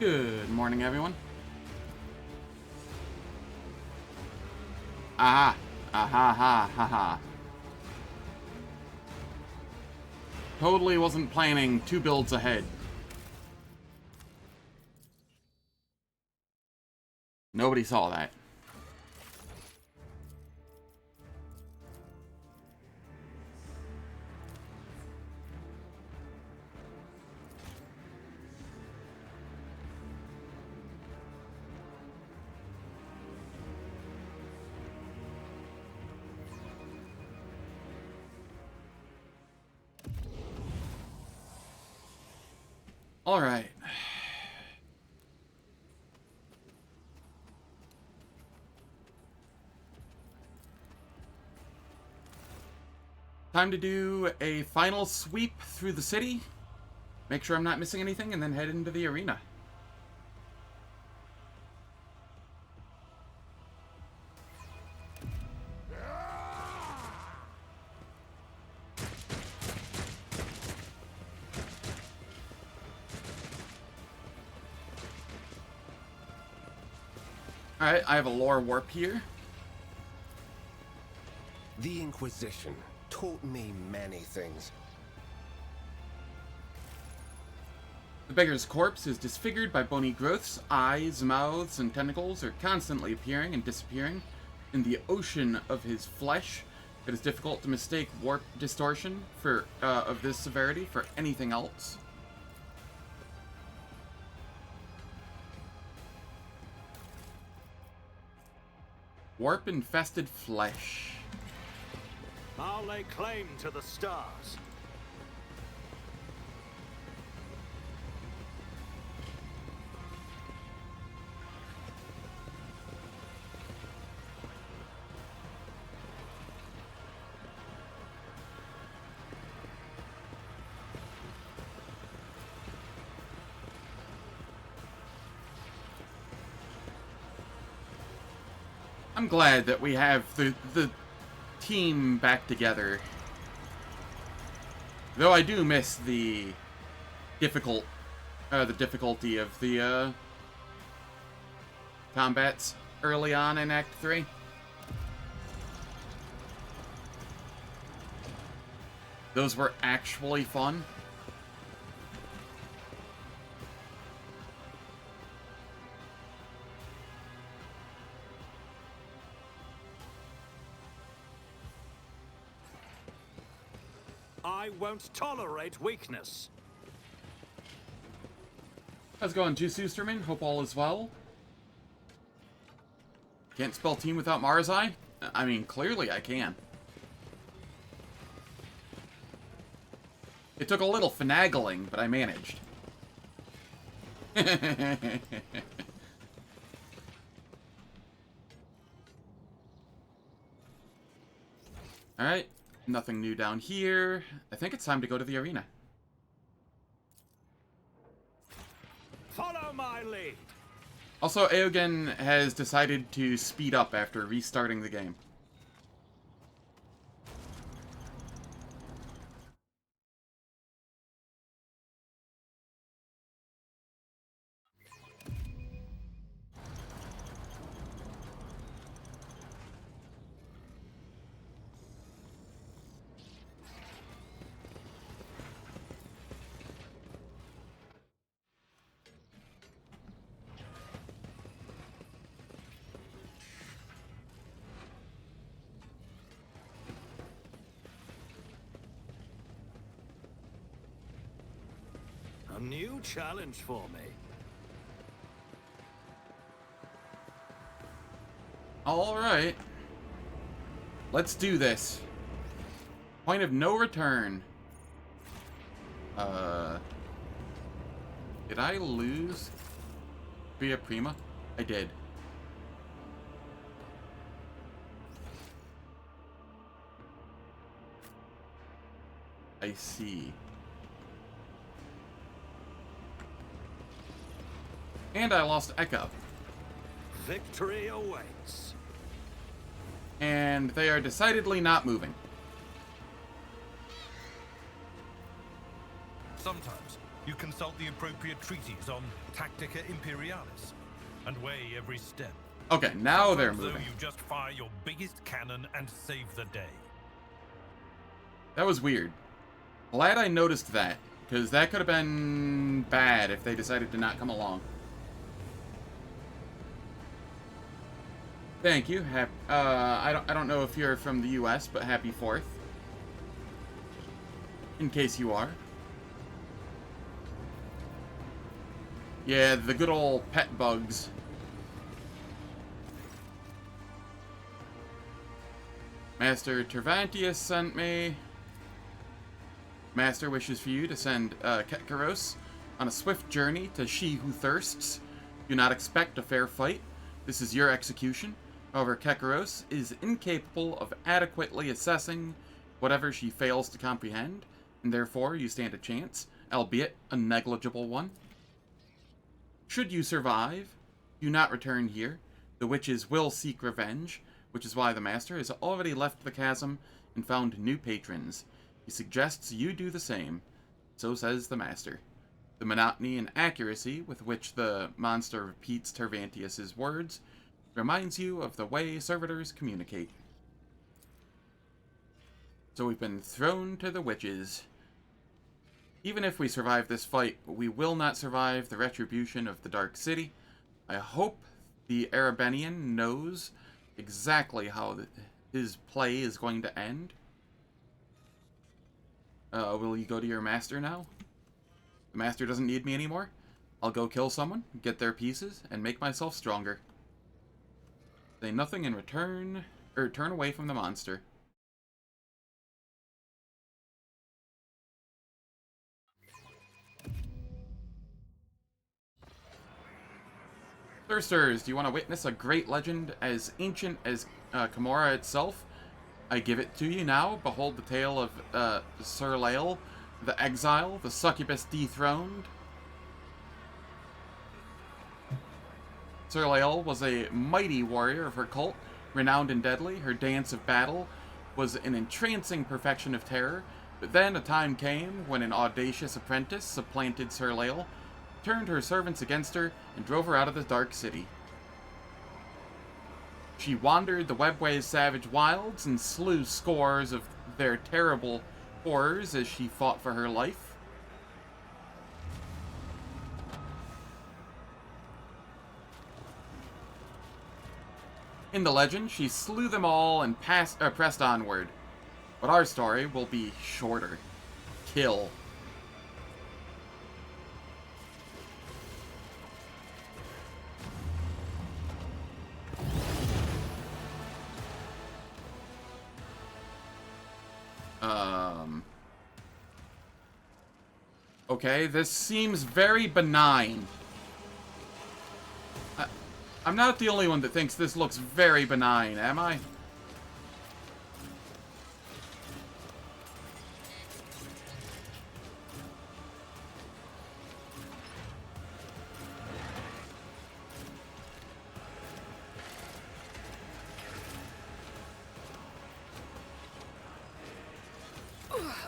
Good morning, everyone. Aha! Aha ha ha ha. Totally wasn't planning 2 builds ahead. Nobody saw that. All right. Time to do a final sweep through the city. Make sure I'm not missing anything, and then head into the arena. Alright, I have a lore warp here. The Inquisition taught me many things. The beggar's corpse is disfigured by bony growths. Eyes, mouths, and tentacles are constantly appearing and disappearing in the ocean of his flesh. It is difficult to mistake warp distortion of this severity for anything else. Warp-infested flesh. I'll lay claim to the stars. I'm glad that we have the team back together. Though I do miss the difficulty of the combats early on in Act 3. Those were actually fun. I won't tolerate weakness. How's it going, Juice-Oosterman? Hope all is well. Can't spell team without Marzai? I mean, clearly I can. It took a little finagling, but I managed. Alright, nothing new down here. I think it's time to go to the arena. Follow my lead. Also, Eogen has decided to speed up after restarting the game. A new challenge for me. Alright. Let's do this. Point of no return. Did I lose Via Prima? I did. I see. And I lost Echo. Victory awaits. And they are decidedly not moving. Sometimes, You consult the appropriate treaties on Tactica Imperialis and weigh every step. Okay, now they're Sometimes, though, moving. you just fire your biggest cannon and save the day. That was weird. Glad I noticed that, because that could have been bad if they decided to not come along. Thank you. I don't know if you're from the U.S., but happy 4th. In case you are. Yeah, the good old pet bugs. Master Tervantius sent me. Master wishes for you to send Ketkaros on a swift journey to She Who Thirsts. Do not expect a fair fight. This is your execution. However, Ketkaros is incapable of adequately assessing whatever she fails to comprehend, and therefore you stand a chance, albeit a negligible one. Should you survive, do not return here. The witches will seek revenge, which is why the Master has already left the chasm and found new patrons. He suggests you do the same. So says the Master. The monotony and accuracy with which the monster repeats Tervantius' words reminds you of the way servitors communicate. So we've been thrown to the witches. Even if we survive this fight, we will not survive the retribution of the Dark City. I hope the Arabenian knows exactly how his play is going to end. Will you go to your master now? The master doesn't need me anymore. I'll go kill someone, get their pieces, and make myself stronger. Say nothing in return, or turn away from the monster. Thirsters, do you want to witness a great legend as ancient as Camorra itself? I give it to you now. Behold the tale of Sir Lael, the exile, the succubus dethroned. Sir Lael was a mighty warrior of her cult, renowned and deadly. Her dance of battle was an entrancing perfection of terror. But then a time came when an audacious apprentice supplanted Sir Lael, turned her servants against her, and drove her out of the Dark City. She wandered the Webway's savage wilds and slew scores of their terrible horrors as she fought for her life. In the legend, she slew them all and pressed onward. But our story will be shorter. Kill. Okay, this seems very benign. I'm not the only one that thinks this looks very benign, am I?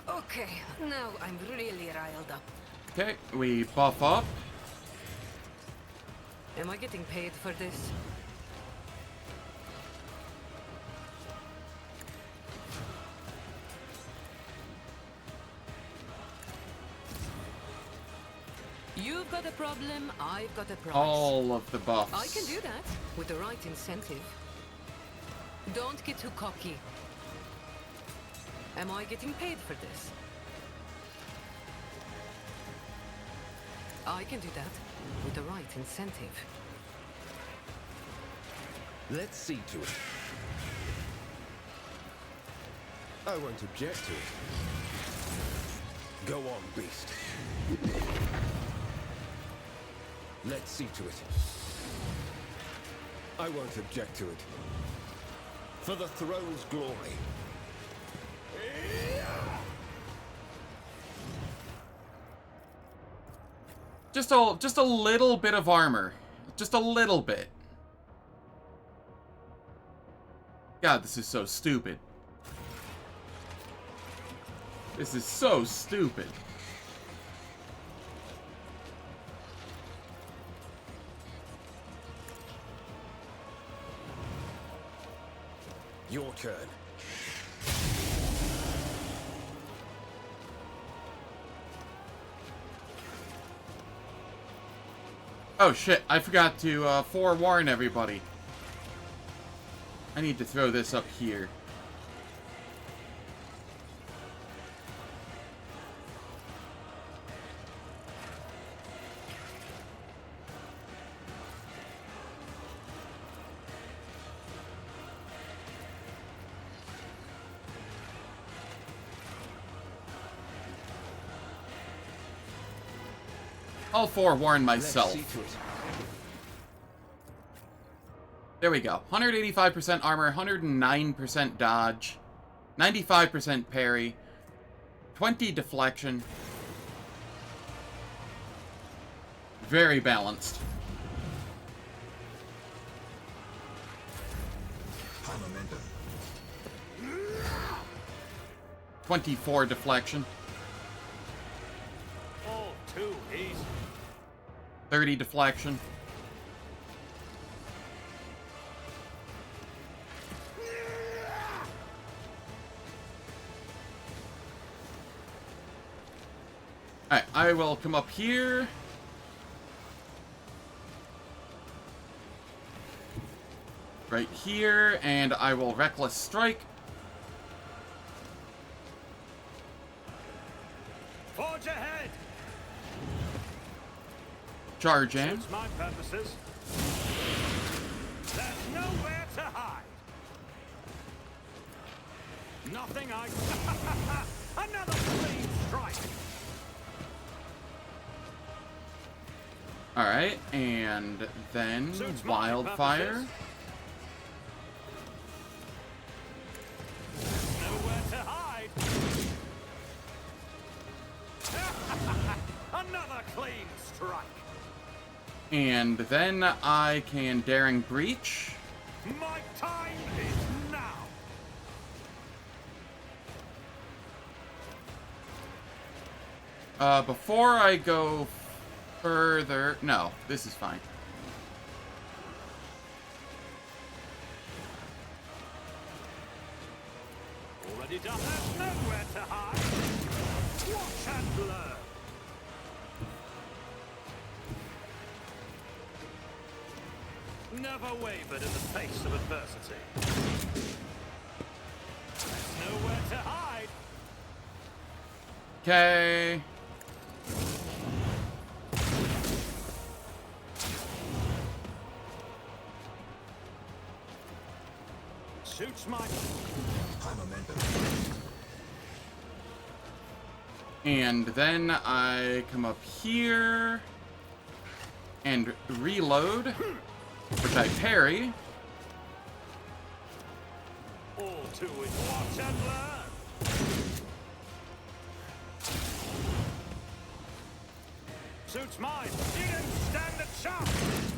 Okay, now I'm really riled up. Okay, we buff up. Am I getting paid for this? You've got a problem, I've got a price. All of the buffs. I can do that with the right incentive. Don't get too cocky. Am I getting paid for this? I can do that with the right incentive. Let's see to it. I won't object to it. Go on, beast. Let's see to it. I won't object to it. For the throne's glory. Just a little bit of armor. Just a little bit. God, this is so stupid. This is so stupid. Your turn. Oh shit, I forgot to forewarn everybody. I need to throw this up here. I'll forewarn myself. Let's see to it. There we go. 185% armor, 109% dodge, 95% parry, 20 deflection. Very balanced. Armamentum. 24 deflection, All too easy. 30 deflection. Alright, I will come up here. Right here, and I will Reckless Strike. Forge ahead! Charge in. Suits my purposes. There's nowhere to hide. Nothing I... Another clean strike! Alright, and then Suits my Wildfire. purposes. Nowhere to hide. Another clean strike. And then I can Daring Breach. My time is now. Before I go further... No, this is fine. Already done. There's nowhere to hide. Watch and learn. Never wavered in the face of adversity. There's nowhere to hide. Okay. Suits my... Armamentum. And then I come up here and reload, which I parry. All too easy. Watch and learn. Suits mine. You didn't stand a chance.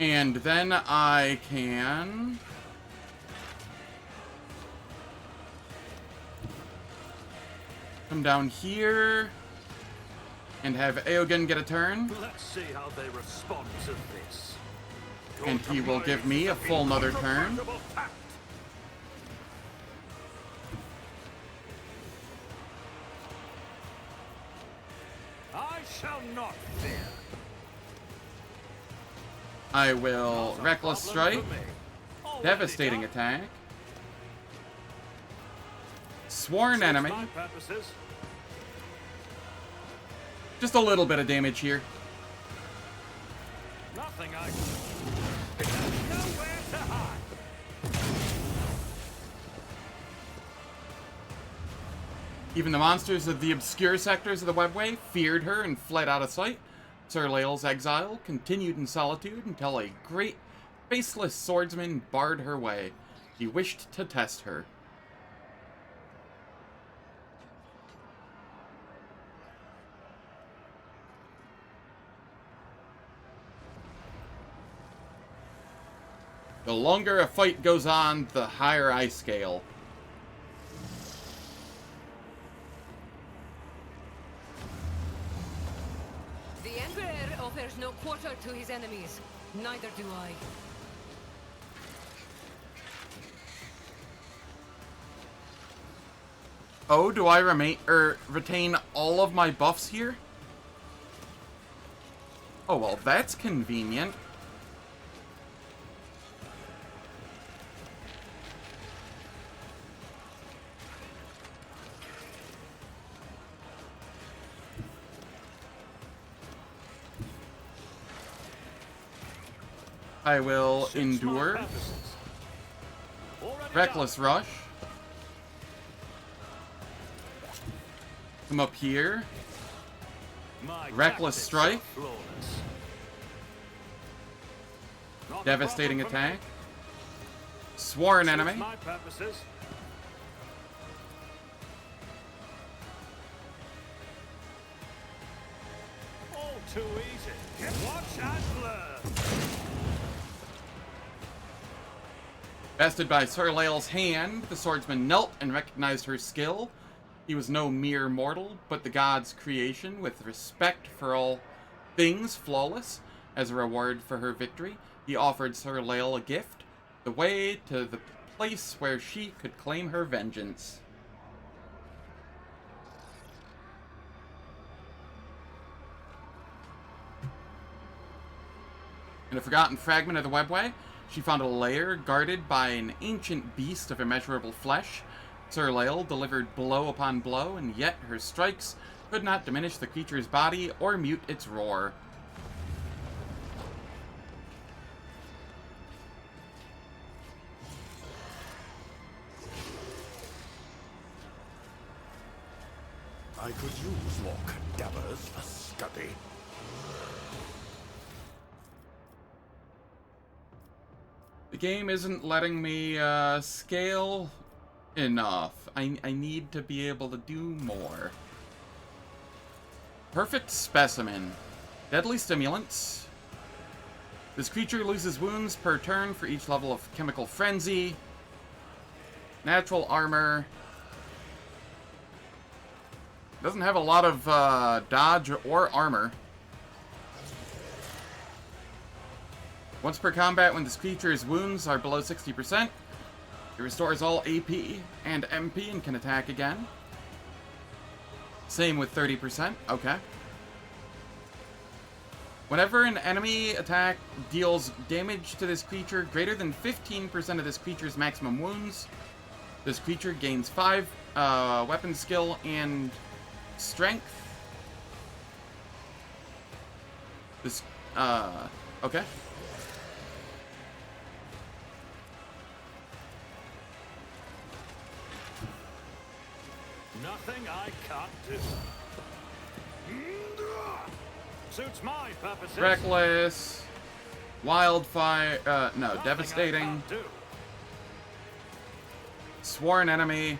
And then I can... come down here and have Aogen get a turn. Let's see how they respond to this. And he will give me a full another turn. Incontrovertible fact. I shall not fear. I will Reckless Strike, Devastating Attack, Sworn Enemy, My purposes. just a little bit of damage here. Nothing I... There's nowhere to hide. Even the monsters of the obscure sectors of the webway feared her and fled out of sight. Sir Lael's exile continued in solitude until a great, faceless swordsman barred her way. He wished to test her. The longer a fight goes on, the higher I scale. The Emperor offers no quarter to his enemies. Neither do I. Oh, do I retain all of my buffs here? Oh, well, that's convenient. I will endure. Reckless Rush. Come up here. Reckless Strike. Devastating Attack. Sworn Enemy. All too easy. Watch and learn. Bested by Sir Lael's hand, the swordsman knelt and recognized her skill. He was no mere mortal, but the god's creation, with respect for all things flawless. As a reward for her victory, he offered Sir Lael a gift, the way to the place where she could claim her vengeance. In a forgotten fragment of the webway, she found a lair guarded by an ancient beast of immeasurable flesh. Sir Lael delivered blow upon blow, and yet her strikes could not diminish the creature's body or mute its roar. I could use more cadavers for study. The game isn't letting me scale enough. I need to be able to do more. Perfect Specimen. Deadly Stimulants. This creature loses wounds per turn for each level of Chemical Frenzy. Natural Armor. Doesn't have a lot of dodge or armor. Once per combat, when this creature's wounds are below 60%, it restores all AP and MP and can attack again. Same with 30%. Okay. Whenever an enemy attack deals damage to this creature greater than 15% of this creature's maximum wounds, this creature gains 5 weapon skill and strength. This, okay. Nothing I can't do. Suits my purposes. Reckless. Wildfire. No, Nothing Devastating. I can't do. Sworn Enemy.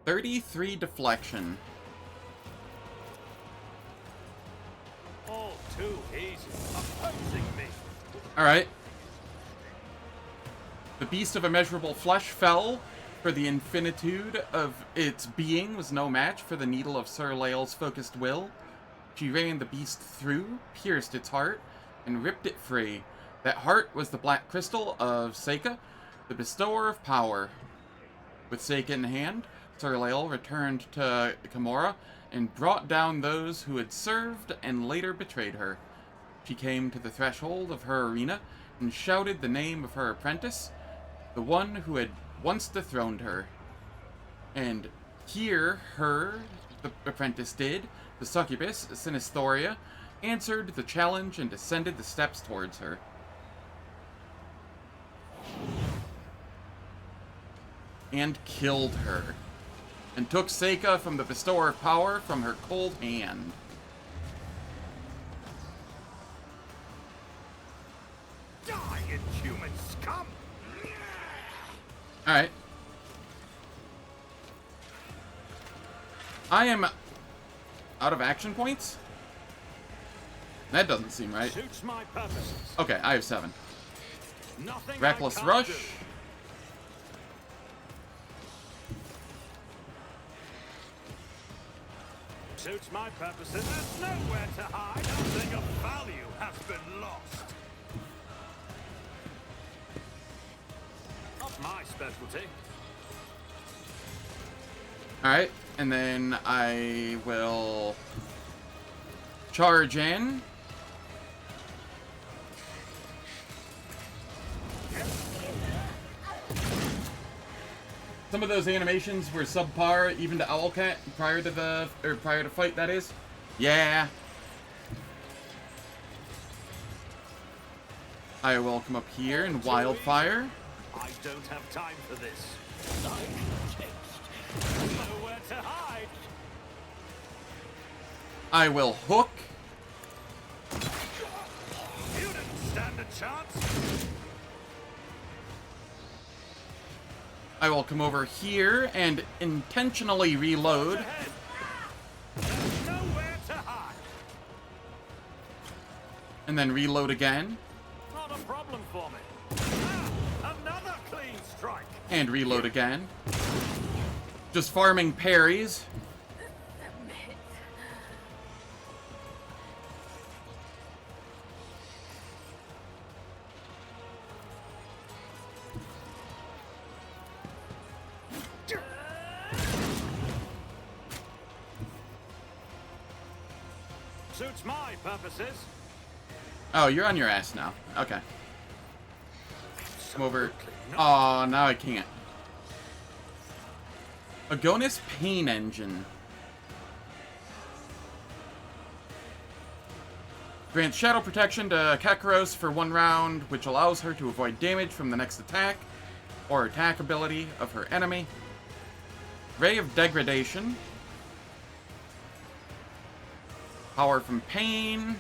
$33 deflection. All too easy. Opposing me. Alright. The beast of immeasurable flesh fell, for the infinitude of its being was no match for the needle of Sir Lael's focused will. She ran the beast through, pierced its heart, and ripped it free. That heart was the black crystal of Seika, the bestower of power. With Seika in hand, Sir Lael returned to Camorra and brought down those who had served and later betrayed her. She came to the threshold of her arena and shouted the name of her apprentice, the one who had once dethroned her. And here the apprentice did, the succubus, Sinistheria, answered the challenge and descended the steps towards her. And killed her. And took Seika from the bestower of power from her cold hand. Die, inhuman scum! Alright. I am out of action points? That doesn't seem right. Suits my purposes. Okay, I have 7. Nothing Reckless I can't Rush. do. Suits my purposes. There's nowhere to hide. Nothing of value has been lost. Not my specialty. Alright, and then I will charge in. Some of those animations were subpar, even to Owlcat, prior to fight, that is. Yeah. I will come up here and Wildfire. I don't have time for this. Nowhere to hide. I will hook. You didn't stand a chance. I will come over here and intentionally reload. Ahead. There's nowhere to hide. And then reload again. Not a problem for me. Another clean strike. And reload again. Just farming parries. Suits my purposes. Oh, you're on your ass now. Okay. Come over. Oh, now I can't. Agonis Pain Engine. Grants Shadow Protection to Kakaros for 1 round, which allows her to avoid damage from the next attack or attack ability of her enemy. Ray of Degradation. Power from Pain.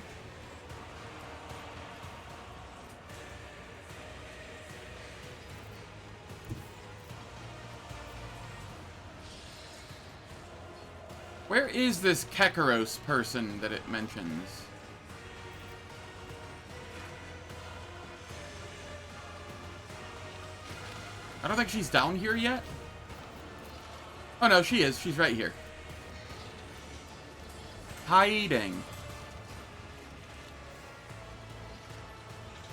Where is this Kakaros person that it mentions? I don't think she's down here yet. Oh no, she is. She's right here. Hiding.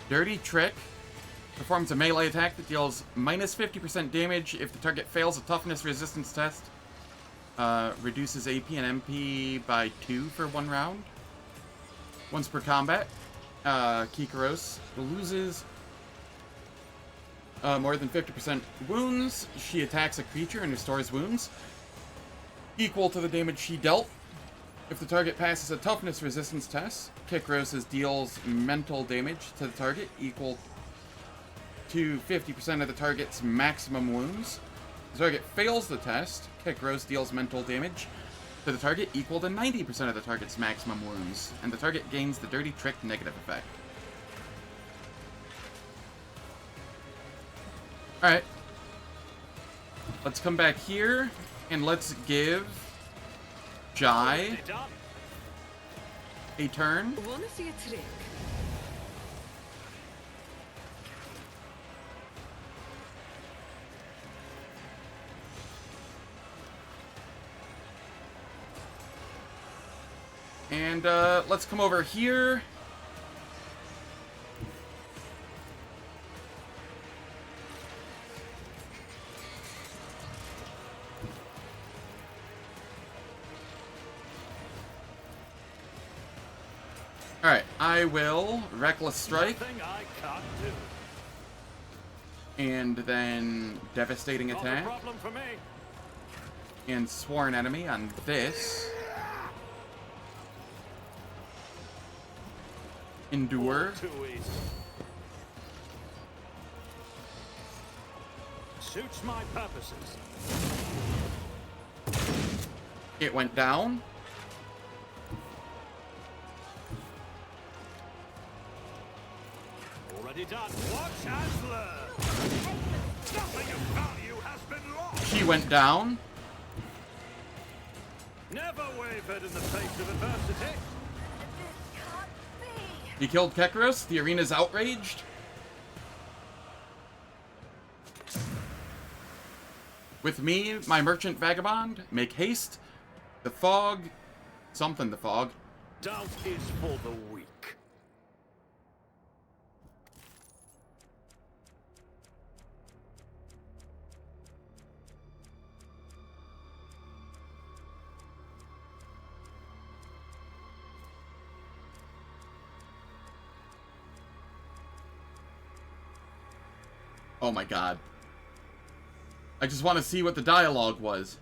Dirty Trick. Performs a melee attack that deals minus 50% damage if the target fails a toughness resistance test. Reduces AP and MP by 2 for 1 round. Once per combat. Kikaros loses more than 50% wounds. She attacks a creature and restores wounds equal to the damage she dealt. If the target passes a toughness resistance test, Kikaros deals mental damage to the target equal to 50% of the target's maximum wounds. If the target fails the test, Kikaros deals mental damage to the target equal to 90% of the target's maximum wounds, and the target gains the Dirty Trick negative effect. Alright. Let's come back here, and let's give Jai a turn. Wanna see a trick? And let's come over here. Alright, I will Reckless Strike. Nothing I can't do. And then Devastating Not a Attack. problem for me. And Sworn Enemy on this. Endure. Too easy. Suits my purposes. It went down. Already done. Watch and learn. Nothing of value has been lost. She went down. Never wavered in the face of adversity. You killed Kekaros. The arena's outraged. With me, my merchant vagabond, make haste. The fog something the fog. Doubt is for the weak. Oh my god. I just want to see what the dialogue was.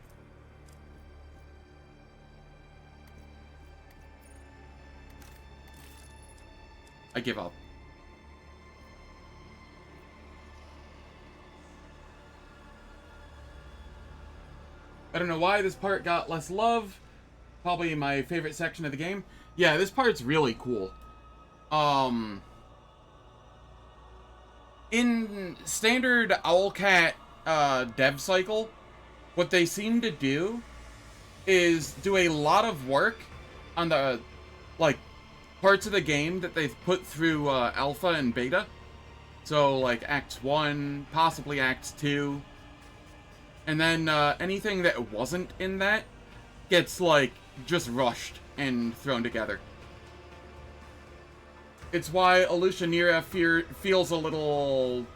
I give up. I don't know why this part got less love. Probably my favorite section of the game. Yeah, this part's really cool. In standard Owlcat dev cycle, what they seem to do is do a lot of work on the, like, parts of the game that they've put through alpha and beta. So, like, Act 1, possibly Act 2. And then anything that wasn't in that gets, like, just rushed and thrown together. It's why Alucionira feels a little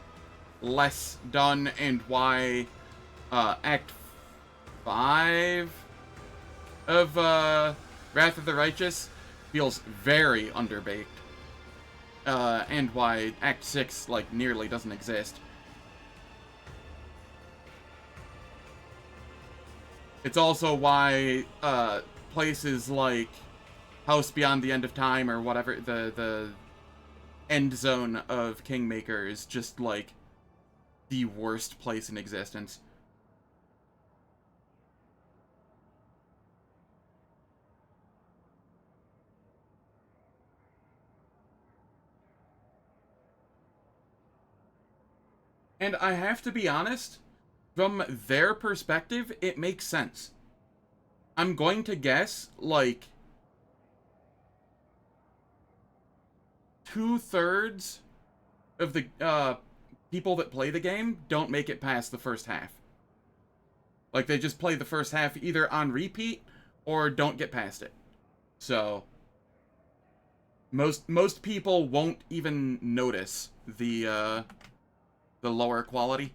less done, and why Act 5 of Wrath of the Righteous feels very underbaked. And why Act 6, like, nearly doesn't exist. It's also why places like House Beyond the End of Time, or whatever, the end zone of Kingmaker, is just, like, the worst place in existence. And I have to be honest, from their perspective, it makes sense. I'm going to guess, like, 2/3 of the people that play the game don't make it past the first half. Like, they just play the first half either on repeat or don't get past it. So most people won't even notice the lower quality.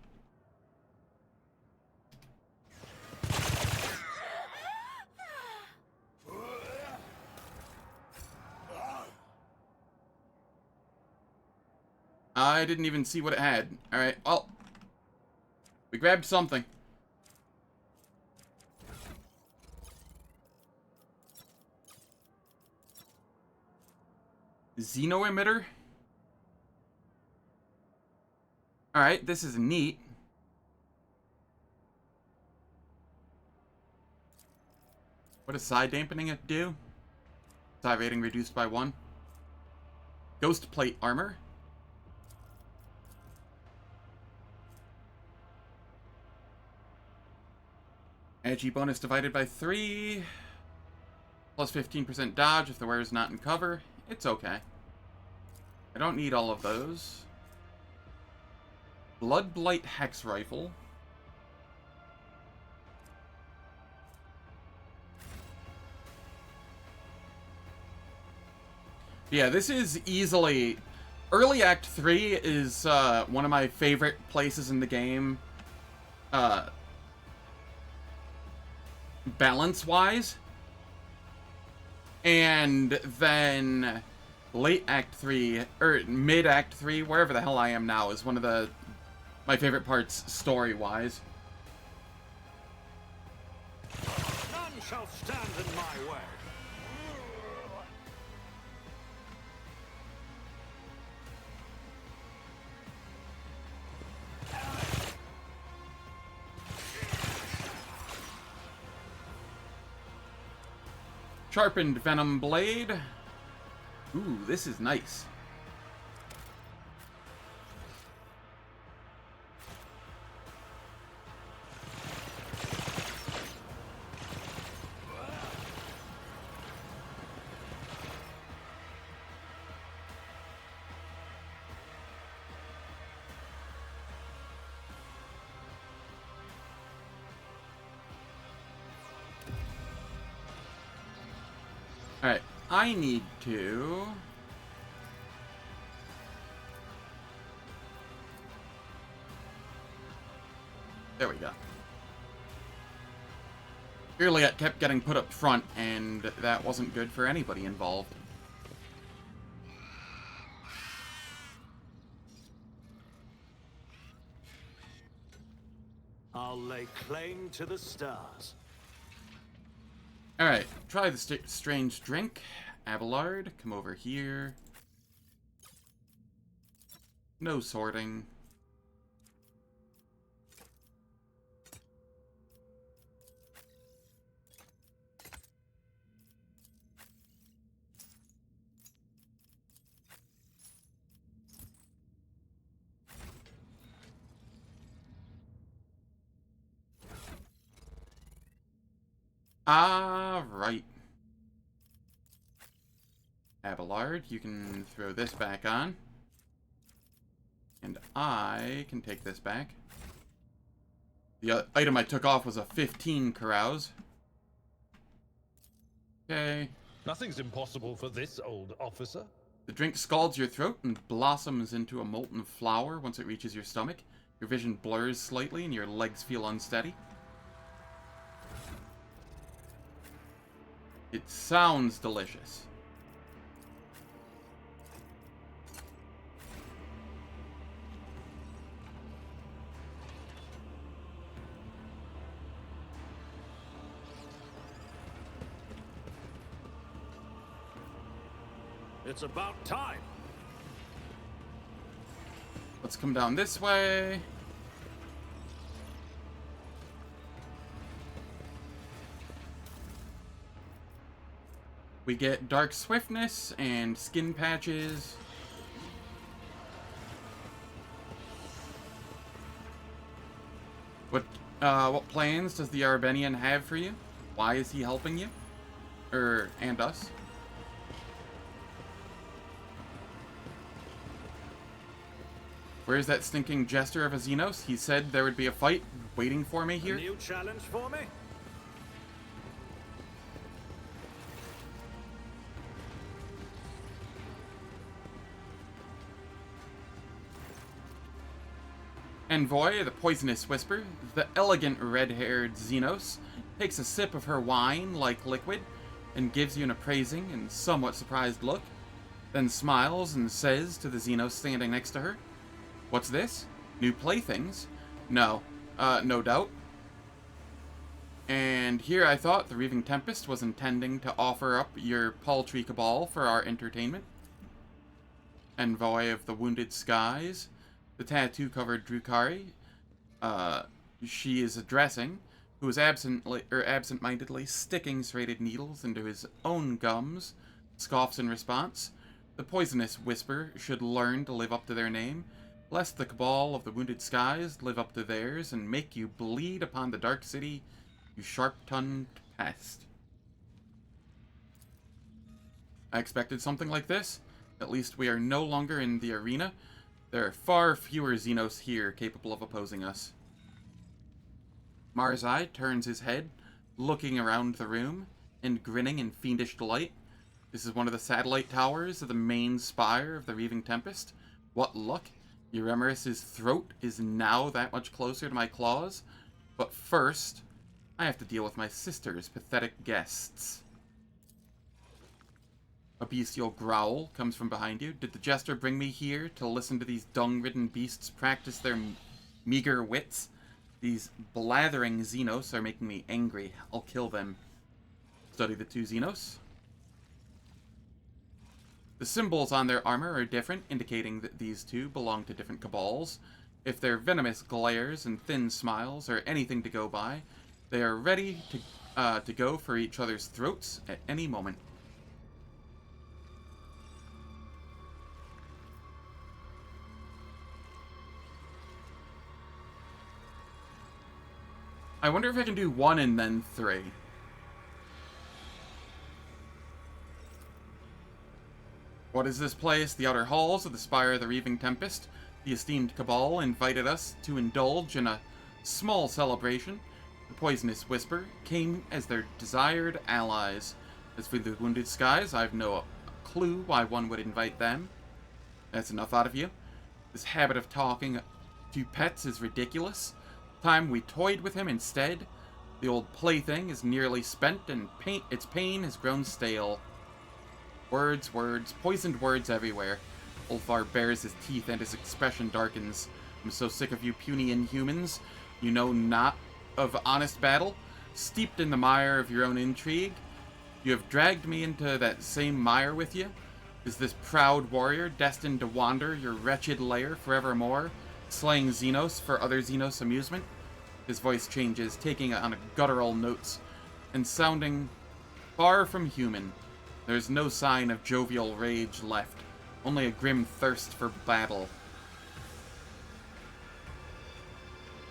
I didn't even see what it had. Alright, well, we grabbed something. Xeno emitter? Alright, this is neat. What does side dampening it do? Side rating reduced by 1. Ghost plate armor? Energy bonus divided by 3. Plus 15% dodge if the wearer's not in cover. It's okay. I don't need all of those. Blood Blight Hex Rifle. Yeah, this is easily... Early Act 3 is one of my favorite places in the game. Balance-wise. And then late Act 3, or mid Act 3, wherever the hell I am now, is one of my favorite parts story-wise. None shall stand in my way. Sharpened Venom Blade. Ooh, this is nice. Alright, I need to... There we go. Clearly it kept getting put up front, and that wasn't good for anybody involved. I'll lay claim to the stars. Alright, try the strange drink. Abelard, come over here. No sorting. Right. Abelard, you can throw this back on. And I can take this back. The item I took off was a 15 carouse. Okay. Nothing's impossible for this old officer. The drink scalds your throat and blossoms into a molten flower once it reaches your stomach. Your vision blurs slightly and your legs feel unsteady. It sounds delicious. It's about time. Let's come down this way. We get dark swiftness and skin patches. What plans does the Arbenian have for you? Why is he helping you? And us? Where's that stinking jester of a Xenos? He said there would be a fight waiting for me here. A new challenge for me? Envoy, the poisonous whisper, the elegant red-haired Xenos, takes a sip of her wine like liquid and gives you an appraising and somewhat surprised look, then smiles and says to the Xenos standing next to her, "What's this? New playthings? No. No doubt." And here I thought the Reaving Tempest was intending to offer up your paltry cabal for our entertainment. Envoy of the Wounded Skies, the tattoo-covered Drukari, she is addressing, who is absent-mindedly sticking serrated needles into his own gums, scoffs in response. The poisonous whisper should learn to live up to their name, lest the cabal of the Wounded Skies live up to theirs and make you bleed upon the Dark City, you sharp-tongued pest. I expected something like this. At least we are no longer in the arena. There are far fewer Xenos here capable of opposing us. Marzai turns his head, looking around the room, and grinning in fiendish delight. This is one of the satellite towers of the main spire of the Reaving Tempest. What luck! Euremerus' throat is now that much closer to my claws. But first, I have to deal with my sister's pathetic guests. A bestial growl comes from behind you. Did the jester bring me here to listen to these dung-ridden beasts practice their meager wits? These blathering Xenos are making me angry. I'll kill them. Study the two Xenos. The symbols on their armor are different, indicating that these two belong to different cabals. If their venomous glares and thin smiles are anything to go by, they are ready to go for each other's throats at any moment. I wonder if I can do 1 and then 3. What is this place? The outer halls of the Spire of the Reaving Tempest. The esteemed Cabal invited us to indulge in a small celebration. The poisonous whisper came as their desired allies. As for the Wounded Skies, I've no clue why one would invite them. That's enough out of you. This habit of talking to pets is ridiculous. Time we toyed with him instead. The old plaything is nearly spent, and its pain has grown stale. Words, words, poisoned words everywhere. Ulfar bares his teeth and his expression darkens. I'm so sick of you puny inhumans. You know not of honest battle. Steeped in the mire of your own intrigue. You have dragged me into that same mire with you. Is this proud warrior destined to wander your wretched lair forevermore, slaying Xenos for other Xenos amusement? His voice changes, taking on a guttural notes, and sounding far from human. There's no sign of jovial rage left, only a grim thirst for battle.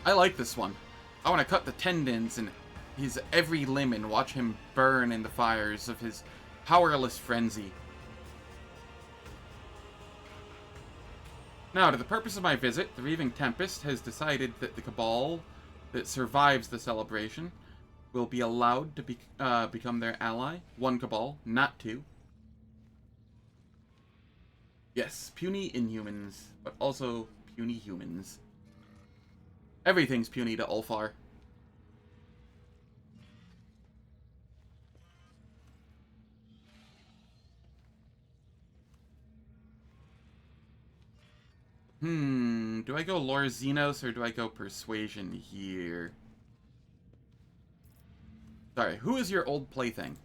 I like this one. I want to cut the tendons in his every limb and watch him burn in the fires of his powerless frenzy. Now, to the purpose of my visit, the Reaving Tempest has decided that the Cabal that survives the celebration will be allowed to become their ally. One Cabal, not two. Yes, puny inhumans, but also puny humans. Everything's puny to Ulfar. Do I go Lore Xenos or do I go Persuasion here? Sorry, who is your old plaything?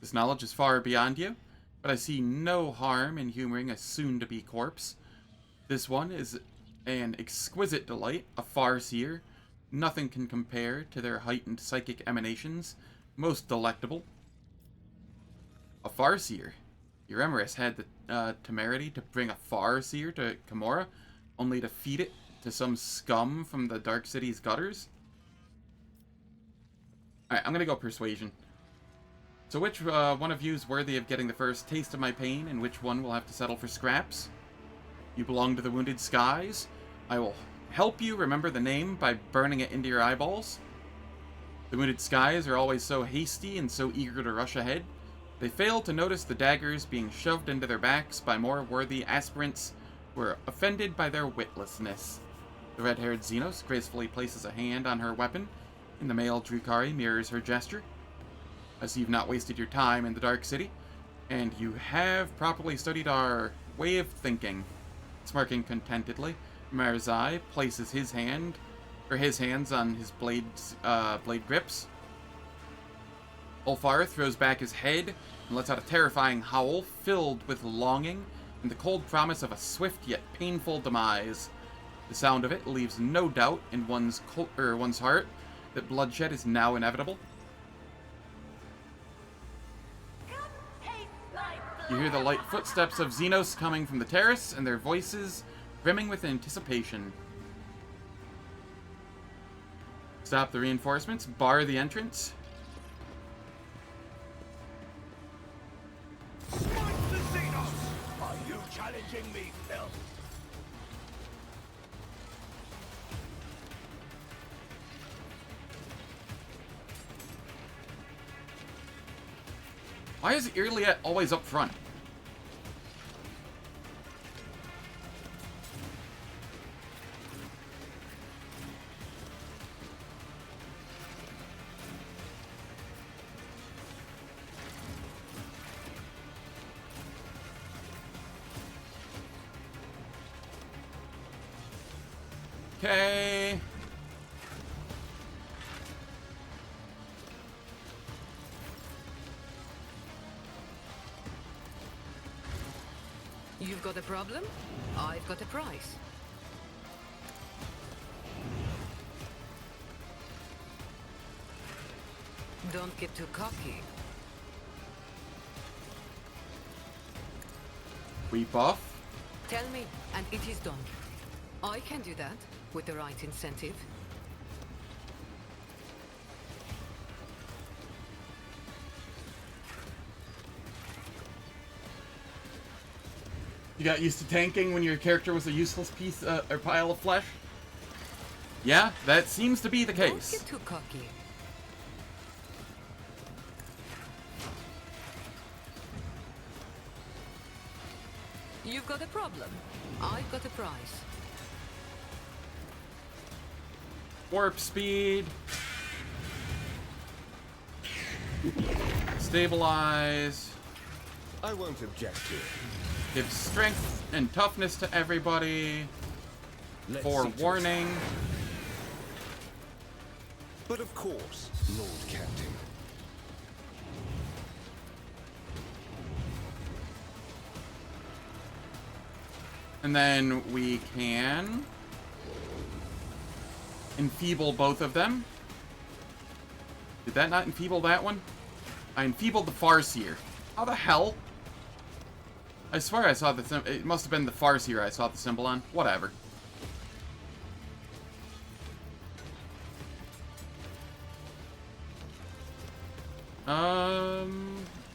This knowledge is far beyond you, but I see no harm in humoring a soon-to-be corpse. This one is an exquisite delight, a farseer. Nothing can compare to their heightened psychic emanations. Most delectable. A farseer. Euremerus had the temerity to bring a farseer to Camorra, only to feed it to some scum from the Dark City's gutters? Alright, I'm gonna go Persuasion. So which one of you is worthy of getting the first taste of my pain, and which one will have to settle for scraps? You belong to the Wounded Skies. I will help you remember the name by burning it into your eyeballs. The Wounded Skies are always so hasty and so eager to rush ahead. They fail to notice the daggers being shoved into their backs by more worthy aspirants who are offended by their witlessness. The red-haired Xenos gracefully places a hand on her weapon, and the male Drukari mirrors her gesture. I see you've not wasted your time in the Dark City, and you have properly studied our way of thinking. Smirking contentedly, Marzai places his hands on his blade grips. Ulfar throws back his head and lets out a terrifying howl filled with longing and the cold promise of a swift yet painful demise. The sound of it leaves no doubt in one's heart that bloodshed is now inevitable. You hear the light footsteps of Xenos coming from the terrace, and their voices brimming with anticipation. Stop the reinforcements, bar the entrance. Smite the Xenos! Are you challenging me, Phil? Why is Irliet always up front? Okay. You've got a problem? I've got a price. Don't get too cocky. We buff. Tell me, and it is done. I can do that with the right incentive. You got used to tanking when your character was a useless piece or pile of flesh? Yeah, that seems to be the Don't case. get too cocky. You've got a problem. I've got a prize. Warp speed. Stabilize. I won't object to it. Give strength and toughness to everybody. Let's see to it. Forewarning. But of course, Lord Captain. And then we can enfeeble both of them. Did that not enfeeble that one? I enfeebled the Farseer. How the hell? I swear I saw the symbol. It must have been the Farseer I saw the symbol on. Whatever.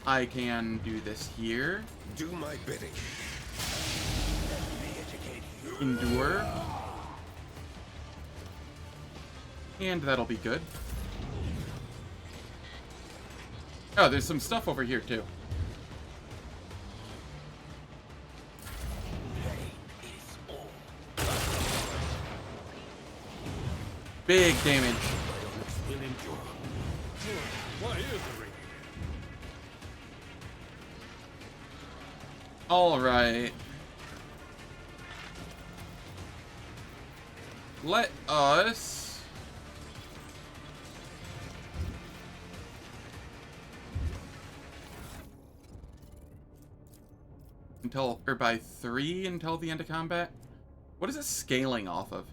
I can do this here. Do my bidding. Endure. And that'll be good. Oh, there's some stuff over here, too. Big damage. What is the ring? Alright. Let us... by 3 until the end of combat? What is it scaling off of?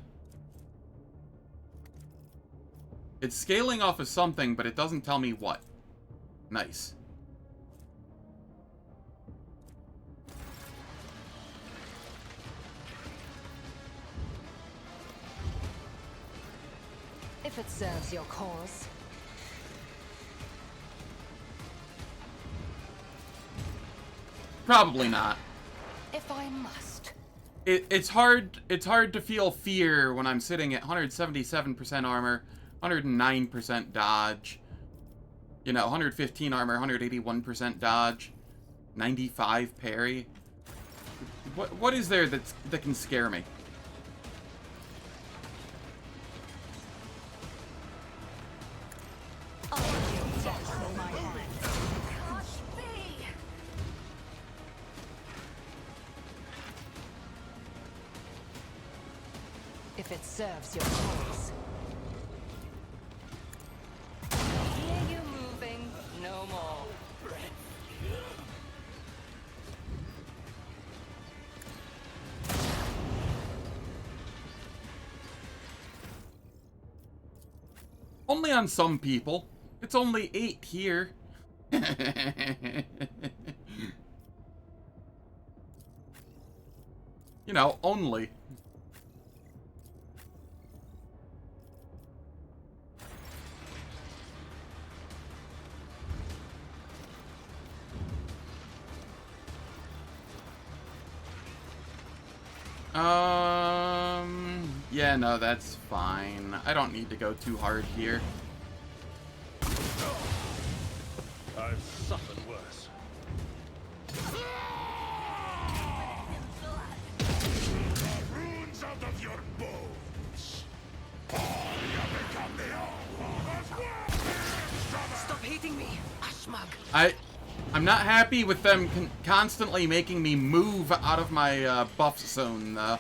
It's scaling off of something, but it doesn't tell me what. Nice. If it serves your cause. Probably not. If I must. It's hard to feel fear when I'm sitting at 177% armor, 109% dodge, you know, 115 armor, 181% dodge, 95 parry. What is there that can scare me? If it serves your cause. Hear you moving, no more. Only on some people. It's only 8 here. You know, only. Yeah, no, that's fine. I don't need to go too hard here. I've suffered worse. Runes out of your bones. Stop hitting me, Ashmag. I'm not happy with them constantly making me move out of my buff zone, though.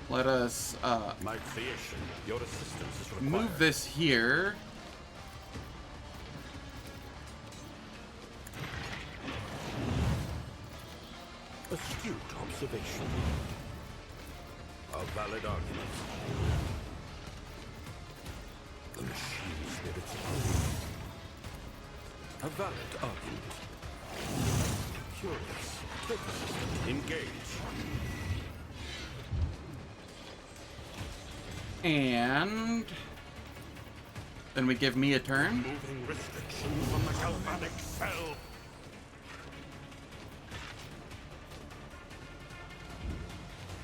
Let us My creation, your assistance is required. move this here. Astute observation. A valid argument. The machine spirits a valid argument. Curious. Criticism. Engage. And then we give me a turn. Moving restrictions on the galvanic cell.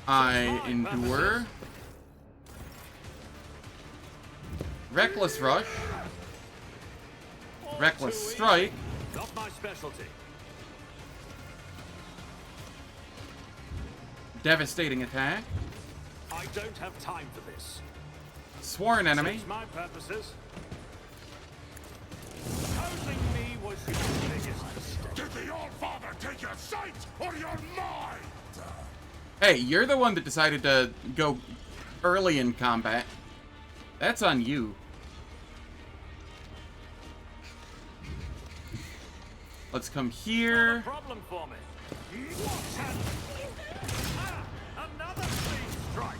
I endure. Reckless rush. Reckless strike. Not my specialty. devastating attack. I don't have time for this. Sworn enemy. Suits my purposes. Opposing me was your biggest mistake. Did the All-Father take your sight or your mind? Hey, you're the one that decided to go early in combat. That's on you. Let's come here. Problem for me. Another clean strike.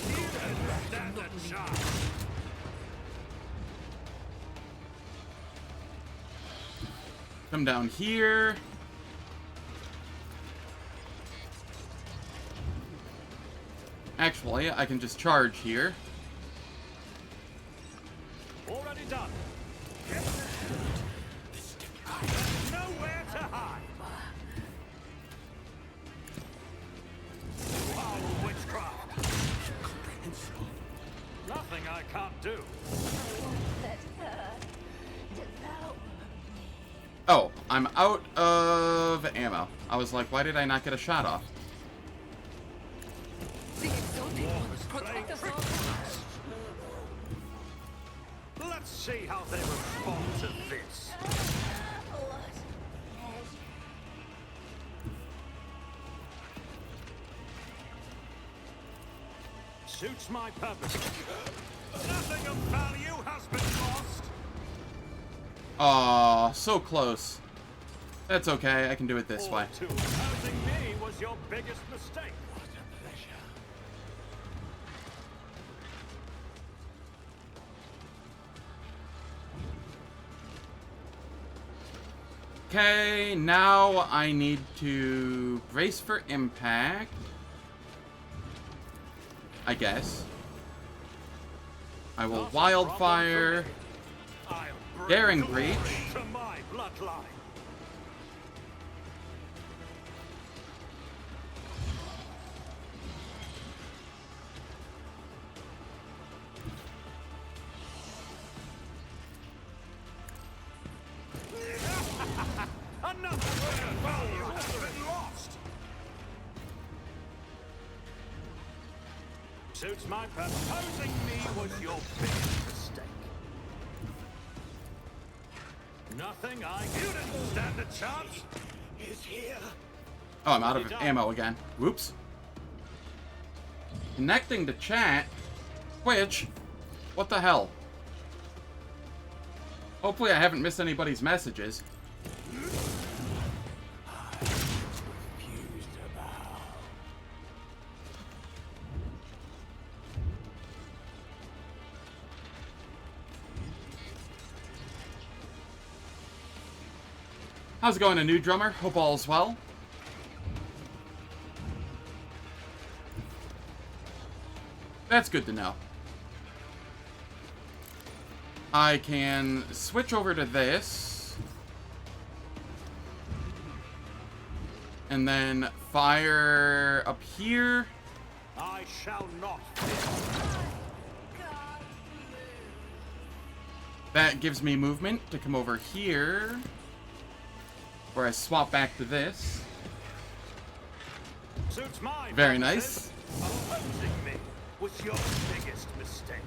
You didn't stand a chance. Come down here. Actually, I can just charge here. Already done. Nowhere to hide. Foul witchcraft. Nothing I can't do. Oh, I'm out of ammo. I was like, why did I not get a shot off? The exalted ones protect us all. Let's see how they respond to this. Suits my purpose. Nothing of value has been lost. Aw, so close. That's okay, I can do it this way. To opposing me was your biggest mistake. What a pleasure. Okay, now I need to brace for impact. I guess. I will wildfire. Daring breach. To my bloodline. Another word of value has been lost. Suits my purpose. Opposing me was your biggest mistake. Nothing you didn't stand a chance. Is here. Oh, I'm out of ammo again. Whoops. Connecting to chat. Which? What the hell? Hopefully I haven't missed anybody's messages. How's it going, a new drummer? Hope all's well. That's good to know. I can switch over to this. And then fire up here. I shall not. That gives me movement to come over here. Where I swap back to this. Suits my Very purposes. nice. Opposing me was your biggest mistake.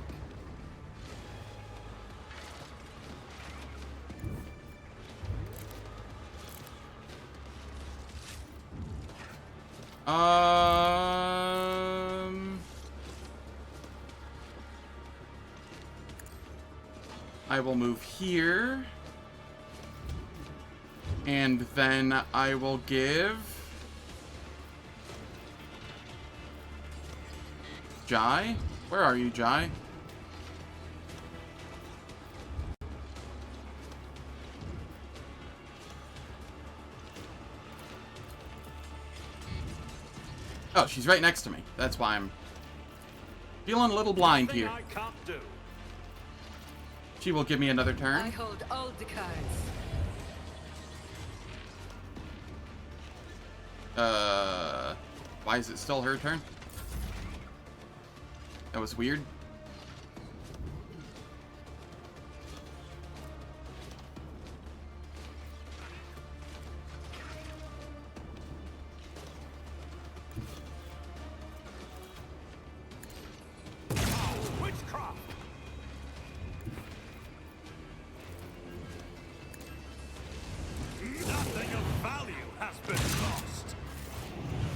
I will move here. And then I will give Jai. Where are you, Jai? Oh, she's right next to me. That's why I'm feeling a little blind Nothing here. I can't do. She will give me another I turn. hold all the cards. Why is it still her turn? That was weird.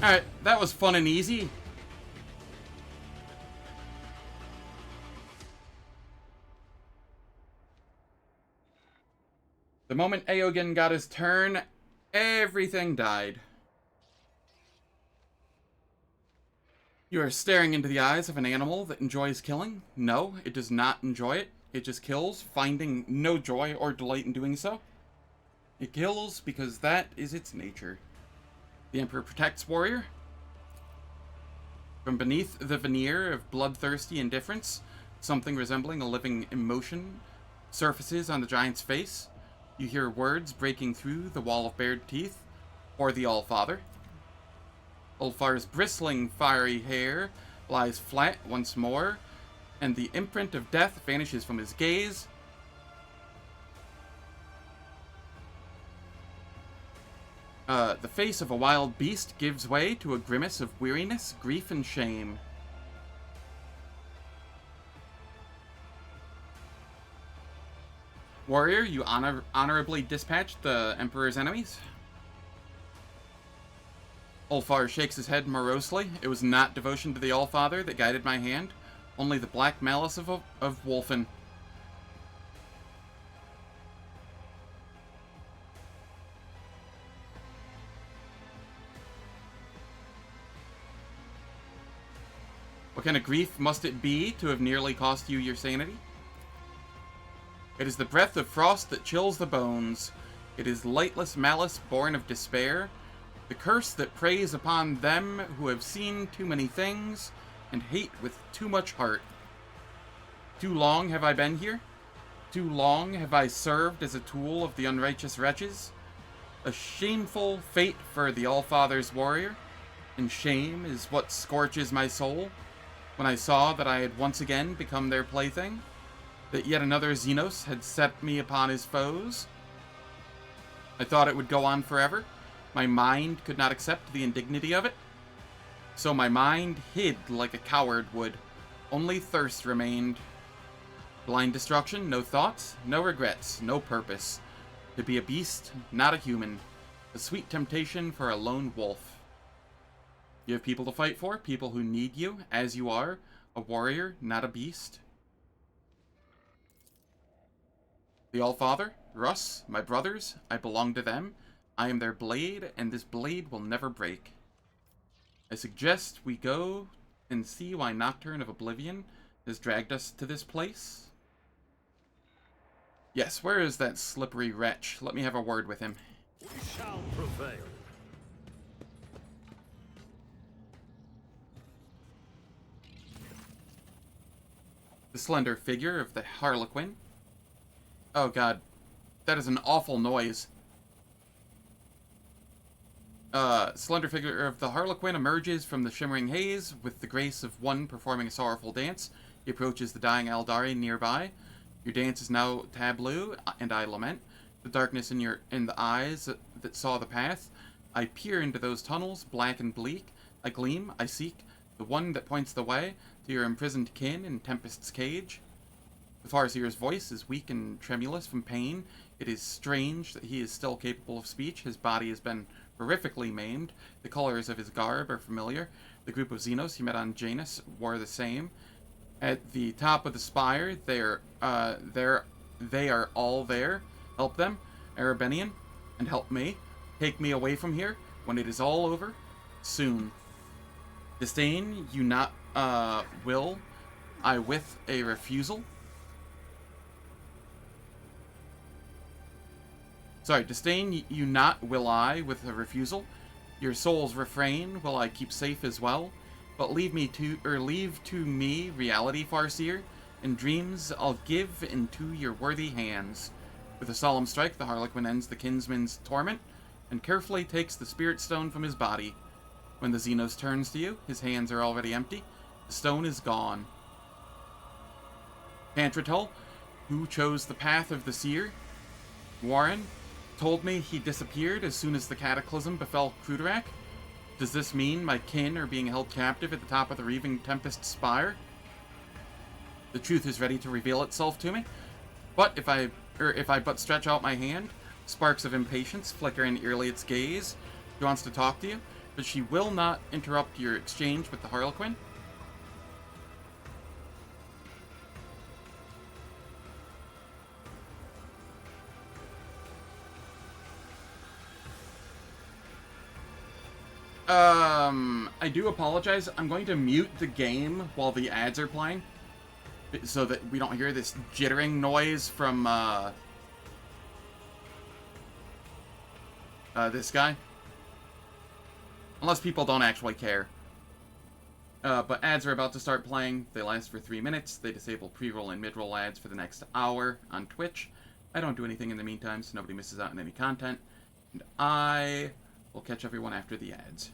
Alright, that was fun and easy. The moment Aogen got his turn, everything died. You are staring into the eyes of an animal that enjoys killing. No, it does not enjoy it. It just kills, finding no joy or delight in doing so. It kills because that is its nature. The Emperor protects warrior. From beneath the veneer of bloodthirsty indifference, something resembling a living emotion surfaces on the giant's face. You hear words breaking through the wall of bared teeth, or the Allfather. Ulfar's bristling, fiery hair lies flat once more, and the imprint of death vanishes from his gaze. The face of a wild beast gives way to a grimace of weariness, grief, and shame. Warrior, you honorably dispatched the Emperor's enemies. Ulfar shakes his head morosely. It was not devotion to the Allfather that guided my hand, only the black malice of Wolfen. What kind of grief must it be to have nearly cost you your sanity? It is the breath of frost that chills the bones. It is lightless malice born of despair. The curse that preys upon them who have seen too many things and hate with too much heart. Too long have I been here? Too long have I served as a tool of the unrighteous wretches? A shameful fate for the Allfather's warrior, and shame is what scorches my soul when I saw that I had once again become their plaything, that yet another Xenos had set me upon his foes. I thought it would go on forever. My mind could not accept the indignity of it. So my mind hid like a coward would. Only thirst remained. Blind destruction, no thoughts, no regrets, no purpose. To be a beast, not a human. A sweet temptation for a lone wolf. You have people to fight for, people who need you, as you are. A warrior, not a beast. The Allfather, Russ, my brothers, I belong to them. I am their blade, and this blade will never break. I suggest we go and see why Nocturne of Oblivion has dragged us to this place. Yes, where is that slippery wretch? Let me have a word with him. We shall prevail. The slender figure of the Harlequin. Oh god, that is an awful noise. Slender figure of the Harlequin emerges from the shimmering haze with the grace of one performing a sorrowful dance. He approaches the dying Aldari nearby. Your dance is now tableau, and I lament. The darkness in the eyes that saw the path. I peer into those tunnels, black and bleak. I gleam, I seek, the one that points the way to your imprisoned kin in Tempest's cage. The Farseer's voice is weak and tremulous from pain. It is strange that he is still capable of speech. His body has been horrifically maimed. The colors of his garb are familiar. The group of Xenos he met on Janus wore the same. At the top of the spire, they are all there. Help them, Arabenian, and help me. Take me away from here when it is all over. Soon. Disdain you not will I with a refusal. Sorry, disdain you not will I with a refusal. Your soul's refrain will I keep safe as well. But leave to me reality, Farseer, and dreams I'll give into your worthy hands. With a solemn strike, the Harlequin ends the kinsman's torment, and carefully takes the spirit stone from his body. When the Xenos turns to you, his hands are already empty. The stone is gone. Pantratul, who chose the path of the seer, Warren, told me he disappeared as soon as the cataclysm befell Kruderak. Does this mean my kin are being held captive at the top of the Reaving Tempest Spire? The truth is ready to reveal itself to me, but if I but stretch out my hand, sparks of impatience flicker in Irliot's gaze. He wants to talk to you. but she will not interrupt your exchange with the Harlequin. I do apologize. I'm going to mute the game while the ads are playing, so that we don't hear this jittering noise from, this guy. Unless people don't actually care. But ads are about to start playing. They last for 3 minutes. They disable pre-roll and mid-roll ads for the next hour on Twitch. I don't do anything in the meantime, so nobody misses out on any content. And I will catch everyone after the ads.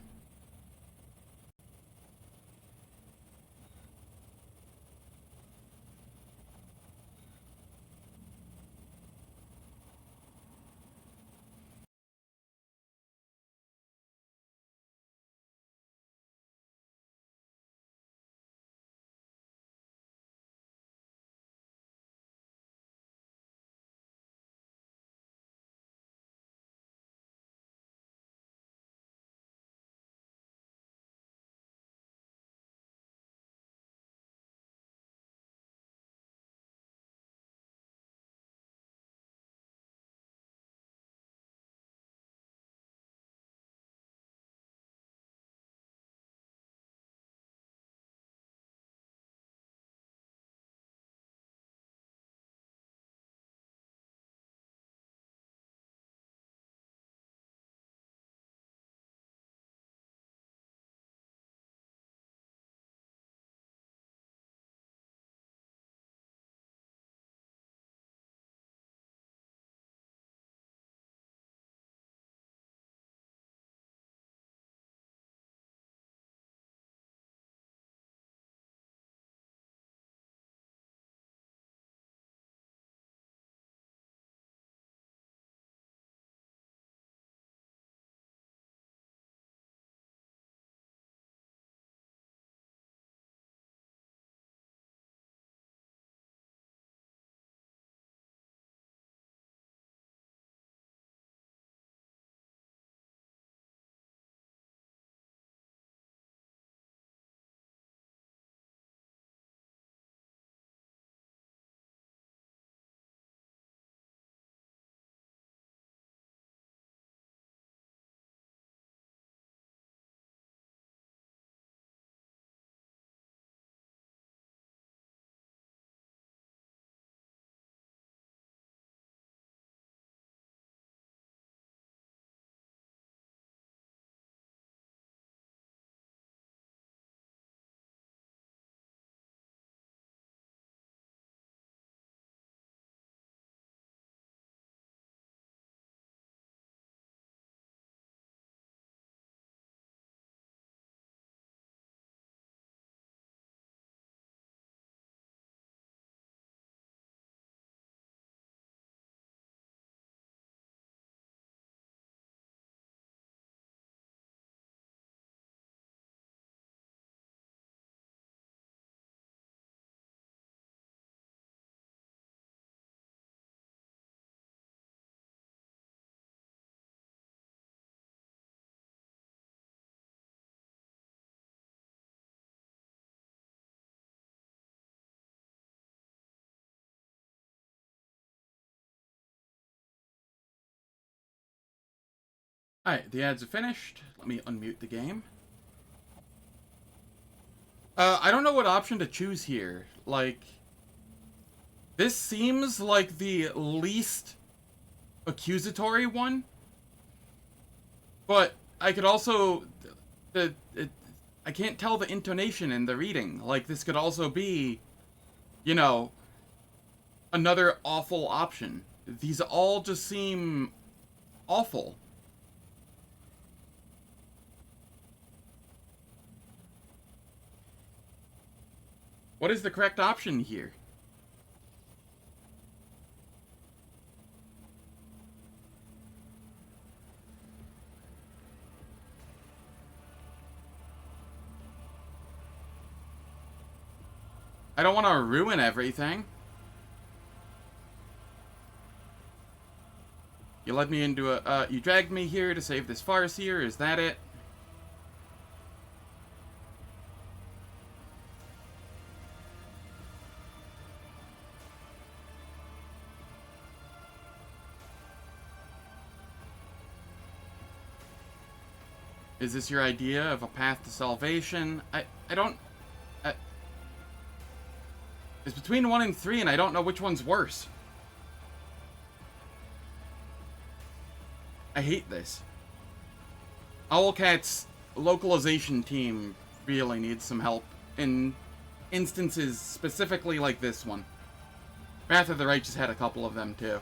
Alright, the ads are finished. Let me unmute the game. I don't know what option to choose here. Like, this seems like the least accusatory one. But I could also... I can't tell the intonation in the reading. Like, this could also be, you know, another awful option. These all just seem awful. What is the correct option here? I don't want to ruin everything. You led me into a... you dragged me here to save this Farseer, is that it? Is this your idea of a path to salvation? I don't... it's between 1 and 3, and I don't know which one's worse. I hate this. Owlcat's localization team really needs some help in instances specifically like this one. Wrath of the Righteous had a couple of them too.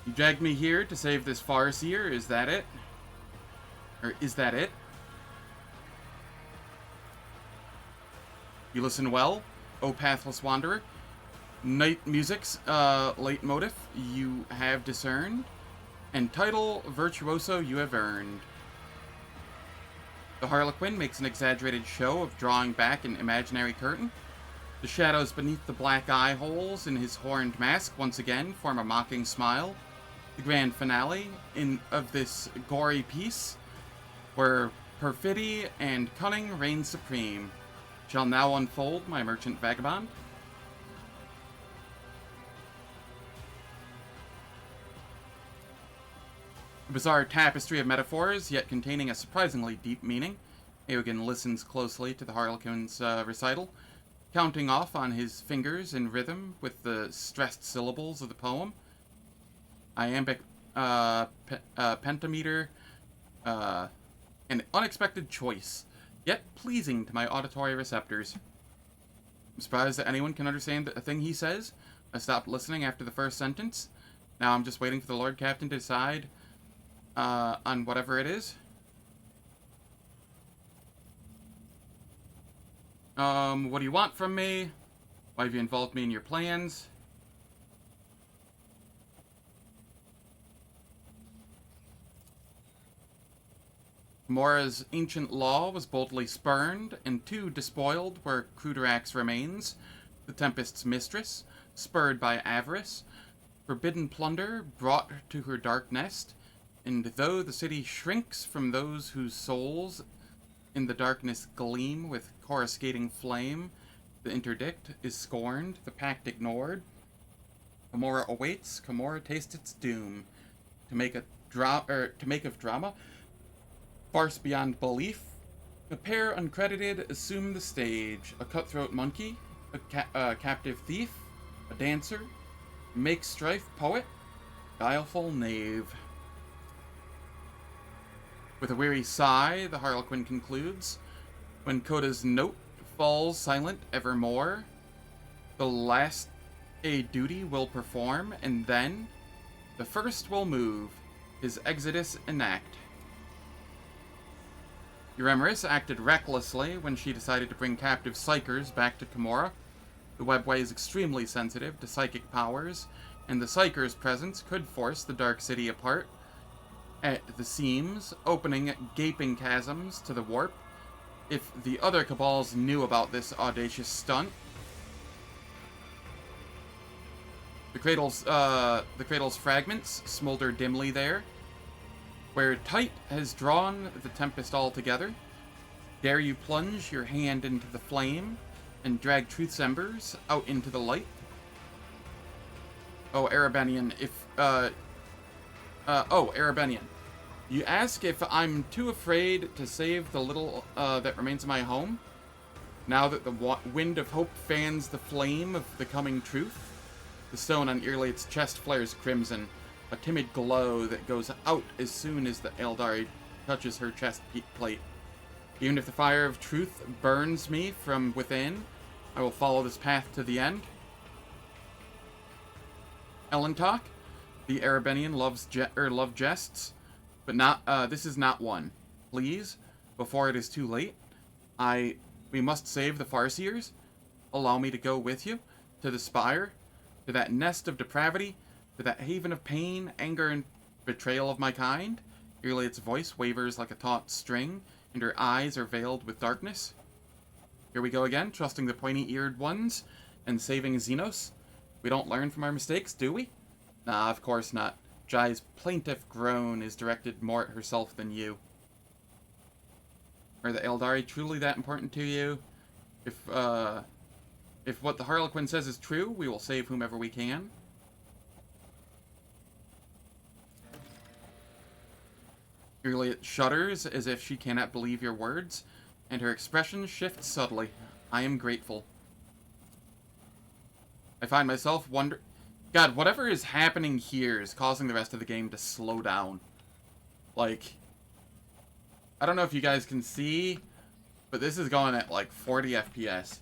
You dragged me here to save this Farseer, is that it? Or is that it? You listen well, O pathless wanderer. Night music's leitmotif you have discerned, and title virtuoso you have earned. The Harlequin makes an exaggerated show of drawing back an imaginary curtain. The shadows beneath the black eye holes in his horned mask once again form a mocking smile. The grand finale of this gory piece, where perfidy and cunning reign supreme, shall now unfold, my merchant vagabond. A bizarre tapestry of metaphors, yet containing a surprisingly deep meaning. Eogan listens closely to the Harlequin's recital, counting off on his fingers in rhythm with the stressed syllables of the poem. Iambic pentameter, an unexpected choice, yet pleasing to my auditory receptors. I'm surprised that anyone can understand a thing he says. I stopped listening after the first sentence. Now I'm just waiting for the Lord Captain to decide on whatever it is. What do you want from me? Why have you involved me in your plans? Mora's ancient law was boldly spurned, and too despoiled were Cruderac's remains, the Tempest's mistress, spurred by avarice, forbidden plunder brought to her dark nest, and though the city shrinks from those whose souls in the darkness gleam with coruscating flame, the interdict is scorned, the pact ignored. Camorra awaits, Camorra tastes its doom. To make of drama farce beyond belief, a pair uncredited assume the stage. A cutthroat monkey, a captive thief, a dancer, make strife poet, guileful knave. With a weary sigh, the Harlequin concludes, when Coda's note falls silent evermore, the last a duty will perform, and then the first will move, his exodus enact. Euremeris acted recklessly when she decided to bring captive Psychers back to Camorra. The webway is extremely sensitive to psychic powers, and the Psychers' presence could force the Dark City apart at the seams, opening gaping chasms to the warp. If the other Cabals knew about this audacious stunt, the cradle's fragments smolder dimly there. Where Tight has drawn the Tempest all together, dare you plunge your hand into the flame and drag Truth's embers out into the light? Oh, Arabenian, Arabenian. You ask if I'm too afraid to save the little that remains of my home? Now that the wind of hope fans the flame of the coming truth? The stone on Earlate's chest flares crimson, a timid glow that goes out as soon as the Eldari touches her chest plate. Even if the fire of truth burns me from within, I will follow this path to the end. Ellentalk, the Arabenian love jests, but not. This is not one. Please, before it is too late, we must save the Farseers. Allow me to go with you to the Spire, to that nest of depravity, to that haven of pain, anger, and betrayal of my kind. Earlate's voice wavers like a taut string, and her eyes are veiled with darkness. Here we go again, trusting the pointy-eared ones and saving Xenos. We don't learn from our mistakes, do we? Nah, of course not. Jai's plaintive groan is directed more at herself than you. Are the Eldari truly that important to you? If what the Harlequin says is true, we will save whomever we can. Juliet shudders as if she cannot believe your words, and her expression shifts subtly. I am grateful. I find myself wondering... God, whatever is happening here is causing the rest of the game to slow down. Like, I don't know if you guys can see, but this is going at like 40 FPS.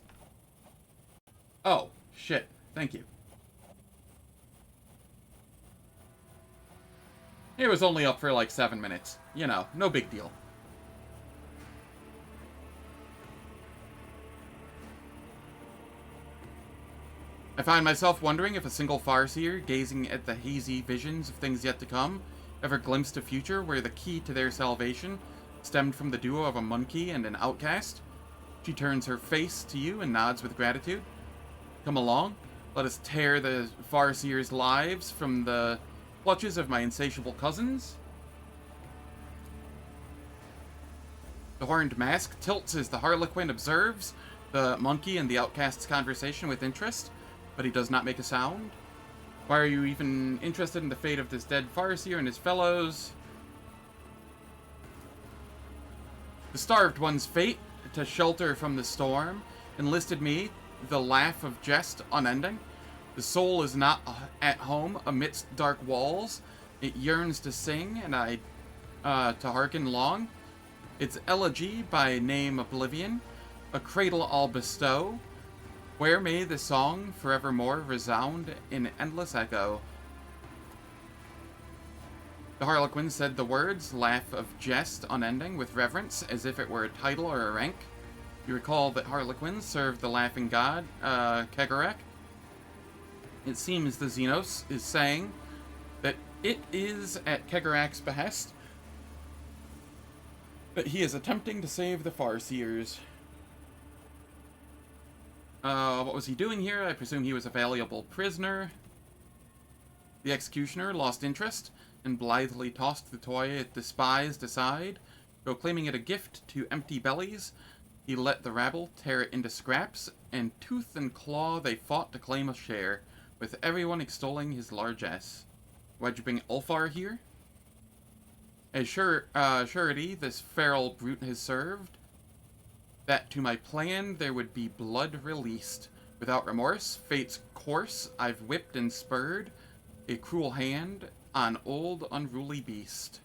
Oh, shit. Thank you. It was only up for like 7 minutes. You know, no big deal. I find myself wondering if a single Farseer, gazing at the hazy visions of things yet to come, ever glimpsed a future where the key to their salvation stemmed from the duo of a monkey and an outcast. She turns her face to you and nods with gratitude. Come along, let us tear the Farseer's lives from the clutches of my insatiable cousins. The horned mask tilts as the Harlequin observes the monkey and the outcast's conversation with interest, but he does not make a sound. Why are you even interested in the fate of this dead Farseer and his fellows? The starved one's fate, to shelter from the storm, enlisted me, the laugh of jest unending. The soul is not at home amidst dark walls. It yearns to sing, and to hearken long. Its elegy by name Oblivion, a cradle I'll bestow, where may the song forevermore resound in endless echo. The Harlequin said the words, laugh of jest unending, with reverence, as if it were a title or a rank. You recall that Harlequins served the laughing god, Kegarak. It seems the Xenos is saying that it is at Kegarak's behest that he is attempting to save the Farseers. What was he doing here? I presume he was a valuable prisoner. The executioner lost interest and blithely tossed the toy it despised aside, proclaiming it a gift to empty bellies. He let the rabble tear it into scraps, and tooth and claw they fought to claim a share, with everyone extolling his largesse. Why'd you bring Ulfar here? As surety this feral brute has served, that to my plan there would be blood released. Without remorse, fate's course I've whipped and spurred, a cruel hand on old unruly beast.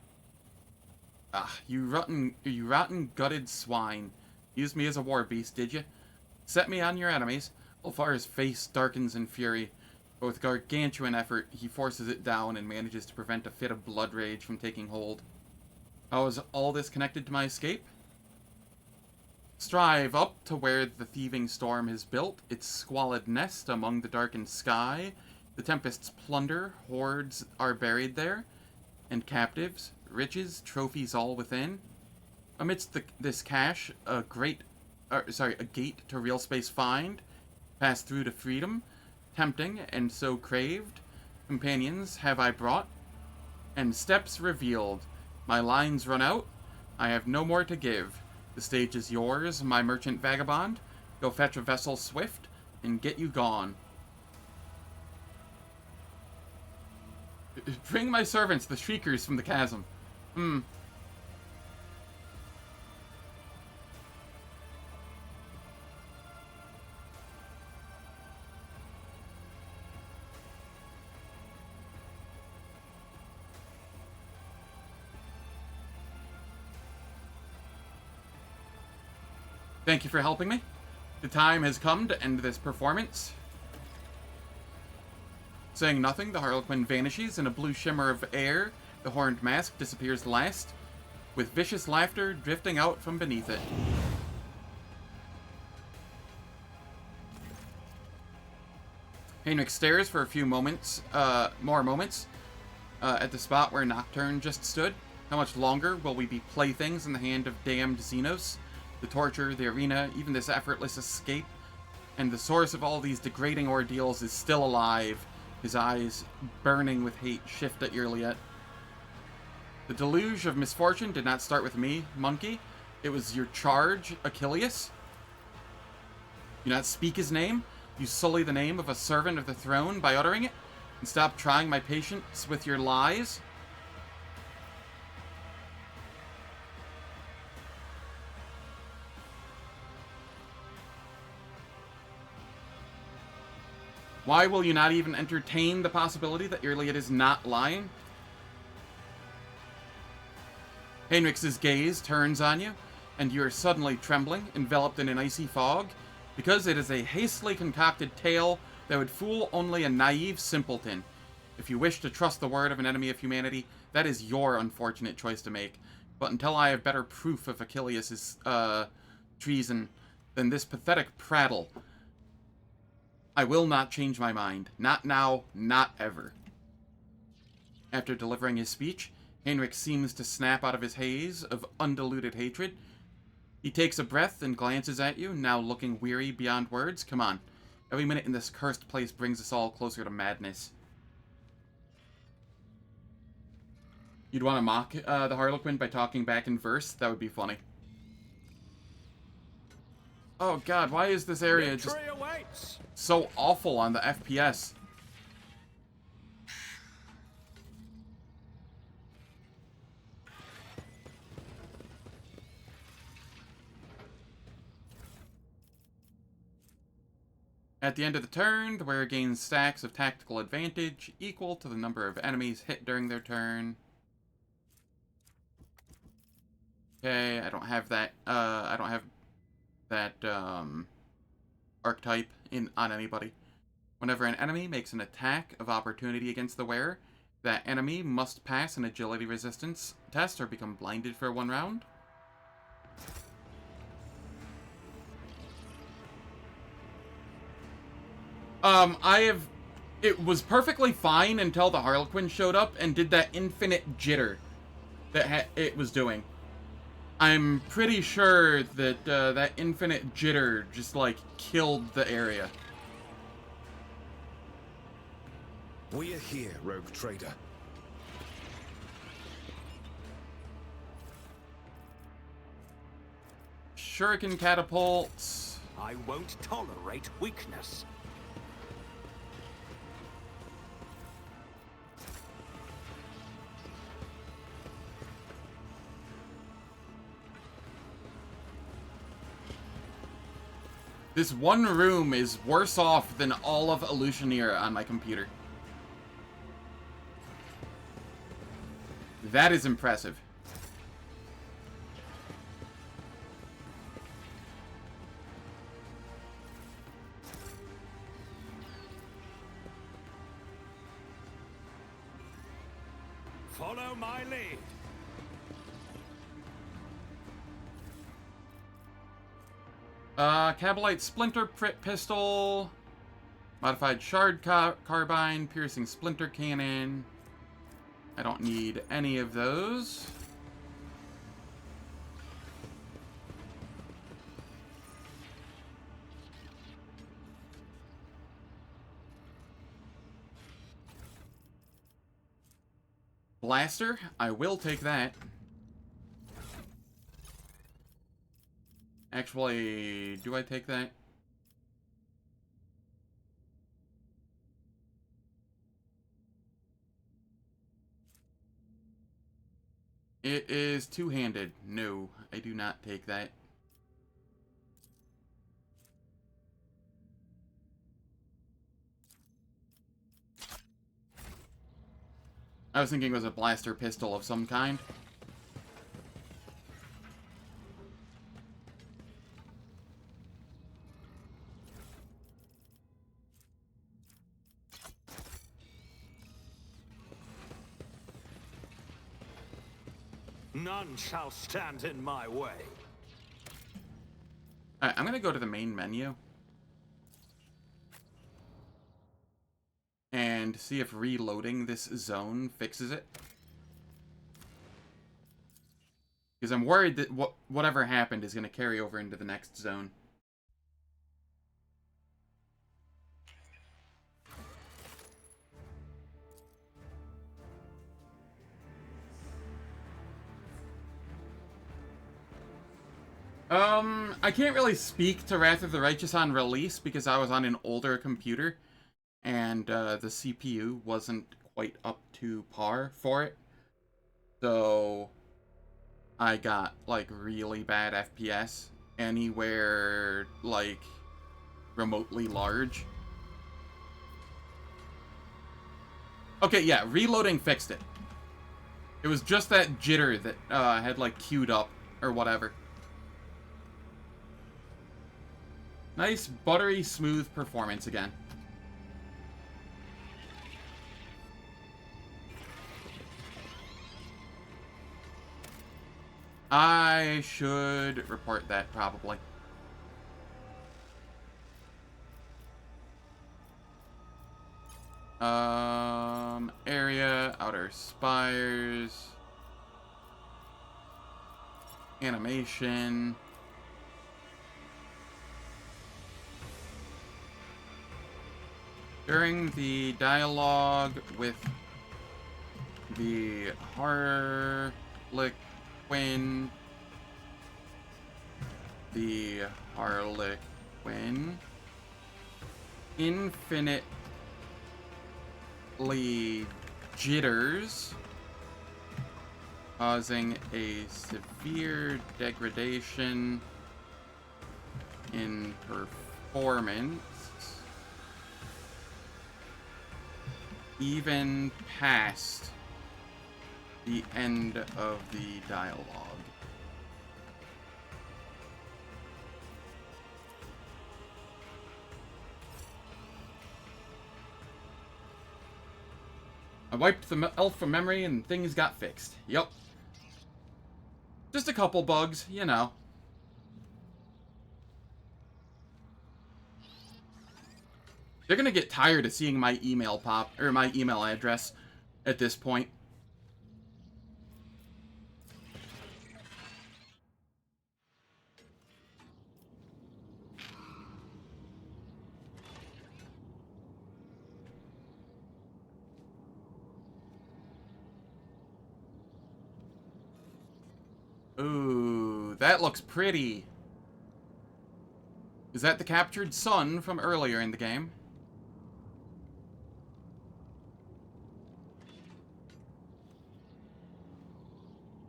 Ah, you rotten gutted swine. Used me as a war beast, did you? Set me on your enemies. Ulfar's face darkens in fury. But with gargantuan effort, he forces it down and manages to prevent a fit of blood rage from taking hold. How is all this connected to my escape? Strive up to where the thieving storm has built its squalid nest among the darkened sky. The Tempest's plunder, hoards are buried there, and captives, riches, trophies all within. Amidst this cache, a gate to real space find, pass through to freedom, tempting and so craved. Companions have I brought, and steps revealed. My lines run out, I have no more to give. The stage is yours, my merchant vagabond. Go fetch a vessel swift, and get you gone. Bring my servants, the Shriekers from the Chasm. Thank you for helping me. The time has come to end this performance. Saying nothing, the Harlequin vanishes in a blue shimmer of air. The horned mask disappears last, with vicious laughter drifting out from beneath it. Heinrich stares for a few moments, more moments, at the spot where Nocturne just stood. How much longer will we be playthings in the hand of damned Xenos? The torture, the arena, even this effortless escape, and the source of all these degrading ordeals is still alive. his eyes burning with hate shift at Arliet. The deluge of misfortune did not start with me, monkey. It was your charge, Achilles. You not speak his name? You sully the name of a servant of the throne by uttering it? And stop trying my patience with your lies? Why will you not even entertain the possibility that Arliet is not lying? Heinrich's gaze turns on you, and you are suddenly trembling, enveloped in an icy fog, because it is a hastily concocted tale that would fool only a naive simpleton. If you wish to trust the word of an enemy of humanity, that is your unfortunate choice to make. But until I have better proof of Achilles' treason than this pathetic prattle, I will not change my mind. Not now, not ever. After delivering his speech, Heinrich seems to snap out of his haze of undiluted hatred. He takes a breath and glances at you, now looking weary beyond words. Come on. Every minute in this cursed place brings us all closer to madness. You'd want to mock the Harlequin by talking back in verse? That would be funny. Oh god, why is this area just so awful on the FPS? At the end of the turn, the wearer gains stacks of tactical advantage equal to the number of enemies hit during their turn. Okay, I don't have that, archetype on anybody. Whenever an enemy makes an attack of opportunity against the wearer, that enemy must pass an agility resistance test or become blinded for 1 round. It was perfectly fine until the Harlequin showed up and did that infinite jitter that it was doing. I'm pretty sure that that infinite jitter just, like, killed the area. We are here, rogue trader. Shuriken catapults. I won't tolerate weakness. This one room is worse off than all of Illusioneer on my computer. That is impressive. Follow my lead. Cabalite Splinter Pistol, Modified Shard Carbine, Piercing Splinter Cannon. I don't need any of those. Blaster, I will take that. Actually, do I take that? It is two-handed. No, I do not take that. I was thinking it was a blaster pistol of some kind. None shall stand in my way. Alright, I'm gonna go to the main menu. And see if reloading this zone fixes it. Because I'm worried that whatever happened is gonna carry over into the next zone. I can't really speak to Wrath of the Righteous on release because I was on an older computer and the CPU wasn't quite up to par for it. So I got like really bad FPS anywhere like remotely large. Okay, yeah, reloading fixed it. It was just that jitter that had like queued up or whatever. Nice, buttery, smooth performance again. I should report that, probably. Area, outer spires. Animation. During the dialogue with the Harlequin, infinitely jitters, causing a severe degradation in performance, even past the end of the dialogue. I wiped the elf from memory and things got fixed. Yep. Just a couple bugs, you know. They're gonna get tired of seeing my email pop, or my email address at this point. Ooh, that looks pretty. Is that the captured sun from earlier in the game?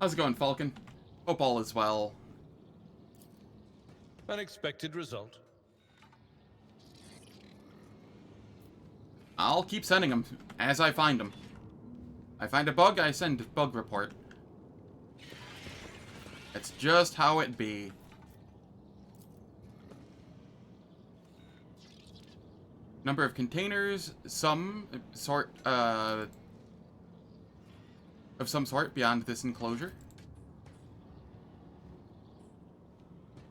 How's it going, Falcon? Hope all is well. Unexpected result. I'll keep sending them as I find them. I find a bug, I send a bug report. That's just how it be. Number of containers, some sort, of some sort beyond this enclosure.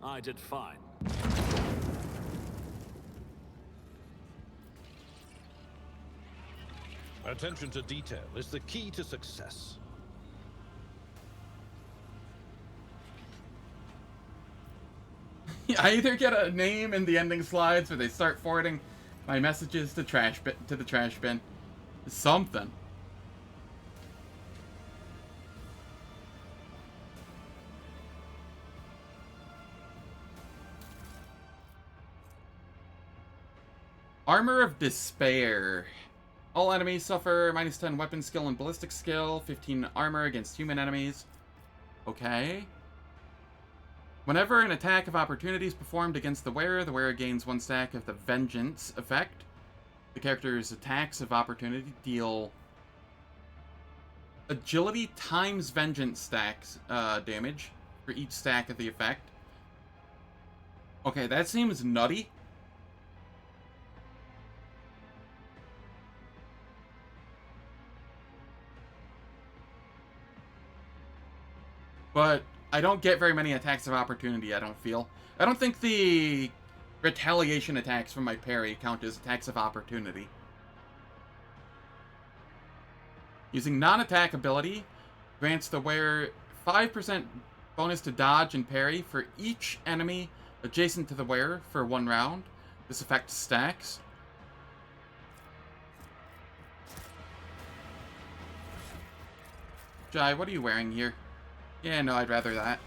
I did fine. Attention to detail is the key to success. I either get a name in the ending slides or they start forwarding my messages to the trash bin. Something. Armor of Despair. All enemies suffer minus 10 weapon skill and ballistic skill, 15 armor against human enemies. Okay. Whenever an attack of opportunity is performed against the wearer gains 1 stack of the Vengeance effect. The character's attacks of opportunity deal agility times Vengeance stacks damage for each stack of the effect. Okay, that seems nutty. But I don't get very many attacks of opportunity, I don't feel. I don't think the retaliation attacks from my parry count as attacks of opportunity. Using non-attack ability grants the wearer 5% bonus to dodge and parry for each enemy adjacent to the wearer for 1 round. This effect stacks. Jai, what are you wearing here? Yeah, no, I'd rather that.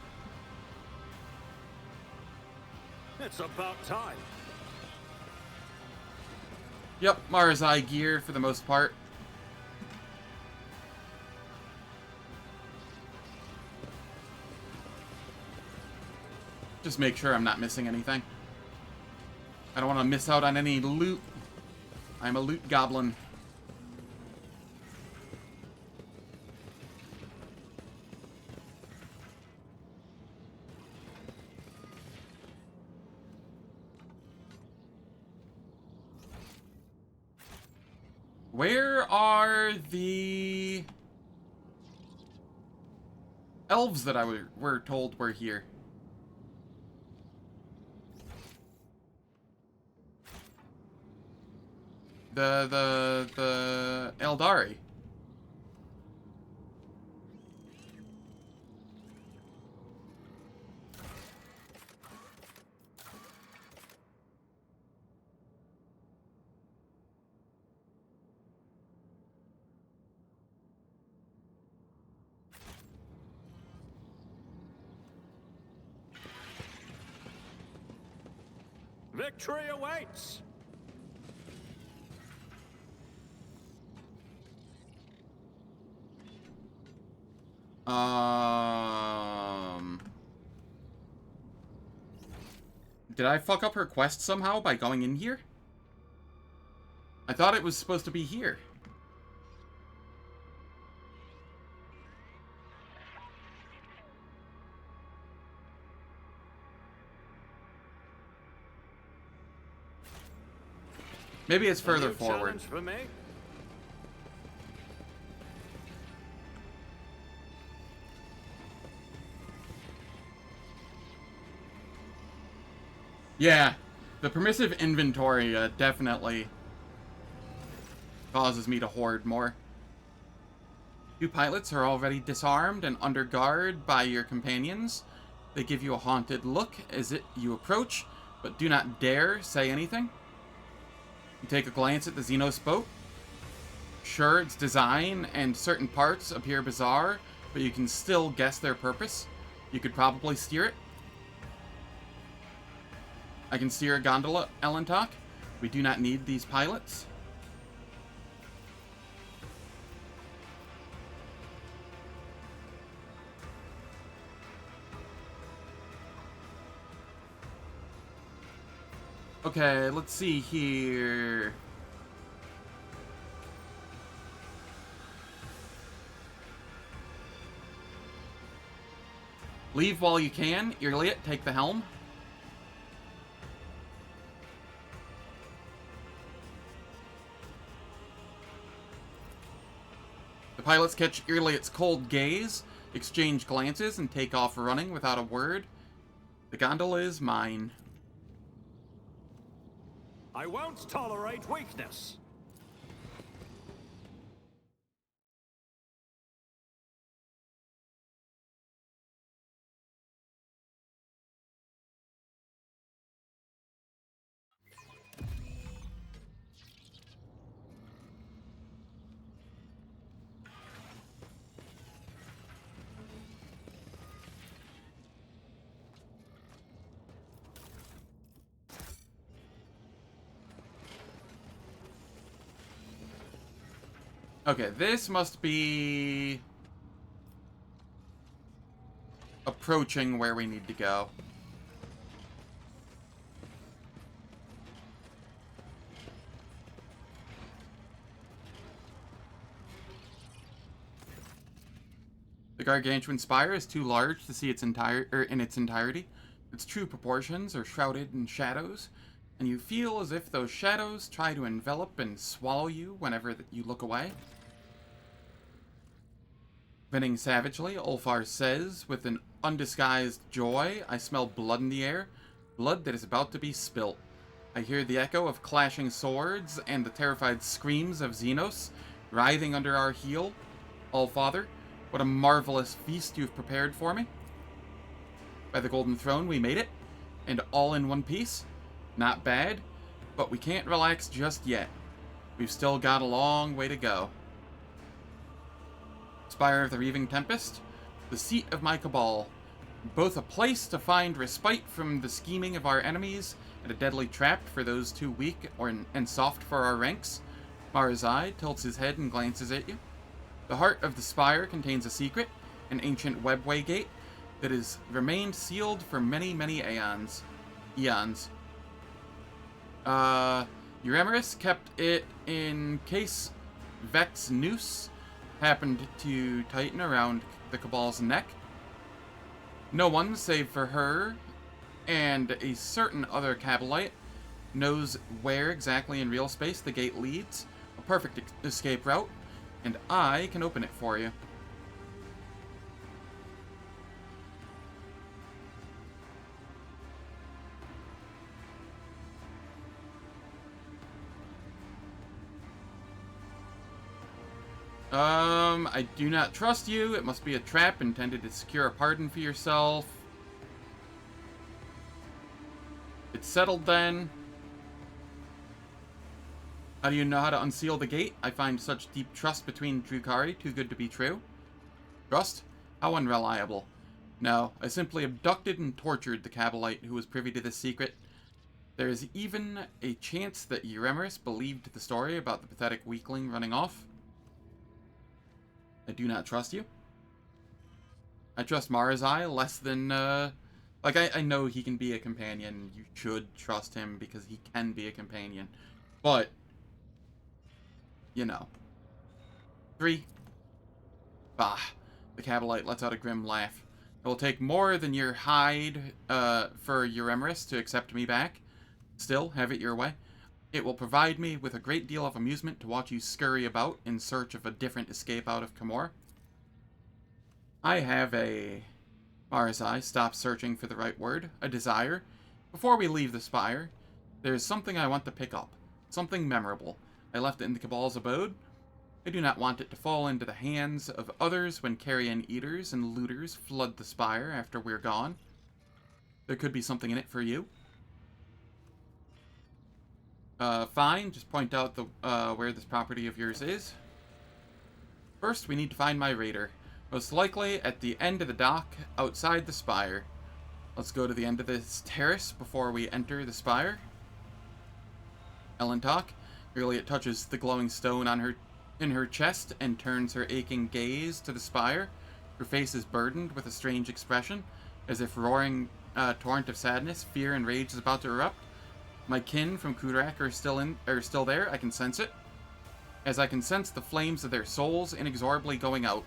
It's about time. Yep, Mars Eye gear for the most part. Just make sure I'm not missing anything. I don't want to miss out on any loot. I'm a loot goblin. Where are the elves that I were told were here? The Eldari. Victory awaits! Did I fuck up her quest somehow by going in here? I thought it was supposed to be here. Maybe it's further forward. Challenge for me? Yeah, the permissive inventory definitely causes me to hoard more. Two pilots are already disarmed and under guard by your companions. They give you a haunted look as you approach, but do not dare say anything. You take a glance at the Xenos boat. Sure, its design and certain parts appear bizarre, but you can still guess their purpose. You could probably steer it. I can steer a gondola, Elentok. We do not need these pilots. Okay, let's see here. Leave while you can. Irliot, take the helm. The pilots catch Irliot's cold gaze, exchange glances, and take off running without a word. The gondola is mine. I won't tolerate weakness. Okay, this must be approaching where we need to go. The gargantuan spire is too large to see in its entirety. Its true proportions are shrouded in shadows, and you feel as if those shadows try to envelop and swallow you whenever you look away. Grinning savagely, Ulfar says, with an undisguised joy, I smell blood in the air, blood that is about to be spilt. I hear the echo of clashing swords and the terrified screams of Xenos writhing under our heel. Allfather, what a marvelous feast you've prepared for me. By the Golden Throne, we made it, and all in one piece. Not bad, but we can't relax just yet. We've still got a long way to go. Spire of the Reaving Tempest, the seat of my cabal. both a place to find respite from the scheming of our enemies and a deadly trap for those too weak and soft for our ranks. Mara's eye tilts his head and glances at you. The heart of the spire contains a secret, an ancient webway gate that has remained sealed for many, many eons. Euremerus kept it in case Vex noose happened to tighten around the Cabal's neck. No one, save for her and a certain other Cabalite, knows where exactly in real space the gate leads, a perfect escape route, and I can open it for you. I do not trust you. It must be a trap intended to secure a pardon for yourself. It's settled then. How do you know how to unseal the gate? I find such deep trust between Drukhari too good to be true. Trust? How unreliable. No, I simply abducted and tortured the Cabalite who was privy to this secret. There is even a chance that Euremerus believed the story about the pathetic weakling running off. I do not trust you. I trust Marazai less than, like, I know he can be a companion. You should trust him because he can be a companion. But, you know. 3. Bah. The Cabalite lets out a grim laugh. It will take more than your hide, for Euremerus to accept me back. Still, have it your way. It will provide me with a great deal of amusement to watch you scurry about in search of a different escape out of Camor. I have a... Marazai stops searching for the right word. A desire. Before we leave the Spire, there is something I want to pick up. Something memorable. I left it in the Cabal's abode. I do not want it to fall into the hands of others when carrion eaters and looters flood the Spire after we're gone. There could be something in it for you. Fine. Just point out the where this property of yours is. First, we need to find my raider. Most likely at the end of the dock outside the Spire. Let's go to the end of this terrace before we enter the Spire. Ellen talk. Merely it touches the glowing stone on in her chest and turns her aching gaze to the Spire. Her face is burdened with a strange expression, as if roaring torrent of sadness, fear, and rage is about to erupt. My kin from Kudarak are still there. I can sense it. As I can sense the flames of their souls inexorably going out.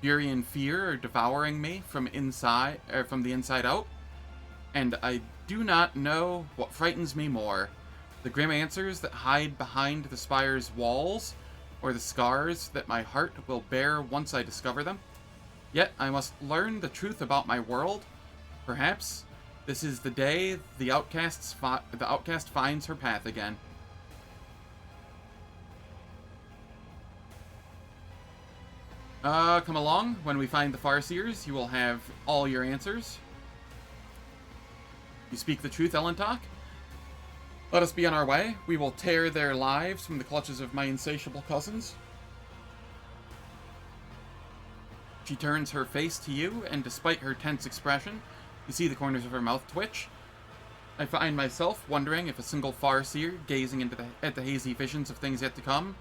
Fury and fear are devouring me from the inside out. And I do not know what frightens me more. The grim answers that hide behind the Spire's walls, or the scars that my heart will bear once I discover them. Yet I must learn the truth about my world. Perhaps this is the day the outcast finds her path again. Come along. When we find the Farseers, you will have all your answers. You speak the truth, Ellentalk? Let us be on our way. We will tear their lives from the clutches of my insatiable cousins. She turns her face to you, and despite her tense expression, you see the corners of her mouth twitch. I find myself wondering if a single Farseer, gazing at the hazy visions of things yet to come.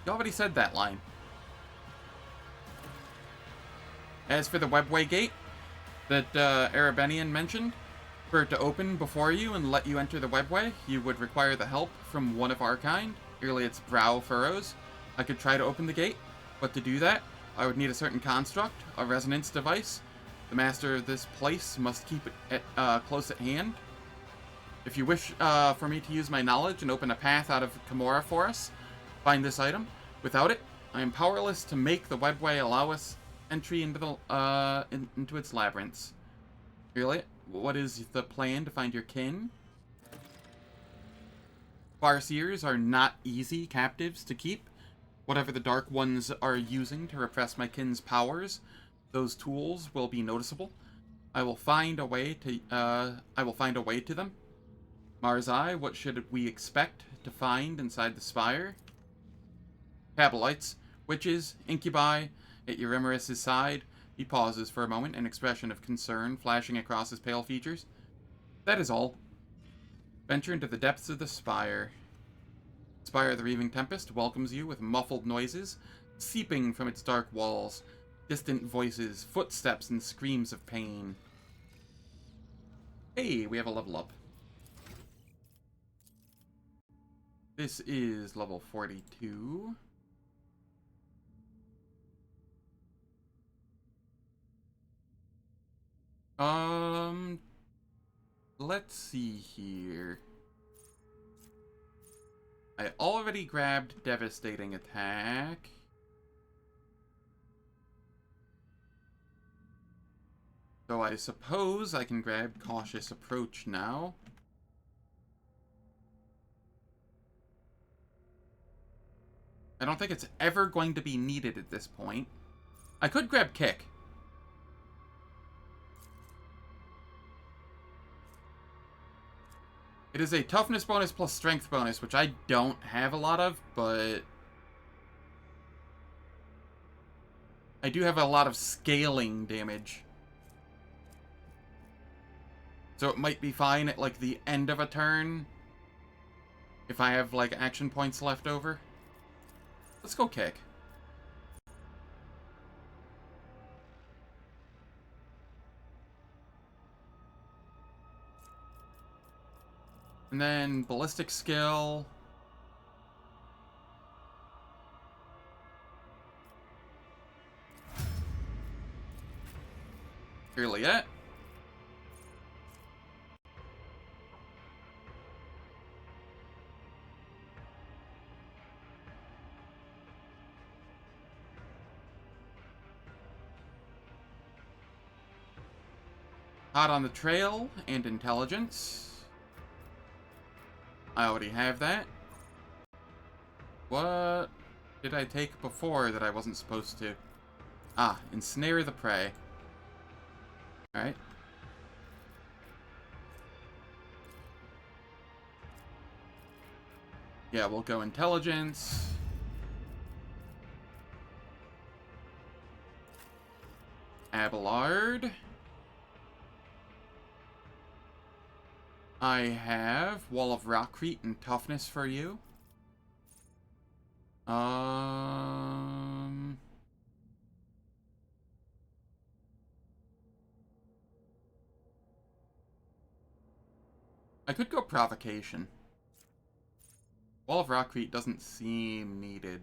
You already said that line. As for the webway gate that Arabenian mentioned, for it to open before you and let you enter the webway, you would require the help from one of our kind. Merely its brow furrows. I could try to open the gate, but to do that, I would need a certain construct, a resonance device. The master of this place must keep it close at hand. If you wish for me to use my knowledge and open a path out of Camorra for us, find this item. Without it, I am powerless to make the webway allow us entry into the into its labyrinths. Really? What is the plan to find your kin? Farseers are not easy captives to keep. Whatever the Dark Ones are using to repress my kin's powers, those tools will be noticeable. I will find a way to them. Marzai, what should we expect to find inside the Spire? Cabalites, witches, incubi, at Euremerus' side, He pauses for a moment, an expression of concern flashing across his pale features. That is all. Venture into the depths of the Spire. Spire the Reaving Tempest welcomes you with muffled noises seeping from its dark walls. Distant voices, footsteps, and screams of pain. Hey, we have a level up. This is level 42. Let's see here. I already grabbed Devastating Attack. So I suppose I can grab Cautious Approach now. I don't think it's ever going to be needed at this point. I could grab Kick. It is a toughness bonus plus strength bonus, which I don't have a lot of, but I do have a lot of scaling damage. So it might be fine at, like, the end of a turn if I have, like, action points left over. Let's go Kick. And then Ballistic Skill. Really it. Hot on the Trail and Intelligence. I already have that. What did I take before that I wasn't supposed to? Ah, Ensnare the Prey. Alright. Yeah, we'll go Intelligence. Abelard. I have Wall of Rockcrete and Toughness for you. I could go Provocation. Wall of Rockcrete doesn't seem needed.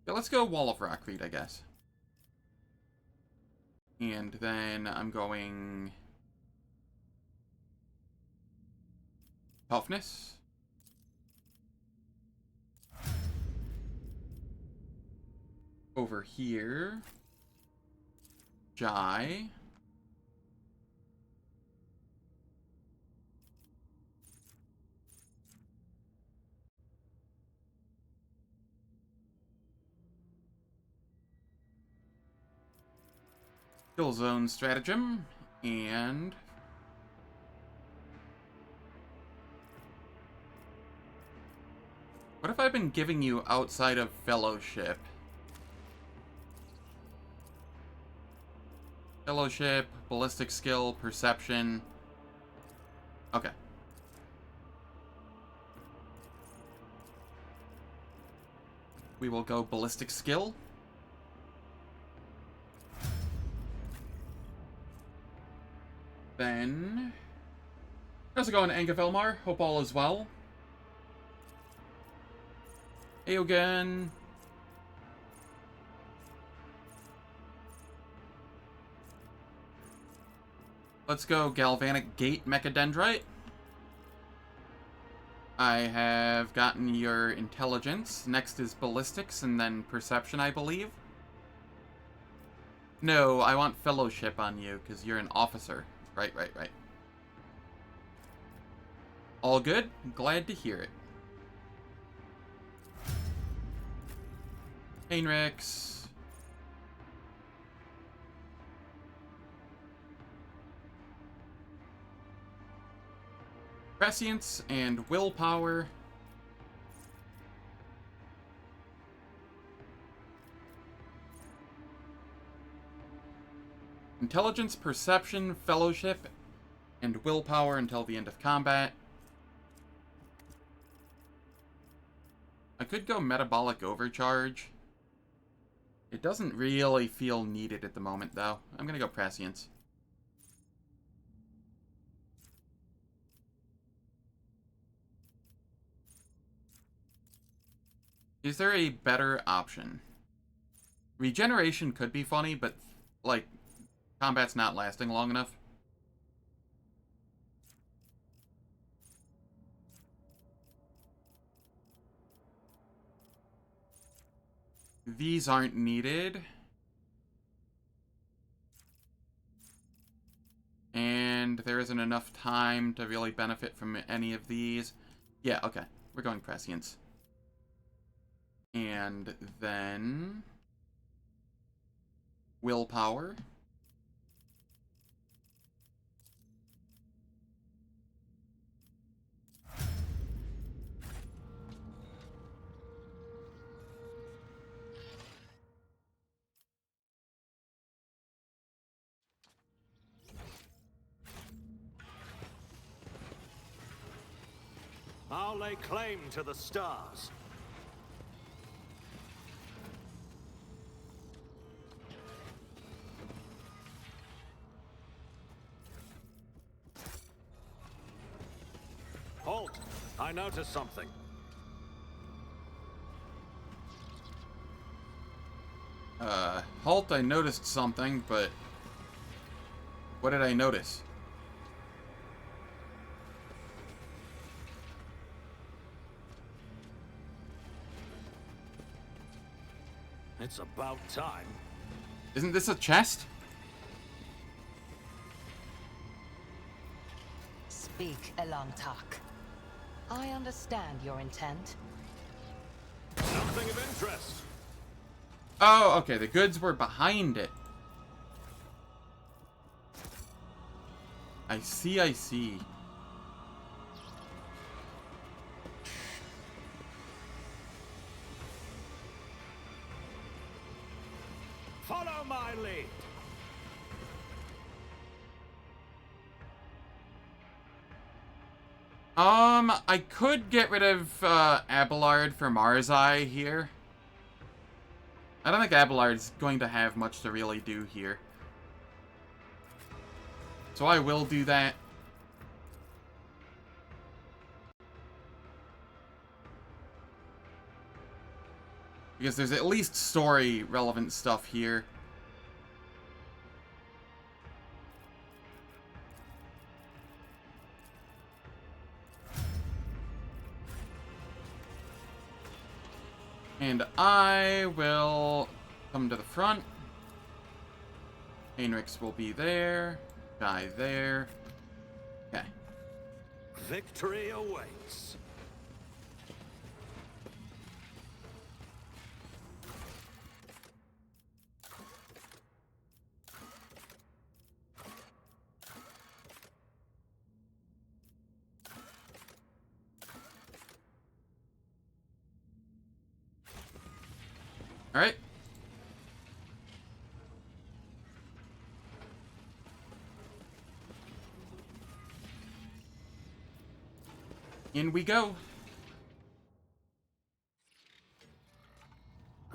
Yeah, let's go Wall of Rockcrete, I guess. And then I'm going Toughness. Over here, Jai. Kill Zone Stratagem, and what have I been giving you outside of Fellowship? Fellowship, Ballistic Skill, Perception. Okay. We will go Ballistic Skill. Then, how's it going, Angavelmar? Hope all is well. Aogen. Let's go Galvanic Gate Mechadendrite. I have gotten your Intelligence. Next is Ballistics and then Perception, I believe. No, I want Fellowship on you because you're an officer. Right. All good? Glad to hear it. Heinrichs. Prescience and willpower. Intelligence, perception, fellowship, and willpower until the end of combat. I could go metabolic overcharge. It doesn't really feel needed at the moment, though. I'm gonna go prescience. Is there a better option? Regeneration could be funny, but, like, combat's not lasting long enough. These aren't needed. And there isn't enough time to really benefit from any of these. Yeah, okay. We're going prescience. And then willpower. I'll lay claim to the stars. Halt! I noticed something. Halt, I noticed something, but what did I notice? It's about time. Isn't this a chest? Speak, Elantak. I understand your intent. Something of interest. Oh, okay, the goods were behind it. I see, I see. Follow my lead. I could get rid of Abelard for Marzai here. I don't think Abelard's going to have much to really do here. So I will do that. Because there's at least story relevant stuff here. And I will come to the front. Heinrichs will be there. Guy there. Okay. Victory awaits. All right. In we go.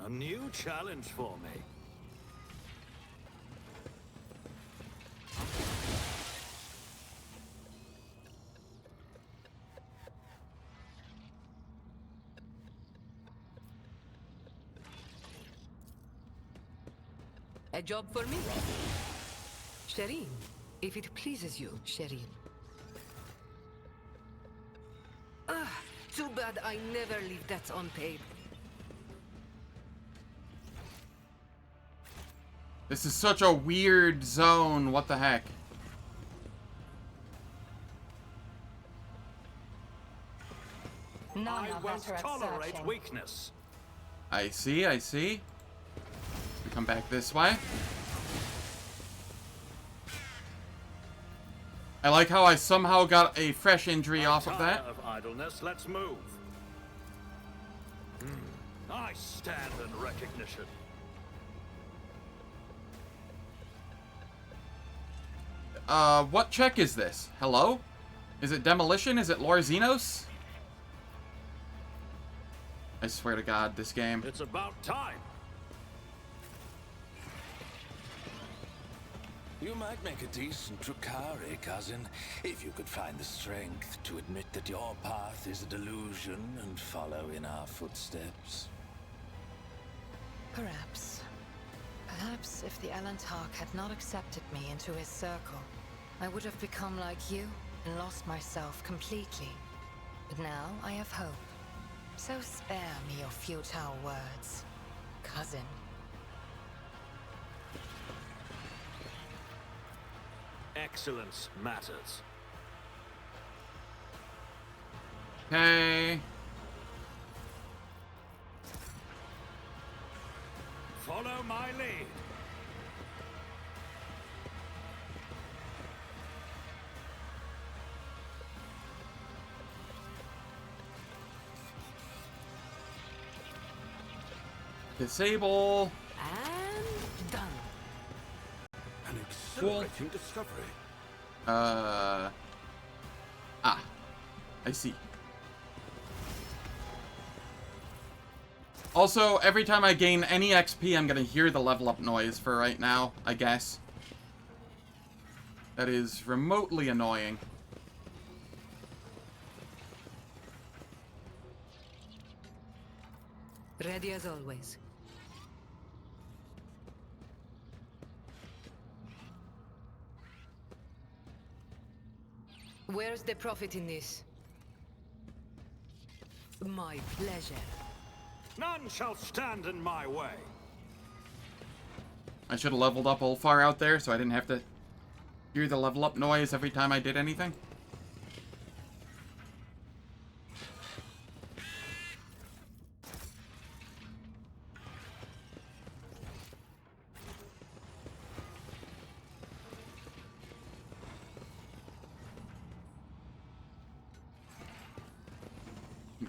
A new challenge for me. A job for me? Shireen, if it pleases you, Shireen. Ah, too bad I never leave that unpaid. This is such a weird zone. What the heck? None I are won't better at tolerate searching. weakness. I see, I see. We come back this way. I like how I somehow got a fresh injury off of that. Of idleness, let's move. I stand in recognition. What check is this? Hello? Is it demolition? Is it Lorzinos? I swear to God, this game. It's about time. You might make a decent Drukhari, cousin, if you could find the strength to admit that your path is a delusion and follow in our footsteps. Perhaps. Perhaps if the Elantark had not accepted me into his circle, I would have become like you and lost myself completely. But now I have hope. So spare me your futile words, cousin. Excellence matters. Okay. Follow my lead. Disable. And done. An exhilarating discovery. I see. Also, every time I gain any XP, I'm gonna hear the level up noise for right now, I guess. That is remotely annoying. Ready as always. Where's the profit in this? My pleasure. None shall stand in my way. I should have leveled up all far out there so I didn't have to hear the level up noise every time I did anything.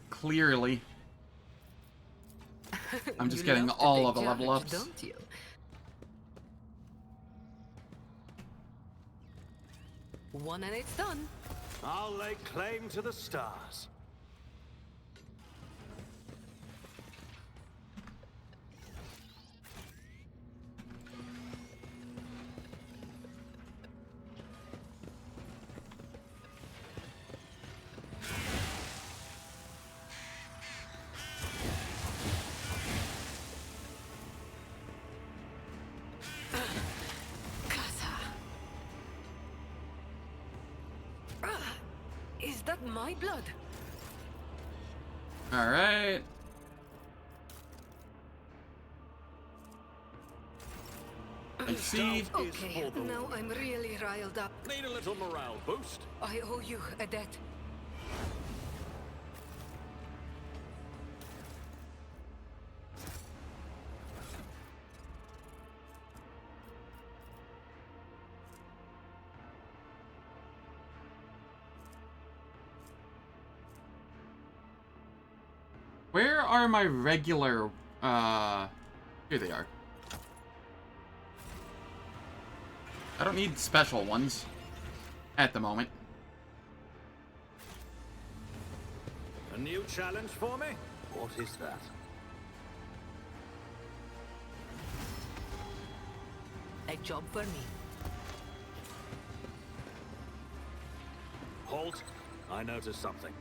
Clearly. I'm just You getting love all big of the level challenge, ups. don't you? One and it's done. I'll lay claim to the stars. Is that my blood? Alright. I see. Okay, now I'm really riled up. Need a little morale boost? I owe you a debt. Where are my regular, here they are. I don't need special ones at the moment. A new challenge for me? What is that? A job for me. Halt. I noticed something.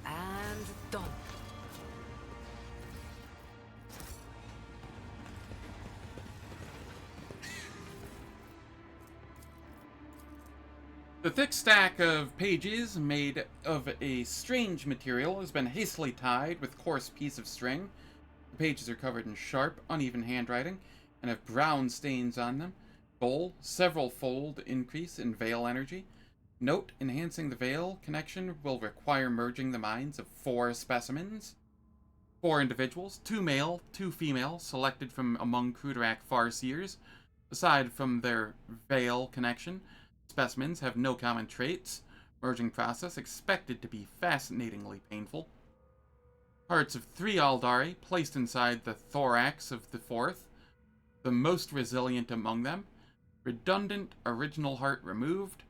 And done. The thick stack of pages made of a strange material has been hastily tied with coarse piece of string. The pages are covered in sharp, uneven handwriting and have brown stains on them. Goal, several-fold increase in veil energy. Note, enhancing the veil connection will require merging the minds of 4 specimens. 4 individuals, 2 male, 2 female, selected from among Kruderak Farseers. Aside from their veil connection, specimens have no common traits. Merging process expected to be fascinatingly painful. Parts of 3 Aldari placed inside the thorax of the 4th, the most resilient among them. Redundant original heart removed.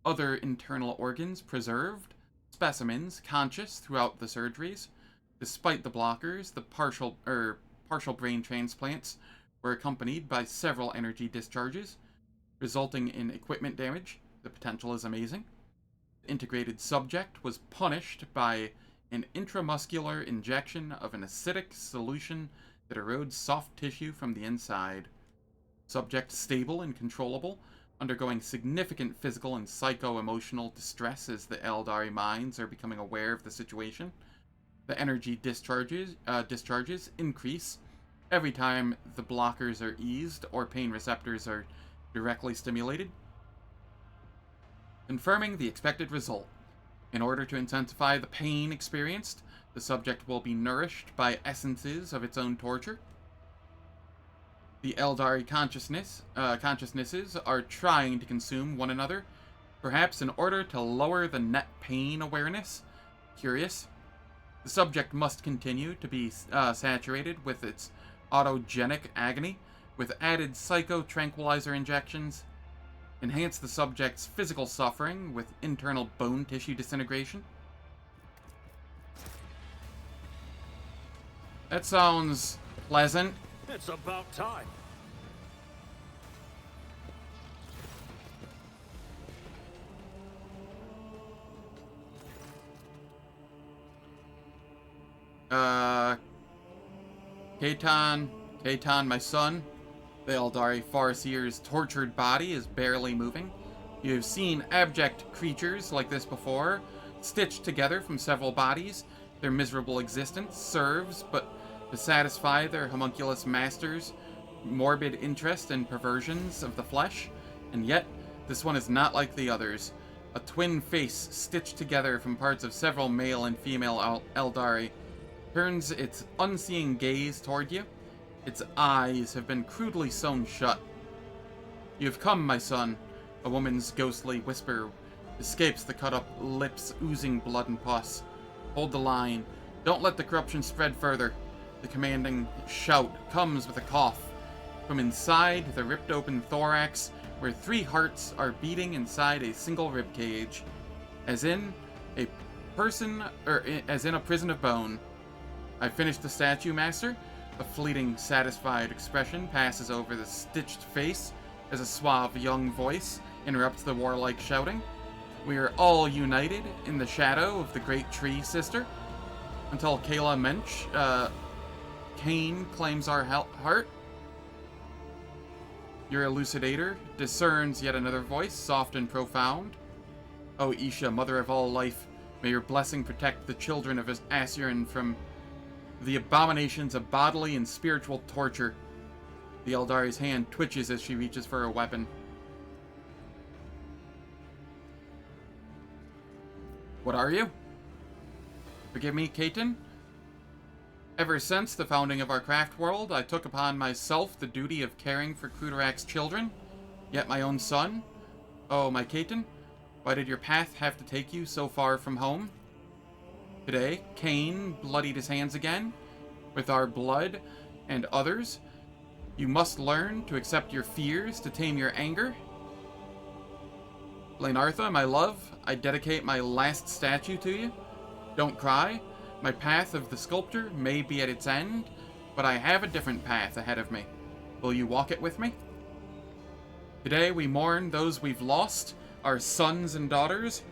Other internal organs preserved. Specimens conscious throughout the surgeries. Despite the blockers, the partial brain transplants were accompanied by several energy discharges, resulting in equipment damage. The potential is amazing. The integrated subject was punished by an intramuscular injection of an acidic solution that erodes soft tissue from the inside. Subject stable and controllable, undergoing significant physical and psycho-emotional distress as the Eldari minds are becoming aware of the situation. The energy discharges increase every time the blockers are eased or pain receptors are directly stimulated. Confirming the expected result. In order to intensify the pain experienced, the subject will be nourished by essences of its own torture. The Eldari consciousnesses are trying to consume one another, perhaps in order to lower the net pain awareness. Curious. The subject must continue to be saturated with its autogenic agony, with added psycho-tranquilizer injections. Enhance the subject's physical suffering with internal bone tissue disintegration. That sounds pleasant. It's about time. Kaitan, my son. The Eldari Farseer's tortured body is barely moving. You have seen abject creatures like this before, stitched together from several bodies. Their miserable existence serves but to satisfy their homunculus masters' morbid interest and perversions of the flesh. And yet, this one is not like the others. A twin face stitched together from parts of several male and female Eldari turns its unseeing gaze toward you. Its eyes have been crudely sewn shut. You have come, my son. A woman's ghostly whisper escapes the cut-up lips oozing blood and pus. Hold the line. Don't let the corruption spread further. The commanding shout comes with a cough. From inside the ripped-open thorax, where 3 hearts are beating inside a single ribcage, as in a prison of bone. I finished the statue, master. A fleeting, satisfied expression passes over the stitched face as a suave young voice interrupts the warlike shouting. We are all united in the shadow of the great tree, sister. Until Kayla Mensch, Cain claims our heart. Your elucidator discerns yet another voice, soft and profound. O Isha, mother of all life, may your blessing protect the children of Asuran from the abominations of bodily and spiritual torture. The Eldari's hand twitches as she reaches for her weapon. What are you? Forgive me, Kaitan. Ever since the founding of our craft world, I took upon myself the duty of caring for Kruderak's children, yet my own son. Oh, my Kaitan, why did your path have to take you so far from home? Today, Cain bloodied his hands again, with our blood and others. You must learn to accept your fears, to tame your anger. Laenartha, my love, I dedicate my last statue to you. Don't cry. My path of the sculptor may be at its end, but I have a different path ahead of me. Will you walk it with me? Today we mourn those we've lost, our sons and daughters,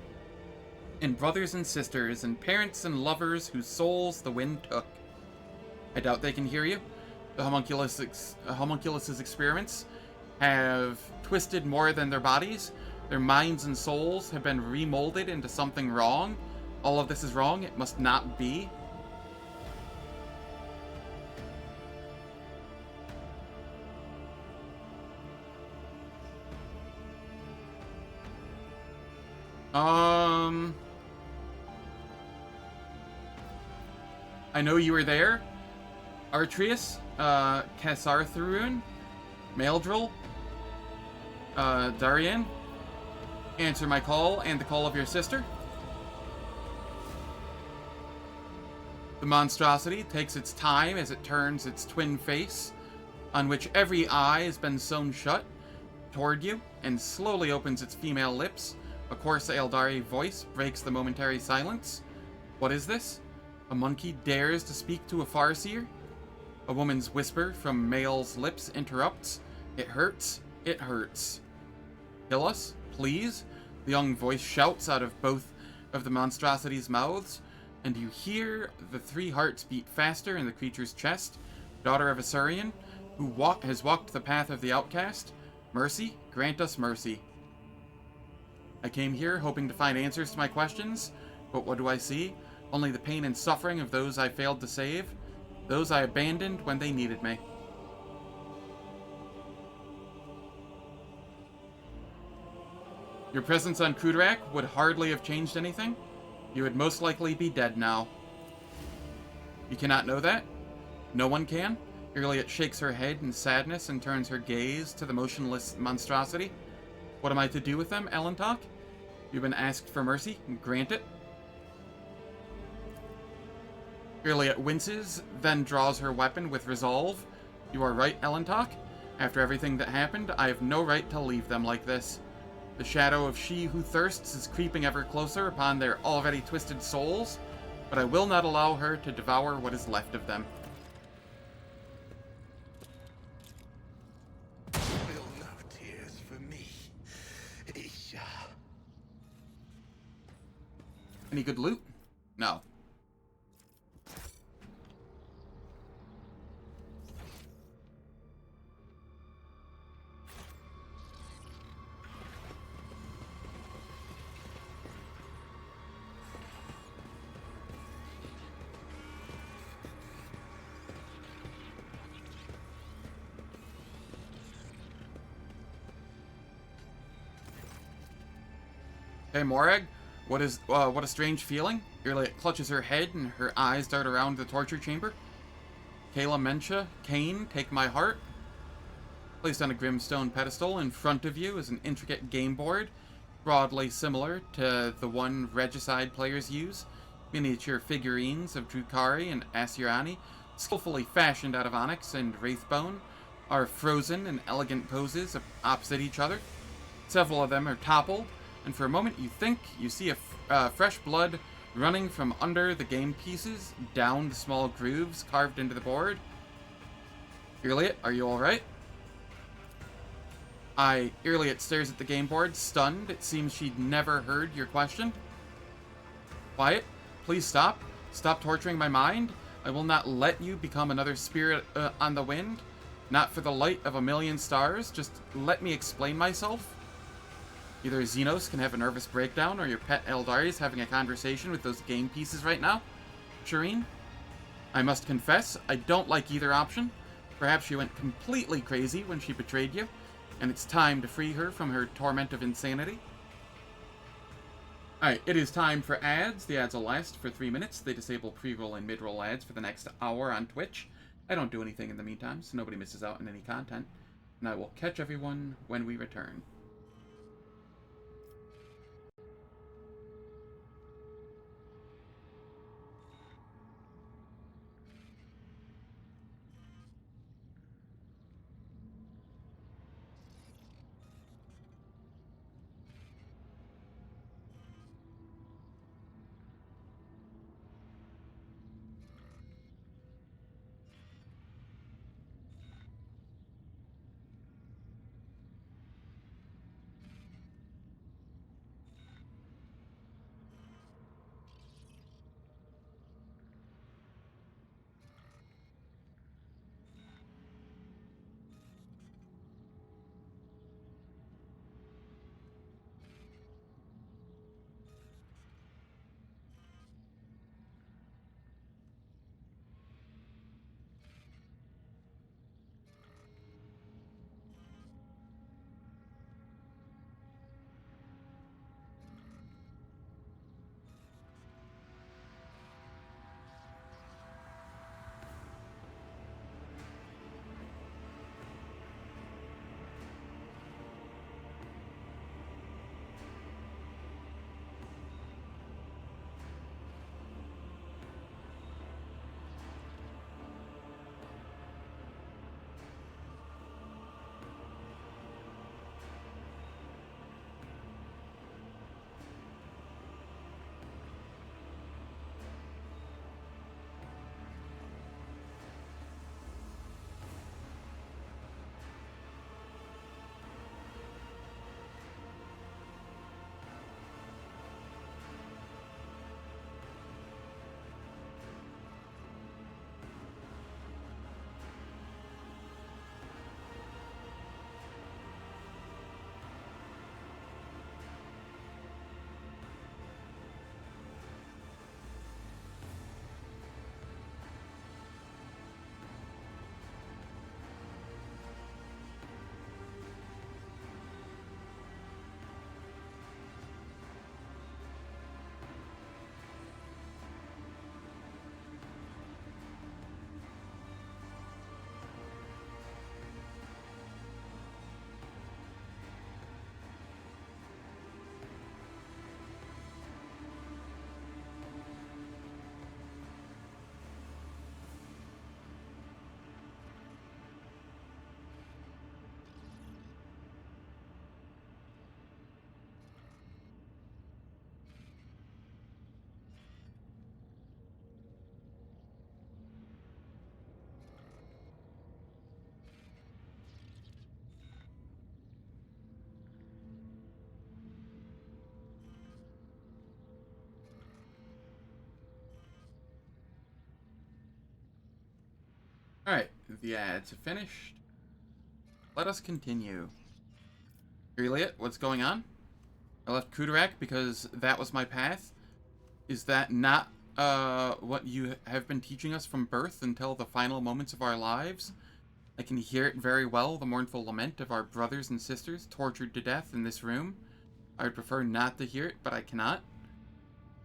and brothers and sisters, and parents and lovers whose souls the wind took. I doubt they can hear you. The homunculus's experiments have twisted more than their bodies. Their minds and souls have been remolded into something wrong. All of this is wrong. It must not be. I know you were there. Artrius, Kasartharun, Maeldril? Darian? Answer my call and the call of your sister. The monstrosity takes its time as it turns its twin face, on which every eye has been sewn shut, toward you, and slowly opens its female lips. A coarse Eldari voice breaks the momentary silence. What is this? A monkey dares to speak to a Farseer? A woman's whisper from male's lips interrupts. It hurts. It hurts. Kill us, please? The young voice shouts out of both of the monstrosity's mouths, and you hear the 3 hearts beat faster in the creature's chest. Daughter of Asurian, who has walked the path of the outcast. Mercy, grant us mercy. I came here hoping to find answers to my questions, but what do I see? Only the pain and suffering of those I failed to save, those I abandoned when they needed me. Your presence on Kudarak would hardly have changed anything. You would most likely be dead now. You cannot know that? No one can? Iliad shakes her head in sadness and turns her gaze to the motionless monstrosity. What am I to do with them, Elentok? You've been asked for mercy. Grant it. Iliad winces, then draws her weapon with resolve. You are right, Elentok. After everything that happened, I have no right to leave them like this. The shadow of she who thirsts is creeping ever closer upon their already twisted souls, but I will not allow her to devour what is left of them. Will no tears for me, Isha. Any good loot? No. Hey, Morag, what a strange feeling. Iliad clutches her head and her eyes dart around the torture chamber. Kayla Mencha, Kane, take my heart. Placed on a grimstone pedestal in front of you is an intricate game board, broadly similar to the one Regicide players use. Miniature figurines of Drukhari and Asuryani, skillfully fashioned out of onyx and wraithbone, are frozen in elegant poses opposite each other. Several of them are toppled, and for a moment you think you see fresh blood running from under the game pieces down the small grooves carved into the board. Iliad, are you alright? Iliad stares at the game board, stunned. It seems she'd never heard your question. Quiet. Please stop. Stop torturing my mind. I will not let you become another spirit on the wind. Not for the light of a million stars. Just let me explain myself. Either Xenos can have a nervous breakdown, or your pet Eldari is having a conversation with those game pieces right now. Shireen? I must confess, I don't like either option. Perhaps she went completely crazy when she betrayed you, and it's time to free her from her torment of insanity. Alright, it is time for ads. The ads will last for 3 minutes. They disable pre-roll and mid-roll ads for the next hour on Twitch. I don't do anything in the meantime, so nobody misses out on any content. And I will catch everyone when we return. the ads have finished. Let us continue. Elliot, what's going on? I left Kudarak because that was my path. Is that not what you have been teaching us from birth until the final moments of our lives? I can hear it very well, the mournful lament of our brothers and sisters tortured to death in this room. I would prefer not to hear it, but I cannot.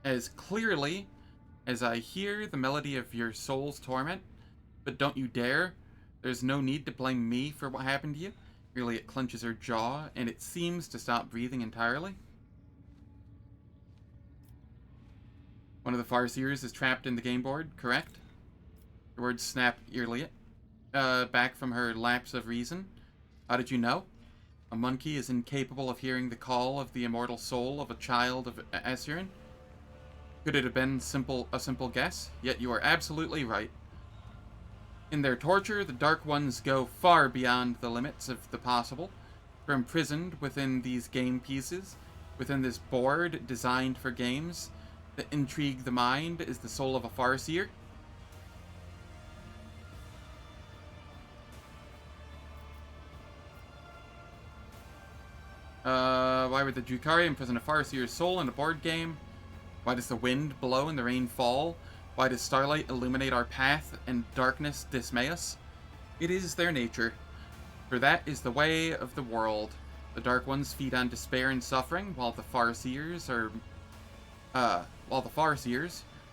As clearly as I hear the melody of your soul's torment, but don't you dare. There's no need to blame me for what happened to you. Really, it clenches her jaw, and it seems to stop breathing entirely. One of the Farseers is trapped in the game board, correct? The words snap Irliet, back from her lapse of reason. How did you know? A monkey is incapable of hearing the call of the immortal soul of a child of Essurin. Could it have been a simple guess? Yet you are absolutely right. In their torture, the Dark Ones go far beyond the limits of the possible. For imprisoned within these game pieces, within this board designed for games that intrigue the mind, is the soul of a Farseer. Why would the Drukhari imprison a Farseer's soul in a board game? Why does the wind blow and the rain fall? Why does starlight illuminate our path and darkness dismay us? It is their nature, for that is the way of the world. The Dark Ones feed on despair and suffering, while the Farseers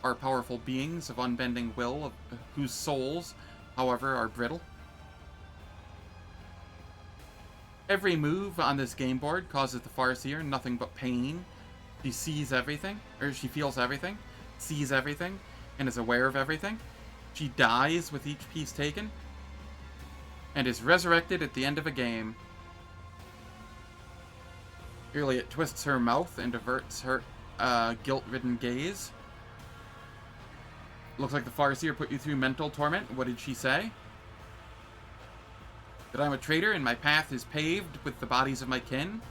are powerful beings of unbending will, whose souls, however, are brittle. Every move on this game board causes the Farseer nothing but pain. She sees everything, or she feels everything, sees everything, and is aware of everything. She dies with each piece taken, and is resurrected at the end of a game. Irliet twists her mouth and averts her guilt-ridden gaze. Looks like the Farseer put you through mental torment. What did she say? That I'm a traitor and my path is paved with the bodies of my kin.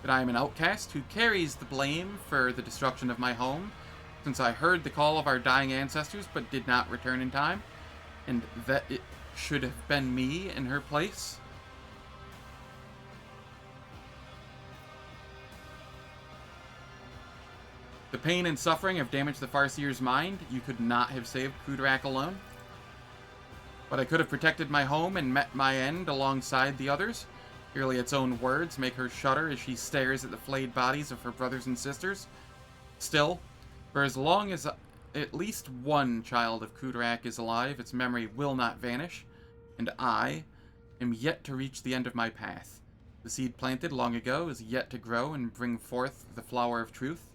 That I am an outcast who carries the blame for the destruction of my home, since I heard the call of our dying ancestors but did not return in time, and that it should have been me in her place. The pain and suffering have damaged the Farseer's mind. You could not have saved Kudarak alone. But I could have protected my home and met my end alongside the others. Merely its own words make her shudder as she stares at the flayed bodies of her brothers and sisters. Still, for as long as at least one child of Kudarak is alive, its memory will not vanish, and I am yet to reach the end of my path. The seed planted long ago is yet to grow and bring forth the flower of truth.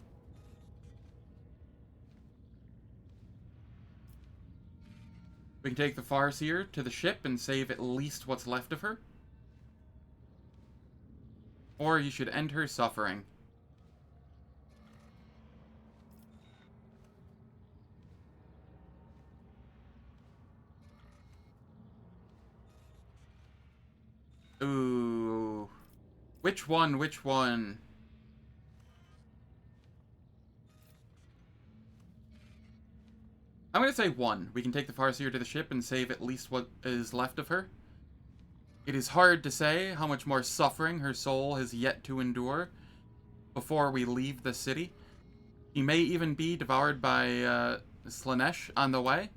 We can take the Farseer to the ship and save at least what's left of her. Or you should end her suffering. Ooh. Which one? Which one? I'm going to say one. We can take the Farseer to the ship and save at least what is left of her. It is hard to say how much more suffering her soul has yet to endure before we leave the city. She may even be devoured by Slanesh on the way,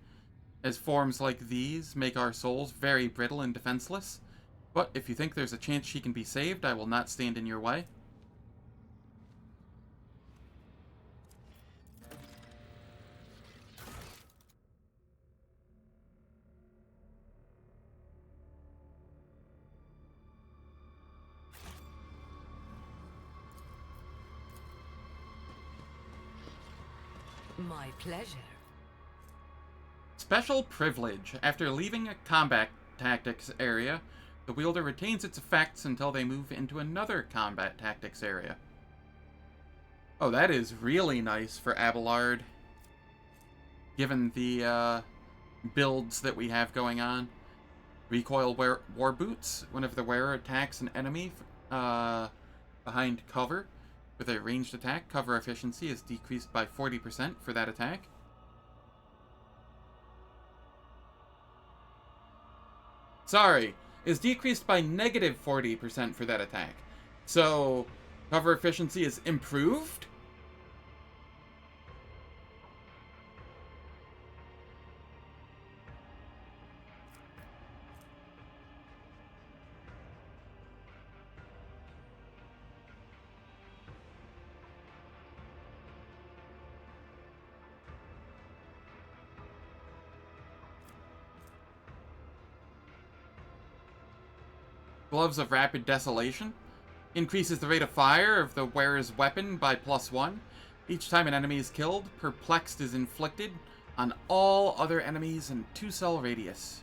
as forms like these make our souls very brittle and defenseless. But if you think there's a chance she can be saved, I will not stand in your way. My pleasure. Special privilege. After leaving a combat tactics area, the wielder retains its effects until they move into another combat tactics area. Oh, that is really nice for Abelard, given the builds that we have going on. Recoil war boots. Whenever the wearer attacks an enemy behind cover with a ranged attack, cover efficiency is decreased by 40% for that attack. sorry, is decreased by negative 40% for that attack. So, cover efficiency is improved? Gloves of Rapid Desolation. Increases the rate of fire of the wearer's weapon by +1. Each time an enemy is killed, Perplexed is inflicted on all other enemies in 2-cell radius.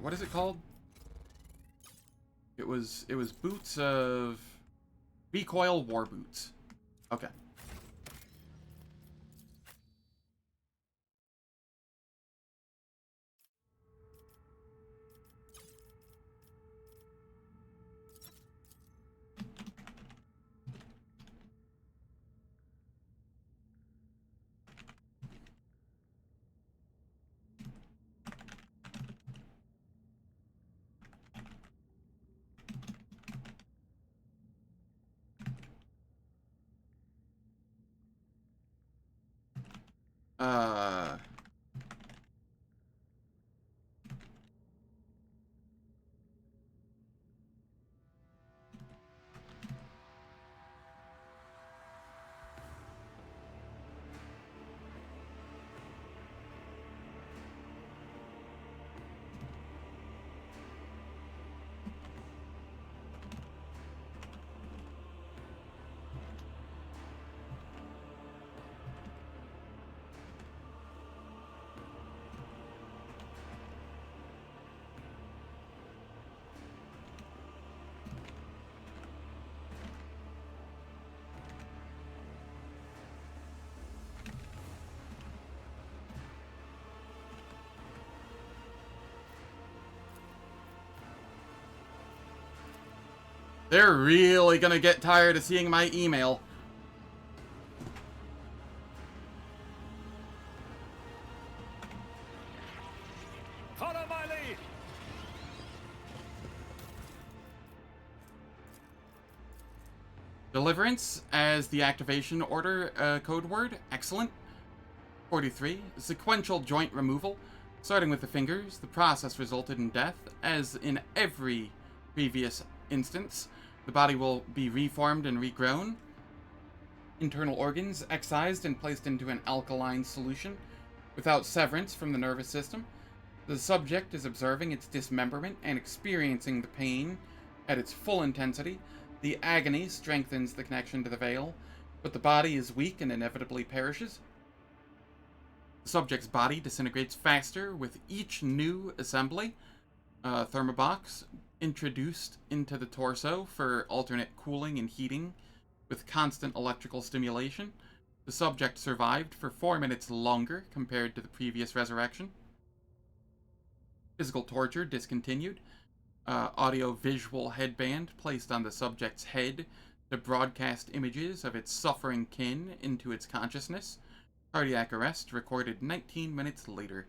What is it called? It was boots of recoil war boots. Okay. Uh, They're really gonna get tired of seeing my email. Follow my lead. Deliverance as the activation order code word. Excellent. 43. Sequential joint removal. Starting with the fingers, the process resulted in death. As in every previous instance, the body will be reformed and regrown. Internal organs excised and placed into an alkaline solution without severance from the nervous system. The subject is observing its dismemberment and experiencing the pain at its full intensity. The agony strengthens the connection to the veil, but the body is weak and inevitably perishes. The subject's body disintegrates faster with each new assembly. Thermobox introduced into the torso for alternate cooling and heating with constant electrical stimulation. The subject survived for 4 minutes longer compared to the previous resurrection. Physical torture discontinued. Audio-visual headband placed on the subject's head to broadcast images of its suffering kin into its consciousness. Cardiac arrest recorded 19 minutes later.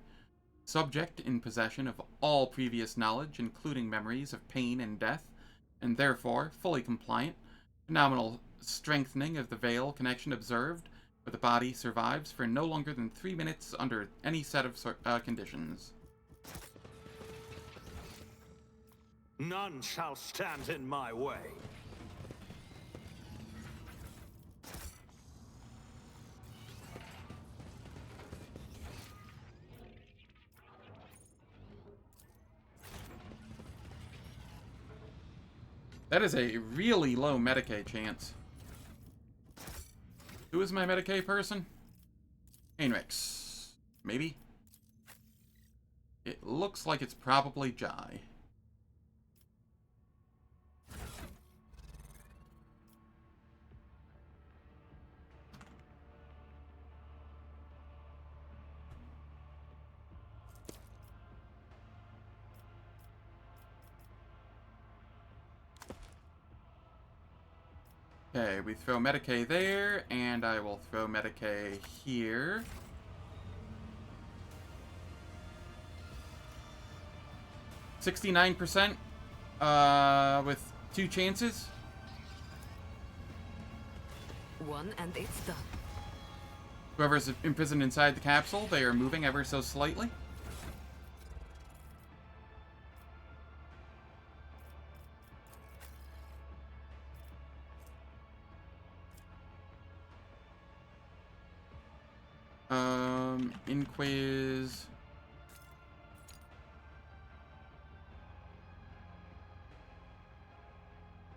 Subject in possession of all previous knowledge, including memories of pain and death, and therefore fully compliant. Phenomenal strengthening of the veil connection observed, but the body survives for no longer than 3 minutes under any set of conditions. None shall stand in my way. That is a really low Medicaid chance. Who is my Medicaid person? Heinrichs. Maybe? It looks like it's probably Jai. Okay, we throw Medicae there, and I will throw Medicae here. $69%, with 2 chances. One and it's done. Whoever's imprisoned inside the capsule, they are moving ever so slightly. Inquiz.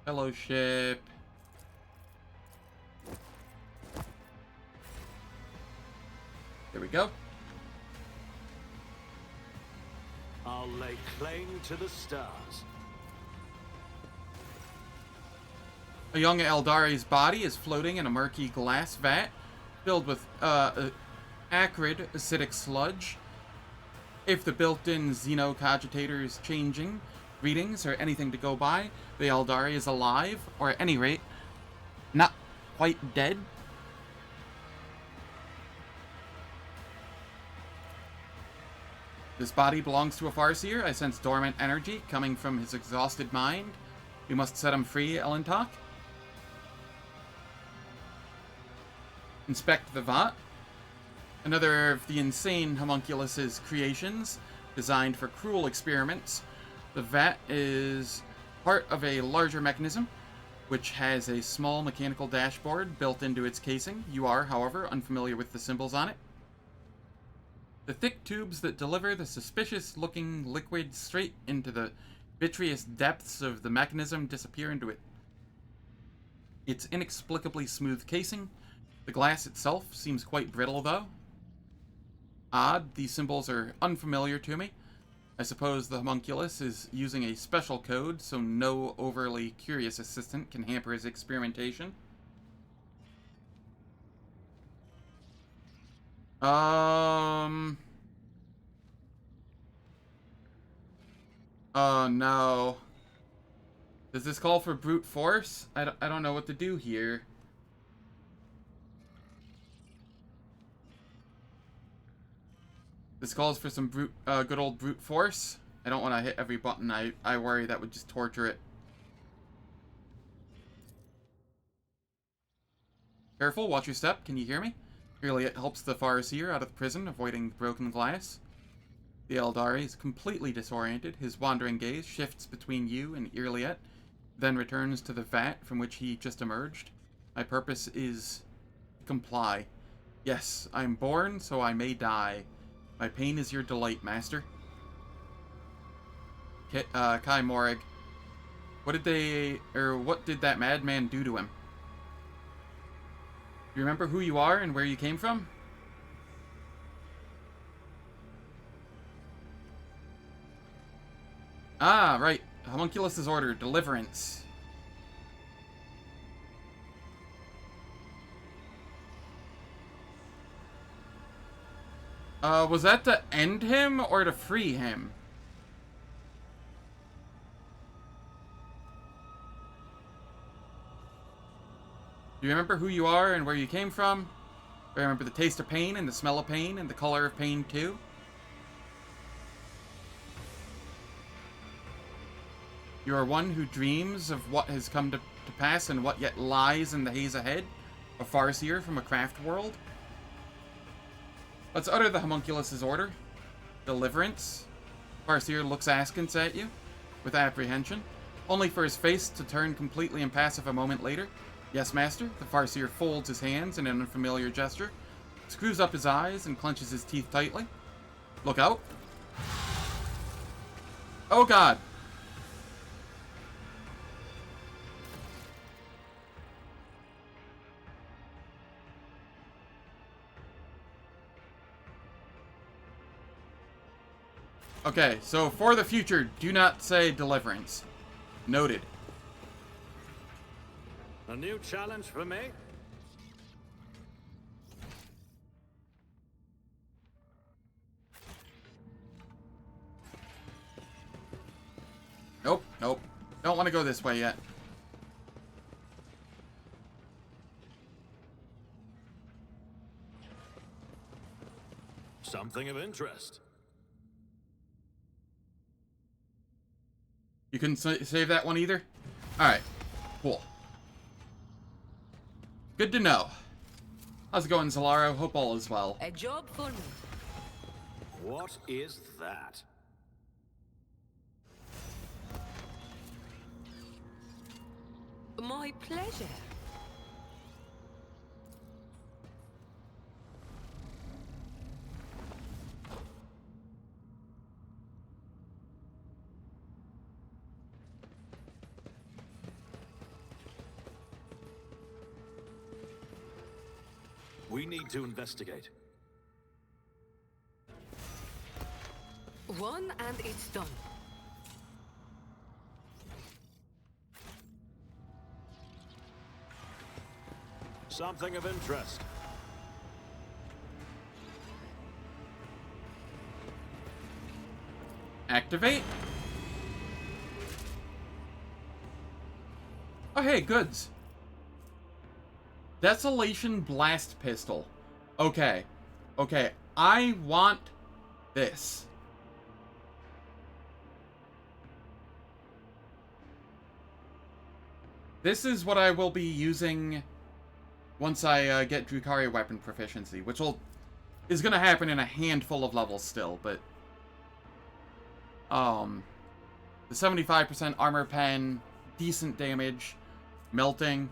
Fellowship. There we go. I'll lay claim to the stars. A young Eldari's body is floating in a murky glass vat filled with acrid acidic sludge. If the built-in xenocogitator's changing readings are anything to go by, the Eldari is alive, or at any rate, not quite dead. This body belongs to a Farseer. I sense dormant energy coming from his exhausted mind. We must set him free, Elentok. Inspect the vat. Another of the insane homunculus's creations, designed for cruel experiments. The vat is part of a larger mechanism, which has a small mechanical dashboard built into its casing. You are, however, unfamiliar with the symbols on it. The thick tubes that deliver the suspicious-looking liquid straight into the vitreous depths of the mechanism disappear into it. Its inexplicably smooth casing. The glass itself seems quite brittle, though. Odd, these symbols are unfamiliar to me. I suppose the homunculus is using a special code, so no overly curious assistant can hamper his experimentation. Oh no. Does this call for brute force? I don't know what to do here. This calls for some good old brute force. I don't want to hit every button. I worry that would just torture it. Careful, watch your step. Can you hear me? Clearly it helps the Farseer out of the prison, avoiding the broken glass. The Eldari is completely disoriented. His wandering gaze shifts between you and Irliet, then returns to the vat from which he just emerged. My purpose is to comply. Yes, I am born, so I may die. My pain is your delight, Master. Kai Morag. What did that madman do to him? Do you remember who you are and where you came from? Ah, right. Homunculus's order, deliverance. Was that to end him or to free him? Do you remember who you are and where you came from? Do you remember the taste of pain and the smell of pain and the color of pain too? You are one who dreams of what has come to pass and what yet lies in the haze ahead. A Farseer from a craft world. Let's utter the homunculus's order. Deliverance. Farseer looks askance at you, with apprehension, only for his face to turn completely impassive a moment later. Yes, Master. The Farseer folds his hands in an unfamiliar gesture, screws up his eyes, and clenches his teeth tightly. Look out. Oh god. Okay, so for the future, do not say deliverance. Noted. A new challenge for me? Nope, nope. Don't want to go this way yet. Something of interest. You couldn't save that one either? Alright, cool. Good to know. How's it going, Zalaro? Hope all is well. A job for me. What is that? My pleasure. We need to investigate. One and it's done. Something of interest. Activate? Oh, hey, goods. Desolation Blast Pistol. Okay. Okay, I want this. This is what I will be using once I get Drukhari weapon proficiency, which is going to happen in a handful of levels still, but the 75% armor pen, decent damage, melting.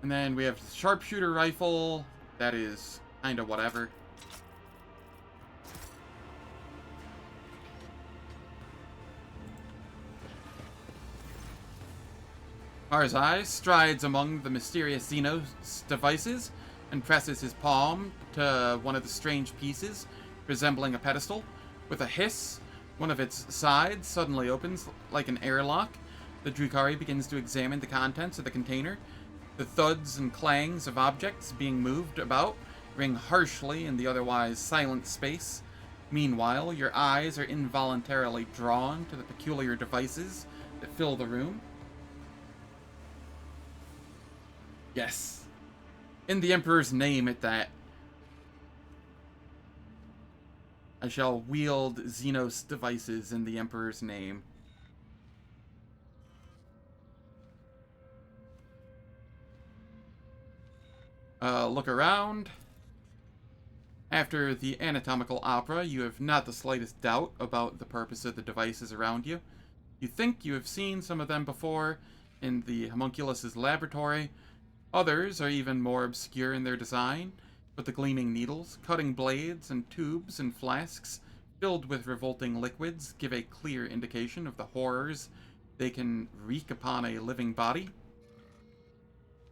And then we have sharpshooter rifle. That is kind of whatever. Arzai strides among the mysterious Xenos devices and presses his palm to one of the strange pieces, resembling a pedestal. With a hiss, one of its sides suddenly opens like an airlock. The Drukhari begins to examine the contents of the container. The thuds and clangs of objects being moved about ring harshly in the otherwise silent space. Meanwhile, your eyes are involuntarily drawn to the peculiar devices that fill the room. Yes. In the Emperor's name at that. I shall wield Xenos devices in the Emperor's name. Look around. After the anatomical opera, you have not the slightest doubt about the purpose of the devices around you. You think you have seen some of them before in the homunculus's laboratory. Others are even more obscure in their design, but the gleaming needles, cutting blades, and tubes and flasks filled with revolting liquids give a clear indication of the horrors they can wreak upon a living body.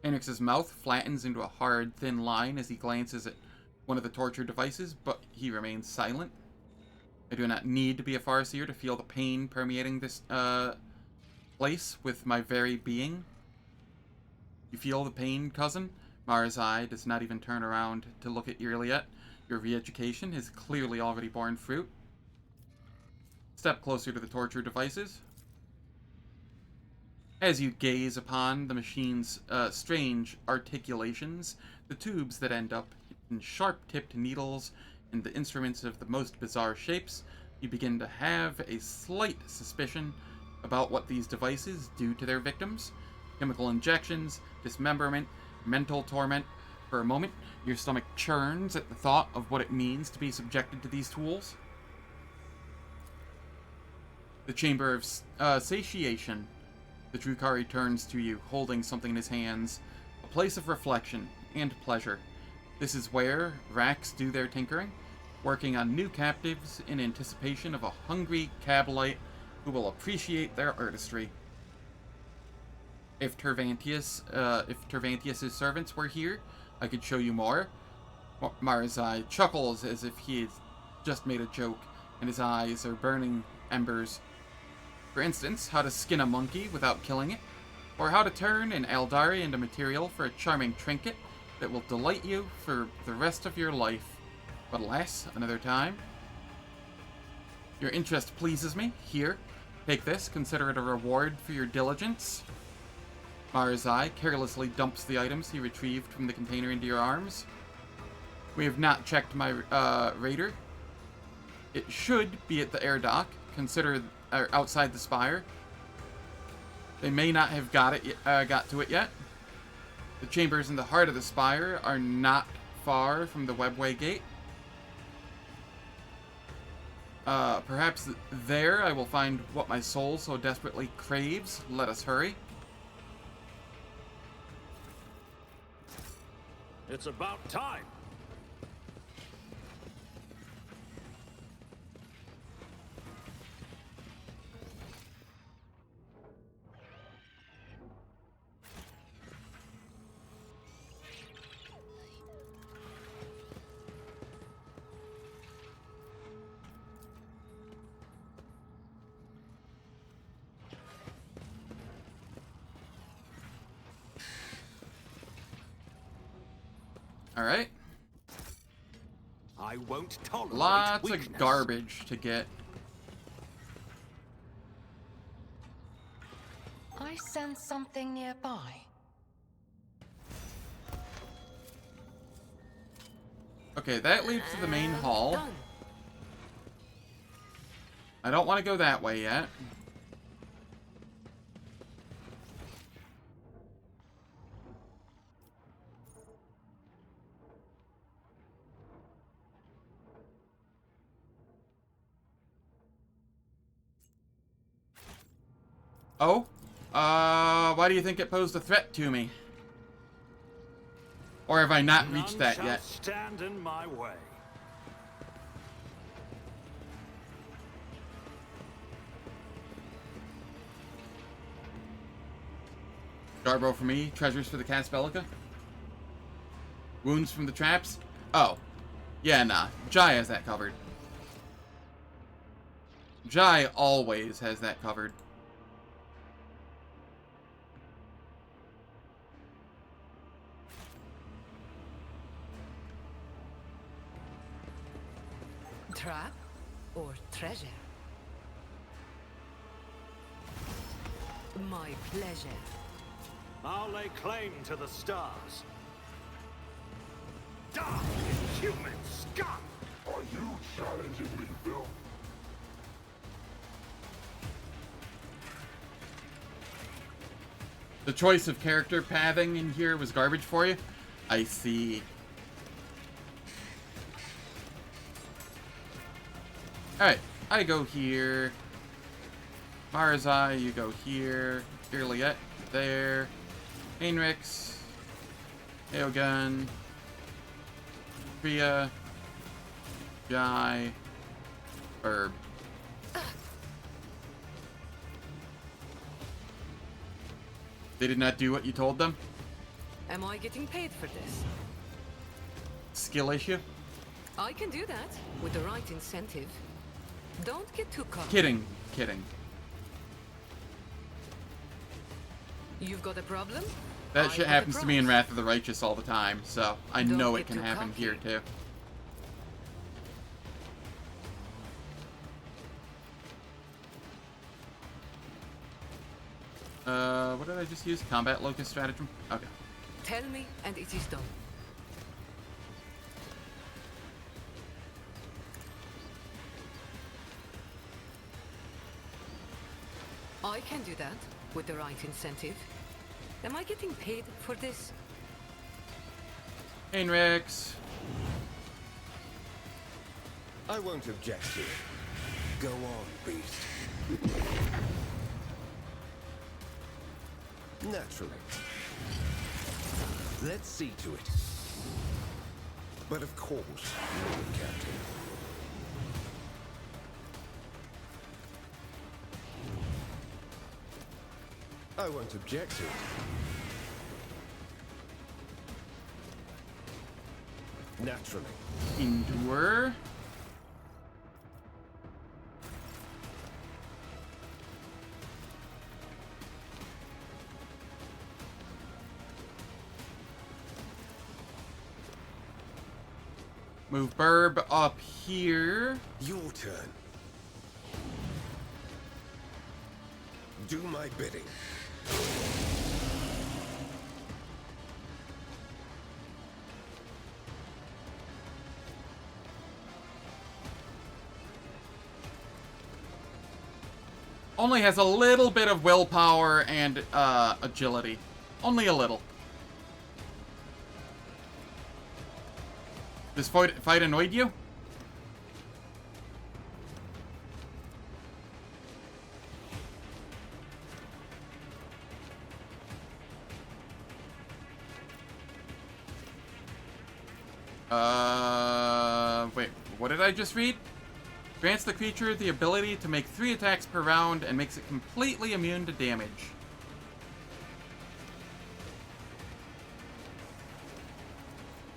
Anix's mouth flattens into a hard, thin line as he glances at one of the torture devices, but he remains silent. I do not need to be a farseer to feel the pain permeating this place with my very being. You feel the pain, cousin? Mara's eye does not even turn around to look at Irliet. Your re-education has clearly already borne fruit. Step closer to the torture devices. As you gaze upon the machine's strange articulations, the tubes that end up in sharp-tipped needles, and the instruments of the most bizarre shapes, you begin to have a slight suspicion about what these devices do to their victims. Chemical injections, dismemberment, mental torment. For a moment, your stomach churns at the thought of what it means to be subjected to these tools. The Chamber of Satiation. The Drukhari turns to you, holding something in his hands. A place of reflection and pleasure. This is where Racks do their tinkering, working on new captives in anticipation of a hungry Cabalite who will appreciate their artistry. If Tervantius's servants were here, I could show you more. Marzai chuckles as if he has just made a joke, and his eyes are burning embers. For instance, how to skin a monkey without killing it, or how to turn an Eldari into material for a charming trinket that will delight you for the rest of your life. But alas, another time. Your interest pleases me. Here, take this, consider it a reward for your diligence. Marzai carelessly dumps the items he retrieved from the container into your arms. We have not checked my raider. It should be at the air dock, outside the Spire. They may not have got to it yet. The chambers in the heart of the Spire are not far from the webway gate. Perhaps there I will find what my soul so desperately craves. Let us hurry. It's about time. Alright. I won't tolerate Lots weakness. of garbage to get. I sense something nearby. Okay, that leads to the main hall. Done. I don't want to go that way yet. Oh? Why do you think it posed a threat to me? Or have I not reached that None yet? shall stand in my way. Garbo for me, treasures for the Caspelica. Wounds from the traps? Oh. Yeah, nah. Jai has that covered. Jai always has that covered. Trap or treasure? My pleasure. I'll lay claim to the stars. Die, human scum! Are you challenging me, Bill? The choice of character pathing in here was garbage for you? I see. Alright, I go here. Marzai, you go here. Irliet, there. Heinrichs. Aogun. Priya. Jai. Herb. They did not do what you told them? Am I getting paid for this? Skill issue? I can do that with the right incentive. Don't get too cocky. Kidding. Kidding. You've got a problem? That I've shit got a happens to me in price. Wrath of the Righteous all the time, so I Don't know get it can too happen cocky. here too. What did I just use? Combat Locust Stratagem? Okay. Tell me and it is done. I can do that with the right incentive. Am I getting paid for this? Heinrichs. I won't object to it. Go on, beast. Naturally. Let's see to it. But of course, Lord Captain. I won't object to it. Naturally. Endure. Move Burb up here. Your turn. Do my bidding. Only has a little bit of willpower and agility. Only a little. This fight annoyed you? Wait, what did I just read? Grants the creature the ability to make 3 attacks per round and makes it completely immune to damage.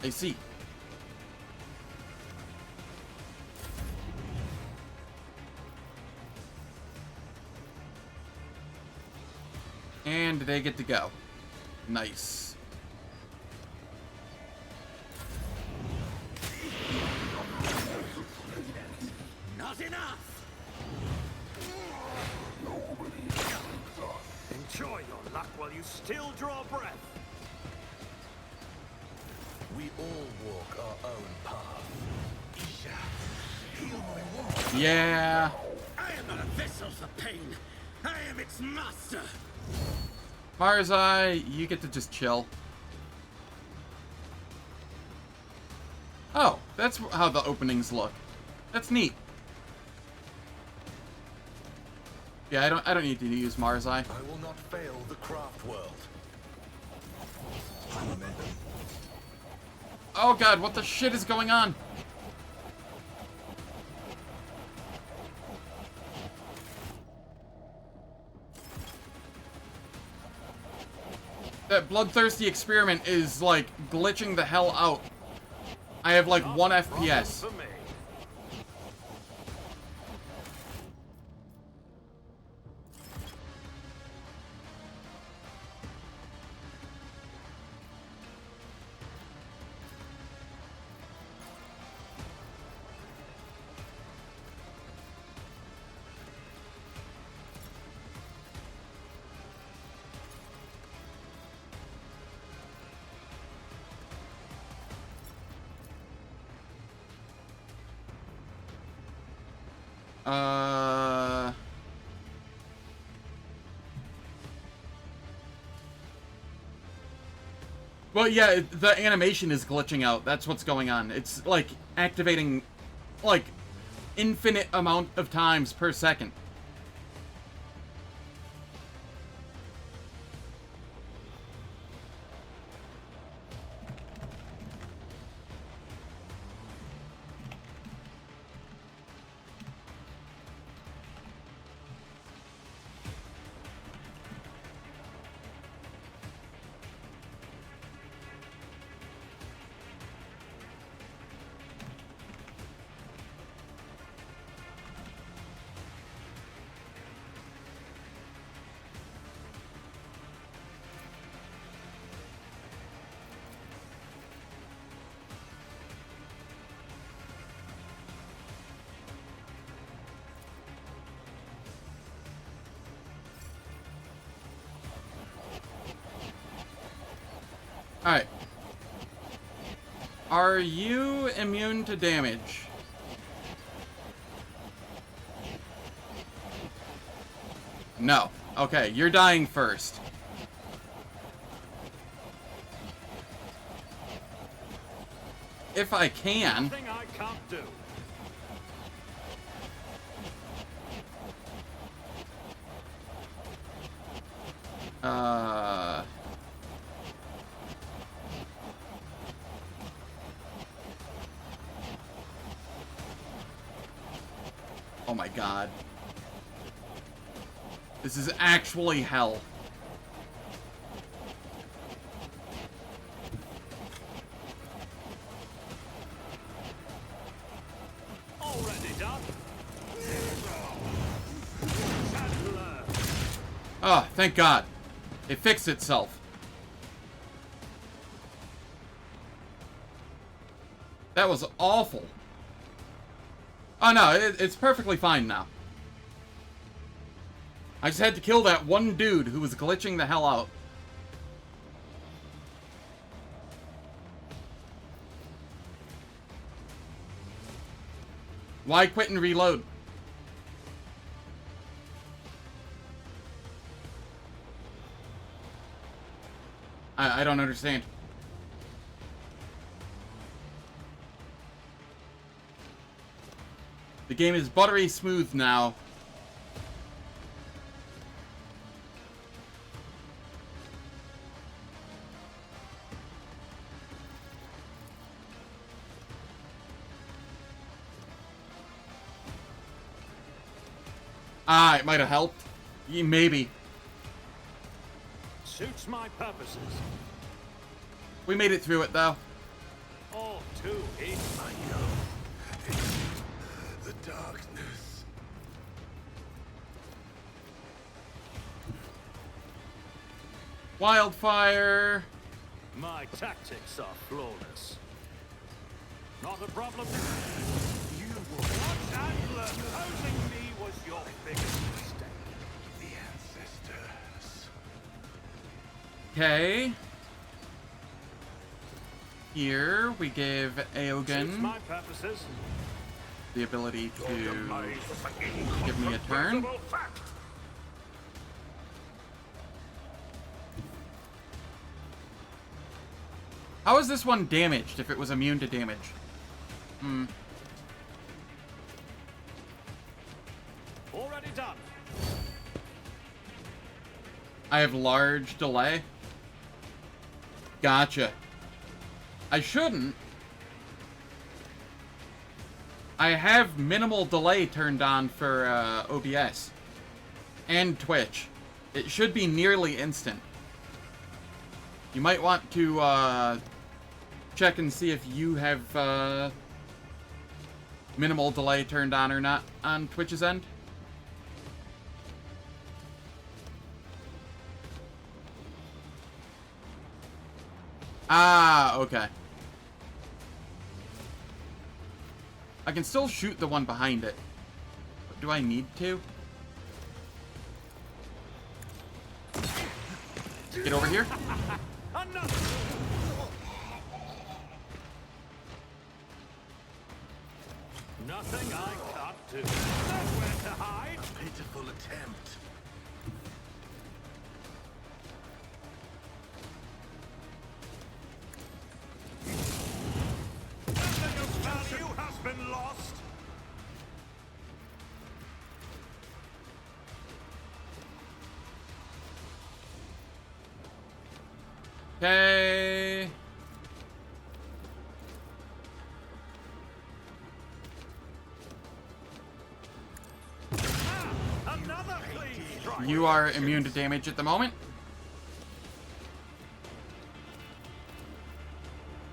I see. And they get to go. Nice. Not enough! Enjoy your luck while you still draw breath. We all walk our own path. Isha, heal my wound. Yeah. I am not a vessel for pain. I am its master. Marzai, you get to just chill. Oh, that's how the openings look. That's neat. Yeah, I don't need to use Marzai. I will not fail the craft world. Oh god, what the shit is going on? That bloodthirsty experiment is like glitching the hell out. I have like 1 FPS. For me. Well, yeah, the animation is glitching out. That's what's going on. It's like activating like infinite amount of times per second. Alright. Are you immune to damage? No. Okay, you're dying first. If I can. Nothing I can't do. Oh my god. This is actually hell. Oh, thank God. It fixed itself. That was awful. Oh no, it's perfectly fine now. I just had to kill that one dude who was glitching the hell out. Why quit and reload? I don't understand. The game is buttery smooth now. Ah, it might have helped. Maybe. Suits my purposes. We made it through it, though. All too easy. I know. It's the darkness. Wildfire. My tactics are flawless. Not a problem. You will watch and learn. Opposing me was your biggest mistake. The ancestors. Okay. Here we give Suits Aogen my purposes. the ability to give me a turn. How is this one damaged if it was immune to damage? Already done. I have large delay. Gotcha. I shouldn't. I have minimal delay turned on for OBS and Twitch. It should be nearly instant. You might want to check and see if you have minimal delay turned on or not on Twitch's end. Ah, okay. I can still shoot the one behind it. But do I need to? Get over here. Nothing I can't do. Nowhere to hide. A pitiful attempt. Nothing of value has been lost. Okay. Another clean strike. You are immune to damage at the moment.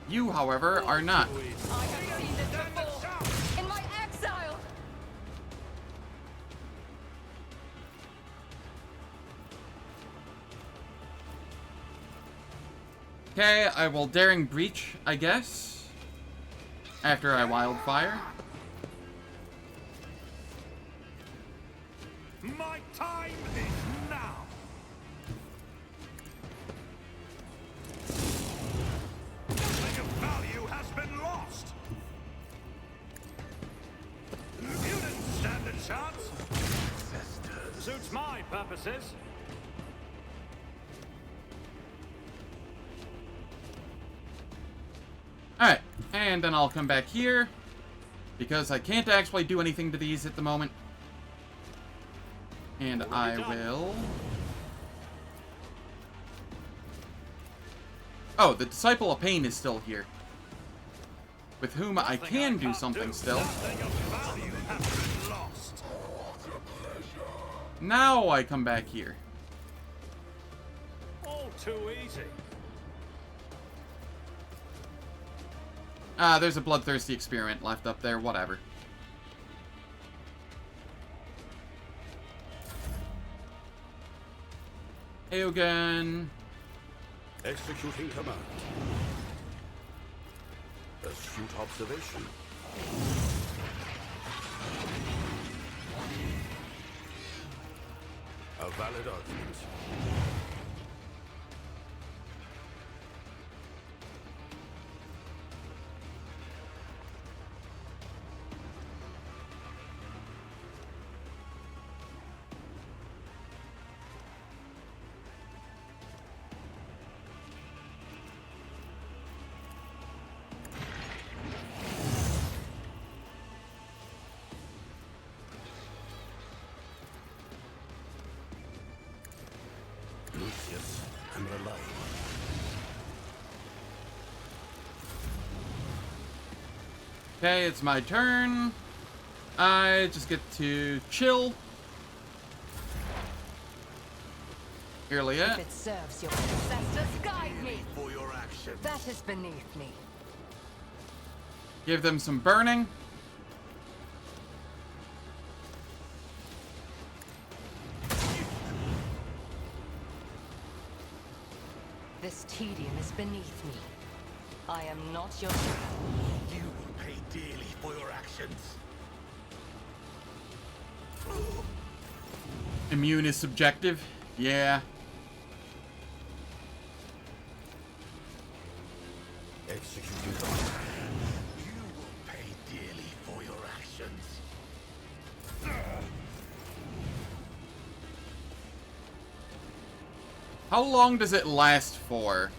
You, however, are not. I have seen this before. In my exile! Okay, I will Daring Breach, I guess. After I Wildfire. My time is now. Nothing of value has been lost. You didn't stand a chance. Suits my purposes. Alright, and then I'll come back here. Because I can't actually do anything to these at the moment. And I will... Oh, the Disciple of Pain is still here. With whom I can do something still. Nothing of value has been lost. Now I come back here. All too easy. Ah, there's a Bloodthirsty Experiment left up there, whatever. Aogen. Executing command. Astute observation. A valid argument. Lucius and Relay. Okay, it's my turn. I just get to chill. Early If yet. it serves your ancestors, guide me. For your actions. That is beneath me. Give them some burning. This tedium is beneath me. I am not your... You will pay dearly for your actions. Immune is subjective. Yeah. Executing command. You will pay dearly for your actions. How long does it last for?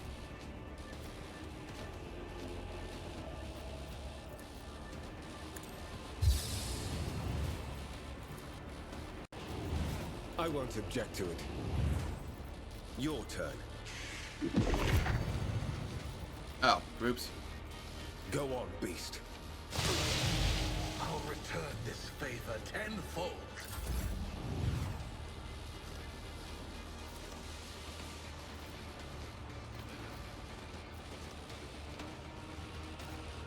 I won't object to it. Your turn. Oh, oops. Go on, beast. I'll return this favor tenfold.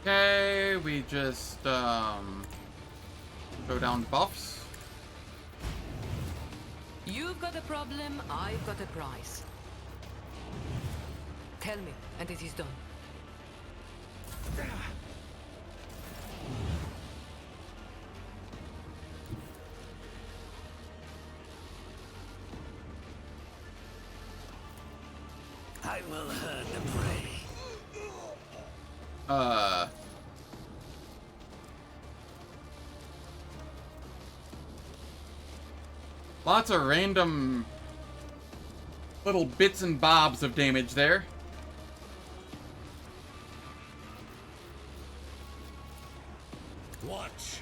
Okay, we just go down buffs. You've got a problem, I've got a prize. Tell me, and it is done. I will herd the prey. Lots of random little bits and bobs of damage there. Watch.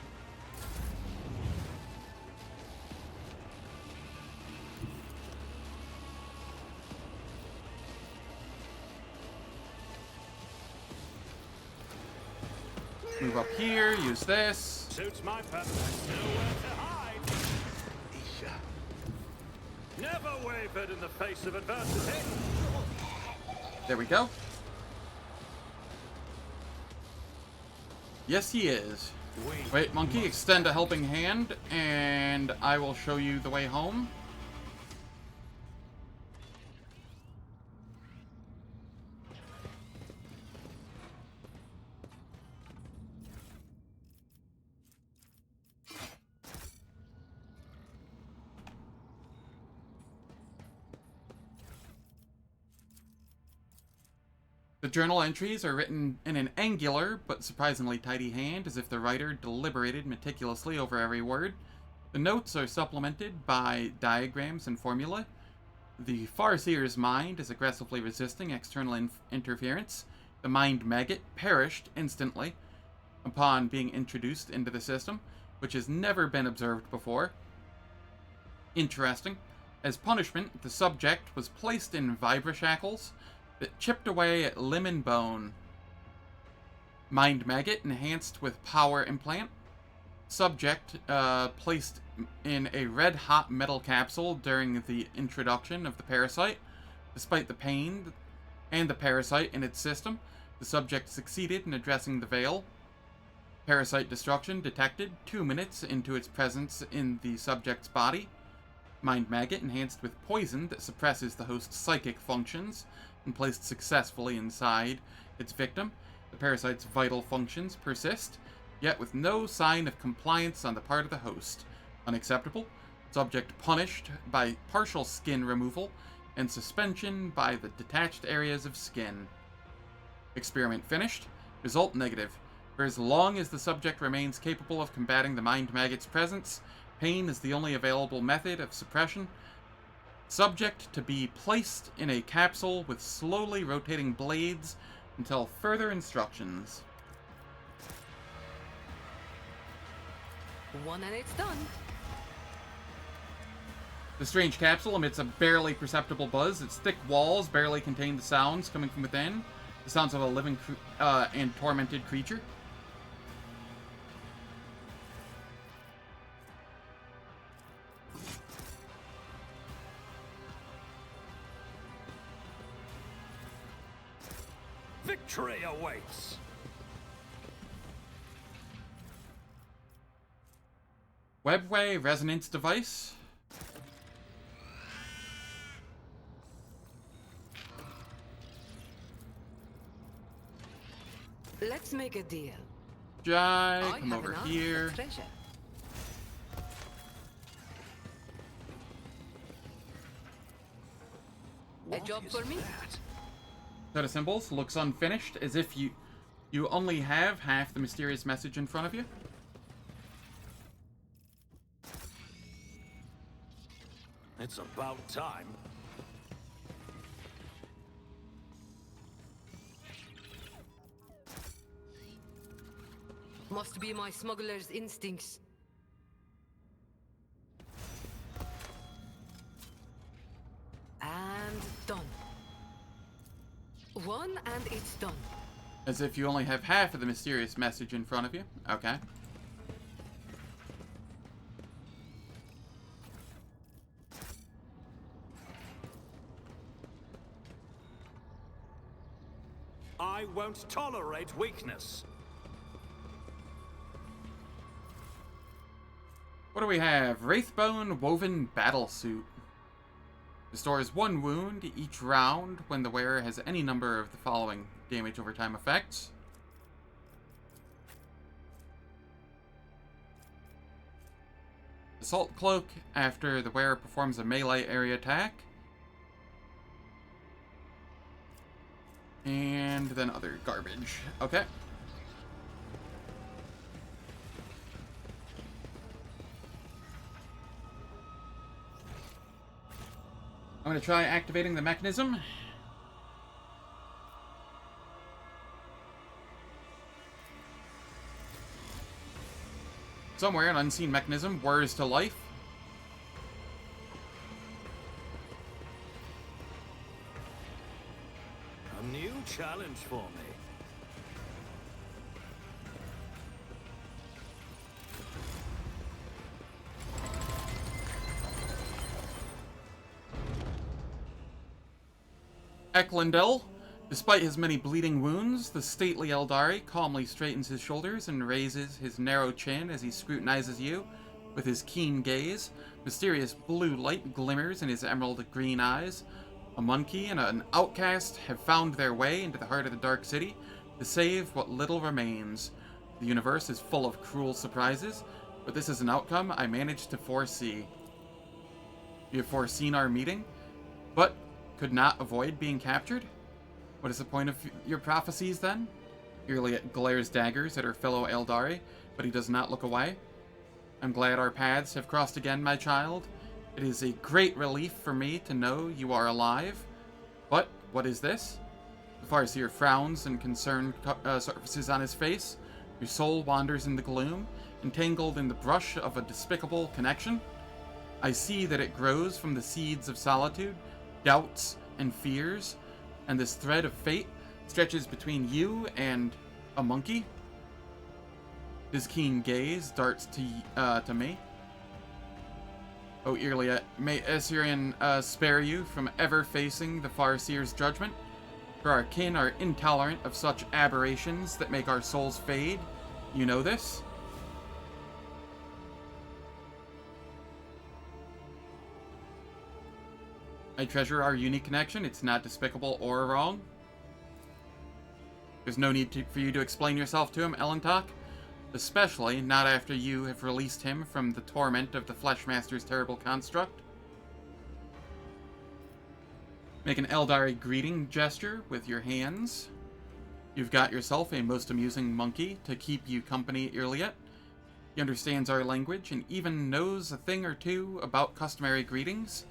Move up here, use this. Suits my purpose. Nowhere to hide. Isha. Never wavered in the face of adversity. There we go. Yes, he is. Wait, monkey, extend a helping hand, and I will show you the way home. The journal entries are written in an angular but surprisingly tidy hand, as if the writer deliberated meticulously over every word. The notes are supplemented by diagrams and formulae. The Farseer's mind is aggressively resisting external interference. The mind maggot perished instantly upon being introduced into the system, which has never been observed before. Interesting. As punishment, the subject was placed in vibra shackles that chipped away at limb and bone. Mind maggot enhanced with power implant. Subject placed in a red-hot metal capsule during the introduction of the parasite. Despite the pain and the parasite in its system, the subject succeeded in addressing the veil. Parasite destruction detected 2 minutes into its presence in the subject's body. Mind Maggot enhanced with poison that suppresses the host's psychic functions and placed successfully inside its victim. The parasite's vital functions persist, yet with no sign of compliance on the part of the host. Unacceptable. Subject punished by partial skin removal and suspension by the detached areas of skin. Experiment finished. Result negative. For as long as the subject remains capable of combating the Mind Maggot's presence, pain is the only available method of suppression. Subject to be placed in a capsule with slowly rotating blades until further instructions. 1 and it's done. The strange capsule emits a barely perceptible buzz. Its thick walls barely contain the sounds coming from within. The sounds of a living and tormented creature. Victory awaits! Webway resonance device. Let's make a deal. Jai, I come have over an eye here. for treasure. A job for me? Set of symbols looks unfinished, as if you only have half the mysterious message in front of you. It's about time. Must be my smuggler's instincts. And done. 1 and it's done. As if you only have half of the mysterious message in front of you. Okay. I won't tolerate weakness. What do we have? Wraithbone Woven Battlesuit. Restores 1 wound each round when the wearer has any number of the following damage over time effects. Assault Cloak after the wearer performs a melee area attack. And then other garbage. Okay. I'm going to try activating the mechanism. Somewhere, an unseen mechanism whirs to life. A new challenge for me. Eklundel, despite his many bleeding wounds, the stately Eldari calmly straightens his shoulders and raises his narrow chin as he scrutinizes you with his keen gaze. Mysterious blue light glimmers in his emerald green eyes. A monkey and an outcast have found their way into the heart of the Dark City to save what little remains. The universe is full of cruel surprises, but this is an outcome I managed to foresee. You have foreseen our meeting, but could not avoid being captured? What is the point of your prophecies, then? Irliet glares daggers at her fellow Eldari, but he does not look away. I'm glad our paths have crossed again, my child. It is a great relief for me to know you are alive. But what is this? The Farseer frowns and concern surfaces on his face. Your soul wanders in the gloom, entangled in the brush of a despicable connection. I see that it grows from the seeds of solitude, doubts, and fears, and this thread of fate stretches between you and a monkey. His keen gaze darts to me. O Irliet, may Esurian spare you from ever facing the Farseer's judgment, for our kin are intolerant of such aberrations that make our souls fade. You know this? I treasure our unique connection. It's not despicable or wrong. There's no need for you to explain yourself to him, Elentok. Especially not after you have released him from the torment of the Fleshmaster's terrible construct. Make an Eldari greeting gesture with your hands. You've got yourself a most amusing monkey to keep you company, Irliet. He understands our language and even knows a thing or two about customary greetings.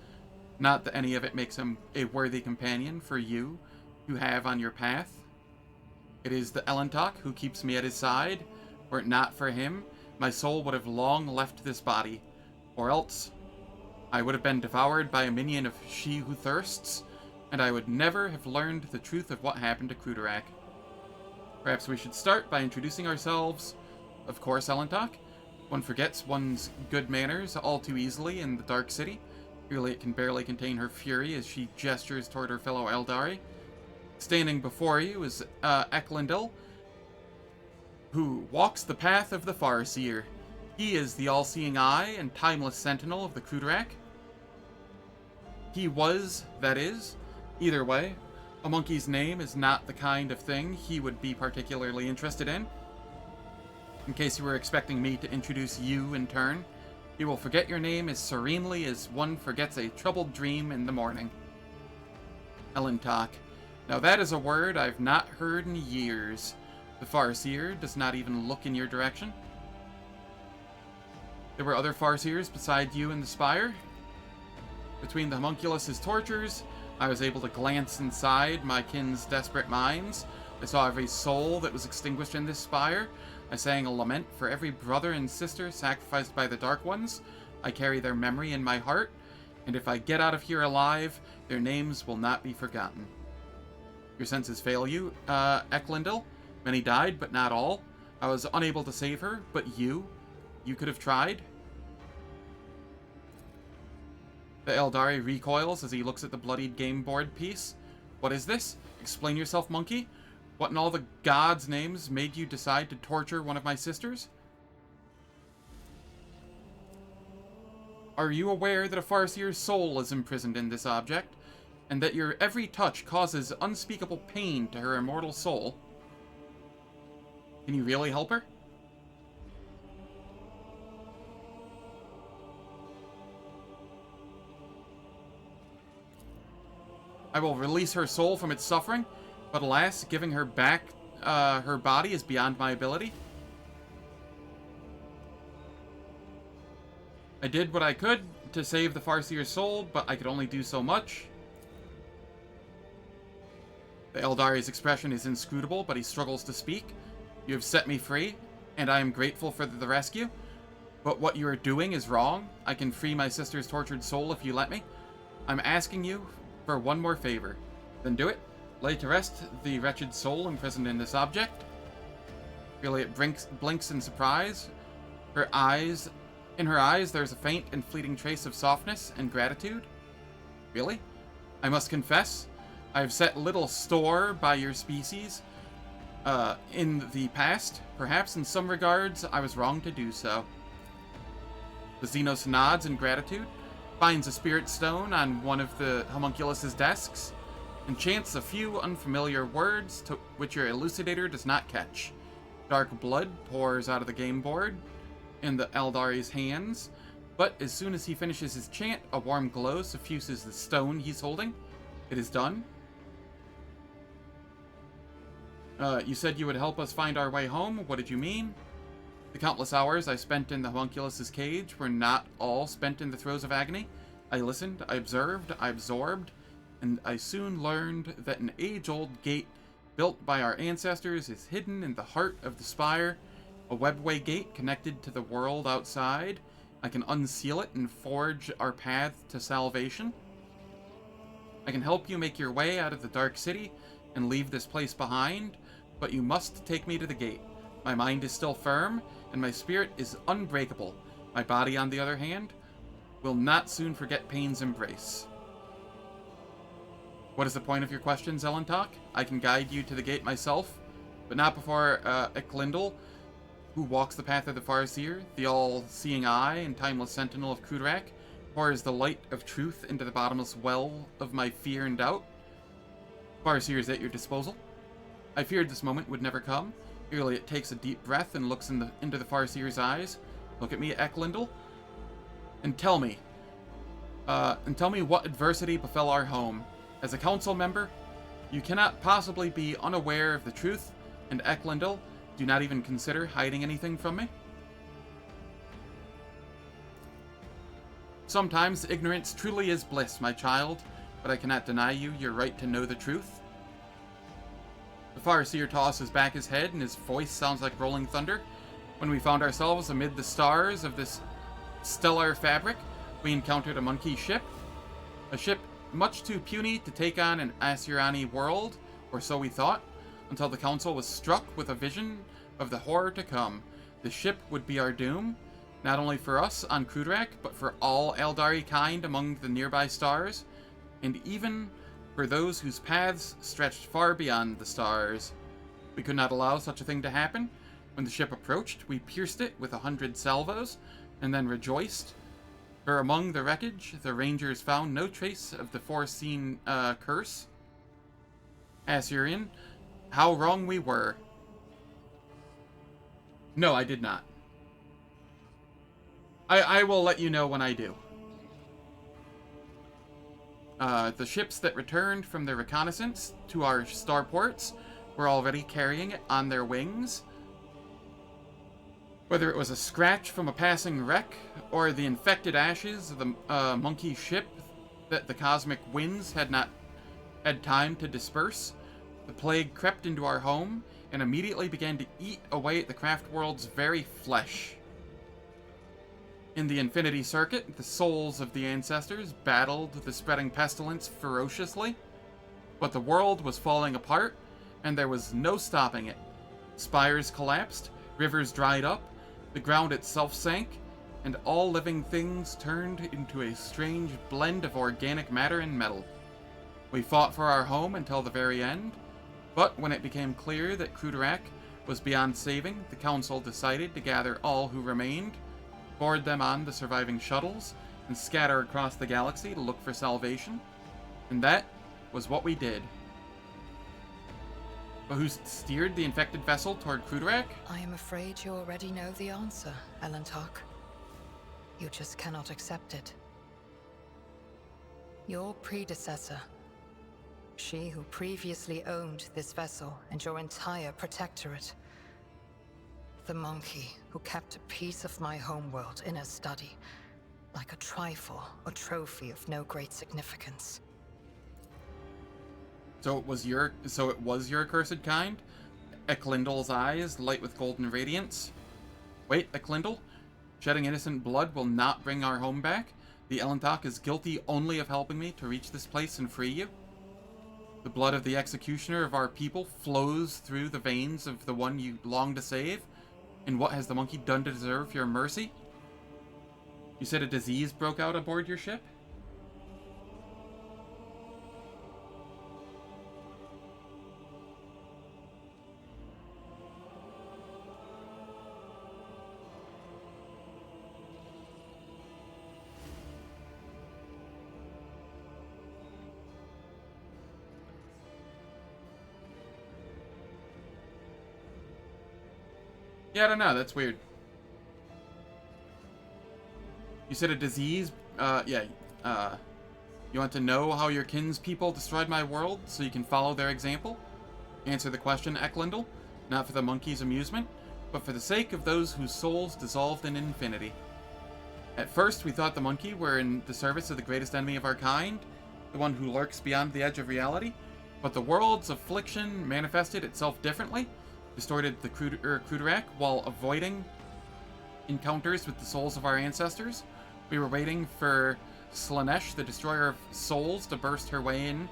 Not that any of it makes him a worthy companion for you who have on your path. It is the Elentok who keeps me at his side. Were it not for him, my soul would have long left this body, or else I would have been devoured by a minion of She Who Thirsts, and I would never have learned the truth of what happened to Cruderak. Perhaps we should start by introducing ourselves. Of course, Elentok. One forgets one's good manners all too easily in the Dark City. Really, it can barely contain her fury as she gestures toward her fellow Eldari. Standing before you is Eklundel, who walks the path of the Farseer. He is the all-seeing eye and timeless sentinel of the Cruderak. He was, that is. Either way, a monkey's name is not the kind of thing he would be particularly interested in. In case you were expecting me to introduce you in turn, you will forget your name as serenely as one forgets a troubled dream in the morning. Elentok. Now that is a word I've not heard in years. The Farseer does not even look in your direction. There were other Farseers beside you in the Spire. Between the homunculus's tortures, I was able to glance inside my kin's desperate minds. I saw every soul that was extinguished in this Spire. I sang a lament for every brother and sister sacrificed by the Dark Ones. I carry their memory in my heart, and if I get out of here alive, their names will not be forgotten. Your senses fail you, Eklundel. Many died, but not all. I was unable to save her, but you could have tried. The Eldari recoils as he looks at the bloodied game board piece. What is this? Explain yourself, monkey. What in all the gods' names made you decide to torture one of my sisters? Are you aware that a Farseer's soul is imprisoned in this object, and that your every touch causes unspeakable pain to her immortal soul? Can you really help her? I will release her soul from its suffering, but alas, giving her back her body is beyond my ability. I did what I could to save the Farseer's soul, but I could only do so much. The Eldari's expression is inscrutable, but he struggles to speak. You have set me free, and I am grateful for the rescue. But what you are doing is wrong. I can free my sister's tortured soul if you let me. I'm asking you for one more favor. Then do it. Lay to rest the wretched soul imprisoned in this object. Really, it blinks in surprise. In her eyes, there's a faint and fleeting trace of softness and gratitude. Really? I must confess, I have set little store by your species. In the past, perhaps in some regards, I was wrong to do so. The Xenos nods in gratitude, finds a spirit stone on one of the homunculus's desks, and chants a few unfamiliar words to which your elucidator does not catch. Dark blood pours out of the game board in the Eldari's hands, but as soon as he finishes his chant, a warm glow suffuses the stone he's holding. It is done. You said you would help us find our way home. What did you mean? The countless hours I spent in the homunculus's cage were not all spent in the throes of agony. I listened, I observed, I absorbed, and I soon learned that an age-old gate built by our ancestors is hidden in the heart of the Spire, a webway gate connected to the world outside. I can unseal it and forge our path to salvation. I can help you make your way out of the Dark City and leave this place behind, but you must take me to the gate. My mind is still firm, and my spirit is unbreakable. My body, on the other hand, will not soon forget pain's embrace. What is the point of your questions, Elentok? I can guide you to the gate myself, but not before Eklundel, who walks the path of the Farseer, the all-seeing eye and timeless sentinel of Cruderak, pours the light of truth into the bottomless well of my fear and doubt. Farseer is at your disposal. I feared this moment would never come. It takes a deep breath and looks into the Farseer's eyes. Look at me, Eklundel, and tell me what adversity befell our home. As a council member, you cannot possibly be unaware of the truth, and Eklundel, do not even consider hiding anything from me. Sometimes ignorance truly is bliss, my child, but I cannot deny you your right to know the truth. The Farseer tosses back his head, and his voice sounds like rolling thunder. When we found ourselves amid the stars of this stellar fabric, we encountered a monkey ship. A ship much too puny to take on an Asuryani world, or so we thought, until the council was struck with a vision of the horror to come. The ship would be our doom, not only for us on Krudarak, but for all Eldari kind among the nearby stars, and even for those whose paths stretched far beyond the stars. We could not allow such a thing to happen. When the ship approached, we pierced it with 100 salvos, and then rejoiced. For among the wreckage, the rangers found no trace of the foreseen curse. Asyrian, how wrong we were. No, I did not. I will let you know when I do. The ships that returned from their reconnaissance to our starports were already carrying it on their wings. Whether it was a scratch from a passing wreck, or the infected ashes of the monkey ship that the cosmic winds had not had time to disperse, the plague crept into our home and immediately began to eat away at the craft world's very flesh. In the Infinity Circuit, the souls of the ancestors battled the spreading pestilence ferociously, but the world was falling apart, and there was no stopping it. Spires collapsed, rivers dried up, the ground itself sank, and all living things turned into a strange blend of organic matter and metal. We fought for our home until the very end, but when it became clear that Krudarak was beyond saving, the council decided to gather all who remained, board them on the surviving shuttles, and scatter across the galaxy to look for salvation. And that was what we did. But who steered the infected vessel toward Krudarak? I am afraid you already know the answer, Elantark. You just cannot accept it. Your predecessor, she who previously owned this vessel and your entire protectorate, the monkey who kept a piece of my homeworld in her study, like a trifle or trophy of no great significance. So it was your accursed kind? Eklundel's eyes light with golden radiance. Wait, Eklundel, shedding innocent blood will not bring our home back. The Elantark is guilty only of helping me to reach this place and free you. The blood of the executioner of our people flows through the veins of the one you long to save. And what has the monkey done to deserve your mercy? You said a disease broke out aboard your ship? Yeah, I don't know. That's weird. You said a disease? You want to know how your kinspeople destroyed my world so you can follow their example? Answer the question, Eklundel. Not for the monkey's amusement, but for the sake of those whose souls dissolved in infinity. At first, we thought the monkey were in the service of the greatest enemy of our kind, the one who lurks beyond the edge of reality, but the world's affliction manifested itself differently, distorted the Krudarak while avoiding encounters with the souls of our ancestors. We were waiting for Slanesh, the destroyer of souls, to burst her way in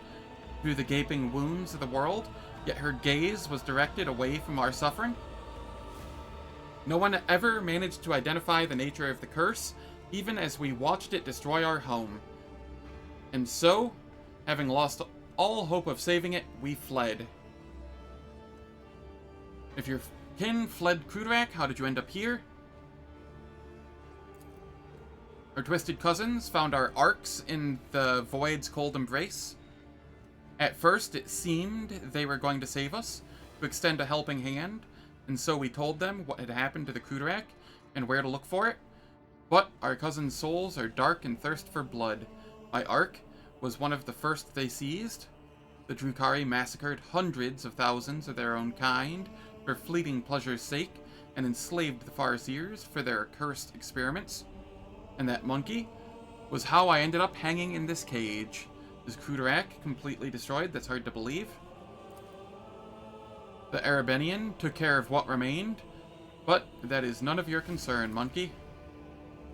through the gaping wounds of the world, yet her gaze was directed away from our suffering. No one ever managed to identify the nature of the curse, even as we watched it destroy our home. And so, having lost all hope of saving it, we fled. If your kin fled Krudarak, how did you end up here? Our twisted cousins found our arcs in the Void's cold embrace. At first, it seemed they were going to save us, to extend a helping hand, and so we told them what had happened to the Kudarak and where to look for it. But our cousins' souls are dark and thirst for blood. My arc was one of the first they seized. The Drukhari massacred hundreds of thousands of their own kind for fleeting pleasure's sake, and enslaved the Farseers for their accursed experiments. And that monkey was how I ended up hanging in this cage. Is Kudarak completely destroyed? That's hard to believe. The Arabenian took care of what remained, but that is none of your concern, monkey.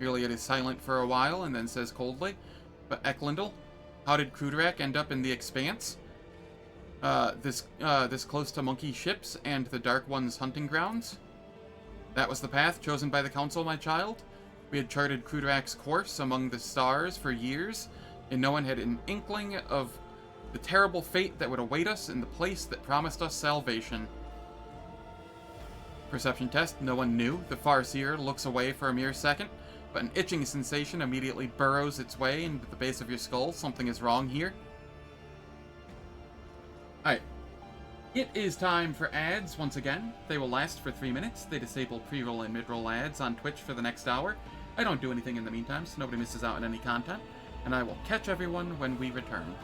Iliad is silent for a while and then says coldly, but Eklundel, how did Kudarak end up in the Expanse? This close to monkey ships and the Dark One's hunting grounds? That was the path chosen by the Council, my child. We had charted Kudarak's course among the stars for years, and no one had an inkling of the terrible fate that would await us in the place that promised us salvation. Perception test, no one knew. The Farseer looks away for a mere second, but an itching sensation immediately burrows its way into the base of your skull. Something is wrong here. Alright. It is time for ads once again. They will last for 3 minutes. They disable pre-roll and mid-roll ads on Twitch for the next hour. I don't do anything in the meantime, so nobody misses out on any content. And I will catch everyone when we return.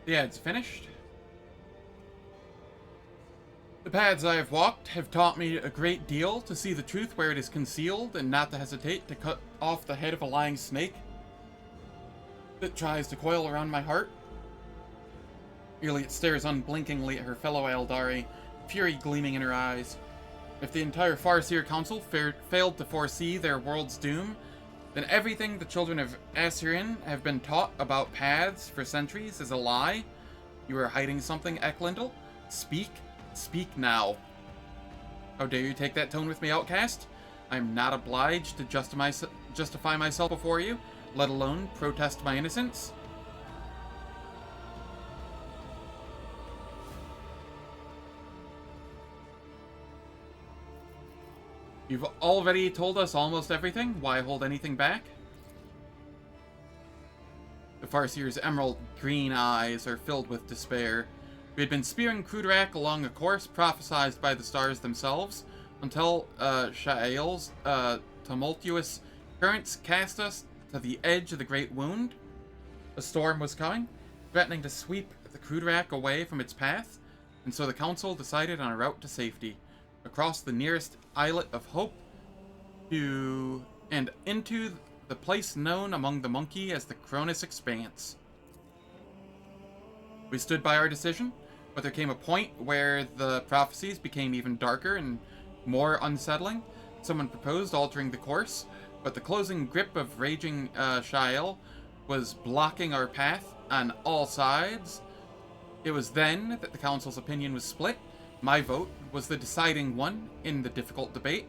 The ad's finished. The paths I have walked have taught me a great deal to see the truth where it is concealed and not to hesitate to cut off the head of a lying snake that tries to coil around my heart. Iliad stares unblinkingly at her fellow Eldari, fury gleaming in her eyes. If the entire Farseer Council failed to foresee their world's doom, then everything the children of Assirin have been taught about paths for centuries is a lie. You are hiding something, Eklundel. Speak. Speak now. How dare you take that tone with me, outcast? I am not obliged to justify myself before you, let alone protest my innocence. You've already told us almost everything. Why hold anything back? The Farseer's emerald green eyes are filled with despair. We had been spearing Krudarak along a course prophesied by the stars themselves until Sha'ael's tumultuous currents cast us to the edge of the Great Wound. A storm was coming, threatening to sweep the Krudarak away from its path, and so the Council decided on a route to safety, across the nearest islet of hope and into the place known among the monkey as the Cronus Expanse. We stood by our decision, but there came a point where the prophecies became even darker and more unsettling. Someone proposed altering the course, but the closing grip of raging Sha'ael was blocking our path on all sides. It was then that the Council's opinion was split. My vote was the deciding one in the difficult debate,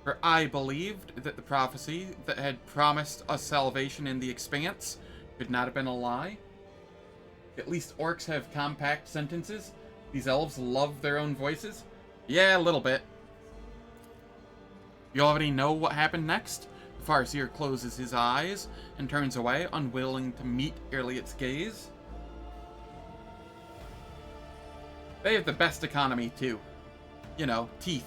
for I believed that the prophecy that had promised us salvation in the Expanse could not have been a lie. At least orcs have compact sentences. These elves love their own voices. Yeah, a little bit. You already know what happened next? The Farseer closes his eyes and turns away, unwilling to meet Iliad's gaze. They have the best economy, too. You know, teeth.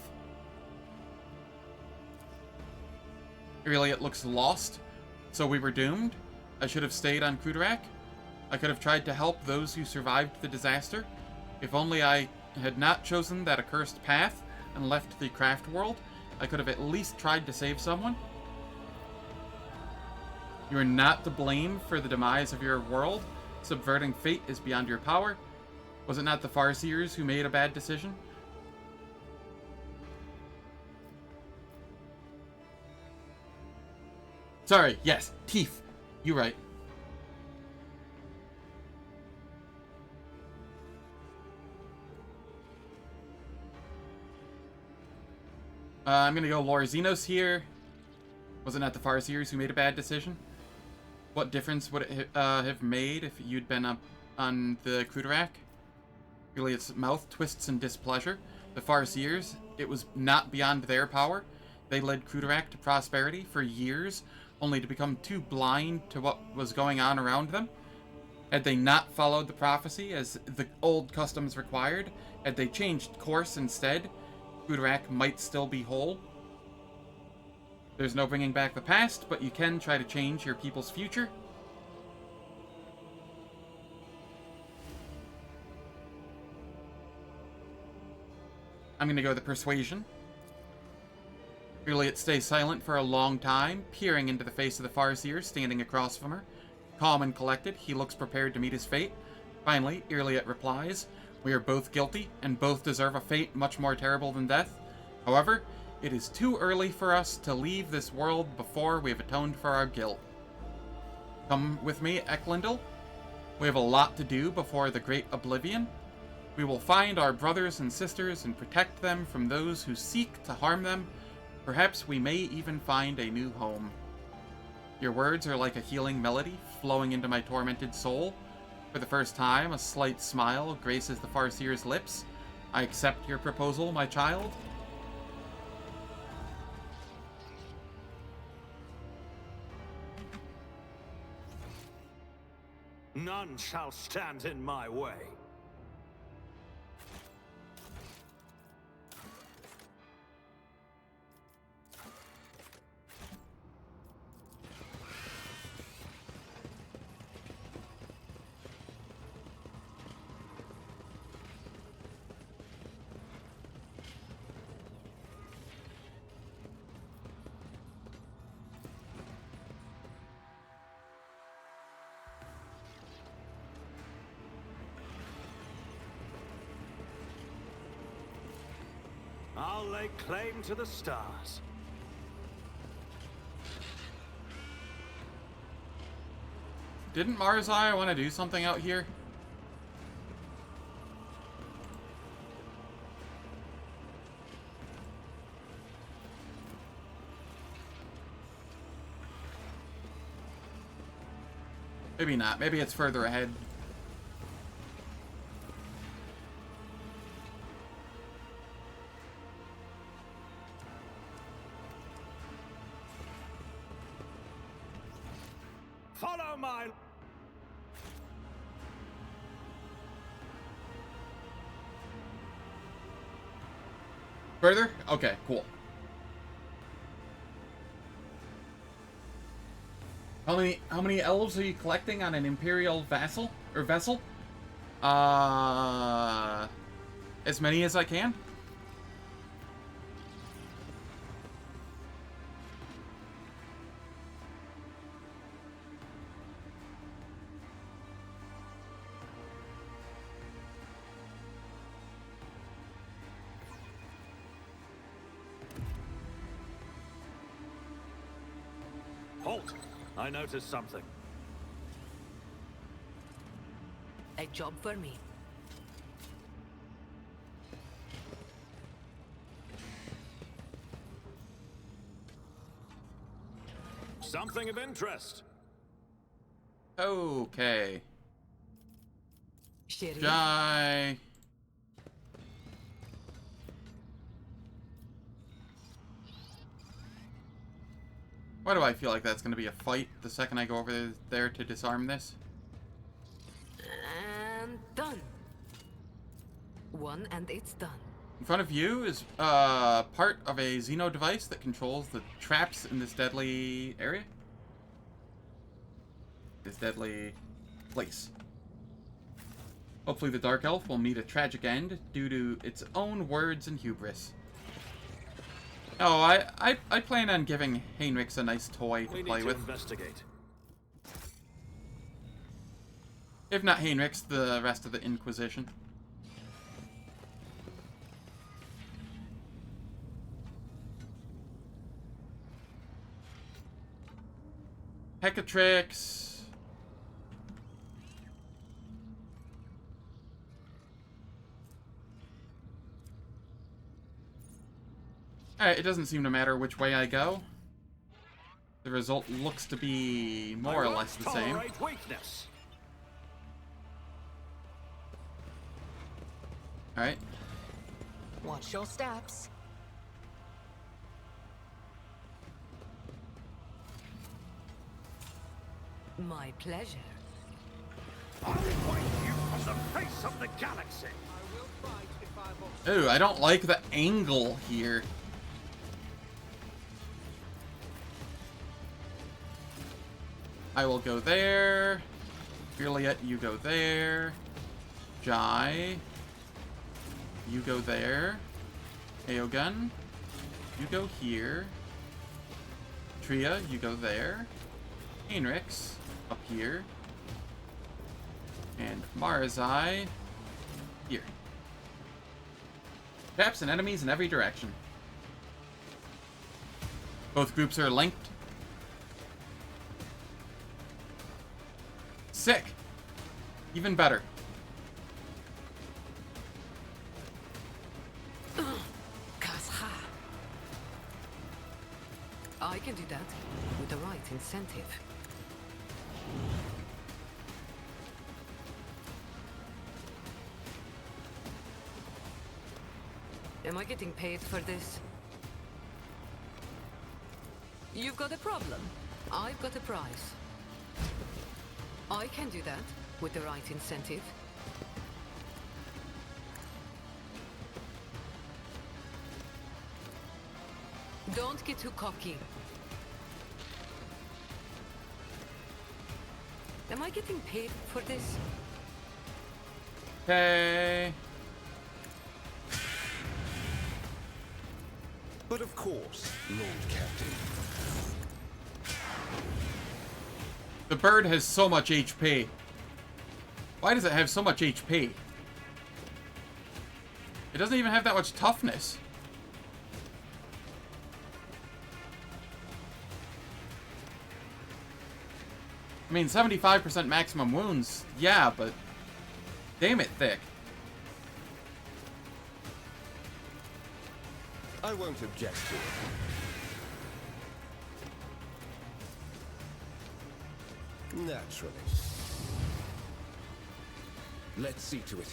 Iliad looks lost. So we were doomed? I should have stayed on Krudarak? I could have tried to help those who survived the disaster. If only I had not chosen that accursed path and left the craft world, I could have at least tried to save someone. You are not to blame for the demise of your world. Subverting fate is beyond your power. Was it not the Farseers who made a bad decision? Sorry, yes, teeth. You're right. I'm gonna go Lord Xenos here. Was it not the Farseers who made a bad decision? What difference would it have made if you'd been up on the Krudarak? Really, its mouth twists in displeasure. The Farseers, it was not beyond their power. They led Krudarak to prosperity for years, only to become too blind to what was going on around them. Had they not followed the prophecy as the old customs required, had they changed course instead, Krudarak might still be whole. There's no bringing back the past, but you can try to change your people's future. I'm gonna go the Persuasion. Iliad stays silent for a long time, peering into the face of the Farseer standing across from her. Calm and collected, he looks prepared to meet his fate. Finally, Iliad replies, "We are both guilty, and both deserve a fate much more terrible than death. However, it is too early for us to leave this world before we have atoned for our guilt. Come with me, Eklundel. We have a lot to do before the Great Oblivion. We will find our brothers and sisters and protect them from those who seek to harm them. Perhaps we may even find a new home." Your words are like a healing melody flowing into my tormented soul. For the first time, a slight smile graces the Farseer's lips. I accept your proposal, my child. None shall stand in my way. I'll lay claim to the stars. Didn't Marzai want to do something out here? Maybe not. Maybe it's further ahead. Follow my... Further? Okay, cool. How many elves are you collecting on an Imperial vassal or vessel? As many as I can. Halt! I noticed something. A job for me. Something of interest. Okay. Sherry. Jai. Why do I feel like that's going to be a fight the second I go over there to disarm this? And done. One and it's done. In front of you is part of a Xeno device that controls the traps in this deadly area. This deadly place. Hopefully the Dark Elf will meet a tragic end due to its own words and hubris. Oh, I plan on giving Heinrichs a nice toy to play with. Investigate. If not Heinrichs, the rest of the Inquisition. Hecatrix. Alright, it doesn't seem to matter which way I go. The result looks to be more or less the same. Weakness. Alright. Watch your steps. My pleasure. I'll fight you on the face of the galaxy. Ooh, I don't like the angle here. I will go there. Firliet, you go there. Jai, you go there. Aogun, you go here. Tria, you go there. Heinrichs, up here. And Marzai, here. Traps and enemies in every direction. Both groups are linked. Sick. Even better. I can do that with the right incentive. Am I getting paid for this? You've got a problem. I've got a prize. I can do that with the right incentive. Don't get too cocky. Am I getting paid for this? Okay. But of course, Lord Captain. The bird has so much HP. Why does it have so much HP? It doesn't even have that much toughness. I mean, 75% maximum wounds, yeah, but damn it thick. I won't object to it. Naturally. Let's see to it.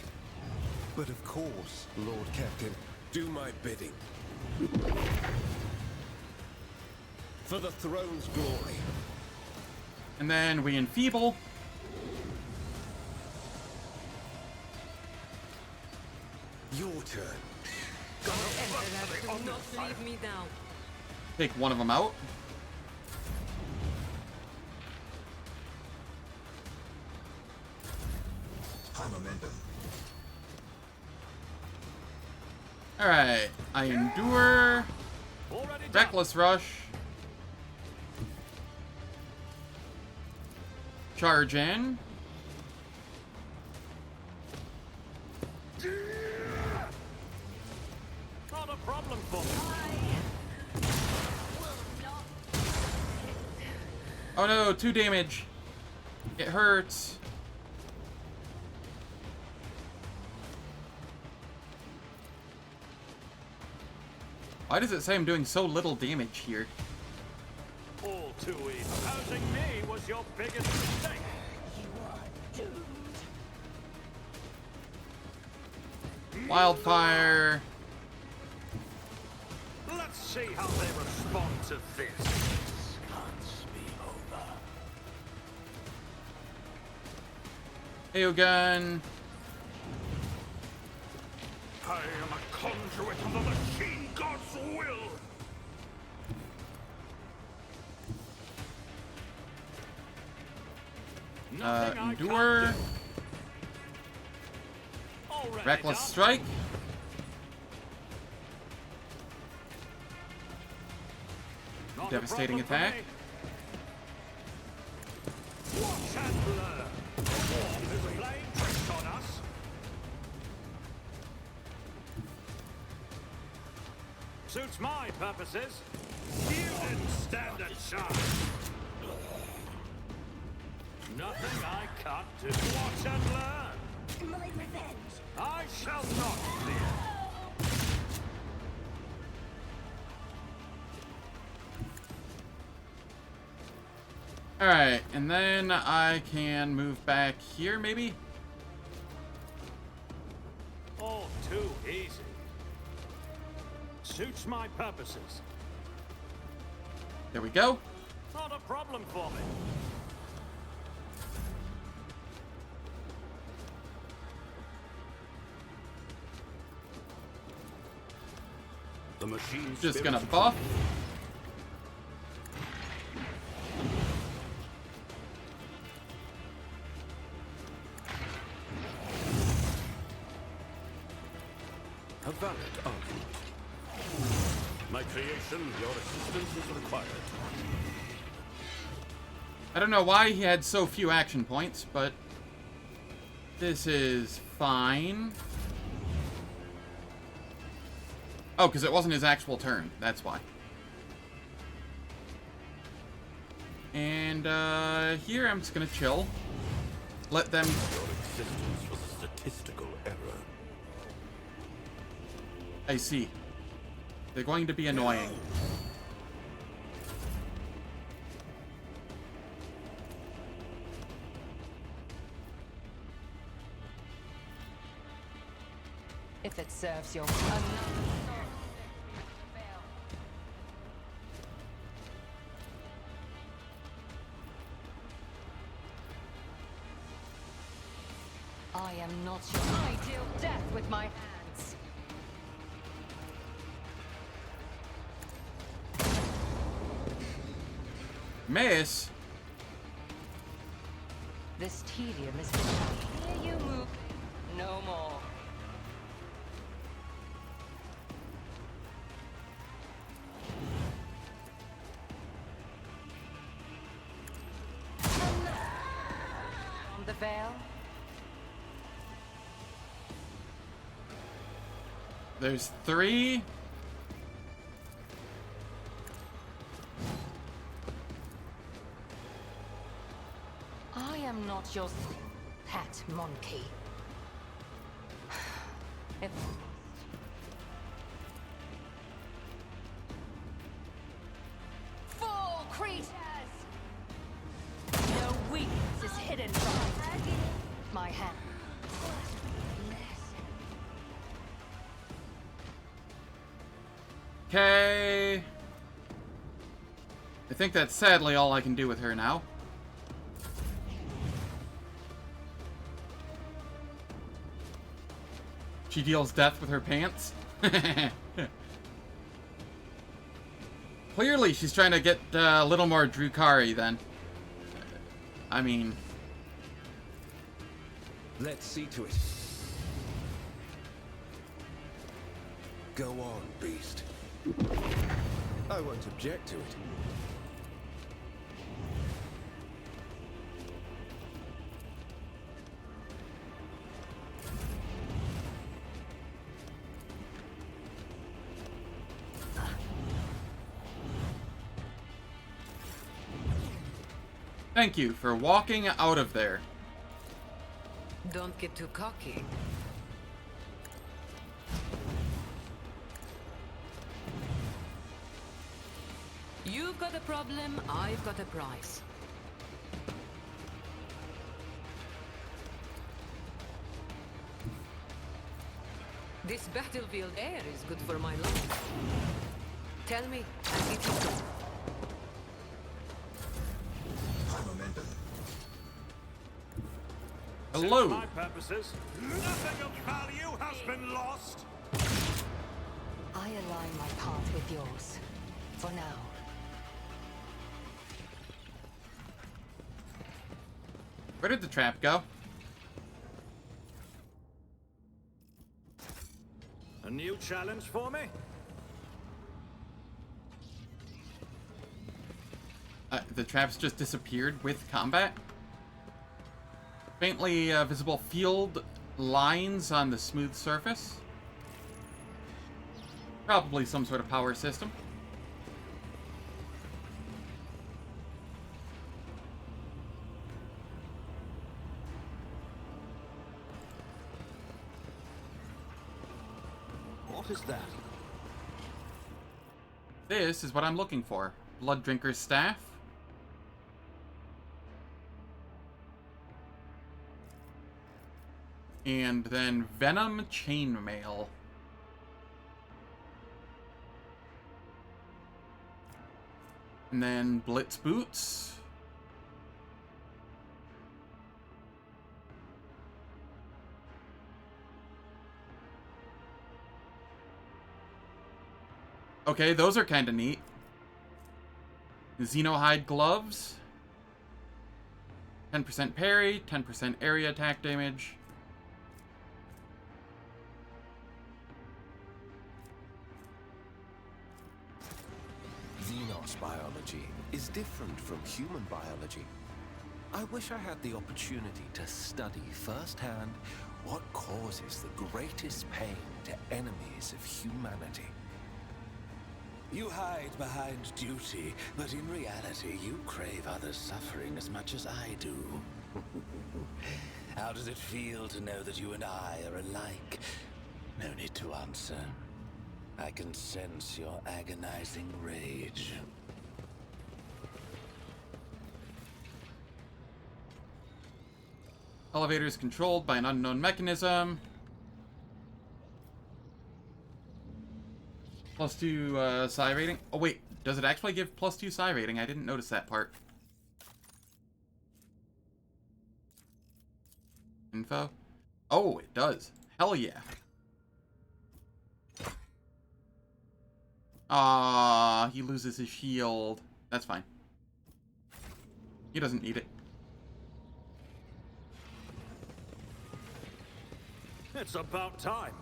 But of course, Lord Captain, do my bidding. For the throne's glory. And then we enfeeble. Your turn. Do not leave me down. Take one of them out. High momentum. Alright, I endure. Already done. Reckless Rush. Charge in. Not a problem for me. Oh no, 2 damage. It hurts. Why does it say I'm doing so little damage here? All too easy. Opposing me was your biggest mistake. Wildfire. Let's see how they respond to this. AO gun. I am a conduit of the machine god's will. Nothing I Endure. can't do. Already Reckless done. Strike. Not a Devastating problem for attack. me. Watch and learn. There's a playing tricks on us. Suits my purposes. You didn't stand a chance. Nothing I can't do. Watch and learn. My revenge. I shall not fear. Alright, and then I can move back here, maybe? All too easy. Suits my purposes. There we go. Not a problem for me. The machine's Just gonna spirit- buff. A valid argument. My creation, your assistance is required. I don't know why he had so few action points, but this is fine. Oh, because it wasn't his actual turn. That's why. And here I'm just gonna chill. Let them. Your existence was a statistical error. I see. They're going to be annoying. If it serves your I am not your I deal death with my hands. Miss. This tedium is here you move no more. On the veil. There's 3. am not your pet monkey. If fall, creatures! No weakness is hidden from my hand. Okay. I think that's sadly all I can do with her now. She deals death with her pants. Clearly, she's trying to get a little more Drukari then. I mean... Let's see to it. Go on, beast. I won't object to it. Thank you for walking out of there. Don't get too cocky. You've got a problem, I've got a price. This battlefield air is good for my lungs. Tell me, and it is done. Hello. For my purposes, nothing of value has been lost. I align my path with yours. For now. Where did the trap go? A new challenge for me? The traps just disappeared with combat. Faintly visible field lines on the smooth surface. Probably some sort of power system. What is that? This is what I'm looking for. Blood Drinker's Staff. And then Venom Chainmail. And then Blitz Boots. Okay, those are kind of neat. Xenohide Gloves. 10% parry, 10% area attack damage. Xenos biology is different from human biology. I wish I had the opportunity to study firsthand what causes the greatest pain to enemies of humanity. You hide behind duty, but in reality, you crave others' suffering as much as I do. How does it feel to know that you and I are alike? No need to answer. I can sense your agonizing rage. Elevator is controlled by an unknown mechanism. +2 psi rating. Oh wait, does it actually give +2 psi rating? I didn't notice that part. Info. Oh, it does. Hell yeah. Ah, he loses his shield. That's fine. He doesn't need it. It's about time.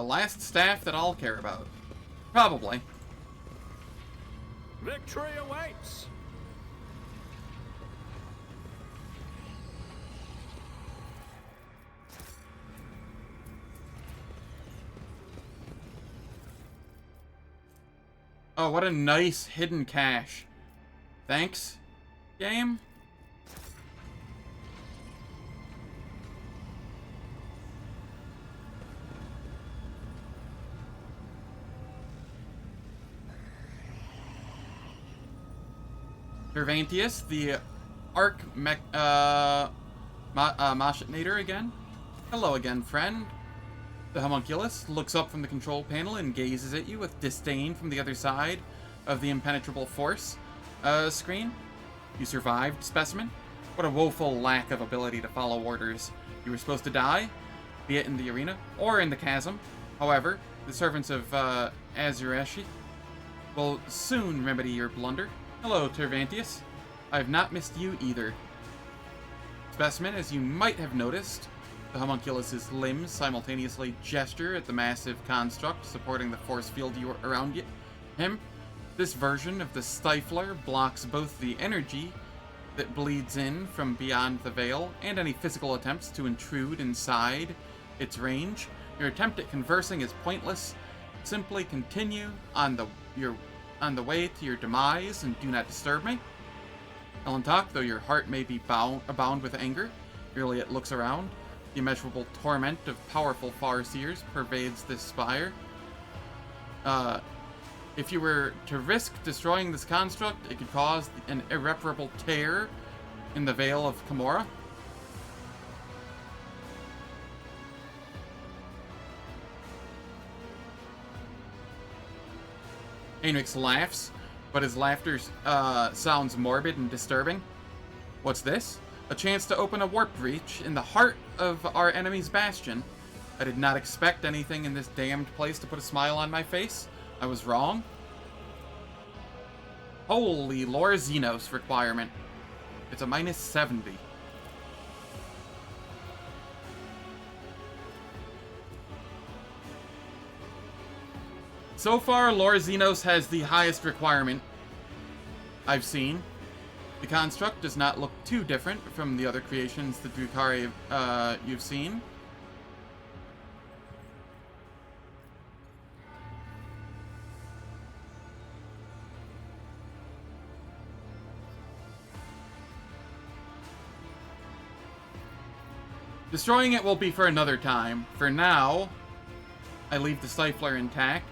The last staff that I'll care about. Probably. Victory awaits! Oh, what a nice hidden cache. Thanks, game. Cervantius, the Arch-Machinator again. Hello again, friend. The homunculus looks up from the control panel and gazes at you with disdain from the other side of the impenetrable force screen. You survived, specimen? What a woeful lack of ability to follow orders. You were supposed to die, be it in the arena or in the chasm. However, the servants of Azureshi will soon remedy your blunder. Hello, Tervantius. I have not missed you either. Specimen, as you might have noticed, the homunculus's limbs simultaneously gesture at the massive construct supporting the force field around him. This version of the Stifler blocks both the energy that bleeds in from beyond the veil and any physical attempts to intrude inside its range. Your attempt at conversing is pointless. Simply continue on the way to your demise and do not disturb me. Elentok, though your heart may be abound with anger, Iliot looks around. The immeasurable torment of powerful Farseers pervades this spire. If you were to risk destroying this construct, it could cause an irreparable tear in the Veil of Kimura. Aenrix laughs, but his laughter sounds morbid and disturbing. What's this? A chance to open a warp breach in the heart of our enemy's bastion. I did not expect anything in this damned place to put a smile on my face. I was wrong. Holy Lord Xenos requirement. It's a minus 70. So far, Lord Xenos has the highest requirement I've seen. The construct does not look too different from the other creations the Drukhari you've seen. Destroying it will be for another time. For now, I leave the Stifler intact.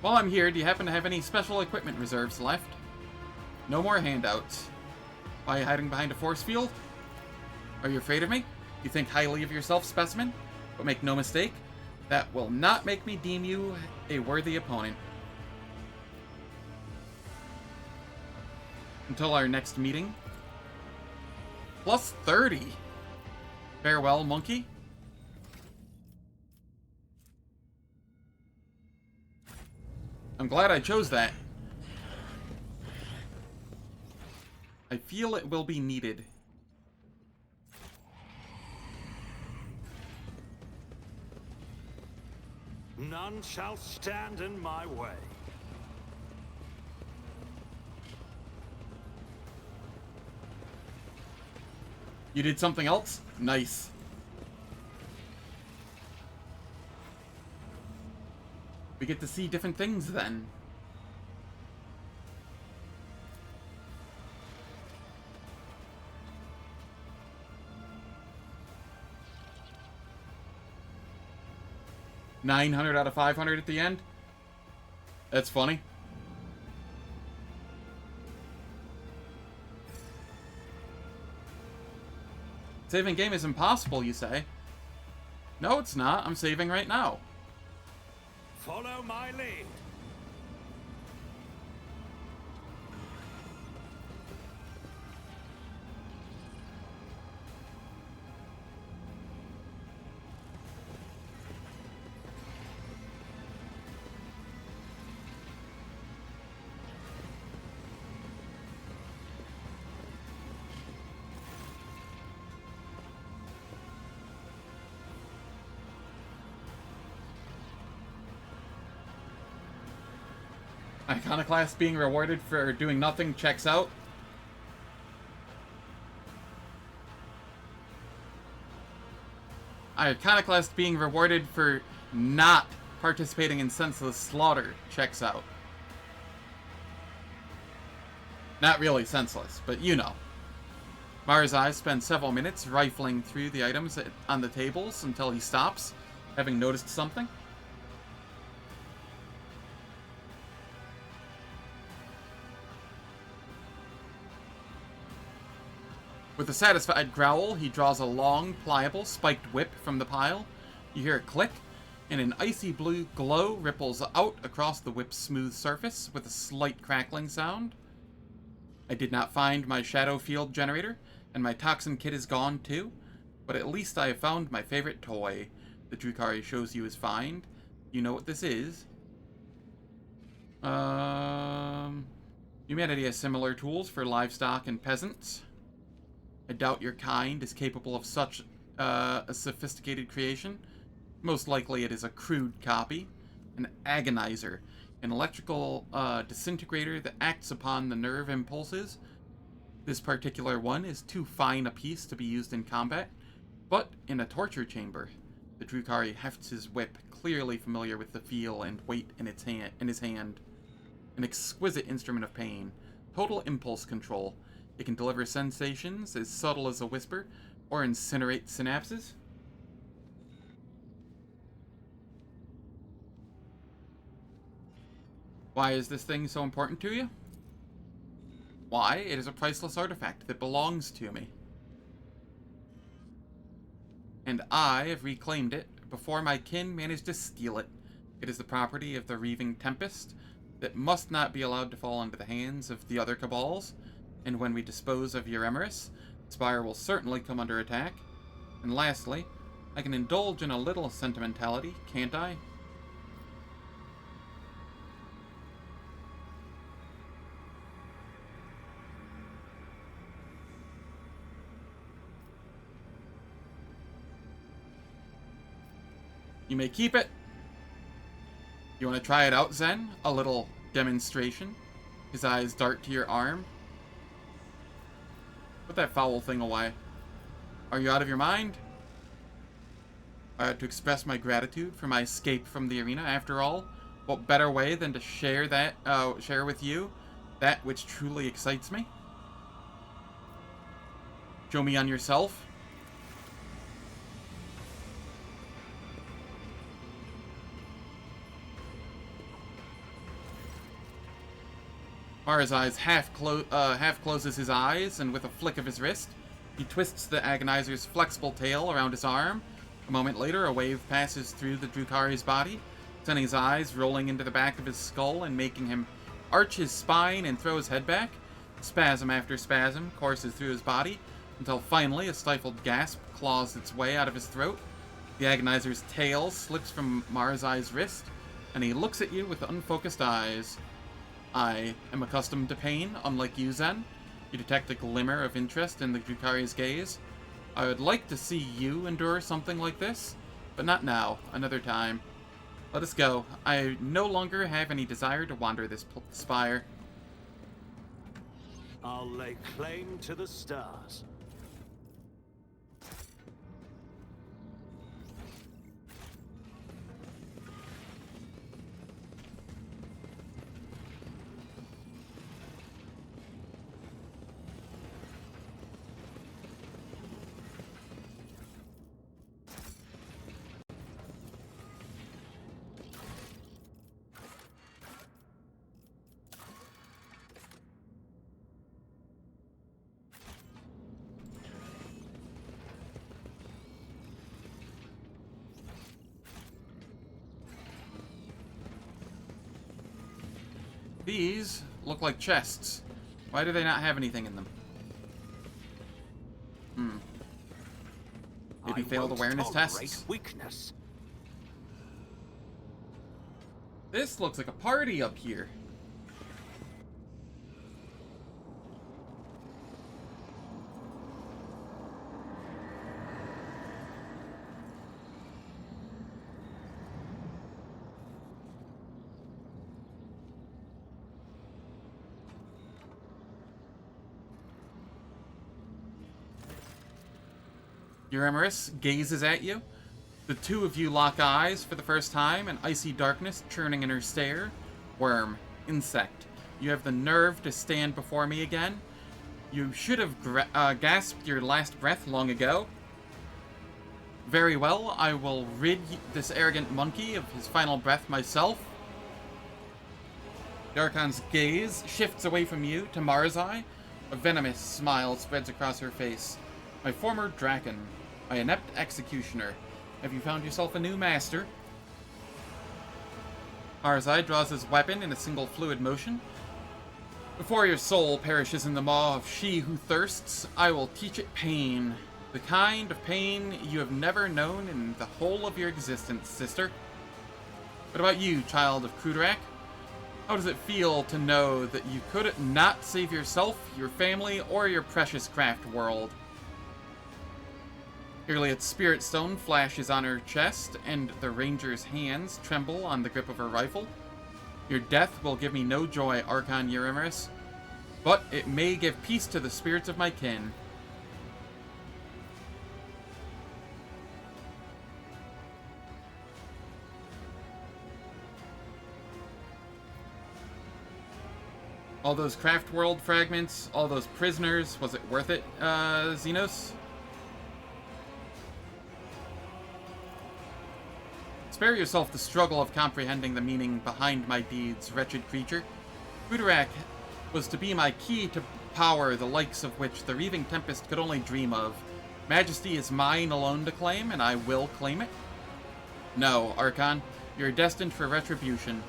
While I'm here, do you happen to have any special equipment reserves left? No more handouts. Why are you hiding behind a force field? Are you afraid of me? You think highly of yourself, specimen? But make no mistake, that will not make me deem you a worthy opponent. Until our next meeting. Plus 30. Farewell, monkey. I'm glad I chose that. I feel it will be needed. None shall stand in my way. You did something else? Nice. We get to see different things then. $900 out of 500 at the end? That's funny. Saving game is impossible, you say? No, it's not. I'm saving right now. Follow my lead. Iconoclast being rewarded for doing nothing checks out. Iconoclast being rewarded for not participating in senseless slaughter checks out. Not really senseless, but you know. Mara's eyes spend several minutes rifling through the items on the tables until he stops, having noticed something. With a satisfied growl, he draws a long, pliable, spiked whip from the pile. You hear a click, and an icy blue glow ripples out across the whip's smooth surface with a slight crackling sound. I did not find my shadow field generator, and my toxin kit is gone too, but at least I have found my favorite toy. The Drukhari shows you his find. You know what this is. Humanity has similar tools for livestock and peasants. I doubt your kind is capable of such a sophisticated creation. Most likely it is a crude copy. An agonizer, an electrical disintegrator that acts upon the nerve impulses. This particular one is too fine a piece to be used in combat, but in a torture chamber. The Drukhari hefts his whip, clearly familiar with the feel and weight in his hand. An exquisite instrument of pain. Total impulse control. It can deliver sensations as subtle as a whisper, or incinerate synapses. Why is this thing so important to you? Why? It is a priceless artifact that belongs to me. And I have reclaimed it before my kin managed to steal it. It is the property of the Reaving Tempest that must not be allowed to fall into the hands of the other cabals. And when we dispose of Euremerus, Spire will certainly come under attack. And lastly, I can indulge in a little sentimentality, can't I? You may keep it. You want to try it out, Zen? A little demonstration? His eyes dart to your arm. Put that foul thing away. Are you out of your mind? To express my gratitude for my escape from the arena. After all, what better way than to share with you that which truly excites me? Show me on yourself. Mara's eyes half closes his eyes, and with a flick of his wrist, he twists the agonizer's flexible tail around his arm. A moment later, a wave passes through the Drukhari's body, sending his eyes rolling into the back of his skull and making him arch his spine and throw his head back. Spasm after spasm courses through his body, until finally a stifled gasp claws its way out of his throat. The agonizer's tail slips from Mara's eye's wrist, and he looks at you with unfocused eyes. I am accustomed to pain, unlike you, Zen. You detect a glimmer of interest in the Drukhari's gaze. I would like to see you endure something like this, but not now, another time. Let us go. I no longer have any desire to wander this spire. I'll lay claim to the stars. These look like chests. Why do they not have anything in them? Maybe failed awareness tests? Weakness. This looks like a party up here. Eurymerus gazes at you. The two of you lock eyes for the first time, an icy darkness churning in her stare. Worm, insect, you have the nerve to stand before me again? You should have gasped your last breath long ago. Very well, I will rid this arrogant monkey of his final breath myself. The Archon's gaze shifts away from you to Marzai. A venomous smile spreads across her face. My former Draken, my inept executioner. Have you found yourself a new master? Marzai draws his weapon in a single fluid motion. Before your soul perishes in the maw of she who thirsts, I will teach it pain. The kind of pain you have never known in the whole of your existence, sister. What about you, child of Krudarak? How does it feel to know that you could not save yourself, your family, or your precious craft world? Irliot's spirit stone flashes on her chest, and the ranger's hands tremble on the grip of her rifle. Your death will give me no joy, Archon Eurymerus, but it may give peace to the spirits of my kin. All those craft world fragments, all those prisoners, was it worth it, Xenos? Spare yourself the struggle of comprehending the meaning behind my deeds, wretched creature. Krudarak was to be my key to power the likes of which the Reaving Tempest could only dream of. Majesty is mine alone to claim, and I will claim it. No, Archon, you're destined for retribution.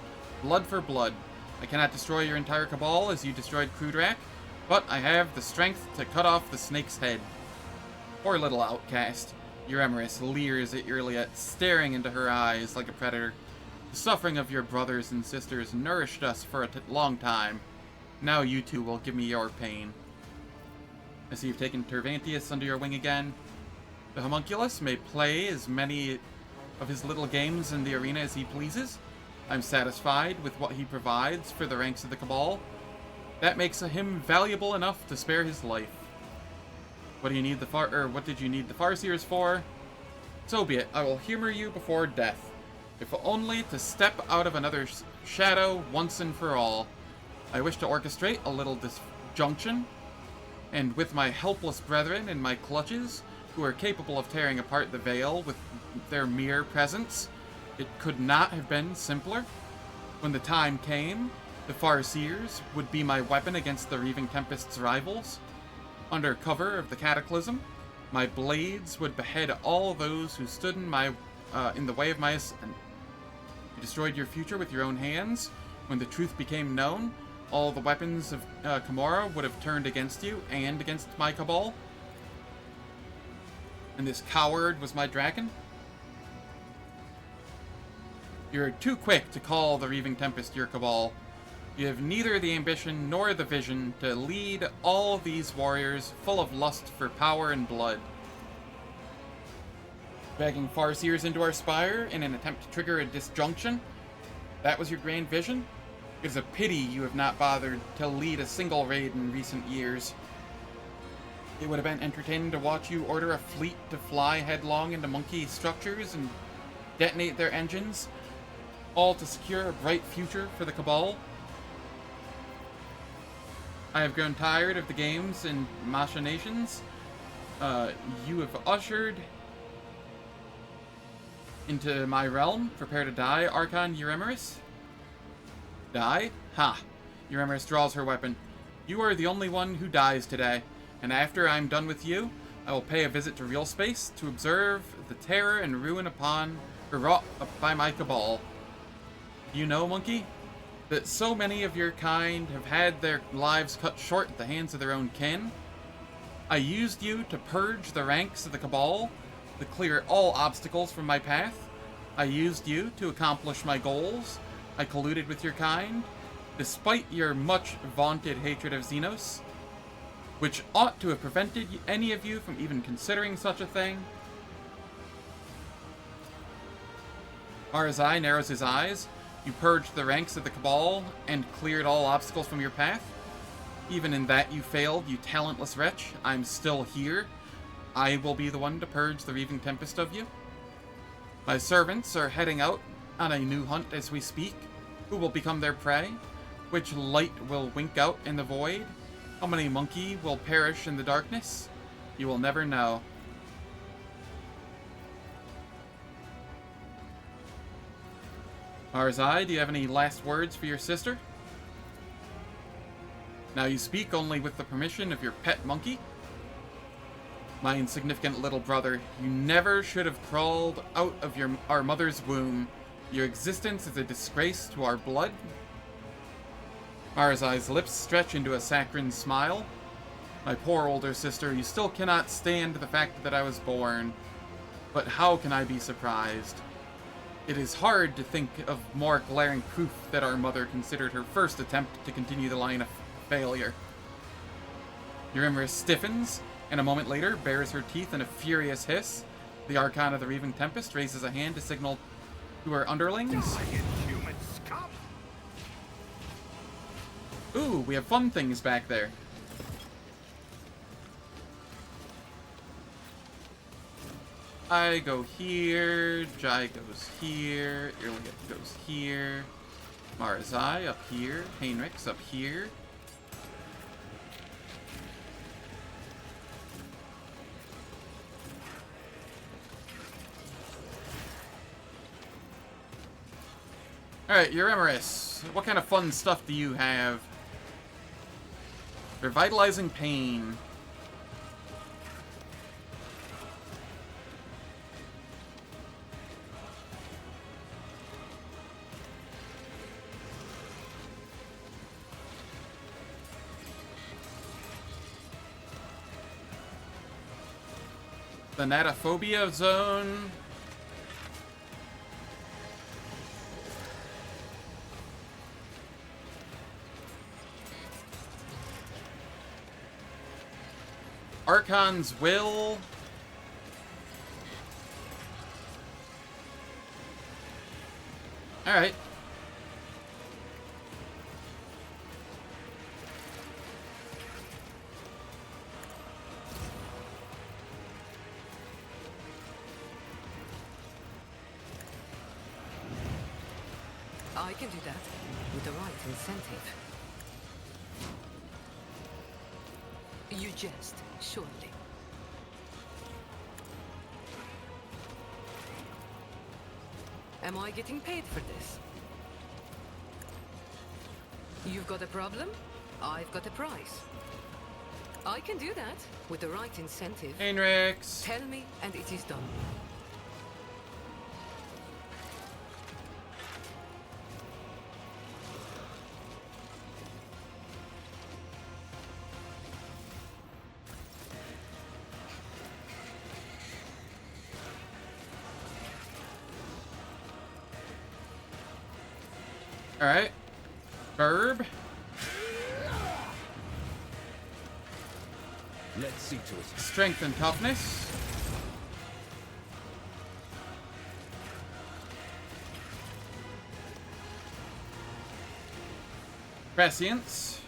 Blood for blood. I cannot destroy your entire cabal as you destroyed Krudarak, but I have the strength to cut off the snake's head. Poor little outcast. Eurymerus leers at Irliot, staring into her eyes like a predator. The suffering of your brothers and sisters nourished us for a long time. Now you two will give me your pain. I see you've taken Tervantius under your wing again. The homunculus may play as many of his little games in the arena as he pleases. I'm satisfied with what he provides for the ranks of the Cabal. That makes him valuable enough to spare his life. What do you need what did you need the Farseers for? So be it. I will humor you before death, if only to step out of another shadow once and for all. I wish to orchestrate a little disjunction, and with my helpless brethren in my clutches, who are capable of tearing apart the veil with their mere presence, it could not have been simpler. When the time came, the Farseers would be my weapon against the Reaving Tempest's rivals. Under cover of the Cataclysm, my blades would behead all those who stood in the way of my ascent. You destroyed your future with your own hands. When the truth became known, all the weapons of Kamora would have turned against you and against my Cabal. And this coward was my Draken. You're too quick to call the Reaving Tempest your Cabal. You have neither the ambition nor the vision to lead all these warriors full of lust for power and blood. Dragging Farseers into our Spire in an attempt to trigger a disjunction? That was your grand vision? It is a pity you have not bothered to lead a single raid in recent years. It would have been entertaining to watch you order a fleet to fly headlong into monkey structures and detonate their engines, all to secure a bright future for the Cabal. I have grown tired of the games and machinations you have ushered into my realm. Prepare to die, Archon Eurymerus. Die? Ha! Eurymerus draws her weapon. You are the only one who dies today, and after I'm done with you, I will pay a visit to real space to observe the terror and ruin wrought by my Cabal. You know, monkey, that so many of your kind have had their lives cut short at the hands of their own kin. I used you to purge the ranks of the Cabal, to clear all obstacles from my path. I used you to accomplish my goals. I colluded with your kind, despite your much vaunted hatred of Xenos, which ought to have prevented any of you from even considering such a thing. Marzai narrows his eyes. You purged the ranks of the Cabal and cleared all obstacles from your path. Even in that you failed, you talentless wretch. I'm still here. I will be the one to purge the Reaving Tempest of you. My servants are heading out on a new hunt as we speak. Who will become their prey? Which light will wink out in the void? How many monkey will perish in the darkness? You will never know. Arzai, do you have any last words for your sister? Now you speak only with the permission of your pet monkey. My insignificant little brother, you never should have crawled out of our mother's womb. Your existence is a disgrace to our blood. Arzai's lips stretch into a saccharine smile. My poor older sister, you still cannot stand the fact that I was born. But how can I be surprised? It is hard to think of more glaring proof that our mother considered her first attempt to continue the line of failure. Eurymeris stiffens, and a moment later bares her teeth in a furious hiss. The Archon of the Reaving Tempest raises a hand to signal to her underlings. Ooh, we have fun things back there. I go here, Jai goes here, Irliet goes here, Marzai up here, Heinrich's up here. Alright, Eurymeris, what kind of fun stuff do you have? Revitalizing Pain. The Natophobia Zone. Archon's Will. Alright. I can do that with the right incentive. You jest, surely. Am I getting paid for this? You've got a problem? I've got a price. I can do that with the right incentive. Heinrich's. Tell me, and it is done. Alright. Verb. Let's see to it. Strength and toughness. Prescience.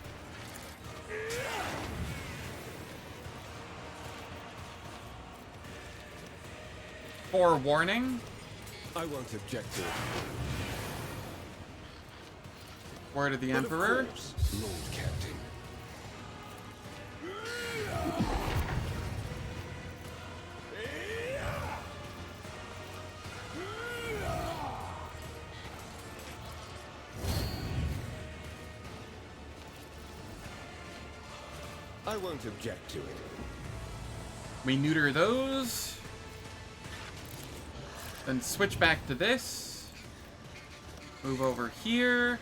Forewarning. I won't object to it. Word of the But of Emperor. course, Lord Captain. I won't object to it. We neuter those. Then switch back to this. Move over here.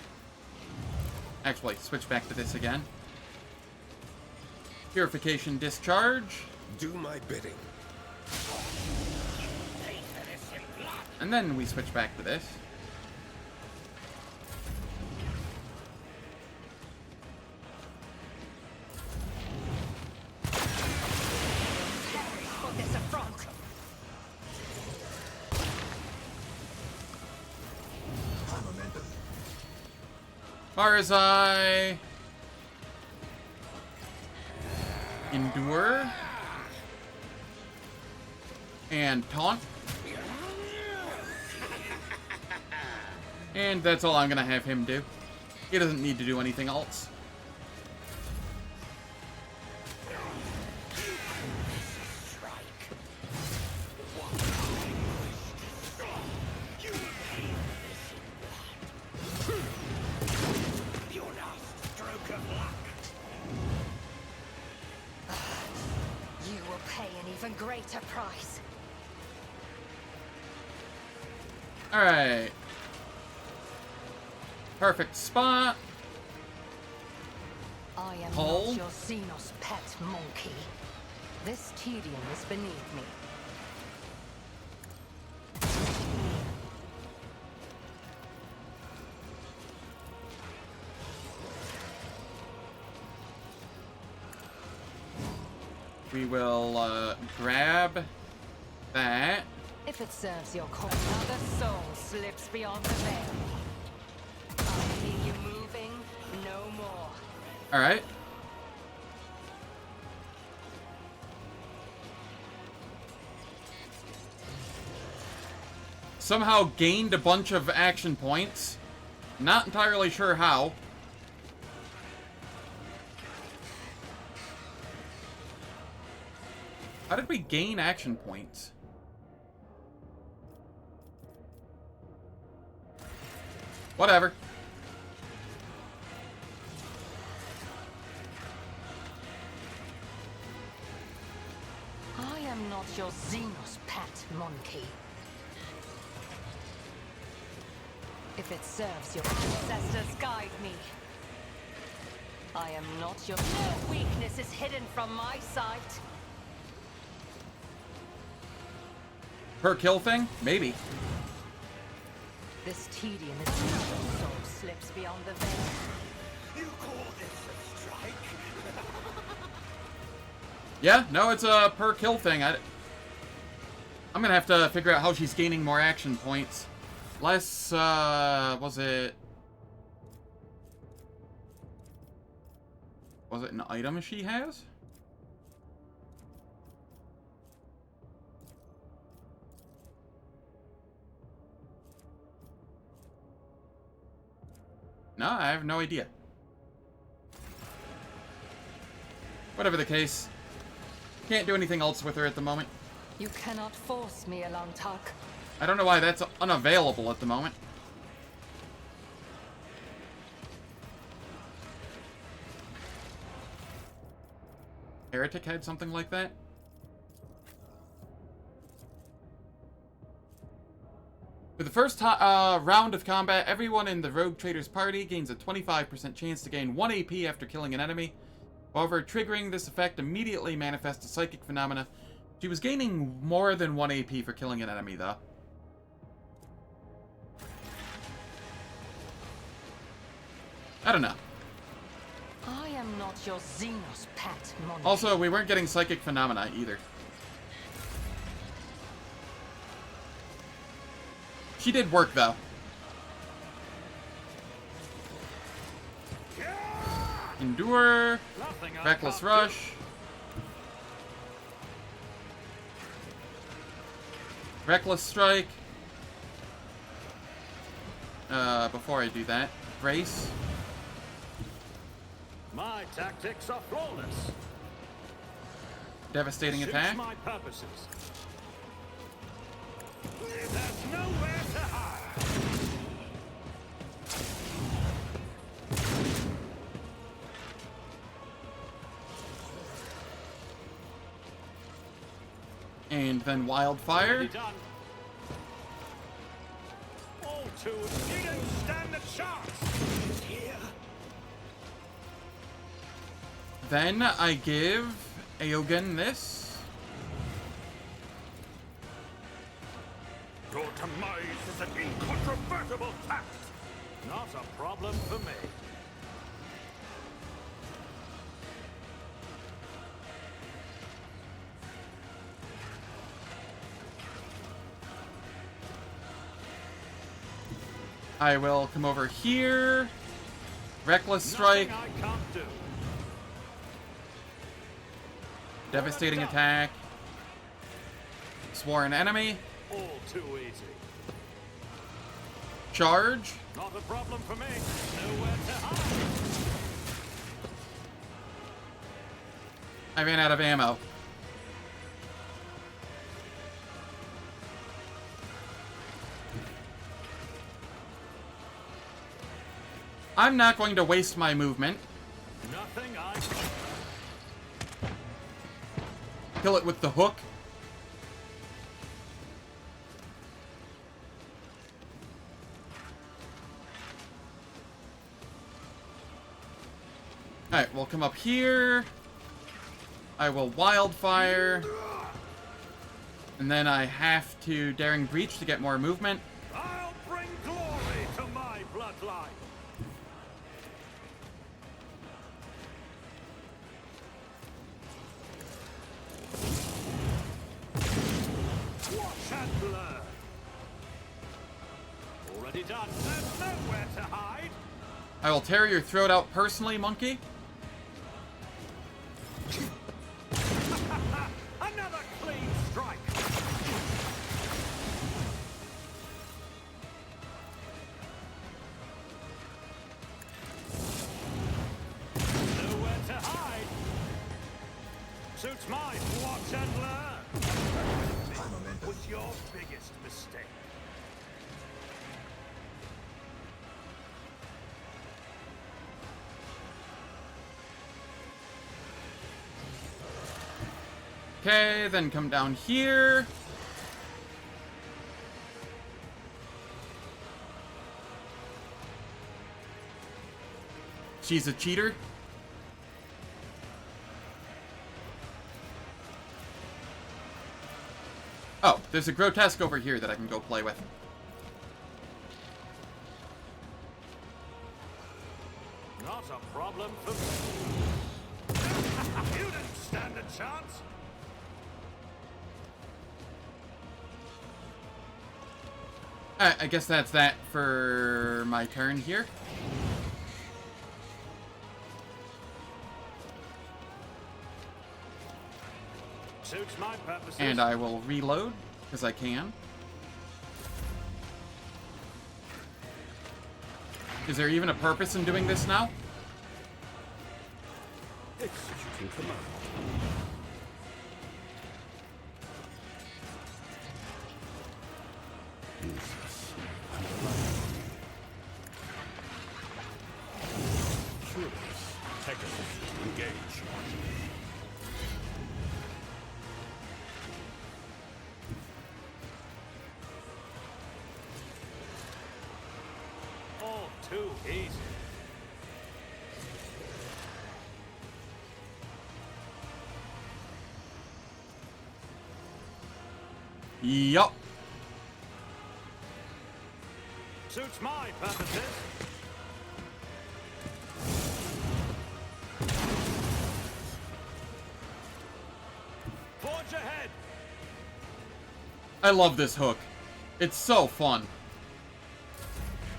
Actually, switch back to this again. Purification discharge. Do my bidding. And then we switch back to this. For this affront. Marzai. Endure. And taunt. And that's all I'm gonna have him do. He doesn't need to do anything else. You will pay an even greater price. Alright. Perfect spot. I am Hull. not your Xenos pet monkey. This tedium is beneath me. We will grab that. If it serves your cause, another soul slips beyond the veil. I see you moving no more. Alright. Somehow gained a bunch of action points. Not entirely sure how. How did we gain action points? Whatever. I am not your Xenos pet monkey. If it serves your ancestors, guide me. I am not your... No weakness is hidden from my sight. Per kill thing? Maybe. This tedium is another soul slips beyond the veil. You call this a strike? Yeah, no, it's a per kill thing. I'm gonna have to figure out how she's gaining more action points. Less, was it an item she has? No, I have no idea. Whatever the case, can't do anything else with her at the moment. You cannot force me, Alantak. I don't know why that's unavailable at the moment. Heretic had something like that? For the first round of combat, everyone in the Rogue Trader's party gains a 25% chance to gain 1 AP after killing an enemy. However, triggering this effect immediately manifests a psychic phenomena. She was gaining more than 1 AP for killing an enemy, though. I don't know. I am not your Xenos pet monkey. Also, we weren't getting psychic phenomena either. She did work, though. Endure. Reckless Rush. Reckless Strike. Before I do that, Brace. My tactics are flawless. Devastating Suits Attack. my purposes. There's nowhere to hide. And then Wildfire. Already done. All two didn't stand a chance. Here. Then I give Aogen this. Your demise is an incontrovertible fact. Not a problem for me. I will come over here. Reckless Strike. Nothing I can't do. Devastating Attack. Sworn enemy. All too easy. Charge. Not a problem for me. Nowhere to hide. I ran out of ammo. I'm not going to waste my movement. Nothing I... Kill it with the hook. Alright, we'll come up here. I will wildfire. And then I have to Daring Breach to get more movement. I'll bring glory to my bloodline. Watch and learn. Already done. There's nowhere to hide. I will tear your throat out personally, monkey. Another clean strike. Nowhere to hide. Suits mine. Watch and learn. Was your biggest mistake. Okay, then come down here. She's a cheater. Oh, there's a grotesque over here that I can go play with. Not a problem for me. You didn't stand a chance. Alright, I guess that's that for my turn here. Suits my purposes. And I will reload, because I can. Is there even a purpose in doing this now? Executing command. Engage. All too easy. Yup. Suits my purposes. Forge ahead. I love this hook. It's so fun.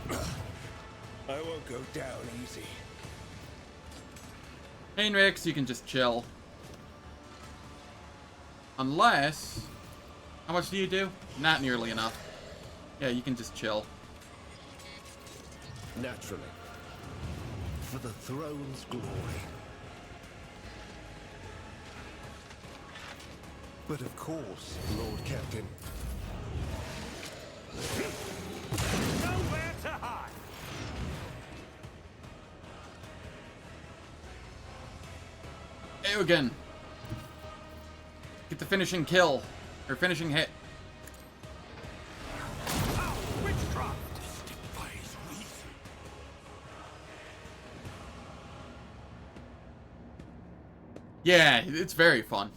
I won't go down easy. Heinrichs, you can just chill. Unless... How much do you do? Not nearly enough. Yeah, you can just chill. Naturally. For the throne's glory. But of course, Lord Captain. Nowhere to hide. Eugene. Get the finishing kill. Or finishing hit. Ow, witchcraft. Yeah, it's very fun.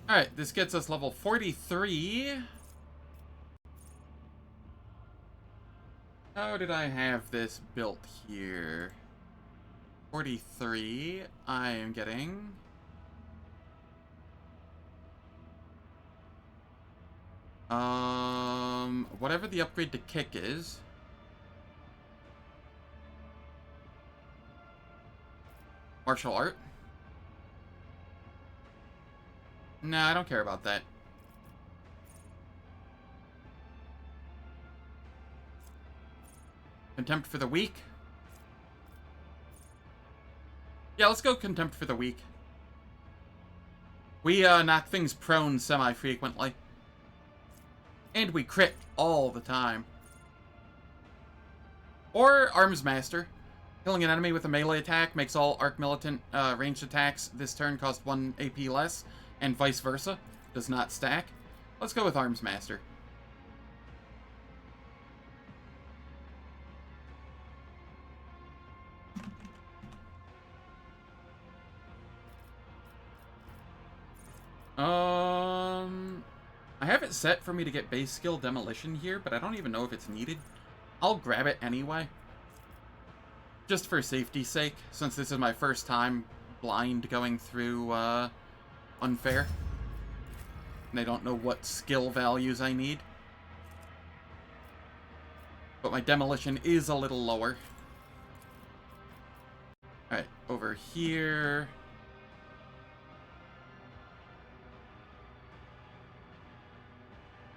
Alright, this gets us level 43. How did I have this built here? 43. I am getting... Whatever the upgrade to kick is. Martial art? Nah, I don't care about that. Contempt for the weak? Yeah, let's go Contempt for the weak. We knock things prone semi-frequently. And we crit all the time. Or Arms Master. Killing an enemy with a melee attack makes all Arch-Militant ranged attacks this turn cost 1 AP less, and vice versa. Does not stack. Let's go with Arms Master. I have it set for me to get base skill Demolition here, but I don't even know if it's needed. I'll grab it anyway. Just for safety's sake, since this is my first time blind going through, Unfair. And I don't know what skill values I need. But my Demolition is a little lower. Alright, over here.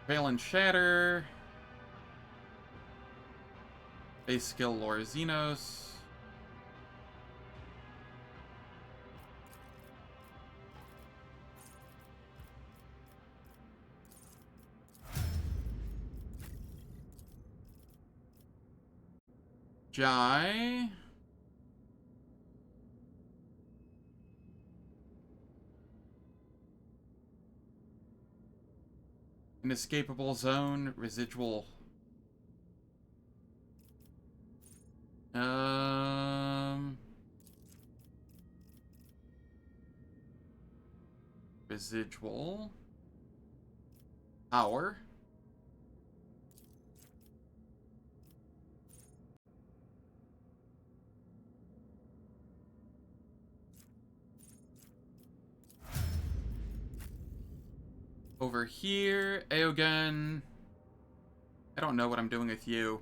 Veil and Shatter. Base skill Lore Xenos. Jai. Inescapable Zone, Residual. Residual. Power. Over here, Aogen. I don't know what I'm doing with you.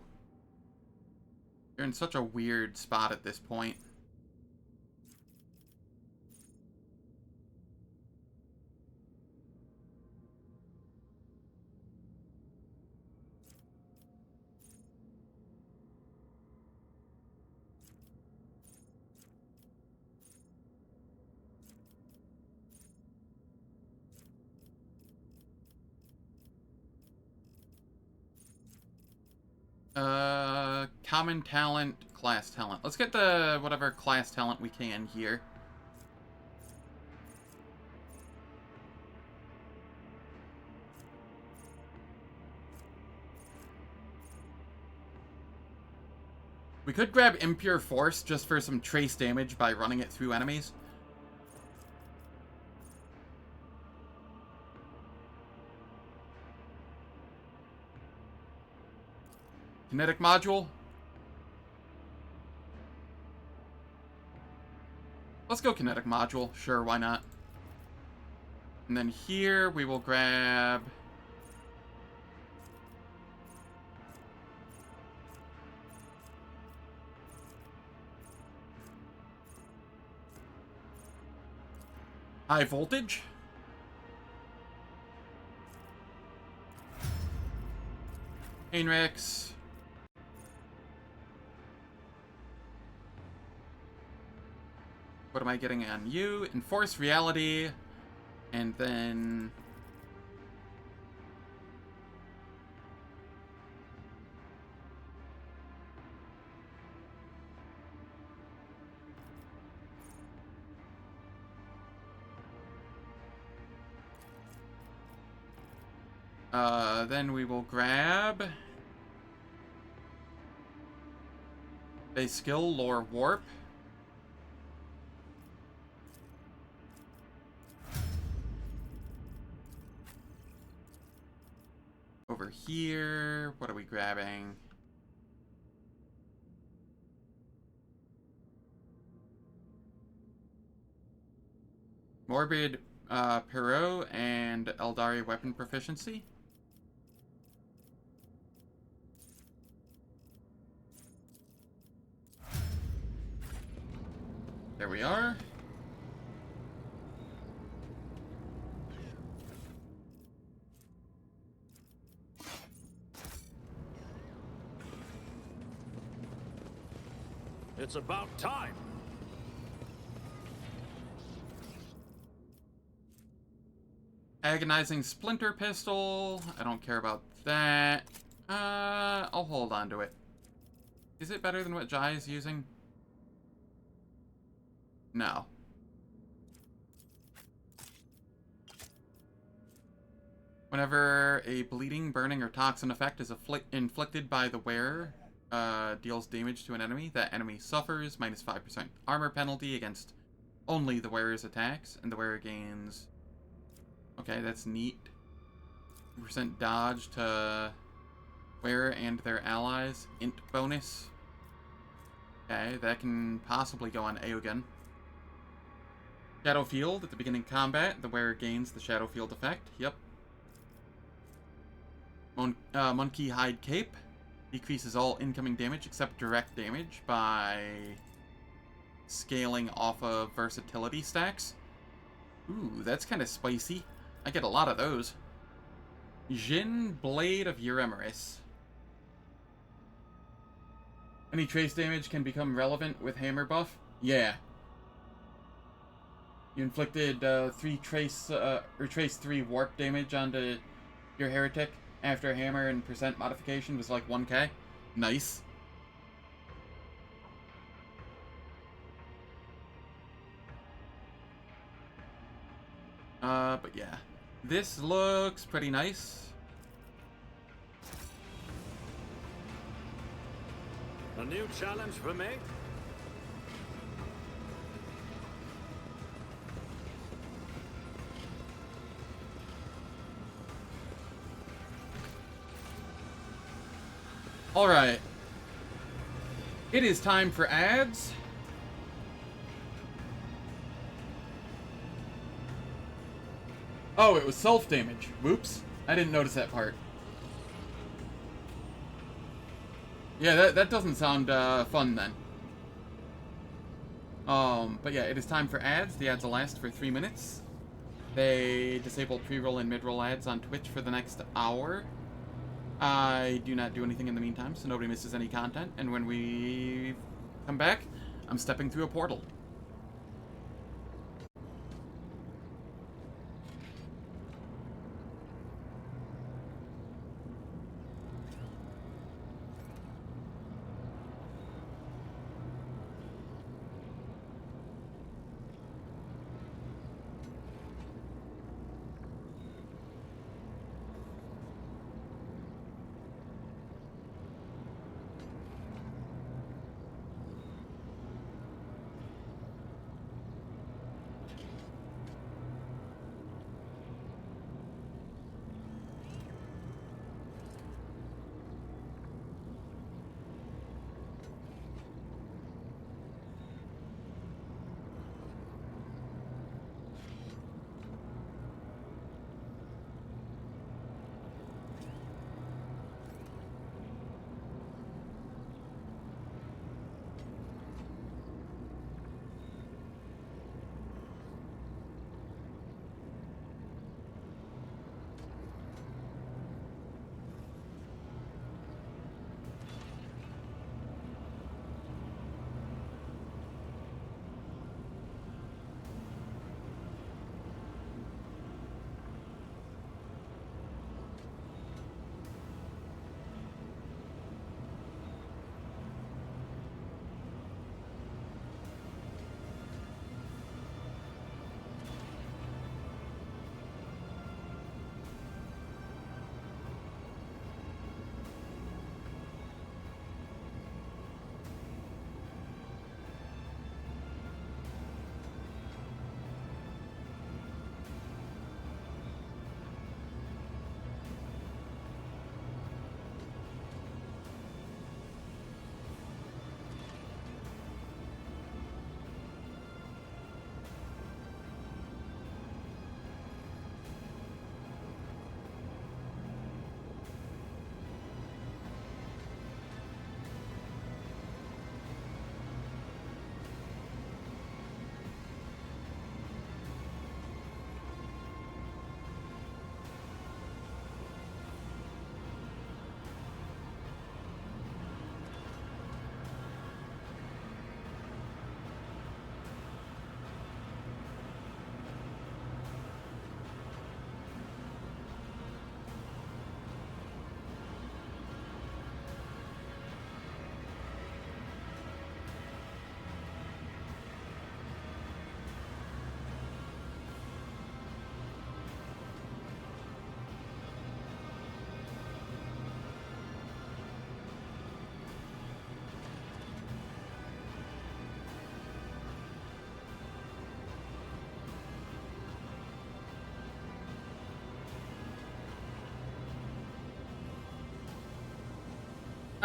You're in such a weird spot at this point. Common talent, class talent. Let's get the whatever class talent we can here. We could grab Impure Force just for some trace damage by running it through enemies. Kinetic Module. Let's go Kinetic Module. Sure, why not? And then here we will grab... High Voltage. Heinrichs. What am I getting on you? Enforce Reality. And then... then we will grab... Base skill, Lore Warp. Over here, what are we grabbing? Morbid Perot and Eldari Weapon Proficiency. There we are. It's about time. Agonizing Splinter Pistol. I don't care about that. I'll hold on to it. Is it better than what Jai is using? No. Whenever a bleeding, burning, or toxin effect is inflicted by the wearer, deals damage to an enemy, that enemy suffers minus 5% armor penalty against only the wearer's attacks, and the wearer gains... Okay, that's neat. % dodge to wearer and their allies. Int bonus. Okay, that can possibly go on Aogen. Shadow Field. At the beginning of combat, the wearer gains the Shadow Field effect. Yep. Monkey Hide Cape. Decreases all incoming damage except direct damage by scaling off of versatility stacks. Ooh, that's kind of spicy. I get a lot of those. Jin Blade of Euremeris. Any trace damage can become relevant with hammer buff. Yeah. You inflicted 3 trace 3 warp damage onto your heretic after hammer and % modification was like 1k. Nice. But yeah. This looks pretty nice. A new challenge for me? Alright. It is time for ads. Oh, it was self-damage. Whoops. I didn't notice that part. Yeah, that doesn't sound fun then. But yeah, it is time for ads. The ads will last for 3 minutes. They disable pre-roll and mid-roll ads on Twitch for the next hour. I do not do anything in the meantime, so nobody misses any content. And when we come back, I'm stepping through a portal.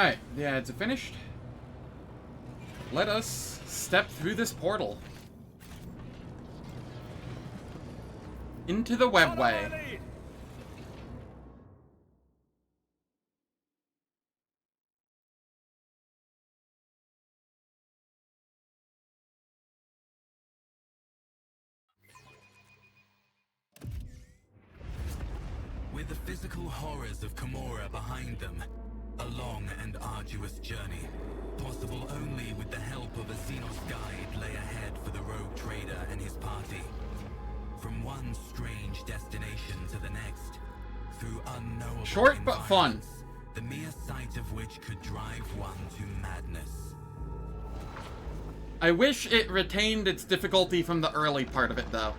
Alright, the ads are finished. Let us step through this portal. Into the webway. With the physical horrors of Camorra behind them, a long and arduous journey, possible only with the help of a Xenos guide, lay ahead for the rogue trader and his party. From one strange destination to the next, through unknowable Short but fun. environments, the mere sight of which could drive one to madness. I wish it retained its difficulty from the early part of it, though.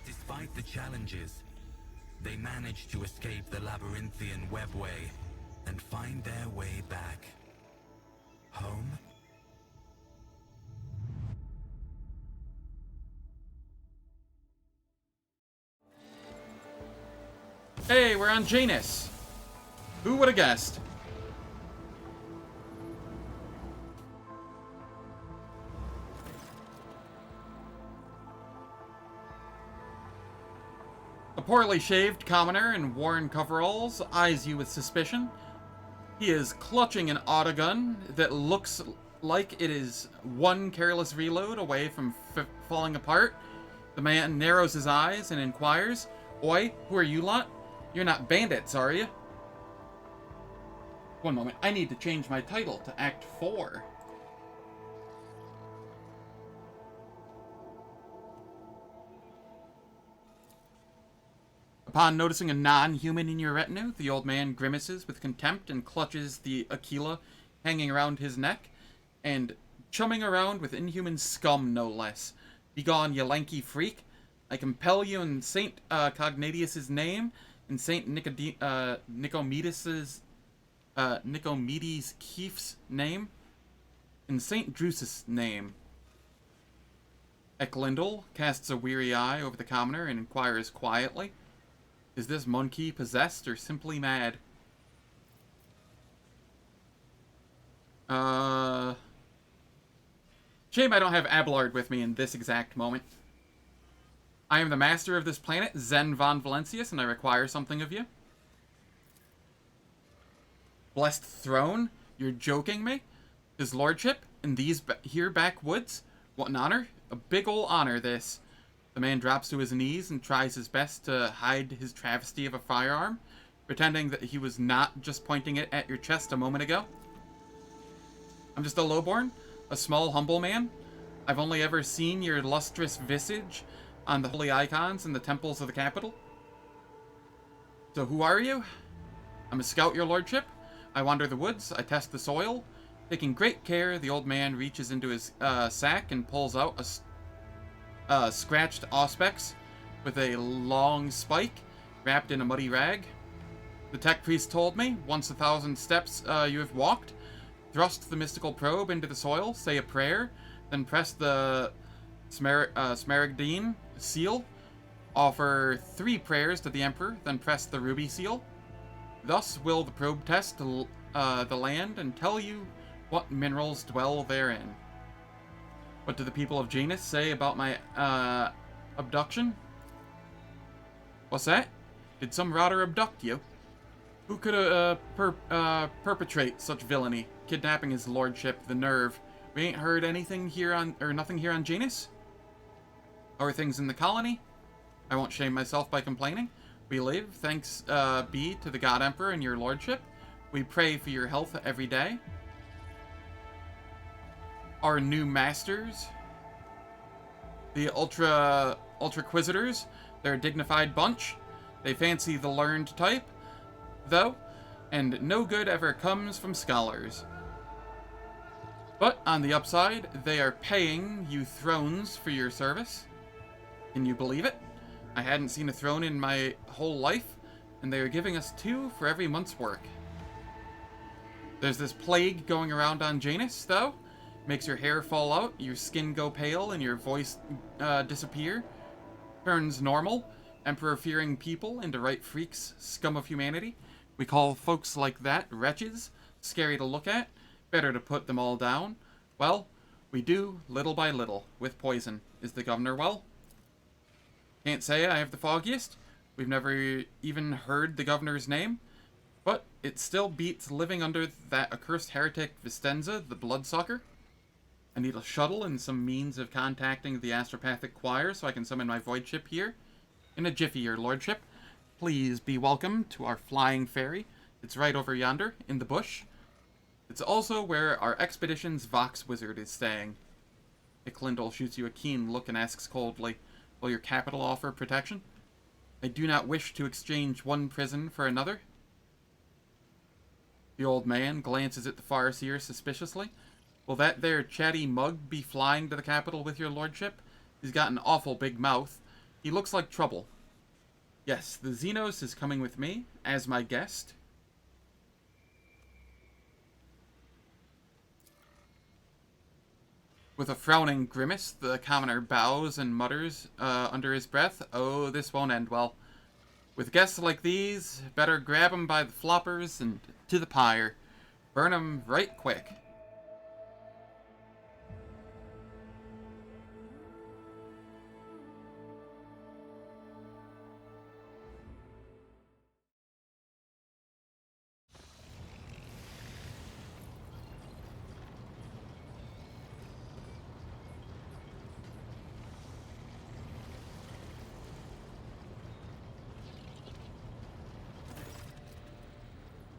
Despite the challenges, they managed to escape the labyrinthian webway and find their way back. Home? Hey, we're on Janus. Who would have guessed? A poorly shaved commoner in worn coveralls eyes you with suspicion. He is clutching an autogun that looks like it is one careless reload away from falling apart. The man narrows his eyes and inquires, "Oi, who are you lot? You're not bandits, are you?" One moment, I need to change my title to Act 4. Upon noticing a non-human in your retinue, the old man grimaces with contempt and clutches the Aquila hanging around his neck, and chumming around with inhuman scum, no less. Begone, you lanky freak. I compel you in Saint Cognatius's name, in Saint Nicomedes Keefe's name, in Saint Drusus' name. Eklindel casts a weary eye over the commoner and inquires quietly, "Is this monkey possessed or simply mad?" Shame I don't have Abelard with me in this exact moment. I am the master of this planet, Zen von Valentius, and I require something of you. Blessed throne? You're joking me? His lordship? In these here backwoods? What an honor. A big ol' honor, this. The man drops to his knees and tries his best to hide his travesty of a firearm, pretending that he was not just pointing it at your chest a moment ago. I'm just a lowborn, a small, humble man. I've only ever seen your lustrous visage on the holy icons in the temples of the capital. So who are you? I'm a scout, your lordship. I wander the woods, I test the soil. Taking great care, the old man reaches into his sack and pulls out a scratched auspex with a long spike wrapped in a muddy rag. The tech priest told me, once 1,000 steps you have walked, thrust the mystical probe into the soil, say a prayer, then press the smaragdine seal, offer 3 prayers to the emperor, then press the ruby seal. Thus will the probe test the land and tell you what minerals dwell therein. What do the people of Janus say about my abduction? What's that? Did some rotter abduct you? Who could perpetrate such villainy? Kidnapping his lordship, the nerve. We ain't heard anything here on, or nothing here on Janus? How are things in the colony? I won't shame myself by complaining. We live, thanks be to the God Emperor and your lordship. We pray for your health every day. Our new masters, the Ultraquisitors, they're a dignified bunch. They fancy the learned type, though, and no good ever comes from scholars. But on the upside, they are paying you thrones for your service. Can you believe it? I hadn't seen a throne in my whole life, and they are giving us 2 for every month's work. There's this plague going around on Janus, though. Makes your hair fall out, your skin go pale, and your voice disappear. Turns normal. Emperor-fearing people into right freaks, scum of humanity. We call folks like that wretches. Scary to look at. Better to put them all down. Well, we do, little by little, with poison. Is the governor well? Can't say I have the foggiest. We've never even heard the governor's name. But it still beats living under that accursed heretic Vistenza, the bloodsucker. I need a shuttle and some means of contacting the astropathic choir so I can summon my void ship here. In a jiffy, your lordship. Please be welcome to our flying ferry. It's right over yonder, in the bush. It's also where our expedition's Vox wizard is staying. Icklindle shoots you a keen look and asks coldly, will your capital offer protection? I do not wish to exchange one prison for another. The old man glances at the farseer suspiciously. Will that there chatty mug be flying to the capital with your lordship? He's got an awful big mouth. He looks like trouble. Yes, the Xenos is coming with me, as my guest. With a frowning grimace, the commoner bows and mutters under his breath, oh, this won't end well. With guests like these, better grab 'em by the floppers and to the pyre. Burn 'em right quick.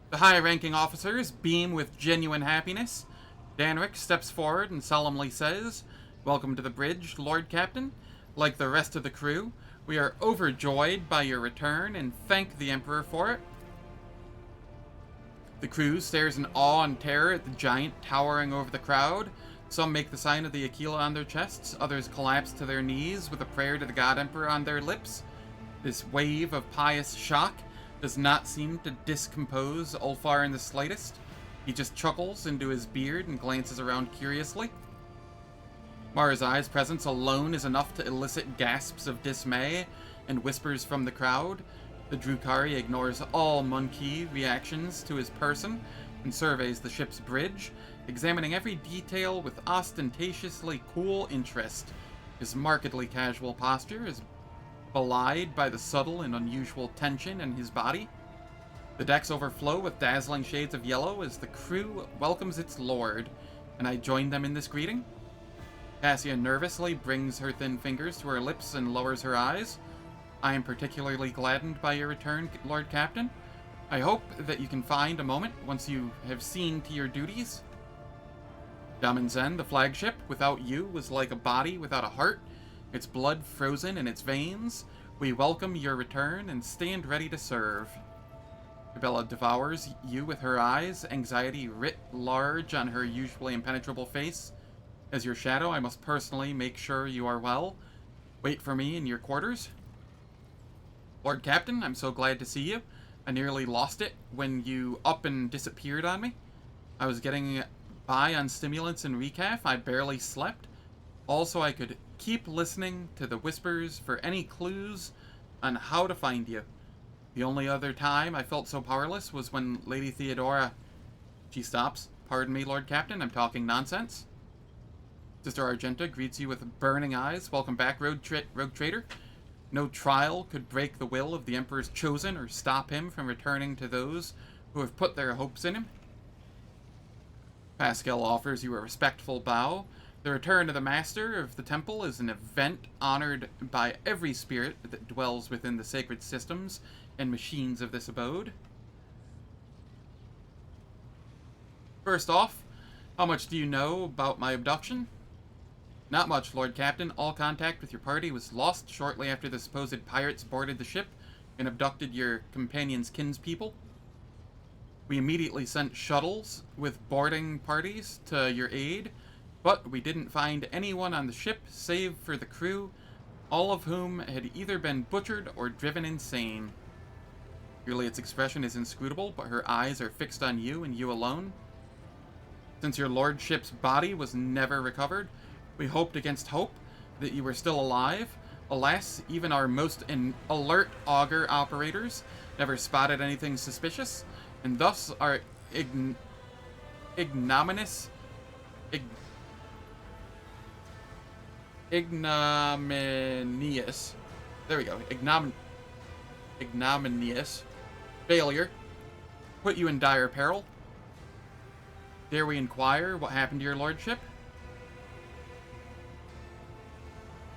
The high-ranking officers beam with genuine happiness. Danric steps forward and solemnly says, welcome to the bridge, Lord Captain. Like the rest of the crew, we are overjoyed by your return and thank the Emperor for it. The crew stares in awe and terror at the giant towering over the crowd. Some make the sign of the Aquila on their chests, others collapse to their knees with a prayer to the God Emperor on their lips. This wave of pious shock does not seem to discompose Ulfar in the slightest. He just chuckles into his beard and glances around curiously. Marzai's presence alone is enough to elicit gasps of dismay and whispers from the crowd. The Drukari ignores all monkey reactions to his person and surveys the ship's bridge, examining every detail with ostentatiously cool interest. His markedly casual posture is belied by the subtle and unusual tension in his body. The decks overflow with dazzling shades of yellow as the crew welcomes its lord, and I join them in this greeting. Cassia nervously brings her thin fingers to her lips and lowers her eyes. I am particularly gladdened by your return, Lord Captain. I hope that you can find a moment once you have seen to your duties. Damen-Zen, the flagship, without you was like a body without a heart, its blood frozen in its veins. We welcome your return and stand ready to serve. Bella devours you with her eyes, anxiety writ large on her usually impenetrable face. As your shadow, I must personally make sure you are well. Wait for me in your quarters. Lord Captain, I'm so glad to see you. I nearly lost it when you up and disappeared on me. I was getting by on stimulants and recaf. I barely slept. Also, I could keep listening to the whispers for any clues on how to find you. The only other time I felt so powerless was when Lady Theodora... She stops. Pardon me, Lord Captain, I'm talking nonsense. Sister Argenta greets you with burning eyes. Welcome back, rogue trader. No trial could break the will of the Emperor's chosen or stop him from returning to those who have put their hopes in him. Pascal offers you a respectful bow. The return of the Master of the Temple is an event honored by every spirit that dwells within the sacred systems and machines of this abode. First off, how much do you know about my abduction? Not much, Lord Captain. All contact with your party was lost shortly after the supposed pirates boarded the ship and abducted your companion's kinspeople. We immediately sent shuttles with boarding parties to your aid, but we didn't find anyone on the ship save for the crew, all of whom had either been butchered or driven insane. Juliet's expression is inscrutable, but her eyes are fixed on you and you alone. Since your lordship's body was never recovered, we hoped against hope that you were still alive. Alas, even our most alert auger operators never spotted anything suspicious, and thus our ignominious failure put you in dire peril. Dare we inquire what happened to your lordship?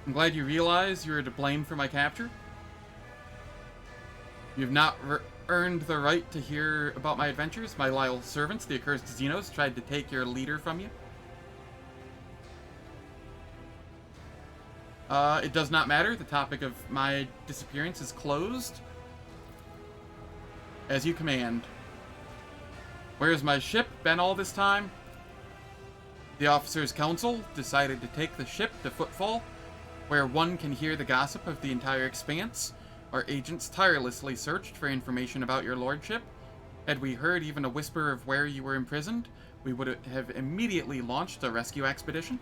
I'm glad you realize you are to blame for my capture. You've not earned the right to hear about my adventures. My loyal servants, the accursed Xenos, tried to take your leader from you. It does not matter. The topic of my disappearance is closed. As you command. Where's my ship been all this time? The Officers' Council decided to take the ship to Footfall, where one can hear the gossip of the entire expanse. Our agents tirelessly searched for information about your lordship. Had we heard even a whisper of where you were imprisoned, we would have immediately launched a rescue expedition.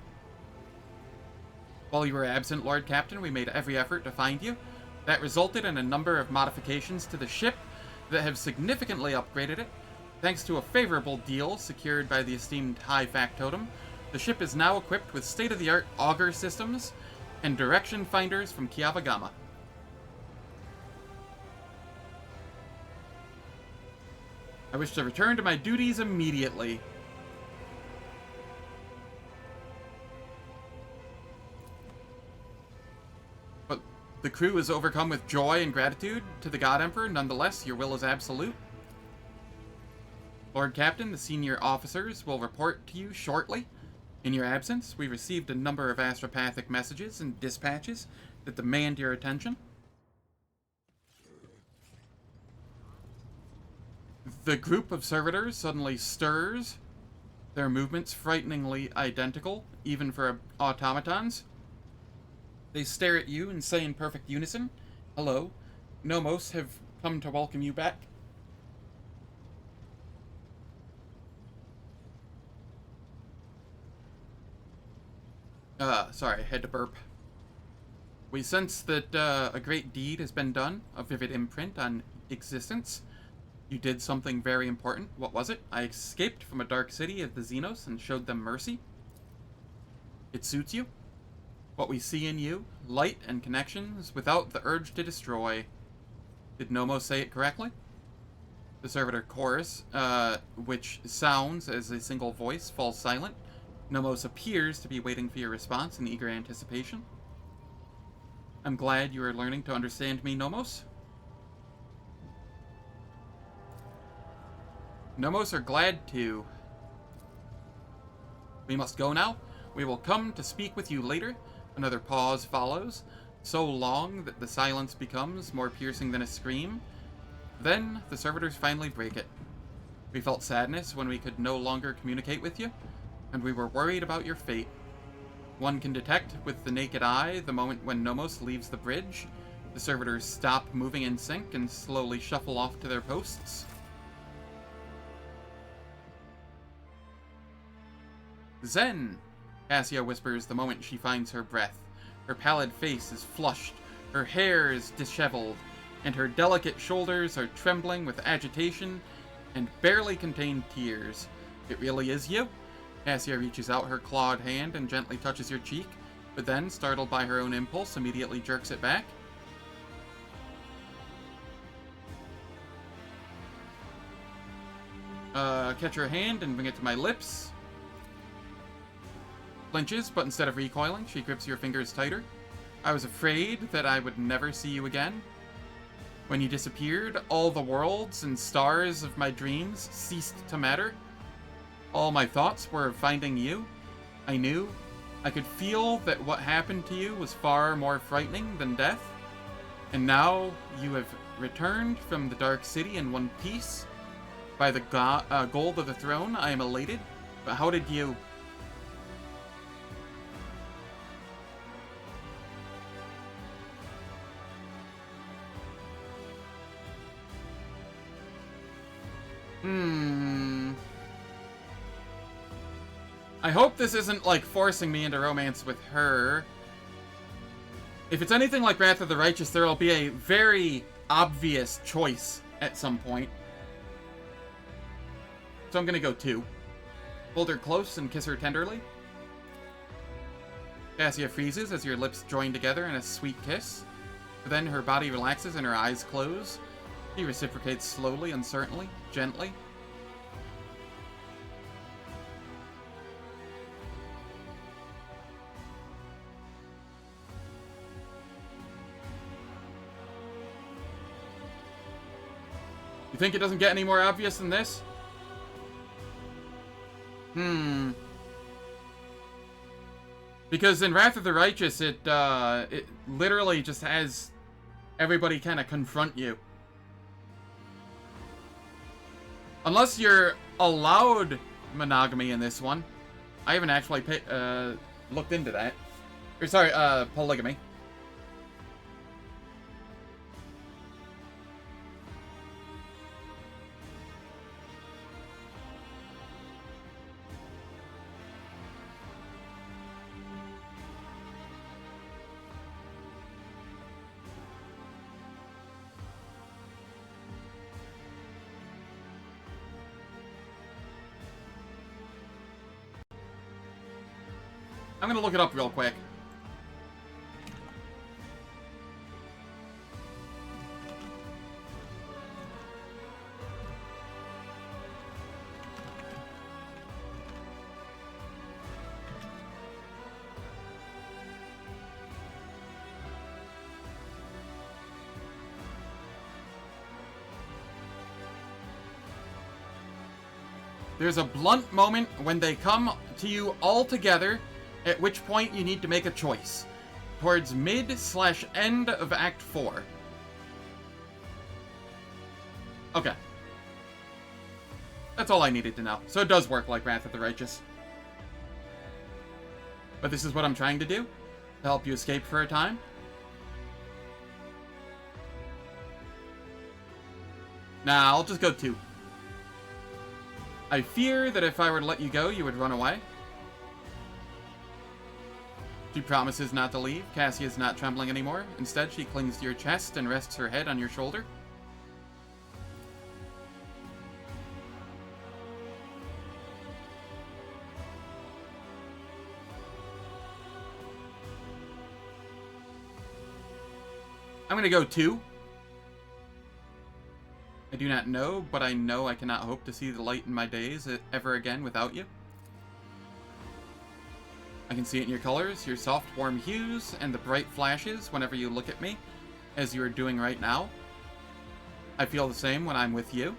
While you were absent, Lord Captain, we made every effort to find you. That resulted in a number of modifications to the ship that have significantly upgraded it. Thanks to a favorable deal secured by the esteemed High Factotum, the ship is now equipped with state-of-the-art auger systems and direction finders from Kiavagama. I wish to return to my duties immediately. But the crew is overcome with joy and gratitude to the God Emperor. Nonetheless, your will is absolute. Lord Captain, the senior officers will report to you shortly. In your absence, we received a number of astropathic messages and dispatches that demand your attention. The group of servitors suddenly stirs, their movements frighteningly identical, even for automatons. They stare at you and say in perfect unison, "Hello, Nomos have come to welcome you back." Sorry, I had to burp. We sense that a great deed has been done, a vivid imprint on existence. You did something very important. What was it? I escaped from a dark city of the Xenos and showed them mercy. It suits you. What we see in you, light and connections, without the urge to destroy. Did Nomo say it correctly? The servitor chorus, which sounds as a single voice, falls silent. Nomos appears to be waiting for your response in eager anticipation. I'm glad you are learning to understand me, Nomos. Nomos are glad to. We must go now. We will come to speak with you later. Another pause follows, so long that the silence becomes more piercing than a scream. Then the servitors finally break it. We felt sadness when we could no longer communicate with you, and we were worried about your fate. One can detect with the naked eye the moment when Nomos leaves the bridge. The servitors stop moving in sync and slowly shuffle off to their posts. Zen! Cassia whispers the moment she finds her breath. Her pallid face is flushed, her hair is disheveled, and her delicate shoulders are trembling with agitation and barely contain tears. It really is you? Cassia reaches out her clawed hand and gently touches your cheek, but then, startled by her own impulse, immediately jerks it back. Catch her hand and bring it to my lips. Flinches, but instead of recoiling, she grips your fingers tighter. I was afraid that I would never see you again. When you disappeared, all the worlds and stars of my dreams ceased to matter. All my thoughts were of finding you. I knew. I could feel that what happened to you was far more frightening than death. And now you have returned from the Dark City in one piece. By the gold of the throne, I am elated. But how did you... I hope this isn't, like, forcing me into romance with her. If it's anything like Wrath of the Righteous, there will be a very obvious choice at some point. So I'm gonna go 2. Hold her close and kiss her tenderly. Cassia freezes as your lips join together in a sweet kiss. Then her body relaxes and her eyes close. He reciprocates slowly, uncertainly, gently. You think it doesn't get any more obvious than this? Because in Wrath of the Righteous, it literally just has everybody kind of confront you. Unless you're allowed monogamy in this one. I haven't actually looked into that. Or sorry, polygamy. I'm gonna look it up real quick. There's a blunt moment when they come to you all together, at which point you need to make a choice. Towards mid/end of Act 4. Okay. That's all I needed to know. So it does work like Wrath of the Righteous. But this is what I'm trying to do. To help you escape for a time. Nah, I'll just go 2. I fear that if I were to let you go, you would run away. She promises not to leave. Cassia is not trembling anymore. Instead, she clings to your chest and rests her head on your shoulder. I'm gonna go 2. I do not know, but I know I cannot hope to see the light in my days ever again without you. I can see it in your colors, your soft, warm hues, and the bright flashes whenever you look at me, as you are doing right now. I feel the same when I'm with you,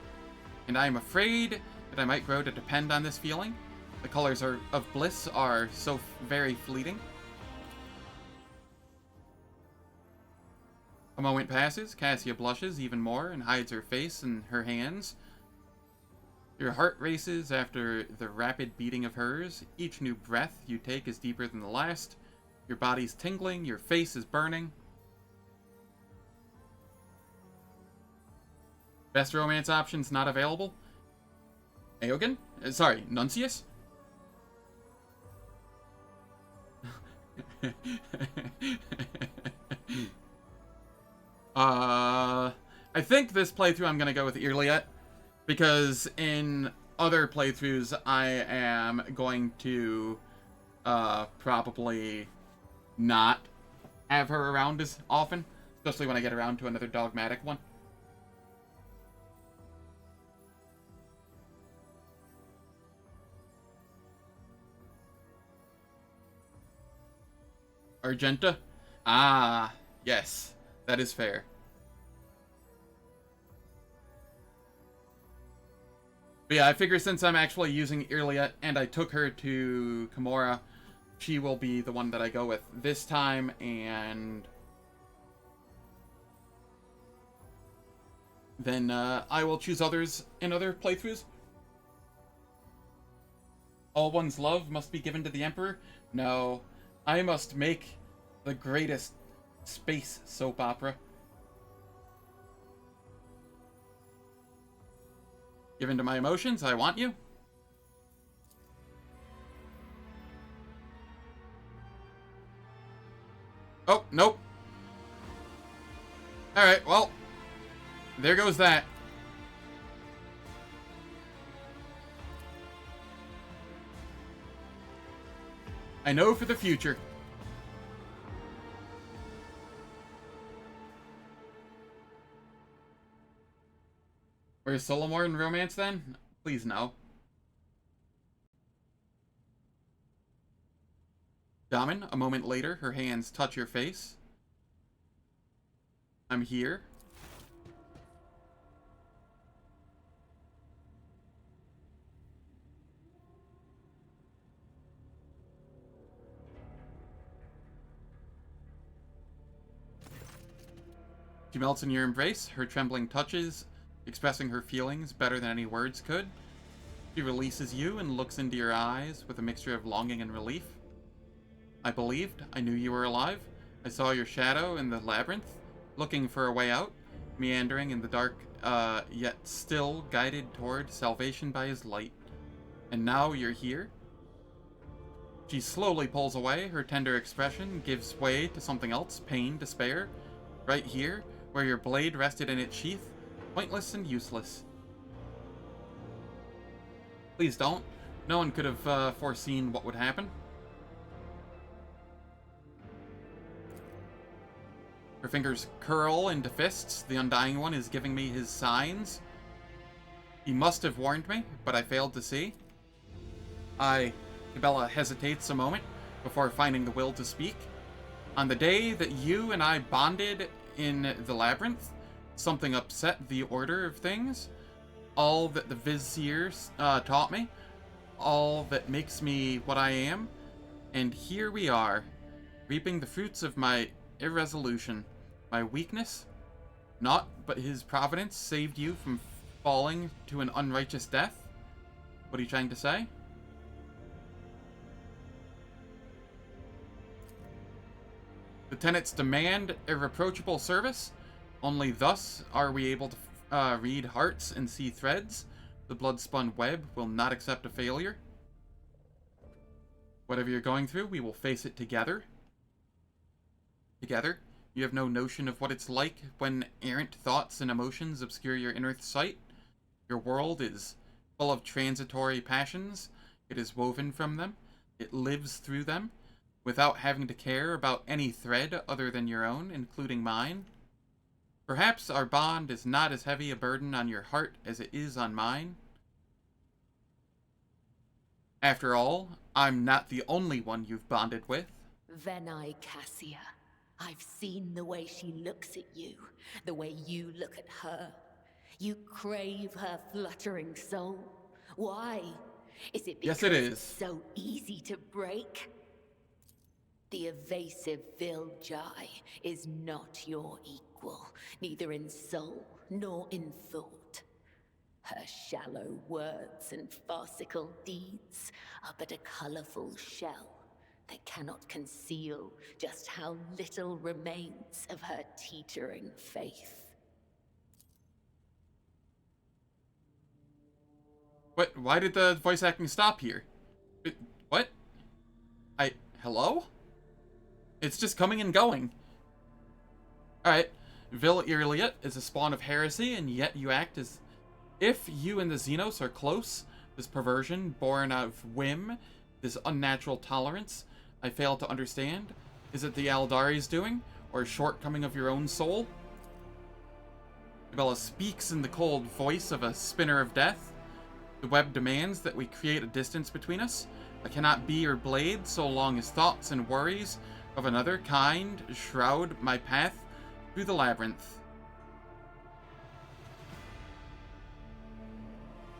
and I am afraid that I might grow to depend on this feeling. The colors of bliss are so very fleeting. A moment passes, Cassia blushes even more and hides her face in her hands. Your heart races after the rapid beating of hers. Each new breath you take is deeper than the last. Your body's tingling, your face is burning. Best romance options not available. Aogen? Sorry, Nuncius? I think this playthrough I'm gonna go with Irliet. Because in other playthroughs, I am going to probably not have her around as often. Especially when I get around to another dogmatic one. Argenta? Ah, yes. That is fair. But yeah, I figure since I'm actually using Irliet and I took her to Kimura, she will be the one that I go with this time, and then I will choose others in other playthroughs. All one's love must be given to the Emperor? No, I must make the greatest space soap opera. Given to my emotions, I want you. Oh, nope. Alright, well, there goes that. I know for the future. Where's Solomore in romance then? Please no. Damen, a moment later, her hands touch your face. I'm here. She melts in your embrace, her trembling touches, expressing her feelings better than any words could. She releases you and looks into your eyes with a mixture of longing and relief. I believed. I knew you were alive. I saw your shadow in the labyrinth, looking for a way out, meandering in the dark, yet still guided toward salvation by his light. And now you're here? She slowly pulls away, her tender expression gives way to something else, pain, despair. Right here, where your blade rested in its sheath, pointless and useless. Please don't. No one could have foreseen what would happen. Her fingers curl into fists. The Undying One is giving me his signs. He must have warned me, but I failed to see. Isabella hesitates a moment before finding the will to speak. On the day that you and I bonded in the labyrinth, something upset the order of things. All that the Vizier taught me. All that makes me what I am. And here we are, reaping the fruits of my irresolution. My weakness? Naught but his providence saved you from falling to an unrighteous death? What are you trying to say? The tenets demand irreproachable service. Only thus are we able to read hearts and see threads. The blood-spun web will not accept a failure. Whatever you're going through, we will face it together. Together. You have no notion of what it's like when errant thoughts and emotions obscure your inner sight. Your world is full of transitory passions. It is woven from them. It lives through them, without having to care about any thread other than your own, including mine. Perhaps our bond is not as heavy a burden on your heart as it is on mine. After all, I'm not the only one you've bonded with. Venai Cassia. I've seen the way she looks at you, the way you look at her. You crave her fluttering soul. Why? Is it because Yes, it is. it's so easy to break? The evasive Viljai is not your equal, neither in soul nor in thought. Her shallow words and farcical deeds are but a colorful shell that cannot conceal just how little remains of her teetering faith. What? Why did the voice acting stop here? What? Hello? It's just coming and going. Alright. Vil-Irliot is a spawn of heresy, and yet you act as if you and the Xenos are close. This perversion, born out of whim, this unnatural tolerance, I fail to understand. Is it the Aldari's doing, or a shortcoming of your own soul? Isabella speaks in the cold voice of a spinner of death. The web demands that we create a distance between us. I cannot be your blade so long as thoughts and worries of another kind shroud my path through the labyrinth.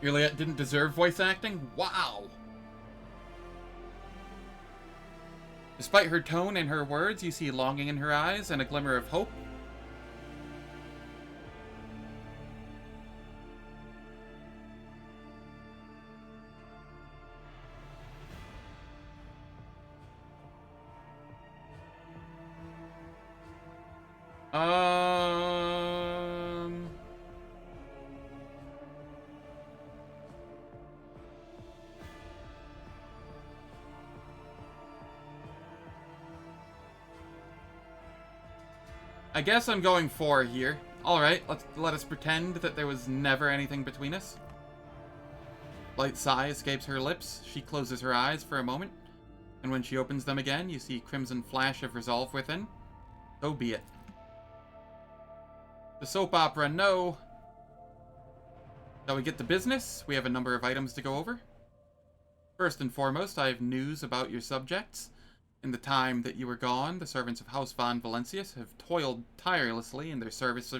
Irliot didn't deserve voice acting? Wow! Despite her tone and her words, you see longing in her eyes and a glimmer of hope. I guess I'm going 4 here. Alright, let us pretend that there was never anything between us. Light sigh escapes her lips. She closes her eyes for a moment, and when she opens them again, you see crimson flash of resolve within. So be it. The soap opera, no. Shall we get to business? We have a number of items to go over. First and foremost, I have news about your subjects. In the time that you were gone, the servants of House von Valentius have toiled tirelessly in their service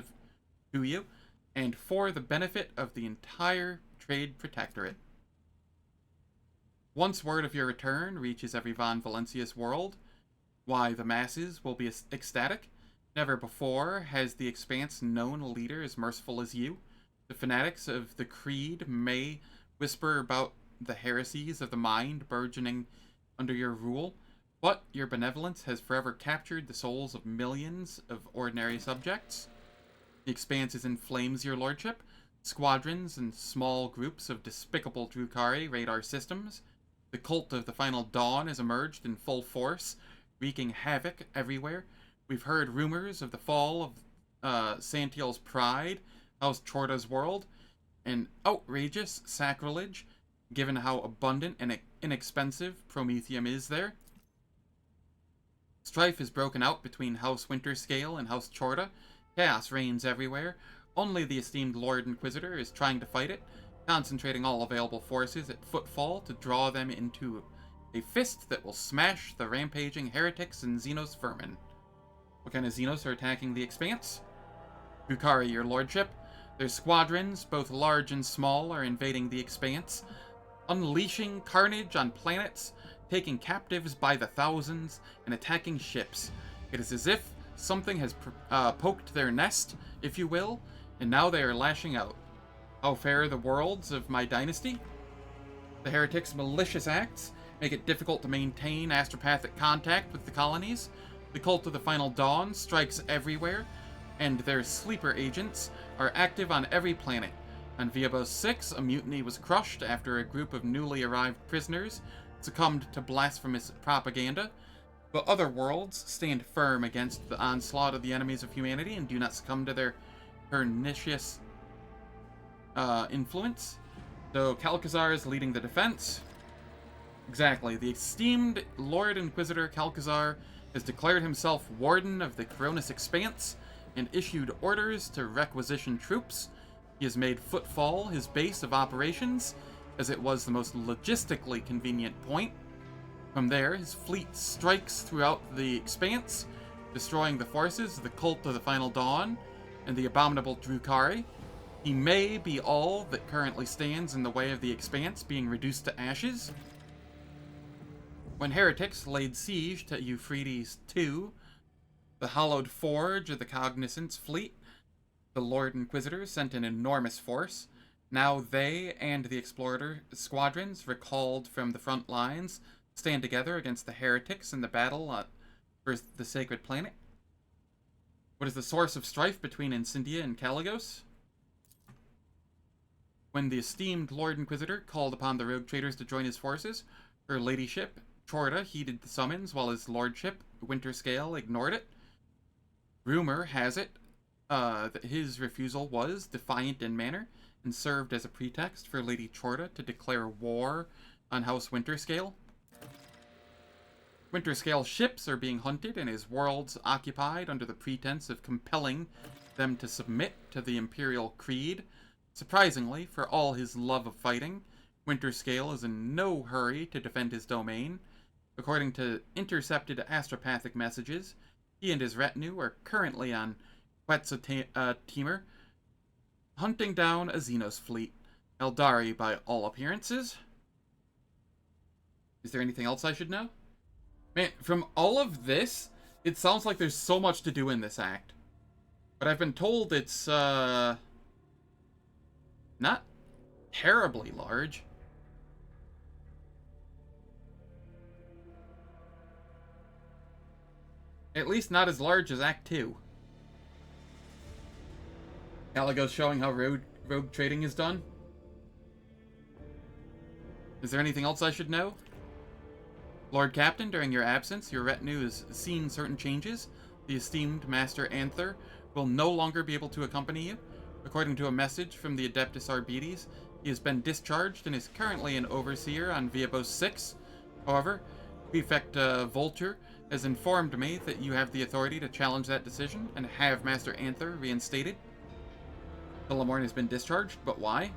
to you, and for the benefit of the entire Trade Protectorate. Once word of your return reaches every von Valentius world, why, the masses will be ecstatic. Never before has the Expanse known a leader as merciful as you. The fanatics of the Creed may whisper about the heresies of the mind burgeoning under your rule, but your benevolence has forever captured the souls of millions of ordinary subjects. The Expanse is in flames, your lordship. Squadrons and small groups of despicable Drukhari raid our systems. The cult of the Final Dawn has emerged in full force, wreaking havoc everywhere. We've heard rumors of the fall of Santiel's pride, House Chorda's world, an outrageous sacrilege, given how abundant and inexpensive Promethium is there. Strife is broken out between House Winterscale and House Chorda. Chaos reigns everywhere. Only the esteemed Lord Inquisitor is trying to fight it, concentrating all available forces at footfall to draw them into a fist that will smash the rampaging heretics and Xenos vermin. What kind of Xenos are attacking the Expanse? Drukhari, your lordship. Their squadrons, both large and small, are invading the Expanse, unleashing carnage on planets, taking captives by the thousands, and attacking ships. It is as if something has poked their nest, if you will, and now they are lashing out. How fare the worlds of my dynasty? The heretics' malicious acts make it difficult to maintain astropathic contact with the colonies. The cult of the Final Dawn strikes everywhere, and their sleeper agents are active on every planet. On Viabos 6, a mutiny was crushed after a group of newly arrived prisoners succumbed to blasphemous propaganda. But other worlds stand firm against the onslaught of the enemies of humanity and do not succumb to their pernicious influence. So Calcazar is leading the defense. Exactly. The esteemed Lord Inquisitor Calcazar has declared himself Warden of the Coronis Expanse and issued orders to requisition troops. He has made Footfall his base of operations, as it was the most logistically convenient point. From there, his fleet strikes throughout the Expanse, destroying the forces of the Cult of the Final Dawn and the abominable Drukhari. He may be all that currently stands in the way of the Expanse being reduced to ashes. When heretics laid siege to Euphrates II, the hallowed forge of the Cognizance fleet, the Lord Inquisitor sent an enormous force. Now they and the Explorer squadrons, recalled from the front lines, stand together against the heretics in the battle for the Sacred Planet. What is the source of strife between Incendia and Caligos? When the esteemed Lord Inquisitor called upon the rogue traders to join his forces, her ladyship, Chorda, heeded the summons while his lordship, Winterscale, ignored it. Rumor has it that his refusal was defiant in manner and served as a pretext for Lady Chorda to declare war on House Winterscale. Winterscale ships are being hunted and his worlds occupied under the pretense of compelling them to submit to the Imperial Creed. Surprisingly, for all his love of fighting, Winterscale is in no hurry to defend his domain. According to intercepted astropathic messages, he and his retinue are currently on Quetzaltemur, hunting down a Xenos fleet. Eldari, by all appearances. Is there anything else I should know? Man, from all of this, it sounds like there's so much to do in this act. But I've been told it's, not terribly large. At least not as large as Act 2. Caligos showing how rogue trading is done. Is there anything else I should know? Lord Captain, during your absence, your retinue has seen certain changes. the esteemed Master Anther will no longer be able to accompany you. According to a message from the Adeptus Arbites, he has been discharged and is currently an overseer on Viabos 6. However, Prefect Vulture has informed me that you have the authority to challenge that decision and have Master Anther reinstated. Philemorn has been discharged, but why?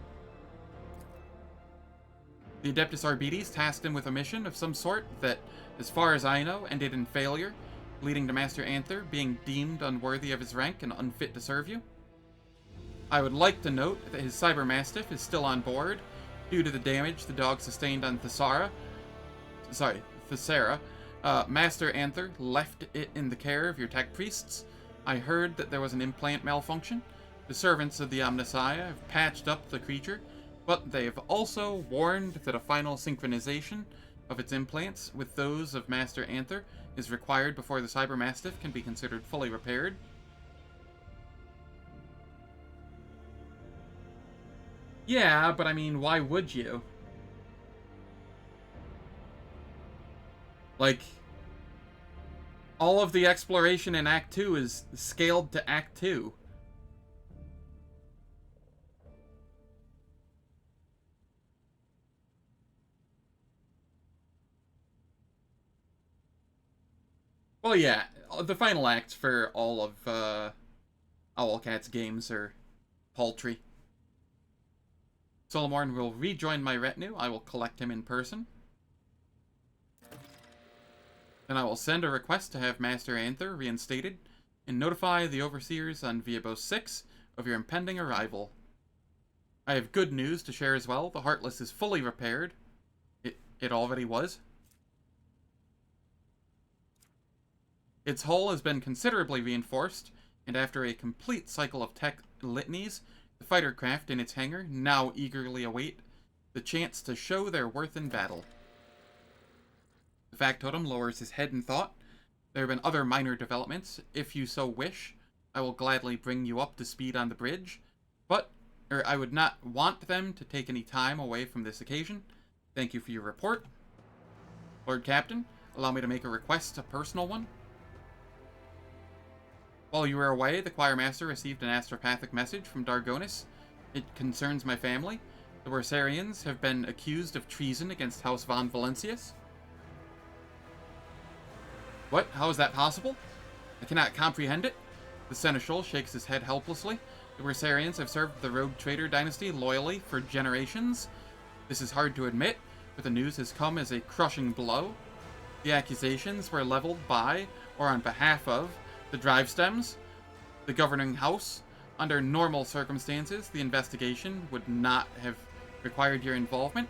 The Adeptus Arbites tasked him with a mission of some sort that, as far as I know, ended in failure, leading to Master Anther being deemed unworthy of his rank and unfit to serve you. I would like to note that his Cyber Mastiff is still on board, due to the damage the dog sustained on Thessara. Master Anther left it in the care of your tech priests. I heard that there was an implant malfunction. The servants of the Omnissiah have patched up the creature, but they have also warned that a final synchronization of its implants with those of Master Anther is required before the Cyber Mastiff can be considered fully repaired. Yeah, but I mean, why would you? Like, all of the exploration in Act 2 is scaled to Act 2. Well, yeah, the final acts for all of Owlcat's games are paltry. Philemorn will rejoin my retinue. I will collect him in person. Then I will send a request to have Master Anther reinstated and notify the Overseers on Viabos 6 of your impending arrival. I have good news to share as well. The Heartless is fully repaired. It already was. Its hull has been considerably reinforced, and after a complete cycle of tech litanies, the fighter craft in its hangar now eagerly await the chance to show their worth in battle. The factotum lowers his head in thought. There have been other minor developments. If you so wish, I will gladly bring you up to speed on the bridge, but I would not want them to take any time away from this occasion. Thank you for your report. Lord Captain, allow me to make a request, a personal one. While you were away, the Choir Master received an astropathic message from Dargonis. It concerns my family. The Worsarians have been accused of treason against House von Valencius. What? How is that possible? I cannot comprehend it. The Seneschal shakes his head helplessly. The Worsarians have served the Rogue Trader dynasty loyally for generations. This is hard to admit, but the news has come as a crushing blow. The accusations were leveled by, or on behalf of, the Drive Stems, the governing house. Under normal circumstances, the investigation would not have required your involvement,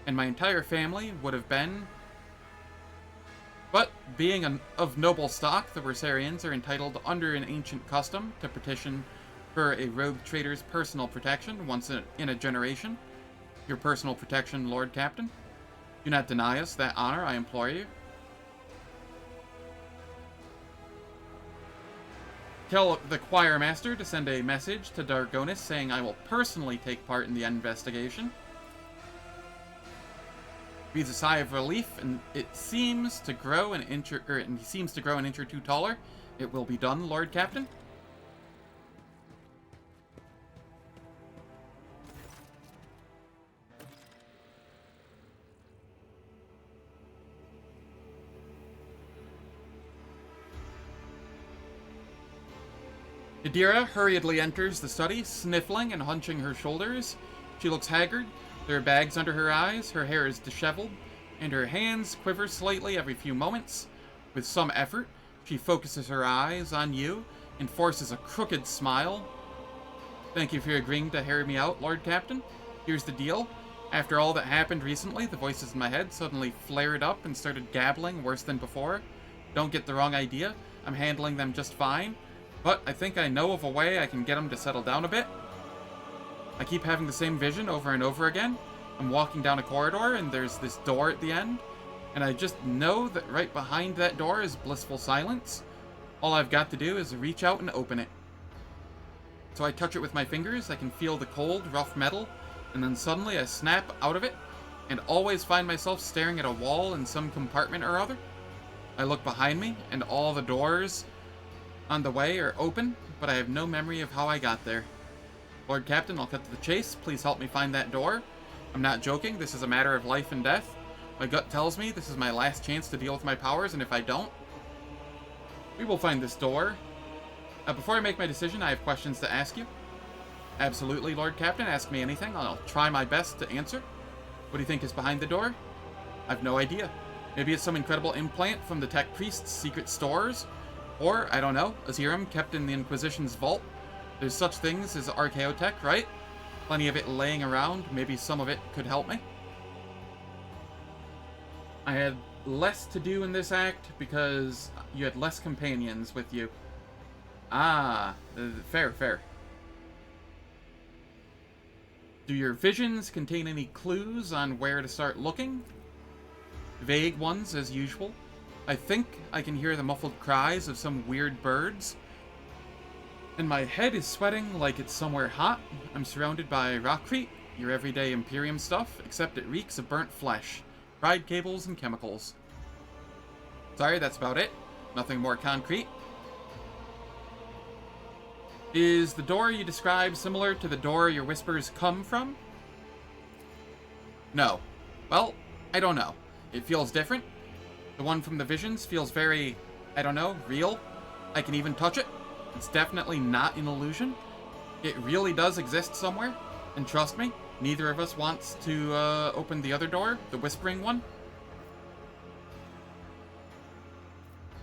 and my entire family would have been. But, being of noble stock, the Worsarians are entitled under an ancient custom to petition for a rogue trader's personal protection once in a generation. Your personal protection, Lord Captain. Do not deny us that honor, I implore you. Tell the Choir Master to send a message to Dargonis saying I will personally take part in the investigation. Breathes a sigh of relief, and it seems to grow an inch or two taller. It will be done, Lord Captain. Idira hurriedly enters the study, sniffling and hunching her shoulders. She looks haggard. There are bags under her eyes, her hair is disheveled, and her hands quiver slightly every few moments. With some effort, she focuses her eyes on you and forces a crooked smile. Thank you for agreeing to hear me out, Lord Captain. Here's the deal. After all that happened recently, the voices in my head suddenly flared up and started gabbling worse than before. Don't get the wrong idea. I'm handling them just fine. But I think I know of a way I can get them to settle down a bit. I keep having the same vision over and over again. I'm walking down a corridor and there's this door at the end. And I just know that right behind that door is blissful silence. All I've got to do is reach out and open it. So I touch it with my fingers, I can feel the cold, rough metal, and then suddenly I snap out of it and always find myself staring at a wall in some compartment or other. I look behind me and all the doors on the way are open, but I have no memory of how I got there. Lord Captain, I'll cut to the chase. Please help me find that door. I'm not joking. This is a matter of life and death. My gut tells me this is my last chance to deal with my powers, and if I don't, we will find this door. Before I make my decision, I have questions to ask you. Absolutely, Lord Captain. Ask me anything. I'll try my best to answer. What do you think is behind the door? I've no idea. Maybe it's some incredible implant from the Tech Priest's secret stores. Or, I don't know, a serum kept in the Inquisition's vault. There's such things as archaeotech, right? Plenty of it laying around. Maybe some of it could help me. I had less to do in this act because you had less companions with you. Ah, fair. Do your visions contain any clues on where to start looking? Vague ones, as usual. I think I can hear the muffled cries of some weird birds. And my head is sweating like it's somewhere hot. I'm surrounded by rockcrete, your everyday Imperium stuff, except it reeks of burnt flesh, fried cables, and chemicals. Sorry, that's about it. Nothing more concrete. Is the door you describe similar to the door your whispers come from? No. Well, I don't know. It feels different. The one from the visions feels very, I don't know, real. I can even touch it. It's definitely not an illusion. It really does exist somewhere. And trust me, neither of us wants to open the other door, the whispering one.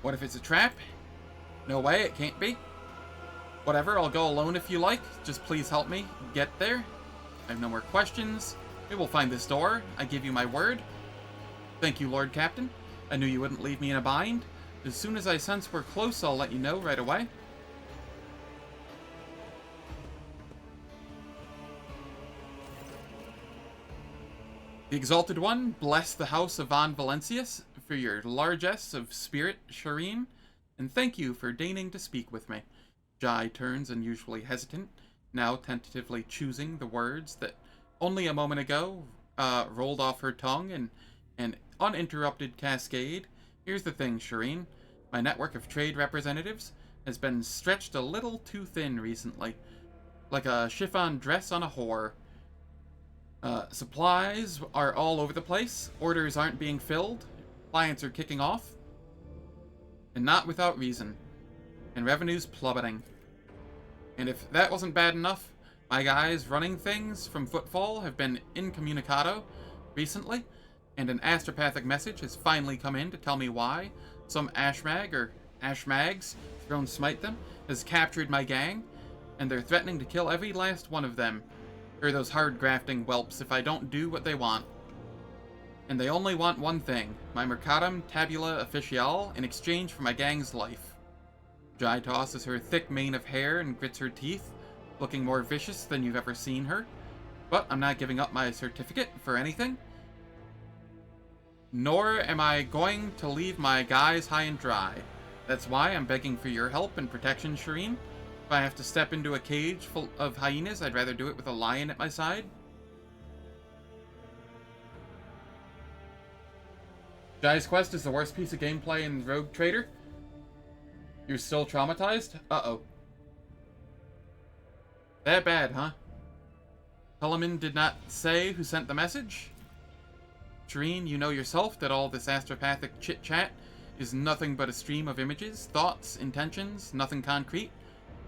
What if it's a trap? No way, it can't be. Whatever, I'll go alone if you like. Just please help me get there. I have no more questions. We will find this door. I give you my word. Thank you, Lord Captain. I knew you wouldn't leave me in a bind. As soon as I sense we're close, I'll let you know right away. The Exalted One, bless the House of Von Valencius for your largesse of spirit, Shireen, and thank you for deigning to speak with me. Jai turns unusually hesitant, now tentatively choosing the words that only a moment ago rolled off her tongue in an uninterrupted cascade. Here's the thing, Shireen. My network of trade representatives has been stretched a little too thin recently, like a chiffon dress on a whore. Supplies are all over the place, orders aren't being filled, clients are kicking off, and not without reason, and revenue's plummeting. And if that wasn't bad enough, my guys running things from Footfall have been incommunicado recently, and an astropathic message has finally come in to tell me why some Ashmag or Ashmags, thrown smite them, has captured my gang, and they're threatening to kill every last one of them, or those hard-grafting whelps, if I don't do what they want. And they only want one thing, my Mercatum Tabula Official, in exchange for my gang's life. Jai tosses her thick mane of hair and grits her teeth, looking more vicious than you've ever seen her. But I'm not giving up my certificate for anything. Nor am I going to leave my guys high and dry. That's why I'm begging for your help and protection, Shireen. If I have to step into a cage full of hyenas, I'd rather do it with a lion at my side. Jai's quest is the worst piece of gameplay in Rogue Trader. You're still traumatized? Uh-oh. That bad, huh? Telemann did not say who sent the message? Shireen, you know yourself that all this astropathic chit-chat is nothing but a stream of images, thoughts, intentions, nothing concrete.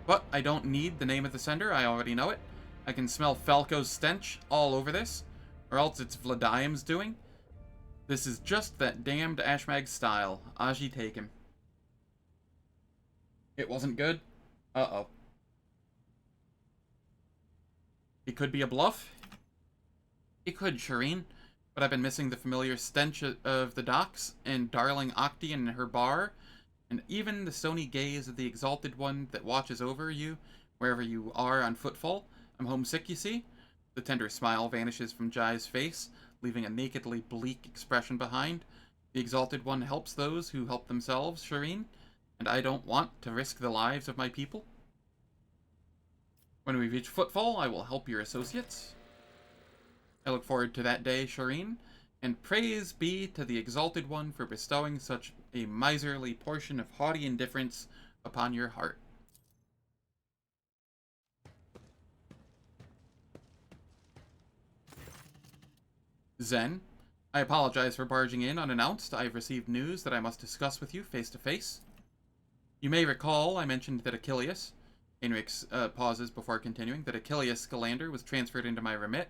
But I don't need the name of the sender, I already know it. I can smell Falco's stench all over this, or else it's Vladium's doing. This is just that damned Ashmag style. Aji take him. It wasn't good? Uh-oh. It could be a bluff? It could, Shireen. But I've been missing the familiar stench of the docks, and darling Octi and her bar, and even the stony gaze of the Exalted One that watches over you wherever you are on Footfall. I'm homesick, you see? The tender smile vanishes from Jai's face, leaving a nakedly bleak expression behind. The Exalted One helps those who help themselves, Shireen, and I don't want to risk the lives of my people. When we reach Footfall, I will help your associates. I look forward to that day, Shireen, and praise be to the Exalted One for bestowing such a miserly portion of haughty indifference upon your heart. Zen, I apologize for barging in unannounced. I have received news that I must discuss with you face to face. You may recall I mentioned that Achilles, Heinrichs pauses before continuing, that Achilles Scalander was transferred into my remit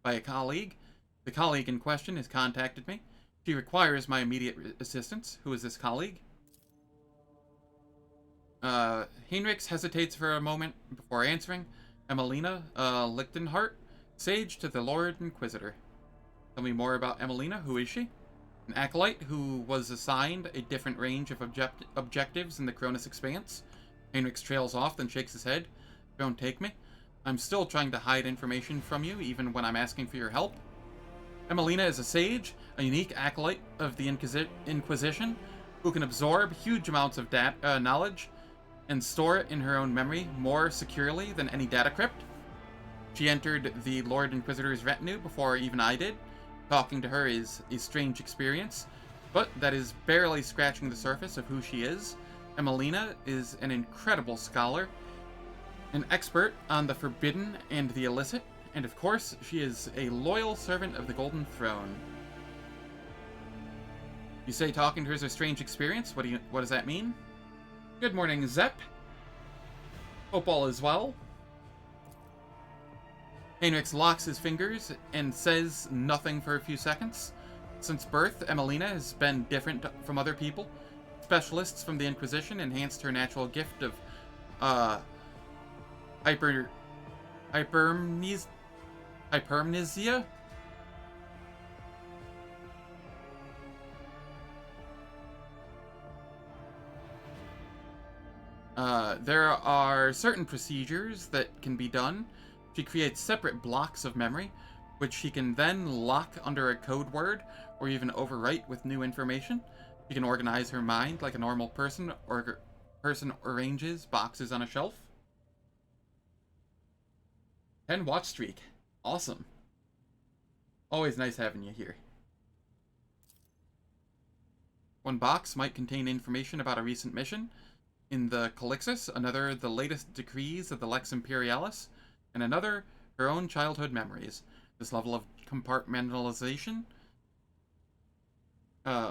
by a colleague. The colleague in question has contacted me. She requires my immediate assistance. Who is this colleague? Heinrichs hesitates for a moment before answering. Emelina Lichtenhart, Sage to the Lord Inquisitor. Tell me more about Emelina. Who is she? An acolyte who was assigned a different range of objectives in the Cronus Expanse. Heinrichs trails off, then shakes his head. Don't take me. I'm still trying to hide information from you, even when I'm asking for your help. Emelina is a sage, a unique acolyte of the Inquisition, who can absorb huge amounts of knowledge and store it in her own memory more securely than any data crypt. She entered the Lord Inquisitor's retinue before even I did. Talking to her is a strange experience, but that is barely scratching the surface of who she is. Emelina is an incredible scholar, an expert on the forbidden and the illicit, and of course, she is a loyal servant of the Golden Throne. You say talking to her is a strange experience? What does that mean? Good morning, Zepp. Hope all is well. Heinrichs locks his fingers and says nothing for a few seconds. Since birth, Emelina has been different from other people. Specialists from the Inquisition enhanced her natural gift of hypermnesia. There are certain procedures that can be done. She creates separate blocks of memory, which she can then lock under a code word or even overwrite with new information. She can organize her mind like a normal person, or arranges boxes on a shelf. 10 watch streak. Awesome. Always nice having you here. One box might contain information about a recent mission in the Calixis, another the latest decrees of the Lex Imperialis, and another her own childhood memories. This level of compartmentalization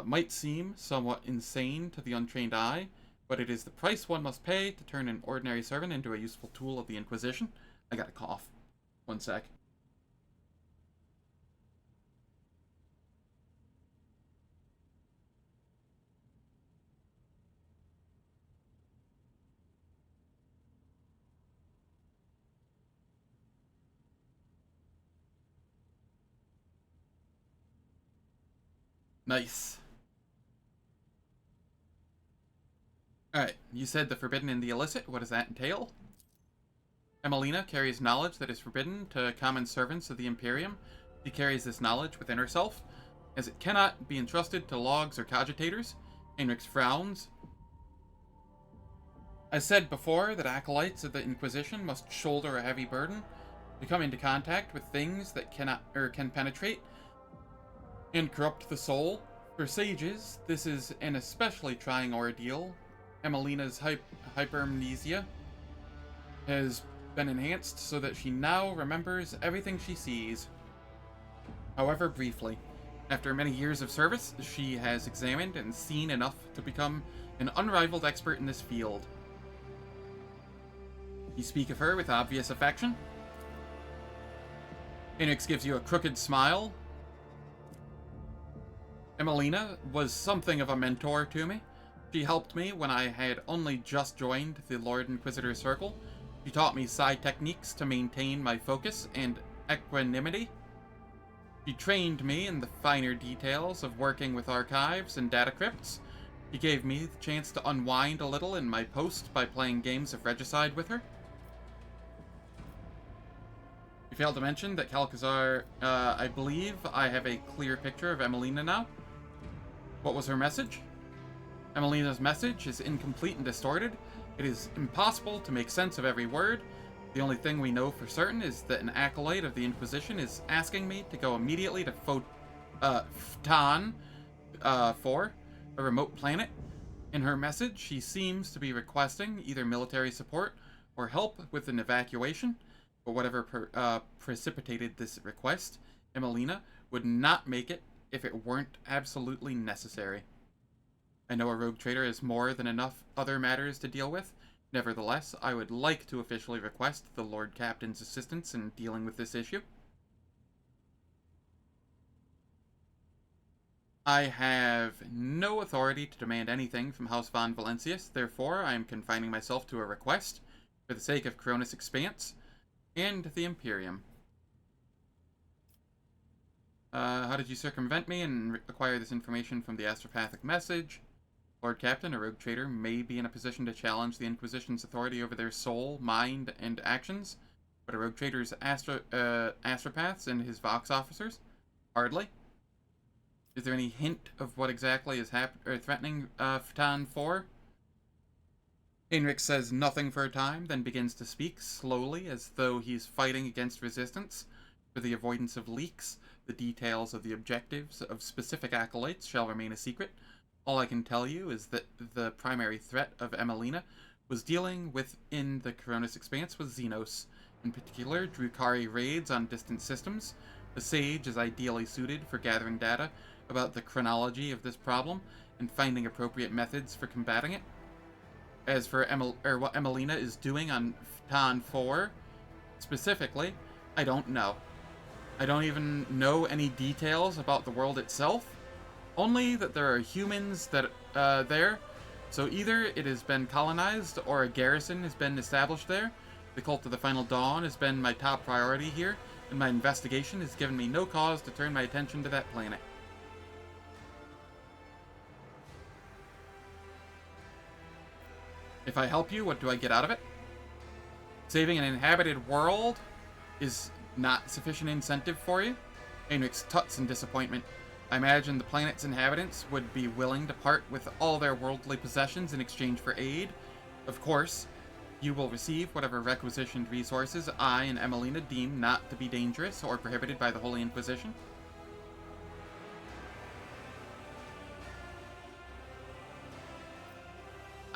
might seem somewhat insane to the untrained eye, but it is the price one must pay to turn an ordinary servant into a useful tool of the Inquisition. I got a cough. One sec. Nice. Alright, you said the forbidden and the illicit. What does that entail? Emelina carries knowledge that is forbidden to common servants of the Imperium. She carries this knowledge within herself, as it cannot be entrusted to logs or cogitators. Heinrichs frowns. I said before that acolytes of the Inquisition must shoulder a heavy burden to come into contact with things that can penetrate and corrupt the soul. For sages, this is an especially trying ordeal. Emelina's hypermnesia has been enhanced so that she now remembers everything she sees, however briefly. After many years of service, she has examined and seen enough to become an unrivaled expert in this field. You speak of her with obvious affection. Heinrichs gives you a crooked smile. Emelina was something of a mentor to me. She helped me when I had only just joined the Lord Inquisitor Circle. She taught me psi techniques to maintain my focus and equanimity. She trained me in the finer details of working with archives and data crypts. She gave me the chance to unwind a little in my post by playing games of regicide with her. You failed to mention that Calcazar, I believe I have a clear picture of Emelina now. What was her message? Emelina's message is incomplete and distorted. It is impossible to make sense of every word. The only thing we know for certain is that an acolyte of the Inquisition is asking me to go immediately to Ftan 4, a remote planet In her message, she seems to be requesting either military support or help with an evacuation, but whatever precipitated this request, Emelina would not make it if it weren't absolutely necessary. I know a rogue trader has more than enough other matters to deal with. Nevertheless, I would like to officially request the Lord Captain's assistance in dealing with this issue. I have no authority to demand anything from House von Valencius, therefore I am confining myself to a request for the sake of Coronis Expanse and the Imperium. How did you circumvent me and acquire this information from the astropathic message? Lord Captain, a rogue trader may be in a position to challenge the Inquisition's authority over their soul, mind, and actions, but a rogue trader's astropaths and his Vox officers? Hardly. Is there any hint of what exactly is threatening Ftan 4? Heinrich says nothing for a time, then begins to speak slowly as though he's fighting against resistance. For the avoidance of leaks, the details of the objectives of specific acolytes shall remain a secret. All I can tell you is that the primary threat of Emelina was dealing with in the Coronis Expanse was Xenos. In particular, Drukhari raids on distant systems. The Sage is ideally suited for gathering data about the chronology of this problem and finding appropriate methods for combating it. As for what Emelina is doing on Ftan 4, specifically, I don't know. I don't even know any details about the world itself. Only that there are humans that there, so either it has been colonized or a garrison has been established there. The Cult of the Final Dawn has been my top priority here, and my investigation has given me no cause to turn my attention to that planet. If I help you, what do I get out of it? Saving an inhabited world is not sufficient incentive for you? Heinrich's tuts in disappointment. I imagine the planet's inhabitants would be willing to part with all their worldly possessions in exchange for aid. Of course, you will receive whatever requisitioned resources I and Emelina deem not to be dangerous or prohibited by the Holy Inquisition.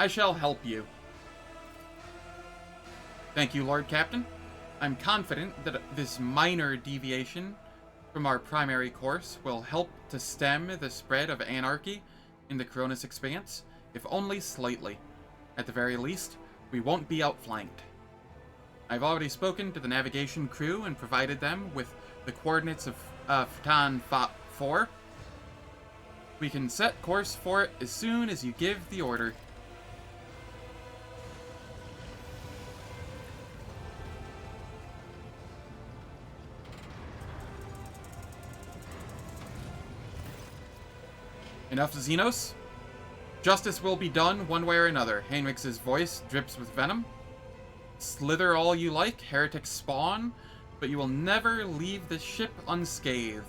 I shall help you. Thank you, Lord Captain. I'm confident that this minor deviation from our primary course will help to stem the spread of anarchy in the Coronis Expanse, if only slightly. At the very least, we won't be outflanked. I've already spoken to the navigation crew and provided them with the coordinates of Ftan 4. We can set course for it as soon as you give the order. Enough Xenos? Justice will be done one way or another. Heinrich's voice drips with venom. Slither all you like, heretics spawn, but you will never leave this ship unscathed.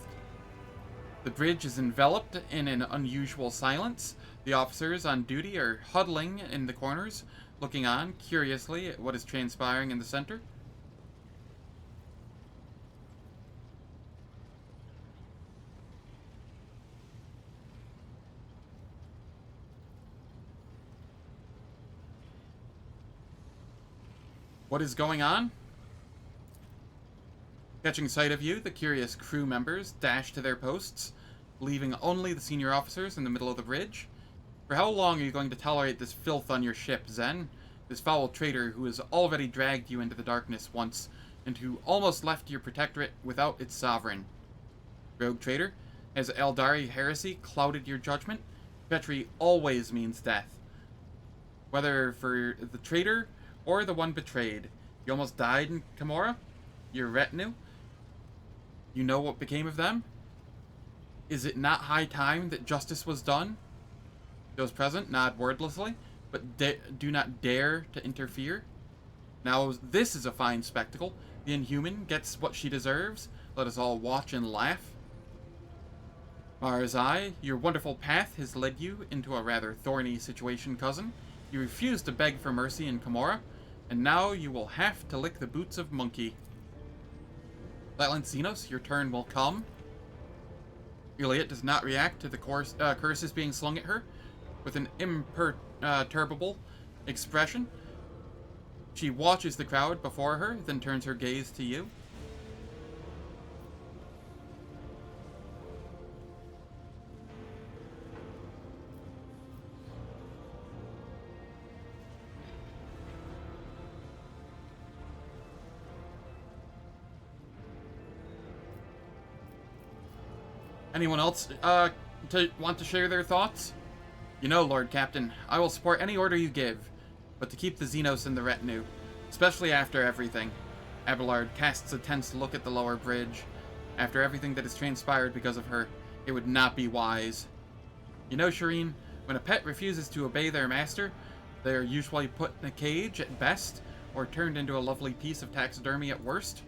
The bridge is enveloped in an unusual silence. The officers on duty are huddling in the corners, looking on curiously at what is transpiring in the center. What is going on? Catching sight of you, the curious crew members dash to their posts, leaving only the senior officers in the middle of the bridge. For how long are you going to tolerate this filth on your ship, Zen? This foul traitor who has already dragged you into the darkness once, and who almost left your protectorate without its sovereign. Rogue traitor, has Eldari heresy clouded your judgment? Treachery always means death. Whether for the traitor or the one betrayed. You almost died in Camorra? Your retinue? You know what became of them? Is it not high time that justice was done? Those present nod wordlessly, but do not dare to interfere. Now this is a fine spectacle. The Inhuman gets what she deserves. Let us all watch and laugh. Marzai, your wonderful path has led you into a rather thorny situation, cousin. You refused to beg for mercy in Camorra, and now you will have to lick the boots of Monkey. Silent Xenos, your turn will come. Juliet does not react to the curses being slung at her. with an imperturbable expression. She watches the crowd before her, then turns her gaze to you. Anyone else want to share their thoughts? You know, Lord Captain, I will support any order you give, but to keep the Xenos in the retinue, especially after everything. Abelard casts a tense look at the lower bridge. After everything that has transpired because of her, it would not be wise. You know, Shireen, when a pet refuses to obey their master, they are usually put in a cage at best, or turned into a lovely piece of taxidermy at worst.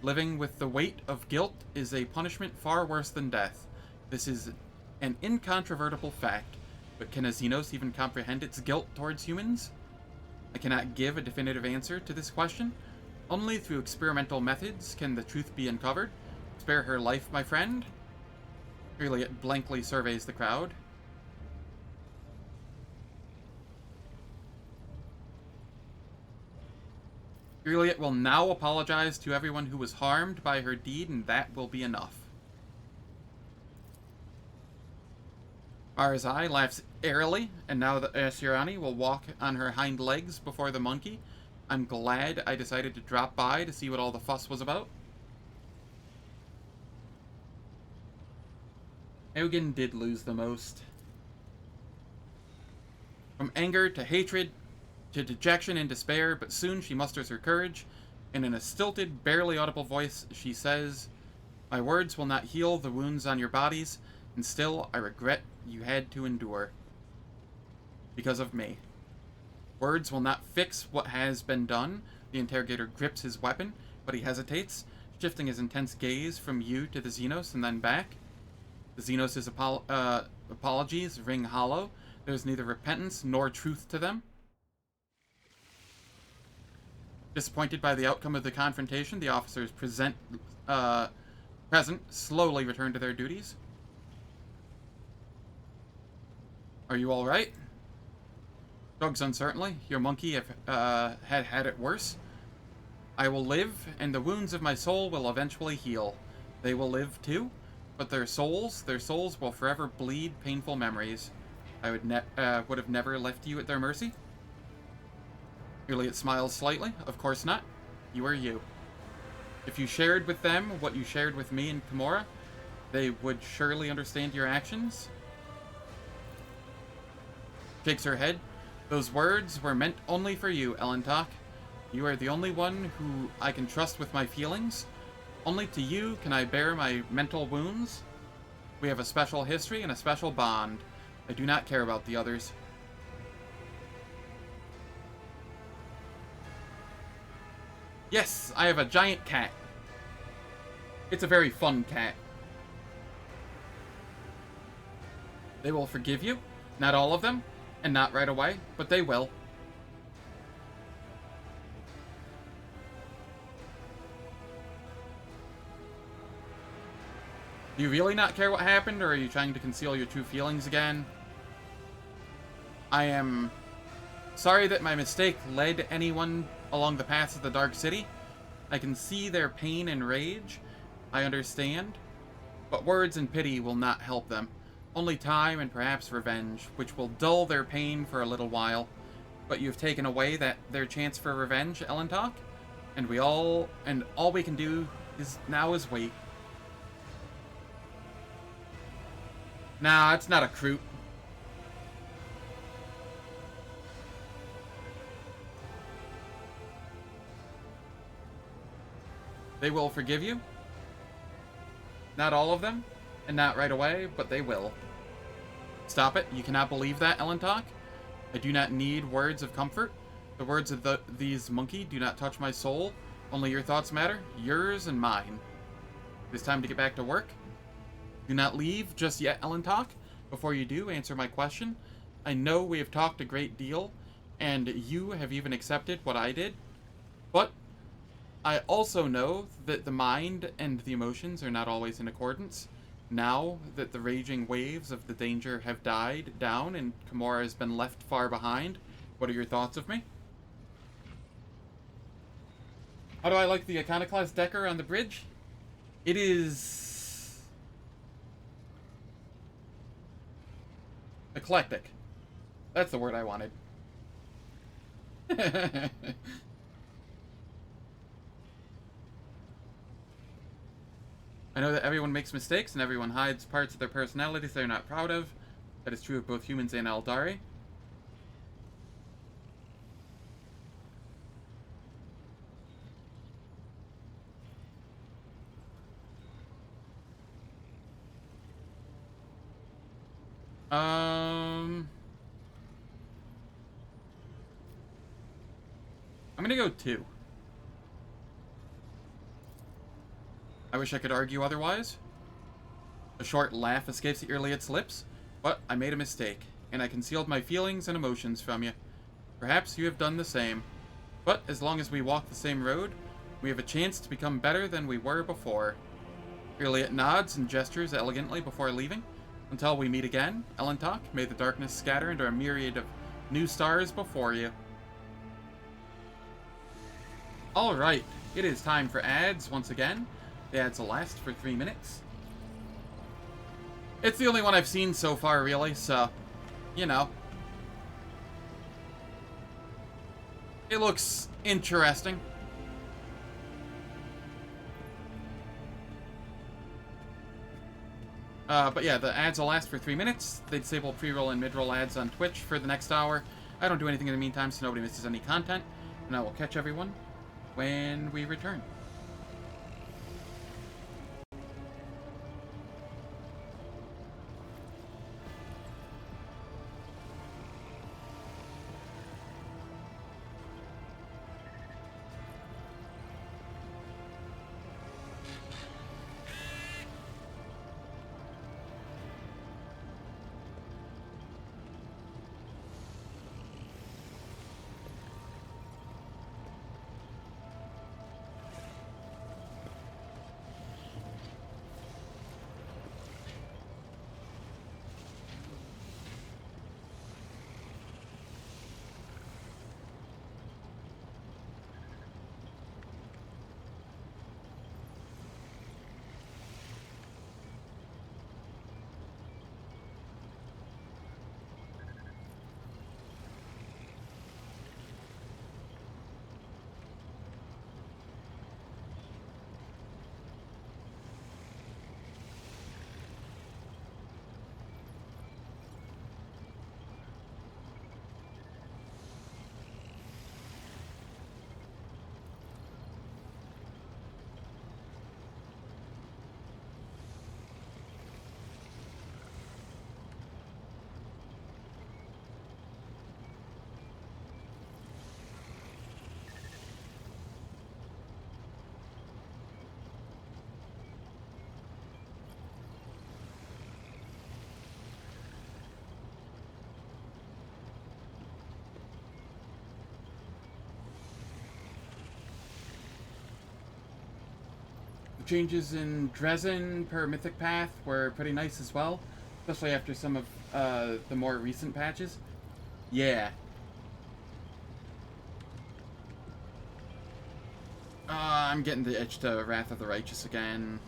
Living with the weight of guilt is a punishment far worse than death. This is an incontrovertible fact, but can a Xenos even comprehend its guilt towards humans? I cannot give a definitive answer to this question. Only through experimental methods can the truth be uncovered. Spare her life, my friend. Juliet blankly surveys the crowd. Juliet will now apologize to everyone who was harmed by her deed, and that will be enough. Arzai laughs airily, and now that Shirani will walk on her hind legs before the monkey. I'm glad I decided to drop by to see what all the fuss was about. Eugen did lose the most. From anger to hatred, to dejection and despair, but soon she musters her courage, and in a stilted, barely audible voice, she says, "My words will not heal the wounds on your bodies, and still I regret you had to endure. Because of me. Words will not fix what has been done." The interrogator grips his weapon, but he hesitates, shifting his intense gaze from you to the Xenos and then back. The Xenos' apologies ring hollow. There's neither repentance nor truth to them. Disappointed by the outcome of the confrontation, the officers present slowly return to their duties. Are you all right? Shrugs uncertainly. Your monkey had it worse. I will live, and the wounds of my soul will eventually heal. They will live too, but their souls will forever bleed painful memories. I would have never left you at their mercy. Juliet smiles slightly. Of course not. You are you. If you shared with them what you shared with me and Kimura, they would surely understand your actions. Shakes her head. Those words were meant only for you, Elentok. You are the only one who I can trust with my feelings. Only to you can I bear my mental wounds. We have a special history and a special bond. I do not care about the others. Yes, I have a giant cat. It's a very fun cat. They will forgive you. Not all of them, and not right away, but they will. Do you really not care what happened, or are you trying to conceal your true feelings again? I am sorry that my mistake led anyone along the paths of the Dark City. I can see their pain and rage. I understand. But words and pity will not help them. Only time and perhaps revenge, which will dull their pain for a little while. But you've taken away their chance for revenge, Elentok, and all we can do is wait. Nah, it's not a Kroot. They will forgive you. Not all of them, and not right away, but they will. Stop it. You cannot believe that, Elentok. I do not need words of comfort. The words of these monkey do not touch my soul. Only your thoughts matter, yours and mine. It is time to get back to work. Do not leave just yet, Elentok. Before you do, answer my question. I know we have talked a great deal, and you have even accepted what I did. But I also know that the mind and the emotions are not always in accordance. Now that the raging waves of the danger have died down and Kimura has been left far behind, what are your thoughts of me? How do I like the Iconoclast Decker on the bridge? It is eclectic. That's the word I wanted. I know that everyone makes mistakes and everyone hides parts of their personalities they're not proud of. That is true of both humans and Eldari. I'm gonna go 2. I wish I could argue otherwise. A short laugh escapes Irliot's lips, but I made a mistake, and I concealed my feelings and emotions from you. Perhaps you have done the same. But as long as we walk the same road, we have a chance to become better than we were before. Irliot nods and gestures elegantly before leaving. Until we meet again, Elentok, may the darkness scatter into a myriad of new stars before you. Alright, it is time for ads once again. The ads will last for 3 minutes. It's the only one I've seen so far, really, so, you know. It looks interesting. But yeah, the ads will last for 3 minutes. They disable pre-roll and mid-roll ads on Twitch for the next hour. I don't do anything in the meantime, so nobody misses any content. And I will catch everyone when we return. Changes in Dresden per Mythic Path were pretty nice as well, especially after some of the more recent patches. Yeah. I'm getting the itch to Wrath of the Righteous again.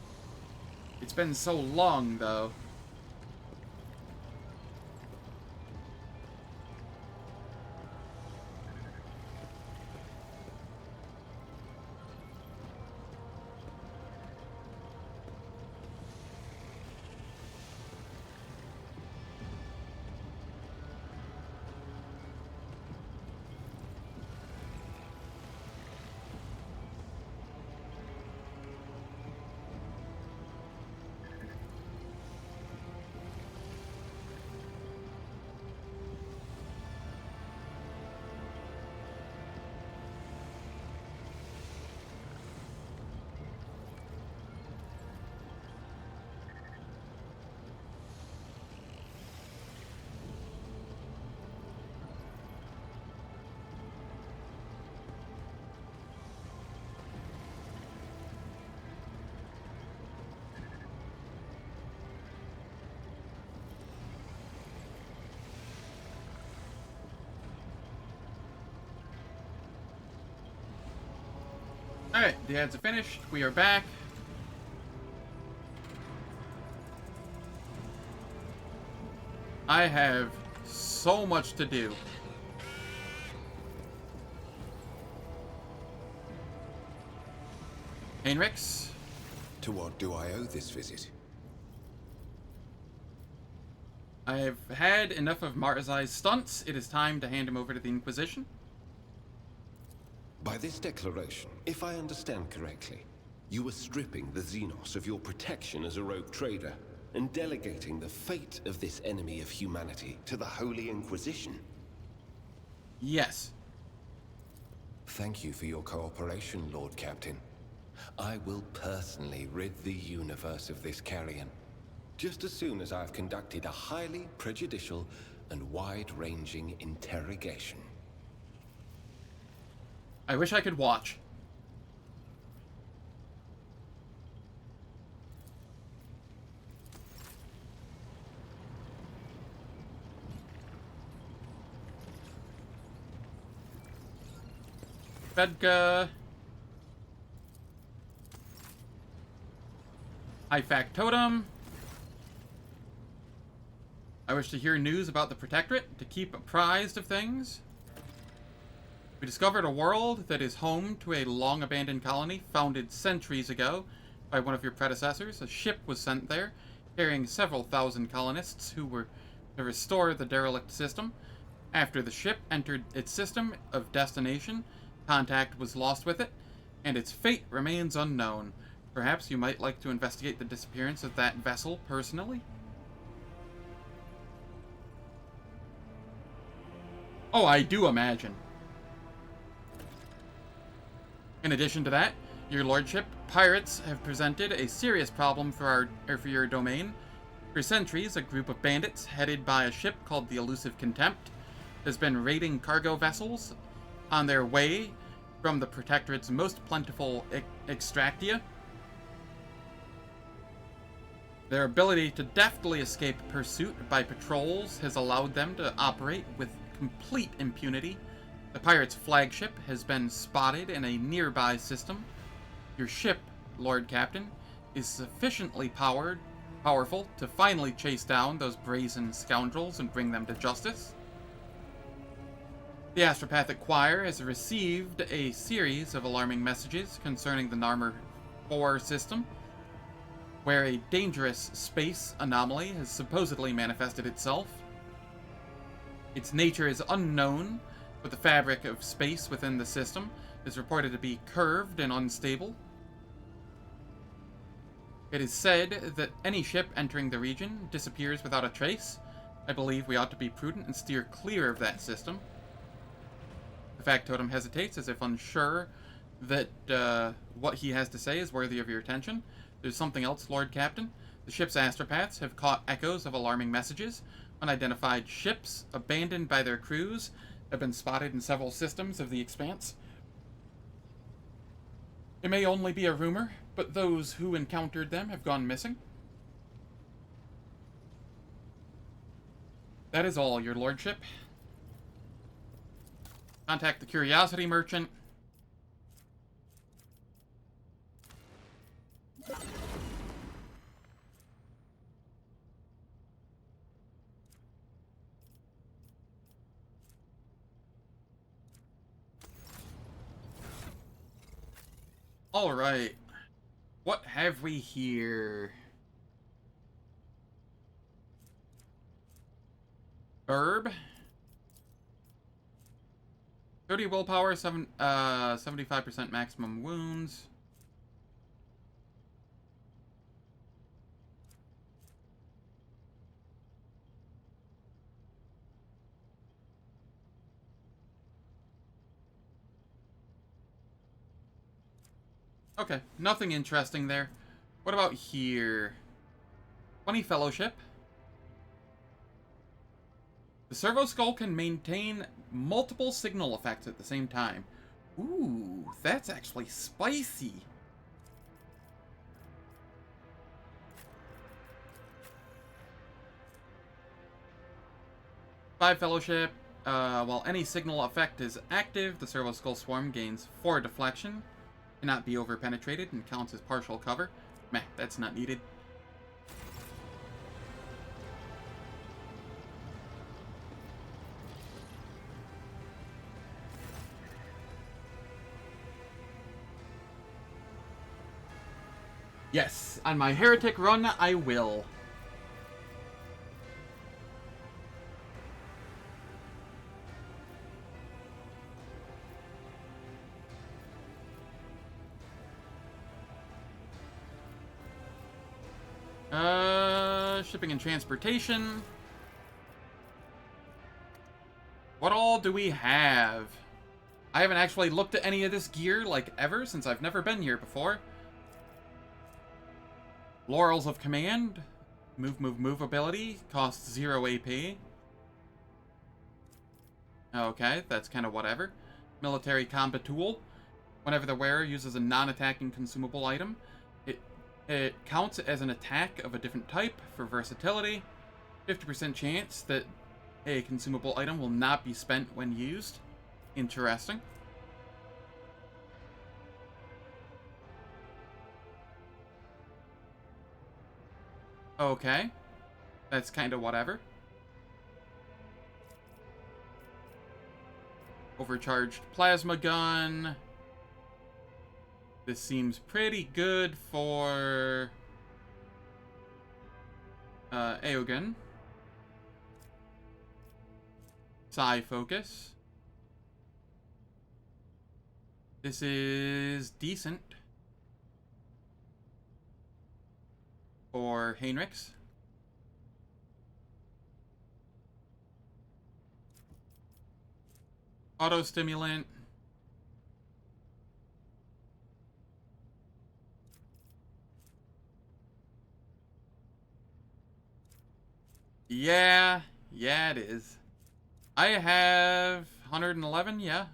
It's been so long, though. Alright, the ads are finished. We are back. I have so much to do. Heinrichs? To what do I owe this visit? I've had enough of Marzai's stunts. It is time to hand him over to the Inquisition. By this declaration, if I understand correctly, you are stripping the Xenos of your protection as a rogue trader and delegating the fate of this enemy of humanity to the Holy Inquisition. Yes. Thank you for your cooperation, Lord Captain. I will personally rid the universe of this carrion, just as soon as I've conducted a highly prejudicial and wide-ranging interrogation. I wish I could watch. Fedka. High Factotum. I wish to hear news about the Protectorate, to keep apprised of things. We discovered a world that is home to a long-abandoned colony founded centuries ago by one of your predecessors. A ship was sent there, carrying several thousand colonists who were to restore the derelict system. After the ship entered its system of destination, contact was lost with it, and its fate remains unknown. Perhaps you might like to investigate the disappearance of that vessel personally? Oh, I do imagine. In addition to that, your lordship, pirates have presented a serious problem for your domain. For centuries, a group of bandits, headed by a ship called the Elusive Contempt, has been raiding cargo vessels on their way from the Protectorate's most plentiful extractia. Their ability to deftly escape pursuit by patrols has allowed them to operate with complete impunity. The pirate's flagship has been spotted in a nearby system. Your ship, Lord Captain, is sufficiently powerful to finally chase down those brazen scoundrels and bring them to justice. The Astropathic Choir has received a series of alarming messages concerning the Narmer 4 system, where a dangerous space anomaly has supposedly manifested itself. Its nature is unknown, but the fabric of space within the system is reported to be curved and unstable. It is said that any ship entering the region disappears without a trace. I believe we ought to be prudent and steer clear of that system. The factotum hesitates as if unsure that what he has to say is worthy of your attention. There's something else, Lord Captain. The ship's astropaths have caught echoes of alarming messages. Unidentified ships, abandoned by their crews, have been spotted in several systems of the Expanse. It may only be a rumor, but those who encountered them have gone missing. That is all, your lordship. Contact the Curiosity Merchant. Alright. What have we here? Herb. 30 willpower, 75% maximum wounds. Okay, nothing interesting there. What about here? 20 fellowship. The servo skull can maintain multiple signal effects at the same time. Ooh, that's actually spicy. Five fellowship. While any signal effect is active, the servo skull swarm gains 4 deflection. Cannot be over-penetrated and counts as partial cover. Meh, that's not needed. Yes, on my heretic run, I will. Shipping and transportation. What all do we have? I haven't actually looked at any of this gear, like, ever, since I've never been here before. Laurels of Command. Move ability. Costs 0 AP. Okay, that's kind of whatever. Military combat tool. Whenever the wearer uses a non-attacking consumable item, it counts as an attack of a different type for versatility. 50% chance that a consumable item will not be spent when used. Interesting. Okay. That's kind of whatever. Overcharged plasma gun. This seems pretty good for Aogun. Psi focus. This is decent for Heinrichs. Auto stimulant. Yeah, it is. I have 111, yeah.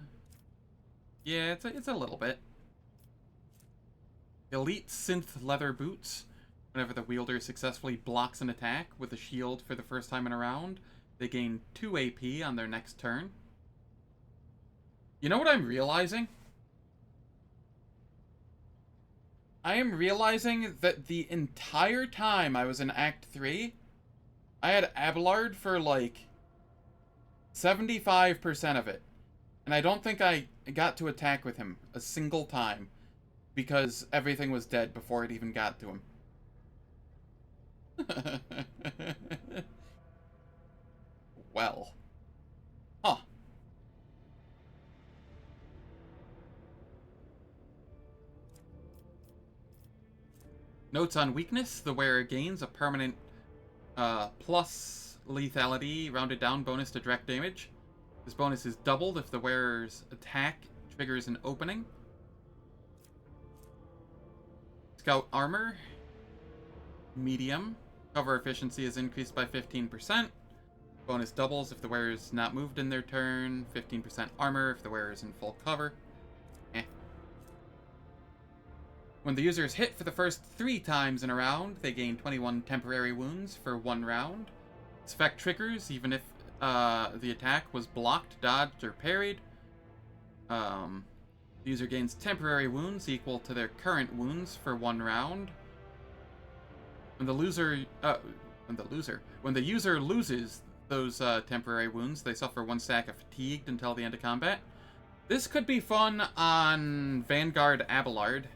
Yeah, it's a little bit. Elite synth leather boots. Whenever the wielder successfully blocks an attack with a shield for the first time in a round, they gain 2 AP on their next turn. You know what I'm realizing? I am realizing that the entire time I was in Act 3, I had Abelard for, like, 75% of it. And I don't think I got to attack with him a single time, because everything was dead before it even got to him. Well. Huh. Notes on weakness. The wearer gains a permanent plus lethality rounded down bonus to direct damage. This bonus is doubled if the wearer's attack triggers an opening. Scout armor. Medium. Cover efficiency is increased by 15%. Bonus doubles if the wearer is not moved in their turn. 15% armor if the wearer is in full cover. When the user is hit for the first 3 times in a round, they gain 21 temporary wounds for 1 round. This effect triggers even if the attack was blocked, dodged, or parried. The user gains temporary wounds equal to their current wounds for 1 round. When the user loses those temporary wounds, they suffer 1 stack of fatigued until the end of combat. This could be fun on Vanguard Abelard.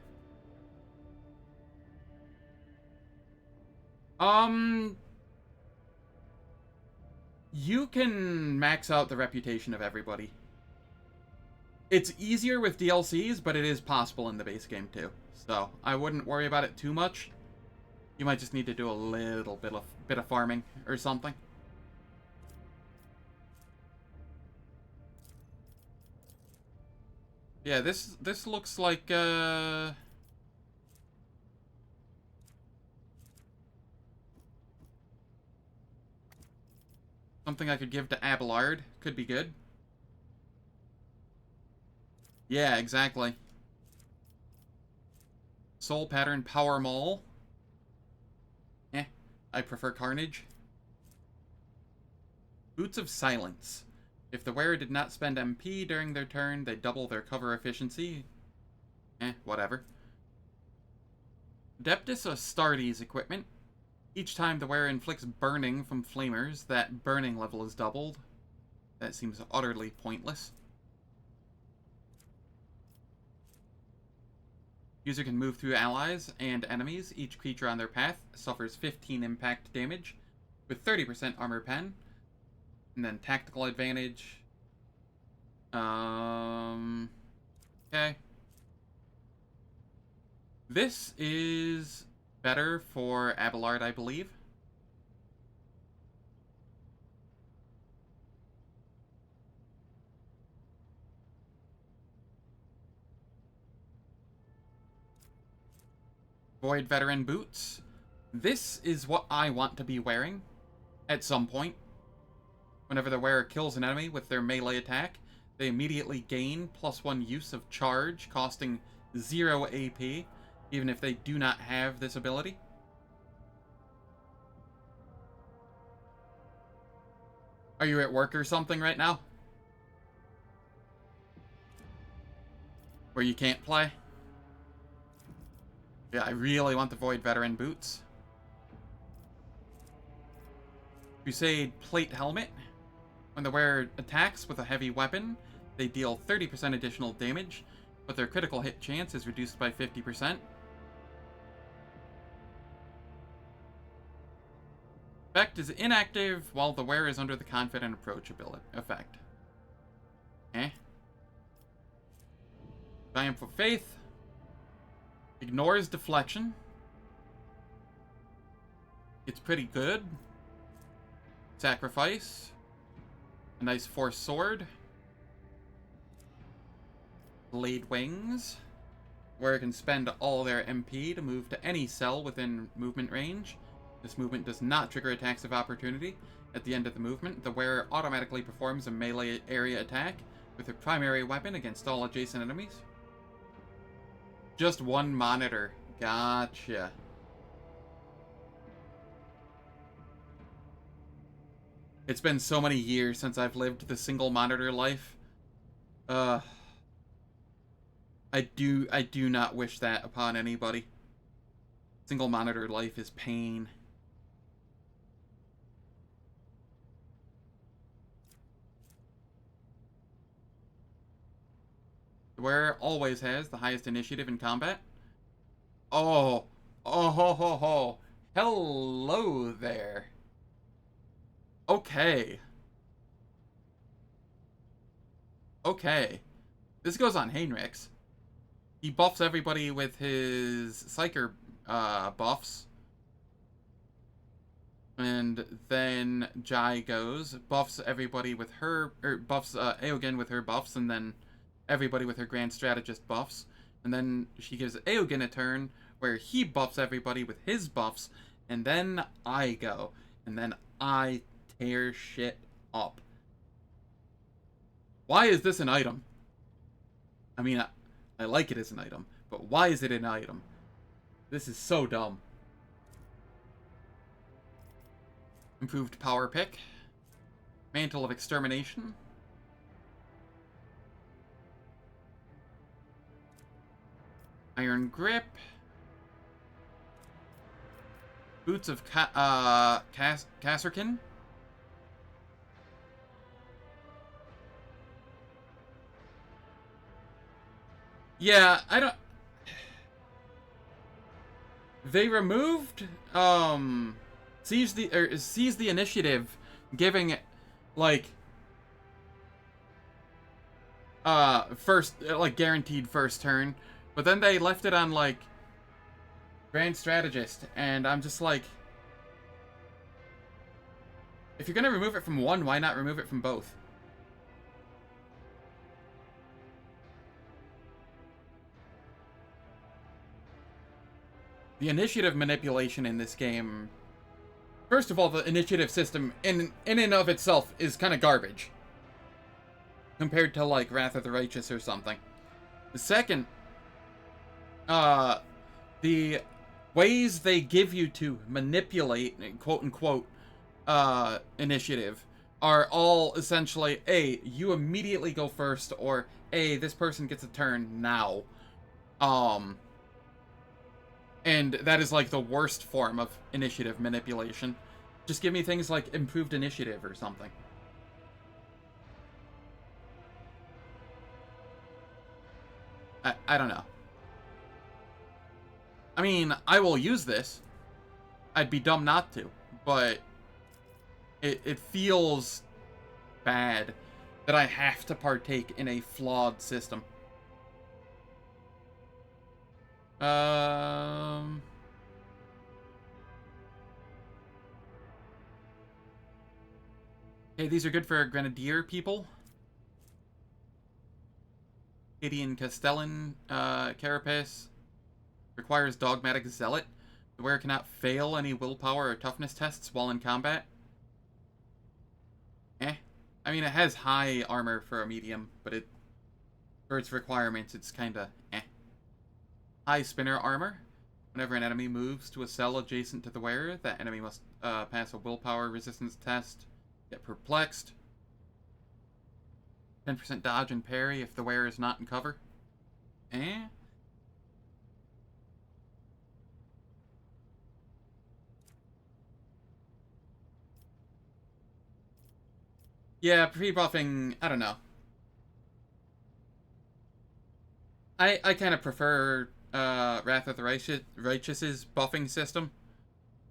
You can max out the reputation of everybody. It's easier with DLCs, but it is possible in the base game too. So I wouldn't worry about it too much. You might just need to do a little bit of farming or something. Yeah, this looks like something I could give to Abelard. Could be good. Yeah, exactly. Soul Pattern Power Maul. I prefer Carnage. Boots of Silence. If the wearer did not spend MP during their turn, they double their cover efficiency. Whatever. Adeptus Astartes equipment. Each time the wearer inflicts burning from flamers, that burning level is doubled. That seems utterly pointless. User can move through allies and enemies. Each creature on their path suffers 15 impact damage with 30% armor pen. And then tactical advantage. Okay. This is better for Abelard, I believe. Void Veteran Boots. This is what I want to be wearing at some point. Whenever the wearer kills an enemy with their melee attack, they immediately gain +1 use of charge, costing 0 AP, even if they do not have this ability. Are you at work or something right now? Where you can't play? Yeah, I really want the Void Veteran Boots. Crusade Plate Helmet. When the wearer attacks with a heavy weapon, they deal 30% additional damage, but their critical hit chance is reduced by 50%. Effect is inactive while the wearer is under the Confident Approach effect. Triumph of Faith. Ignores deflection. It's pretty good. Sacrifice. A nice force sword. Blade Wings. Where it can spend all their MP to move to any cell within movement range. This movement does not trigger attacks of opportunity. At the end of the movement, the wearer automatically performs a melee area attack with her primary weapon against all adjacent enemies. Just one monitor. Gotcha. It's been so many years since I've lived the single monitor life. I do not wish that upon anybody. Single monitor life is pain. The wearer always has the highest initiative in combat. Oh ho ho ho. Hello there. Okay. Okay. This goes on Heinrichs. He buffs everybody with his Psyker buffs. And then Jai goes, buffs everybody with her, or buffs Eogan with her buffs, and then everybody with her Grand Strategist buffs. And then she gives Eogan a turn where he buffs everybody with his buffs, and then I go. And then I tear shit up. Why is this an item? I mean, I like it as an item, but why is it an item? This is so dumb. Improved power pick. Mantle of Extermination. Iron Grip. Boots of Kasserkin. Yeah, I don't... They removed, seize the initiative, giving, like, guaranteed first turn, but then they left it on, like, Grand Strategist, and I'm just like, if you're gonna remove it from one, why not remove it from both? The initiative manipulation in this game... First of all, the initiative system in and of itself is kind of garbage. Compared to, like, Wrath of the Righteous or something. The second, the ways they give you to manipulate, quote-unquote, initiative are all essentially, A, you immediately go first, or A, this person gets a turn now. And that is like the worst form of initiative manipulation. Just give me things like improved initiative or something. I don't know. I mean, I will use this. I'd be dumb not to, but it feels bad that I have to partake in a flawed system. Okay, these are good for Grenadier people. Cadian Castellan Carapace requires Dogmatic Zealot. The wearer cannot fail any willpower or toughness tests while in combat. I mean, it has high armor for a medium, but for its requirements, it's kinda High spinner armor. Whenever an enemy moves to a cell adjacent to the wearer, that enemy must pass a willpower resistance test, get perplexed. 10% dodge and parry if the wearer is not in cover. Yeah, pre-buffing, I don't know. I kind of prefer Wrath of the Righteous's buffing system.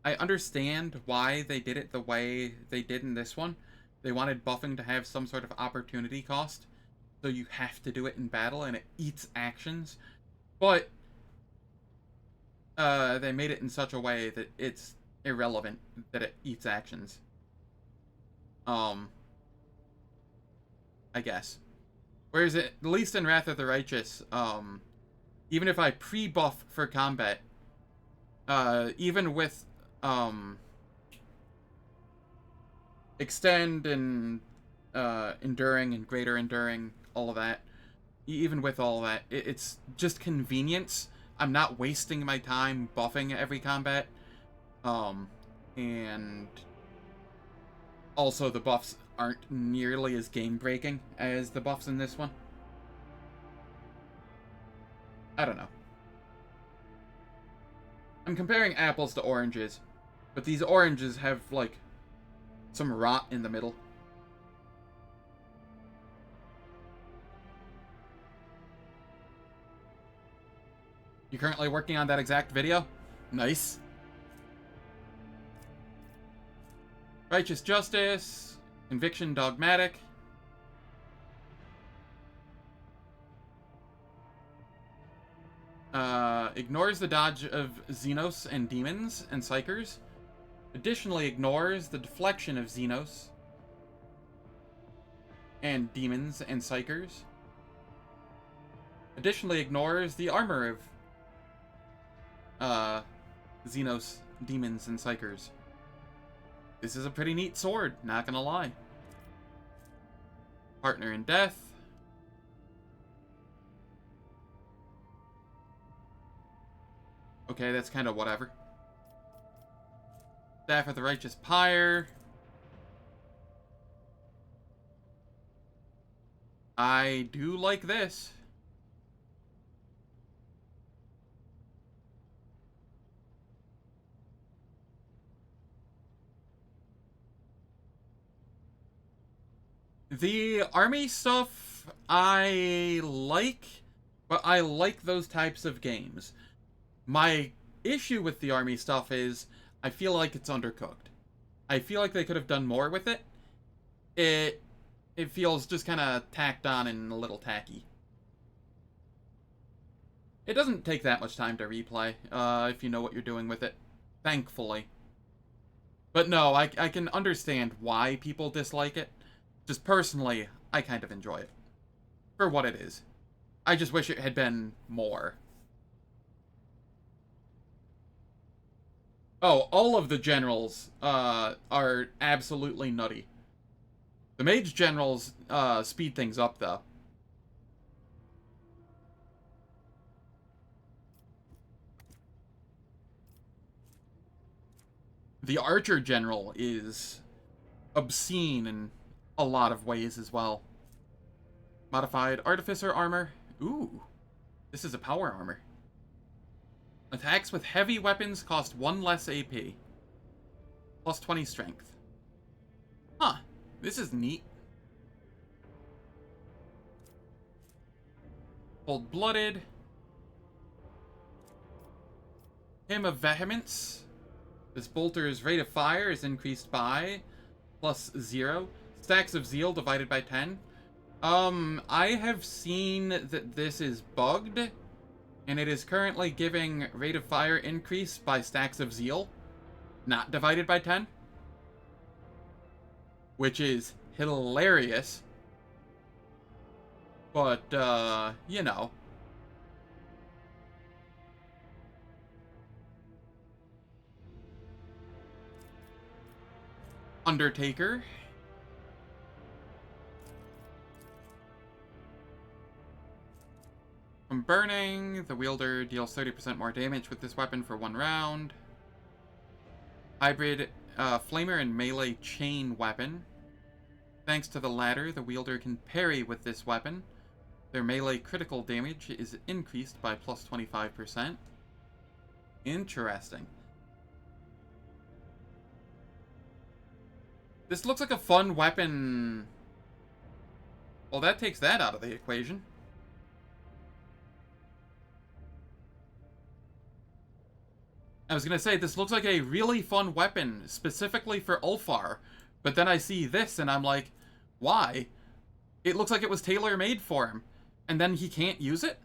I understand why they did it the way they did in this one. They wanted buffing to have some sort of opportunity cost, so you have to do it in battle and it eats actions. But they made it in such a way that it's irrelevant that it eats actions. I guess. Whereas at least in Wrath of the Righteous, even if I pre-buff for combat, even with extend and enduring and greater enduring, all of that, even with all that, it's just convenience. I'm not wasting my time buffing every combat, and also the buffs aren't nearly as game-breaking as the buffs in this one. I don't know. I'm comparing apples to oranges, but these oranges have, like, some rot in the middle. You currently working on that exact video? Nice. Righteous Justice. Conviction Dogmatic. Ignores the dodge of Xenos and demons and psychers. Additionally ignores the deflection of Xenos and demons and psychers. Additionally ignores the armor of Xenos, demons, and psychers. This is a pretty neat sword, not gonna lie. Partner in Death. Okay, that's kind of whatever. Staff of the Righteous Pyre. I do like this. The army stuff I like, but I like those types of games. My issue with the army stuff is I feel like it's undercooked. I feel like they could have done more with it. It feels just kind of tacked on and a little tacky. It doesn't take that much time to replay, if you know what you're doing with it. Thankfully. But no, I can understand why people dislike it. Just personally, I kind of enjoy it. For what it is. I just wish it had been more. Oh, all of the generals are absolutely nutty. The mage generals speed things up, though. The archer general is obscene in a lot of ways as well. Modified artificer armor. Ooh. This is a power armor. Attacks with heavy weapons cost 1 less AP. Plus 20 strength. Huh. This is neat. Cold-blooded. Hymn of Vehemence. This bolter's rate of fire is increased by plus 0. Stacks of Zeal divided by 10. I have seen that this is bugged, and it is currently giving rate of fire increase by stacks of Zeal, not divided by 10. Which is hilarious. But, you know. Undertaker. From burning, the wielder deals 30% more damage with this weapon for 1 round. Hybrid flamer and melee chain weapon. Thanks to the latter, the wielder can parry with this weapon. Their melee critical damage is increased by plus 25%. Interesting. This looks like a fun weapon. Well, that takes that out of the equation. I was gonna say, this looks like a really fun weapon, specifically for Ulfar. But then I see this, and I'm like, why? It looks like it was tailor-made for him. And then he can't use it?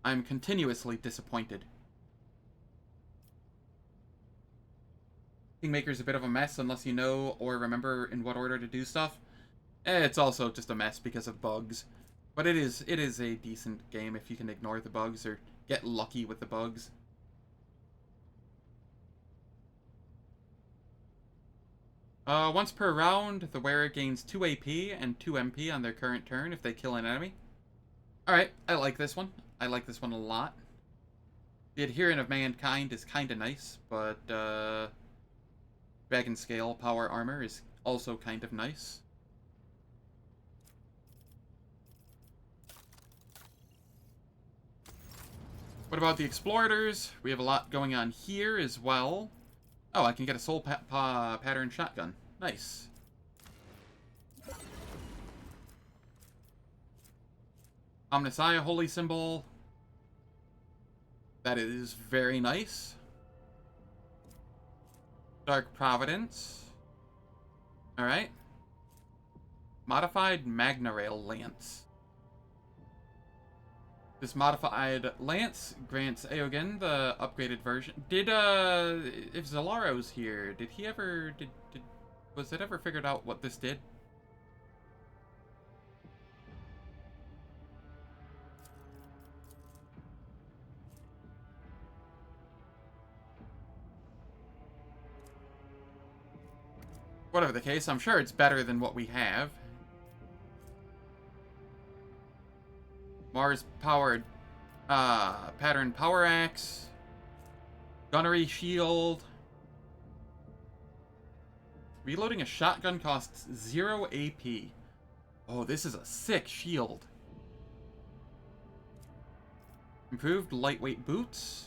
I'm continuously disappointed. Kingmaker's a bit of a mess unless you know or remember in what order to do stuff. It's also just a mess because of bugs. But it is a decent game if you can ignore the bugs or get lucky with the bugs. Once per round, the wearer gains 2 AP and 2 MP on their current turn if they kill an enemy. Alright, I like this one. I like this one a lot. The Adherent of Mankind is kinda nice, but, Dragon Scale Power Armor is also kind of nice. What about the Explorators? We have a lot going on here as well. Oh, I can get a Soul Pattern Shotgun. Nice. Omnissiah Holy Symbol. That is very nice. Dark Providence. Alright. Modified Magnarail Lance. This modified lance grants Aogen the upgraded version. If Zalaro's here, did he ever, was it ever figured out what this did? Whatever the case, I'm sure it's better than what we have. Mars-powered pattern power axe, gunnery shield. Reloading a shotgun costs 0 AP. Oh, this is a sick shield. Improved lightweight boots.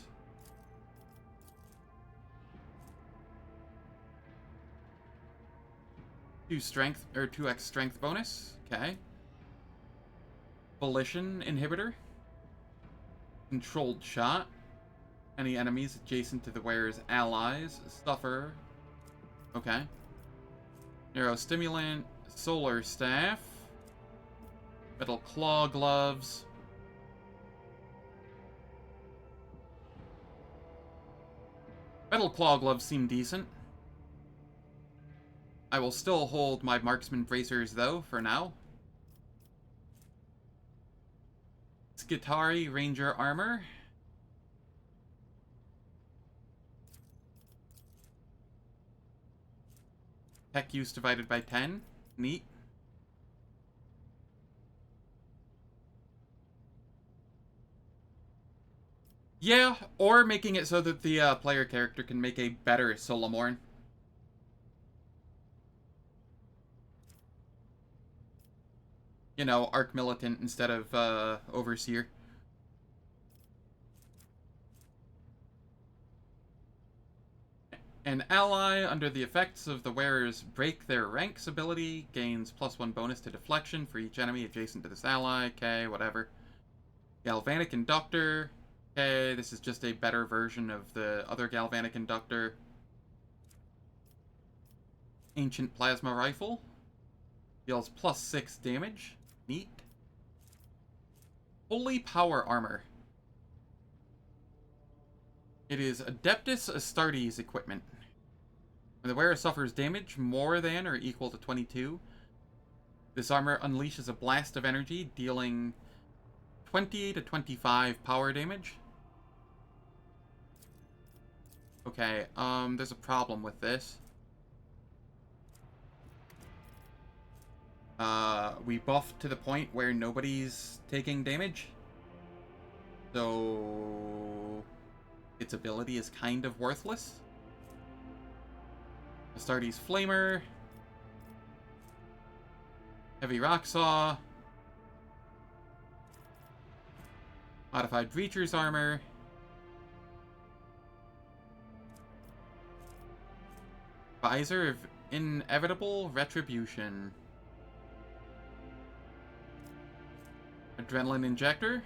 Two strength or 2x strength bonus. Okay. Volition inhibitor. Controlled shot. Any enemies adjacent to the wearer's allies. Stuffer. Okay. Neurostimulant. Solar staff. Metal claw gloves. Metal claw gloves seem decent. I will still hold my marksman bracers though for now. Skitari Ranger Armor. Tech use divided by 10. Neat. Yeah, or making it so that the player character can make a better Solomorn. you know, Arch-Militant instead of Overseer. An ally, under the effects of the wearer's Break Their Ranks ability, gains +1 bonus to deflection for each enemy adjacent to this ally. Okay, whatever. Galvanic Inductor. Okay, this is just a better version of the other Galvanic Inductor. Ancient Plasma Rifle. Deals +6 damage. Neat. Holy Power Armor. It is Adeptus Astartes equipment. When the wearer suffers damage more than or equal to 22, this armor unleashes a blast of energy, dealing 20 to 25 power damage. Okay, there's a problem with this. We buffed to the point where nobody's taking damage. So its ability is kind of worthless. Astartes Flamer. Heavy Rock Saw. Modified Breacher's Armor. Visor of Inevitable Retribution. Adrenaline Injector.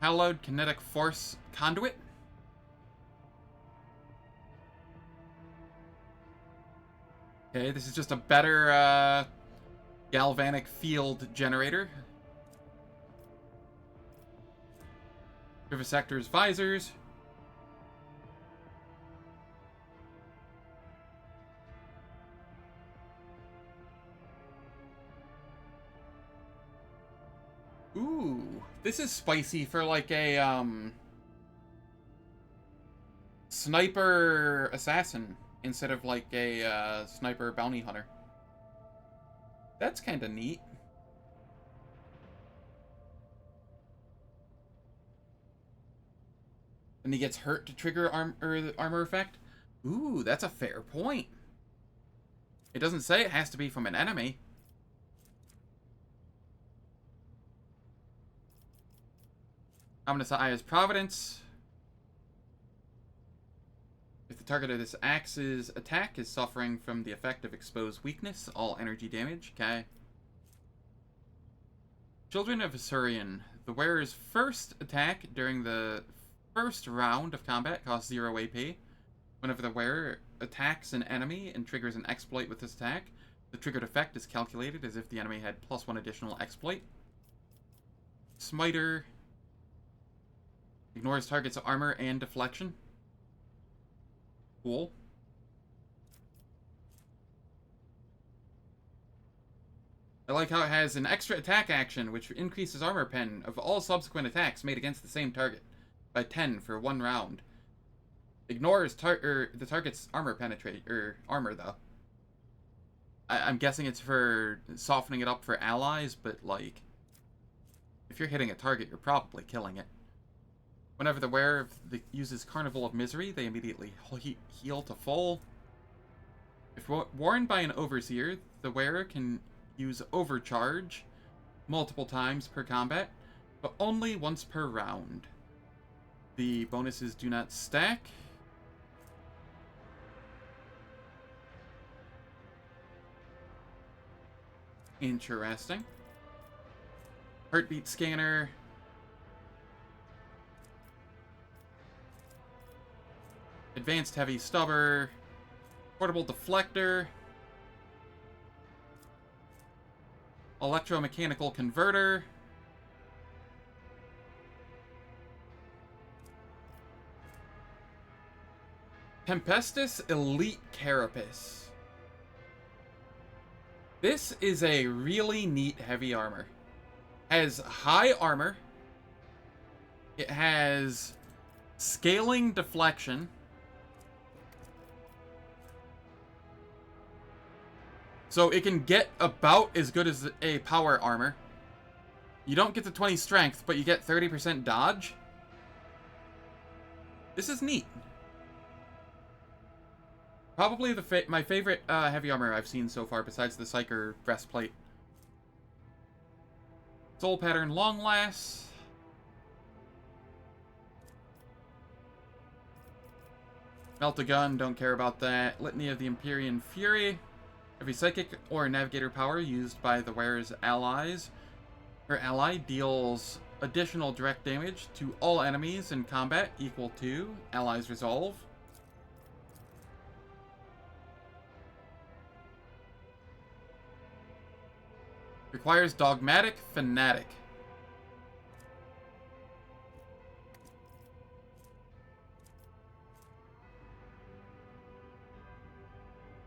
Hallowed Kinetic Force Conduit. Okay, this is just a better galvanic field generator. Vivisector's Visors. Ooh, this is spicy for like a sniper assassin instead of like a sniper bounty hunter. That's kind of neat. And he gets hurt to trigger armor effect. Ooh, that's a fair point. It doesn't say it has to be from an enemy. Ominous Aya's Providence. If the target of this axe's attack is suffering from the effect of exposed weakness, all energy damage. Okay. Children of Asurian. The wearer's first attack during the first round of combat costs 0 AP. Whenever the wearer attacks an enemy and triggers an exploit with this attack, the triggered effect is calculated as if the enemy had +1 additional exploit. Smiter. Ignores target's armor and deflection. Cool. I like how it has an extra attack action, which increases armor pen of all subsequent attacks made against the same target by 10 for 1 round. Ignores the target's armor armor though. I'm guessing it's for softening it up for allies, but like, if you're hitting a target, you're probably killing it. Whenever the wearer uses Carnival of Misery, they immediately heal to full. If worn by an Overseer, the wearer can use Overcharge multiple times per combat, but only once per round. The bonuses do not stack. Interesting. Heartbeat Scanner. Advanced Heavy Stubber, Portable Deflector, Electromechanical Converter, Tempestus Elite Carapace. This is a really neat heavy armor. Has high armor. It has scaling deflection. So it can get about as good as a power armor. You don't get the 20 strength, but you get 30% dodge. This is neat. Probably my favorite heavy armor I've seen so far, besides the Psyker breastplate. Soul Pattern Long Last. Melt a Gun, don't care about that. Litany of the Empyrean Fury. Every psychic or navigator power used by the wearer's allies or ally deals additional direct damage to all enemies in combat equal to allies' resolve. Requires Dogmatic Fanatic.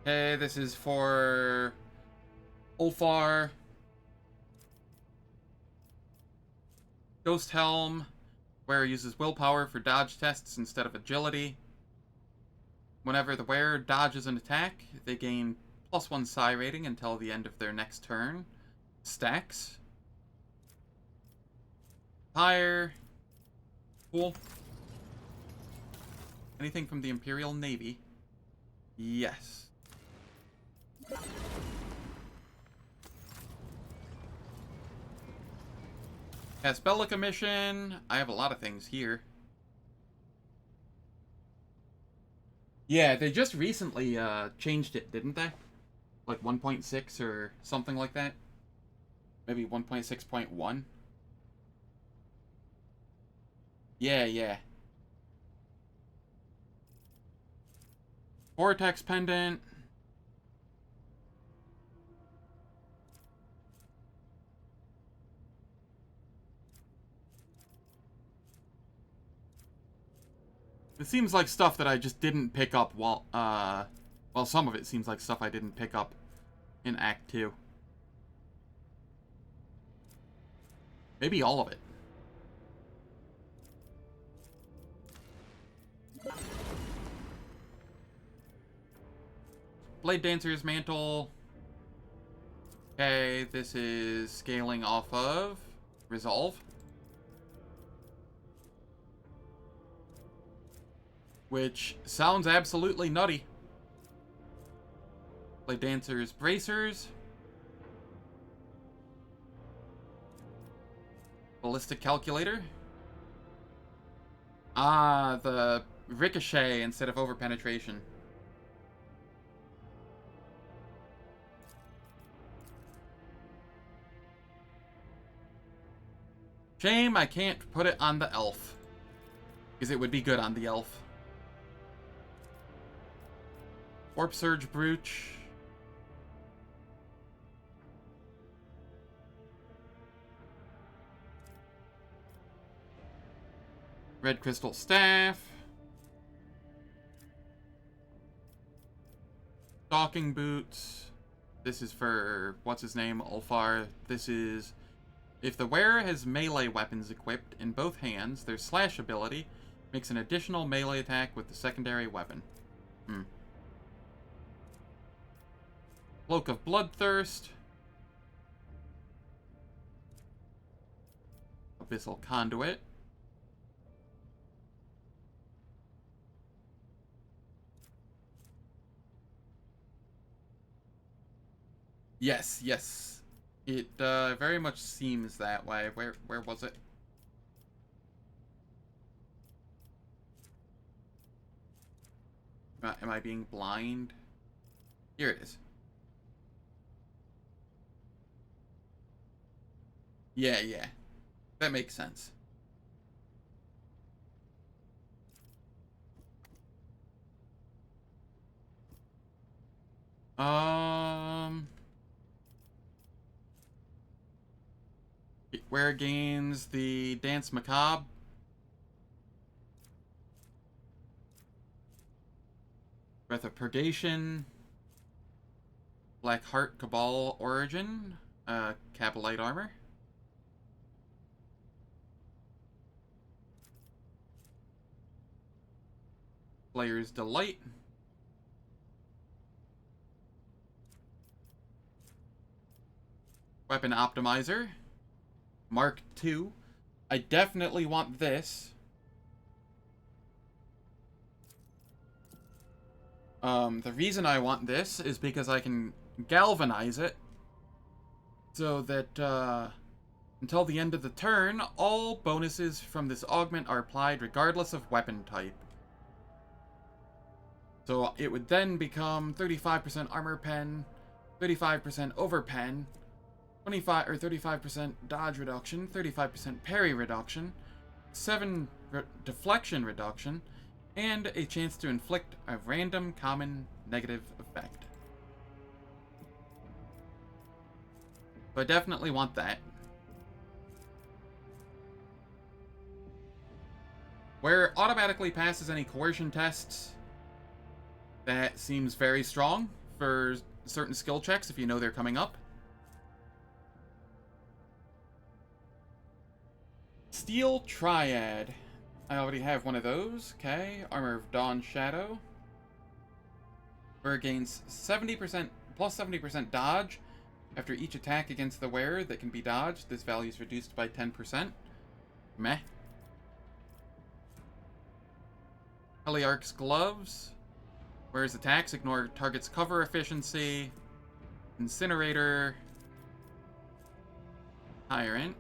Okay, this is for Ulfar. Ghost Helm, wearer uses willpower for dodge tests instead of agility. Whenever the wearer dodges an attack, they gain +1 psi rating until the end of their next turn. Stacks. Fire. Cool. Anything from the Imperial Navy? Yes. Caspelica mission. I have a lot of things here. Yeah, they just recently changed it, didn't they? Like 1.6 or something like that. Maybe 1.6.1. Yeah. Vortex Pendant. It seems like stuff that I just didn't pick up while, well, some of it seems like stuff I didn't pick up in Act 2. Maybe all of it. Blade Dancer's Mantle. Okay, this is scaling off of Resolve. Which sounds absolutely nutty. Blade Dancer's Bracers. Ballistic Calculator. Ah, the Ricochet instead of Overpenetration. Shame I can't put it on the elf. Because it would be good on the elf. Warp Surge Brooch. Red Crystal Staff. Stalking Boots. This is for, what's his name, Ulfar. This is, if the wearer has melee weapons equipped in both hands, their slash ability makes an additional melee attack with the secondary weapon. Cloak of Bloodthirst. Abyssal Conduit. Yes. It very much seems that way. Where was it? Am I being blind? Here it is. Yeah. That makes sense. Where gains the Dance Macabre. Breath of Purgation. Black Heart Cabal Origin. Cabalite Armor. Player's Delight. Weapon Optimizer. Mark II. I definitely want this. The reason I want this is because I can galvanize it so that until the end of the turn, all bonuses from this augment are applied regardless of weapon type. So it would then become 35% armor pen, 35% over pen, 25 or 35% dodge reduction, 35% parry reduction, 7 deflection reduction, and a chance to inflict a random common negative effect. So I definitely want that. Where automatically passes any coercion tests, that seems very strong for certain skill checks if you know they're coming up. Steel Triad. I already have one of those. Okay. Armor of Dawn Shadow. Where it gains 70% plus 70% dodge after each attack against the wearer that can be dodged. This value is reduced by 10%. Meh. Heliarch's Gloves. Whereas attacks ignore target's cover efficiency. Incinerator. Tyrant.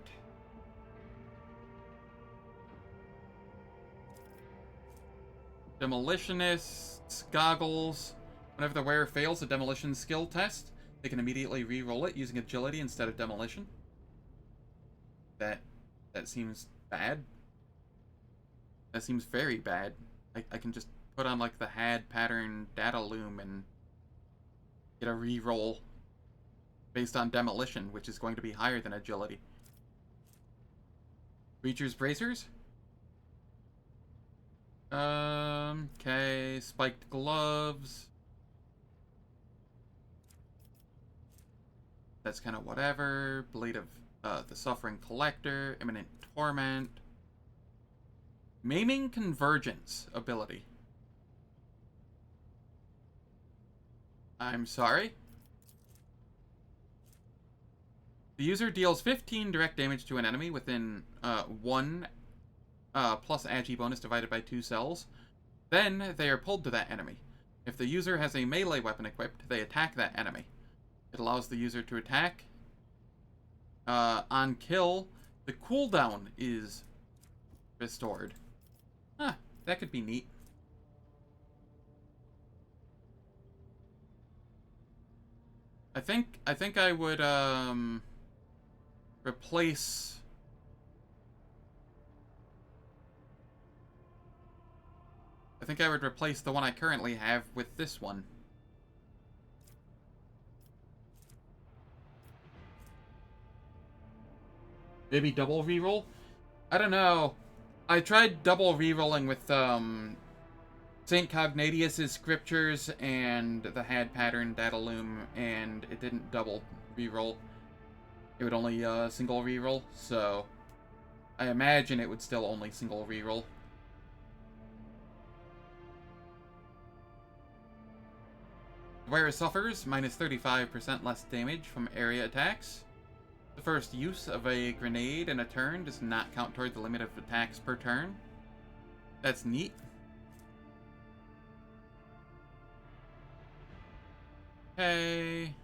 Demolitionists, Goggles. Whenever the wearer fails a demolition skill test, they can immediately re-roll it using agility instead of demolition. That seems bad. That seems very bad. I can just put on like the HAD pattern data loom and get a re-roll based on demolition, which is going to be higher than agility. Breacher's Bracers. Okay, Spiked Gloves. That's kind of whatever. Blade of the Suffering Collector. Imminent Torment. Maiming Convergence ability. I'm sorry? The user deals 15 direct damage to an enemy within 1 plus agi bonus divided by 2 cells. Then they are pulled to that enemy. If the user has a melee weapon equipped, they attack that enemy. It allows the user to attack. On kill, the cooldown is restored. Huh, that could be neat. I think I would replace the one I currently have with this one. Maybe double reroll? I don't know. I tried double rerolling with St. Cognatius's scriptures and the HAD pattern data loom, and it didn't double reroll. It would only single reroll, so I imagine it would still only single reroll. The wearer suffers minus 35% less damage from area attacks. The first use of a grenade in a turn does not count toward the limit of attacks per turn. That's neat. Okay.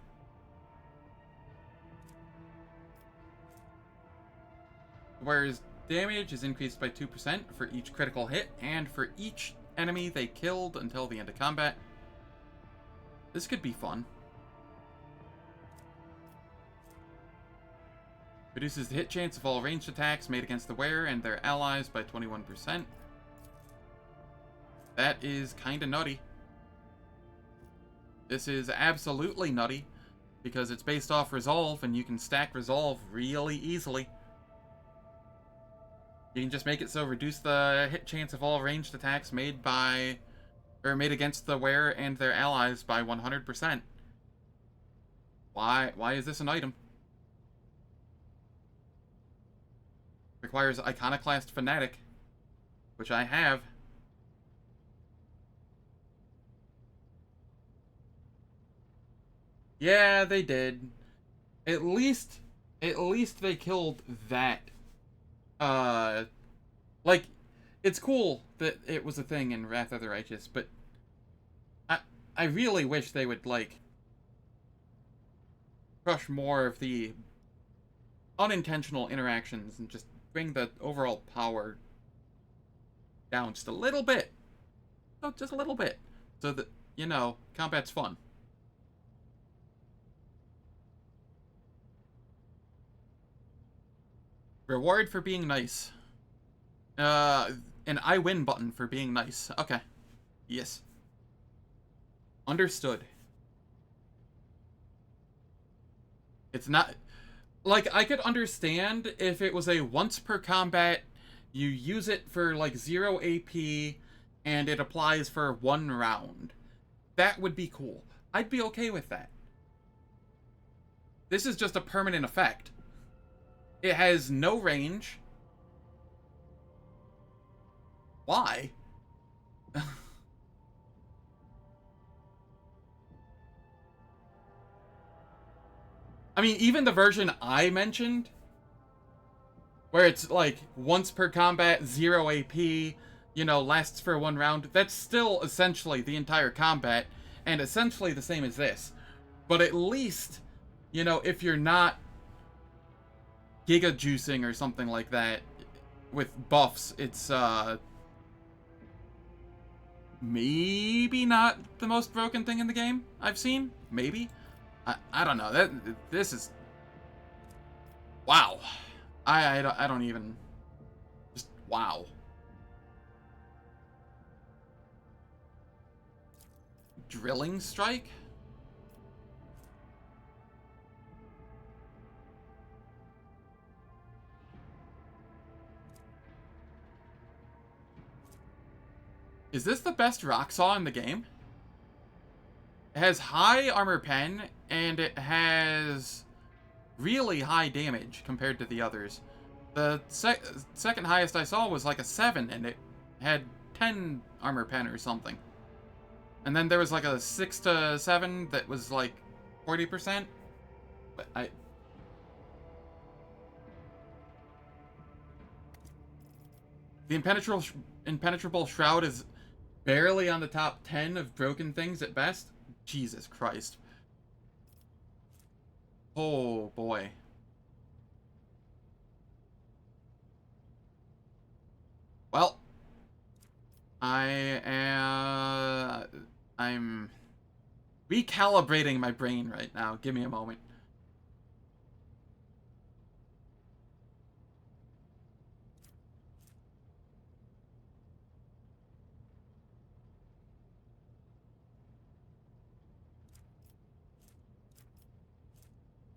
The wearer's damage is increased by 2% for each critical hit and for each enemy they killed until the end of combat. This could be fun. Reduces the hit chance of all ranged attacks made against the wearer and their allies by 21%. That is kinda nutty. This is absolutely nutty, because it's based off Resolve, and you can stack Resolve really easily. You can just make it so reduce the hit chance of all ranged attacks made against the wearer and their allies by 100%. Why is this an item? Requires Iconoclast Fanatic, which I have. Yeah, they did. At least they killed that. Like, it's cool that it was a thing in Wrath of the Righteous, but I really wish they would, like, crush more of the unintentional interactions and just bring the overall power down just a little bit. Oh, just a little bit. So that, you know, combat's fun. Reward for being nice. An I win button for being nice. Okay. Yes. Understood. It's not... Like, I could understand if it was a once per combat, you use it for, like, 0 AP, and it applies for 1 round. That would be cool. I'd be okay with that. This is just a permanent effect. It has no range. Why? I mean, even the version I mentioned, where it's like once per combat, 0 AP, you know, lasts for 1 round, that's still essentially the entire combat, and essentially the same as this. But at least, you know, if you're not giga juicing or something like that with buffs, it's maybe not the most broken thing in the game I've seen. Maybe. I don't know. This is... Wow. I don't even... Just wow. Drilling strike? Is this the best rock saw in the game? It has high armor pen, and it has really high damage compared to the others. The second highest I saw was like a 7, and it had 10 armor pen or something. And then there was like a 6 to 7 that was like 40%. But the impenetrable shroud is barely on the top 10 of broken things at best. Jesus Christ. Oh boy. Well, I'm recalibrating my brain right now. Give me a moment.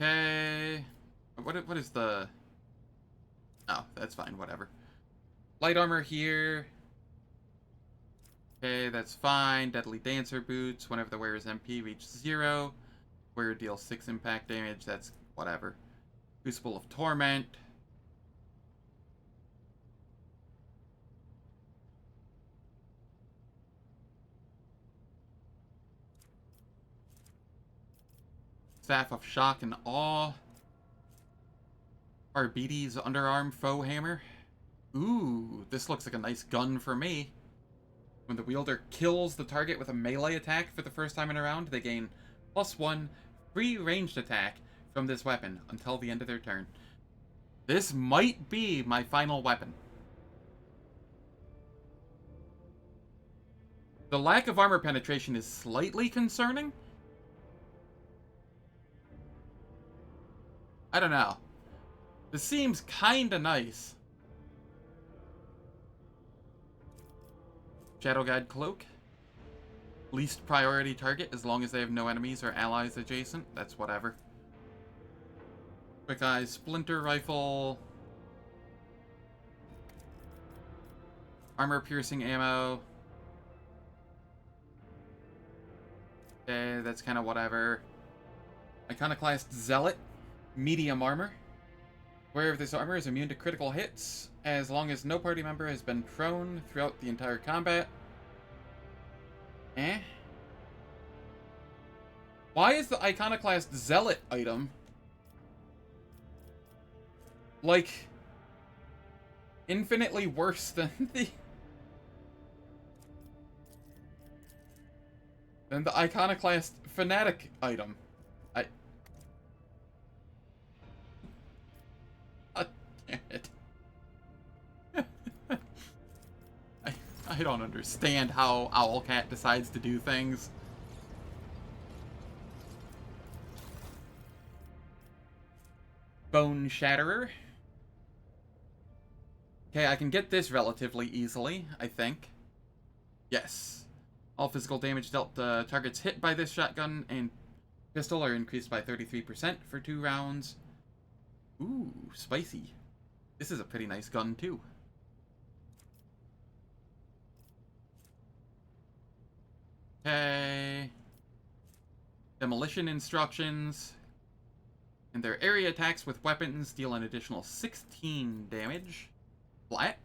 Okay. What is the... Oh, that's fine, whatever. Light armor here. Okay, that's fine. Deadly Dancer boots. Whenever the wearer's MP reaches 0, wearer deals 6 impact damage. That's whatever. Crucible of Torment. Staff of Shock and Awe. Arbides Underarm Foe Hammer. Ooh, this looks like a nice gun for me. When the wielder kills the target with a melee attack for the first time in a round, they gain +1 free ranged attack from this weapon until the end of their turn. This might be my final weapon. The lack of armor penetration is slightly concerning. I don't know. This seems kinda nice. Shadow Guide Cloak. Least priority target as long as they have no enemies or allies adjacent. That's whatever. Quick Eye Splinter Rifle. Armor Piercing Ammo. Okay, that's kind of whatever. Iconoclast Zealot. Medium armor. Wearer of this armor is immune to critical hits as long as no party member has been prone throughout the entire combat. Why is the Iconoclast Zealot item like infinitely worse than And the Iconoclast Fanatic item. Damn it. I don't understand how Owlcat decides to do things. Bone Shatterer. Okay, I can get this relatively easily, I think. Yes. All physical damage dealt to targets hit by this shotgun and pistol are increased by 33% for 2 rounds. Ooh, spicy. This is a pretty nice gun, too. Okay. Demolition instructions. And their area attacks with weapons deal an additional 16 damage. Flat.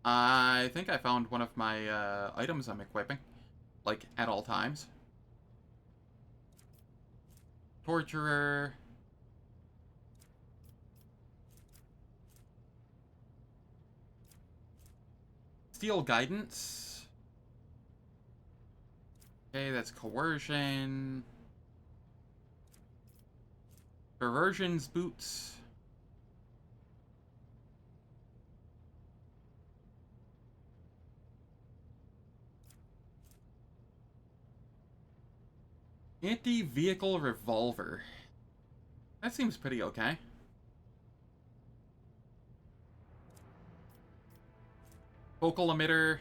I think I found one of my items I'm equipping. Like, at all times. Torturer. Steel Guidance. Okay, that's Coercion. Perversion's Boots. Anti-vehicle revolver. That seems pretty okay. Focal emitter.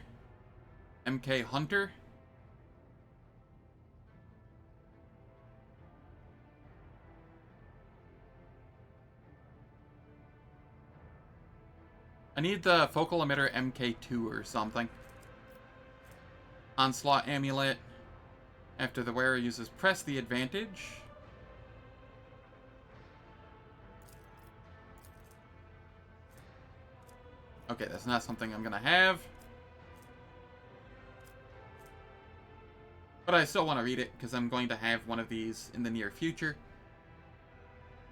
MK Hunter. I need the focal emitter MK2 or something. Onslaught Amulet. After the wearer uses Press the Advantage. Okay, that's not something I'm gonna have. But I still want to read it, because I'm going to have one of these in the near future.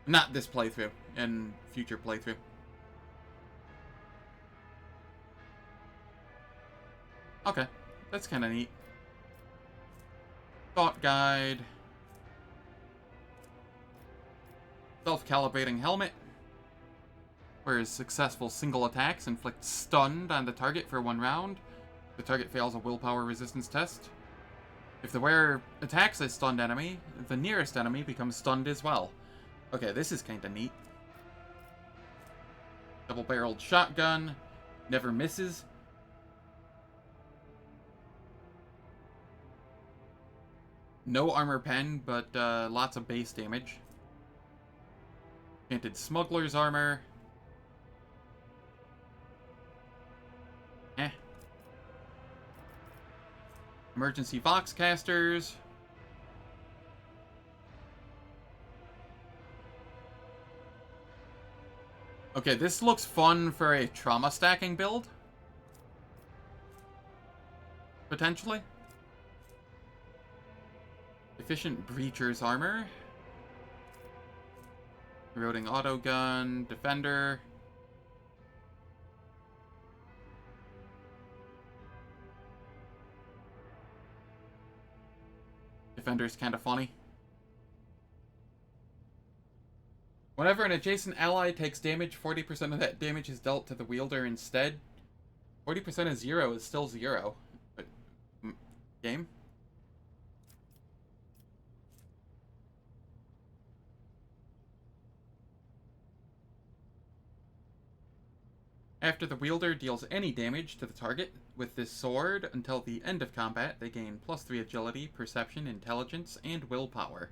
Not this playthrough, in future playthrough. Okay, that's kind of neat. Thought Guide. Self-calibrating helmet. Whereas successful single attacks inflict stunned on the target for 1 round. The target fails a willpower resistance test. If the wearer attacks a stunned enemy, the nearest enemy becomes stunned as well. Okay, this is kinda neat. Double-barreled shotgun. Never misses. No armor pen, but lots of base damage. Painted smuggler's armor. Emergency Voxcasters. Okay, this looks fun for a trauma stacking build. Potentially. Efficient Breacher's armor. Eroding autogun. Defender. Defender's kind of funny. Whenever an adjacent ally takes damage, 40% of that damage is dealt to the wielder instead. 40% of 0 is still 0. But, game? After the wielder deals any damage to the target with this sword until the end of combat, they gain +3 agility, perception, intelligence, and willpower.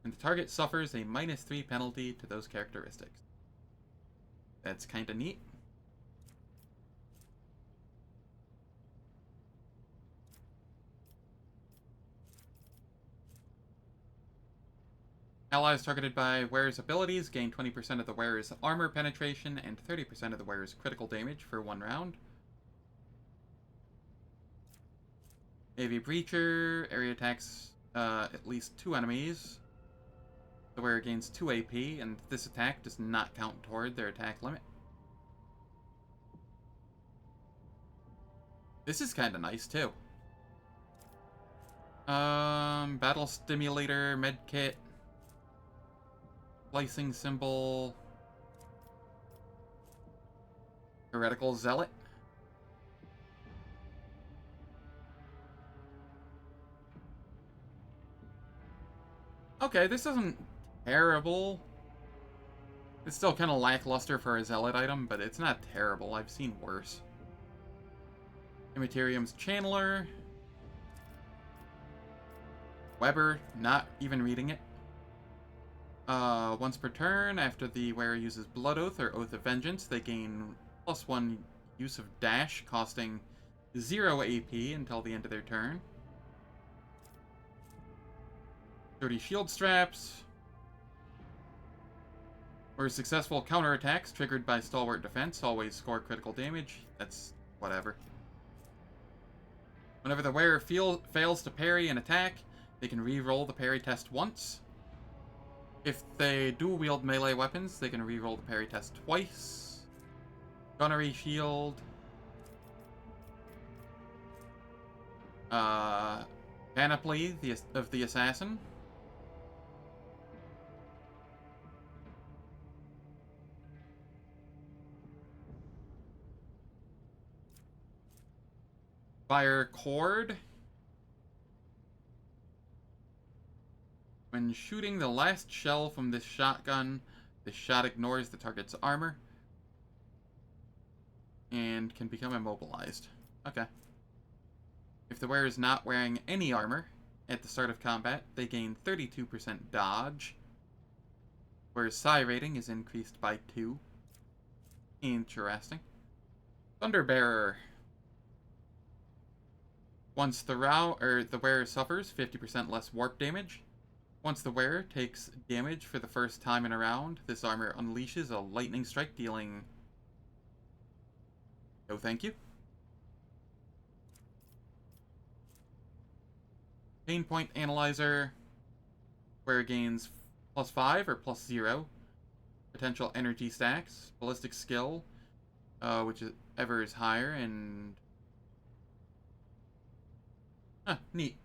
And the target suffers a -3 penalty to those characteristics. That's kinda neat. Allies targeted by wearer's abilities gain 20% of the wearer's armor penetration and 30% of the wearer's critical damage for 1 round. AV Breacher, area attacks at least 2 enemies. The wearer gains 2 AP, and this attack does not count toward their attack limit. This is kind of nice, too. Battle Stimulator, Medkit, Slicing Symbol, Heretical Zealot. Okay, this isn't terrible. It's still kind of lackluster for a Zealot item, but it's not terrible. I've seen worse. Immaterium's Channeler. Weber, not even reading it. Once per turn, after the wearer uses Blood Oath or Oath of Vengeance, they gain +1 use of dash, costing 0 AP until the end of their turn. 30 shield straps. Where successful counterattacks triggered by Stalwart Defense always score critical damage. That's whatever. Whenever the wearer fails to parry an attack, they can re-roll the parry test once. If they dual-wield melee weapons, they can re-roll the parry test twice. Gunnery shield. Panoply of the Assassin. Fire Cord. When shooting the last shell from this shotgun, the shot ignores the target's armor and can become immobilized. Okay. If the wearer is not wearing any armor at the start of combat, they gain 32% dodge, whereas psi rating is increased by 2. Interesting. Thunderbearer. Once the wearer suffers 50% less warp damage. Once the wearer takes damage for the first time in a round, this armor unleashes a lightning strike, dealing... No thank you. Pain Point Analyzer. Wearer gains +5 or +0. Potential energy stacks. Ballistic skill, whichever is higher, and... Huh, neat.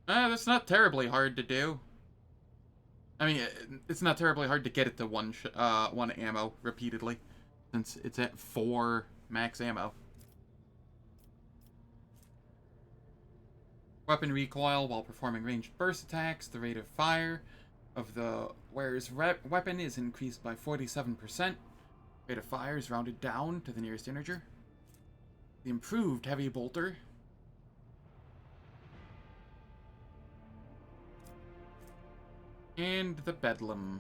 That's not terribly hard to do. I mean, it's not terribly hard to get it to one ammo repeatedly, since it's at 4 max ammo. Weapon recoil while performing ranged burst attacks. The rate of fire of the wearer's weapon is increased by 47%. Rate of fire is rounded down to the nearest integer. The improved heavy bolter. And the Bedlam.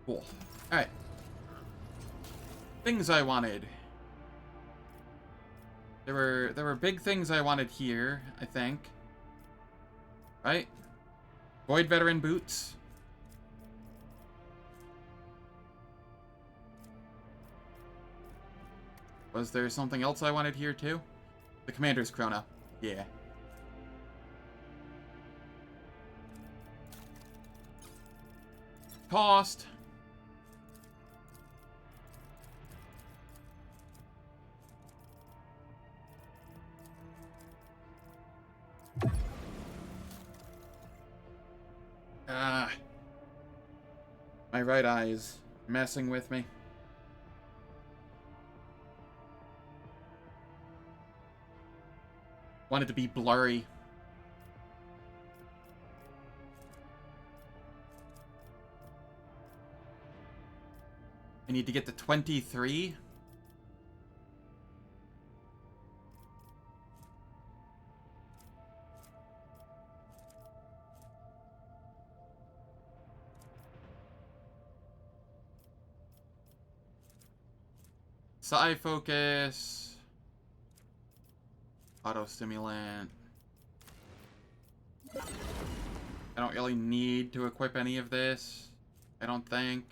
Cool. Alright. Things I wanted. There were big things I wanted here, I think. Right? Void Veteran Boots. Was there something else I wanted here too? The Commander's Chrono. Yeah. Cost. My right eye is messing with me. Want it to be blurry. I need to get to 23. Psi Focus. Auto Stimulant. I don't really need to equip any of this, I don't think.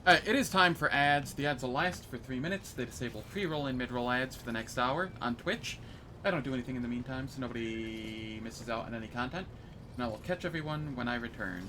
It is time for ads. The ads will last for 3 minutes. They disable pre-roll and mid-roll ads for the next hour on Twitch. I don't do anything in the meantime, so nobody misses out on any content. And I will catch everyone when I return.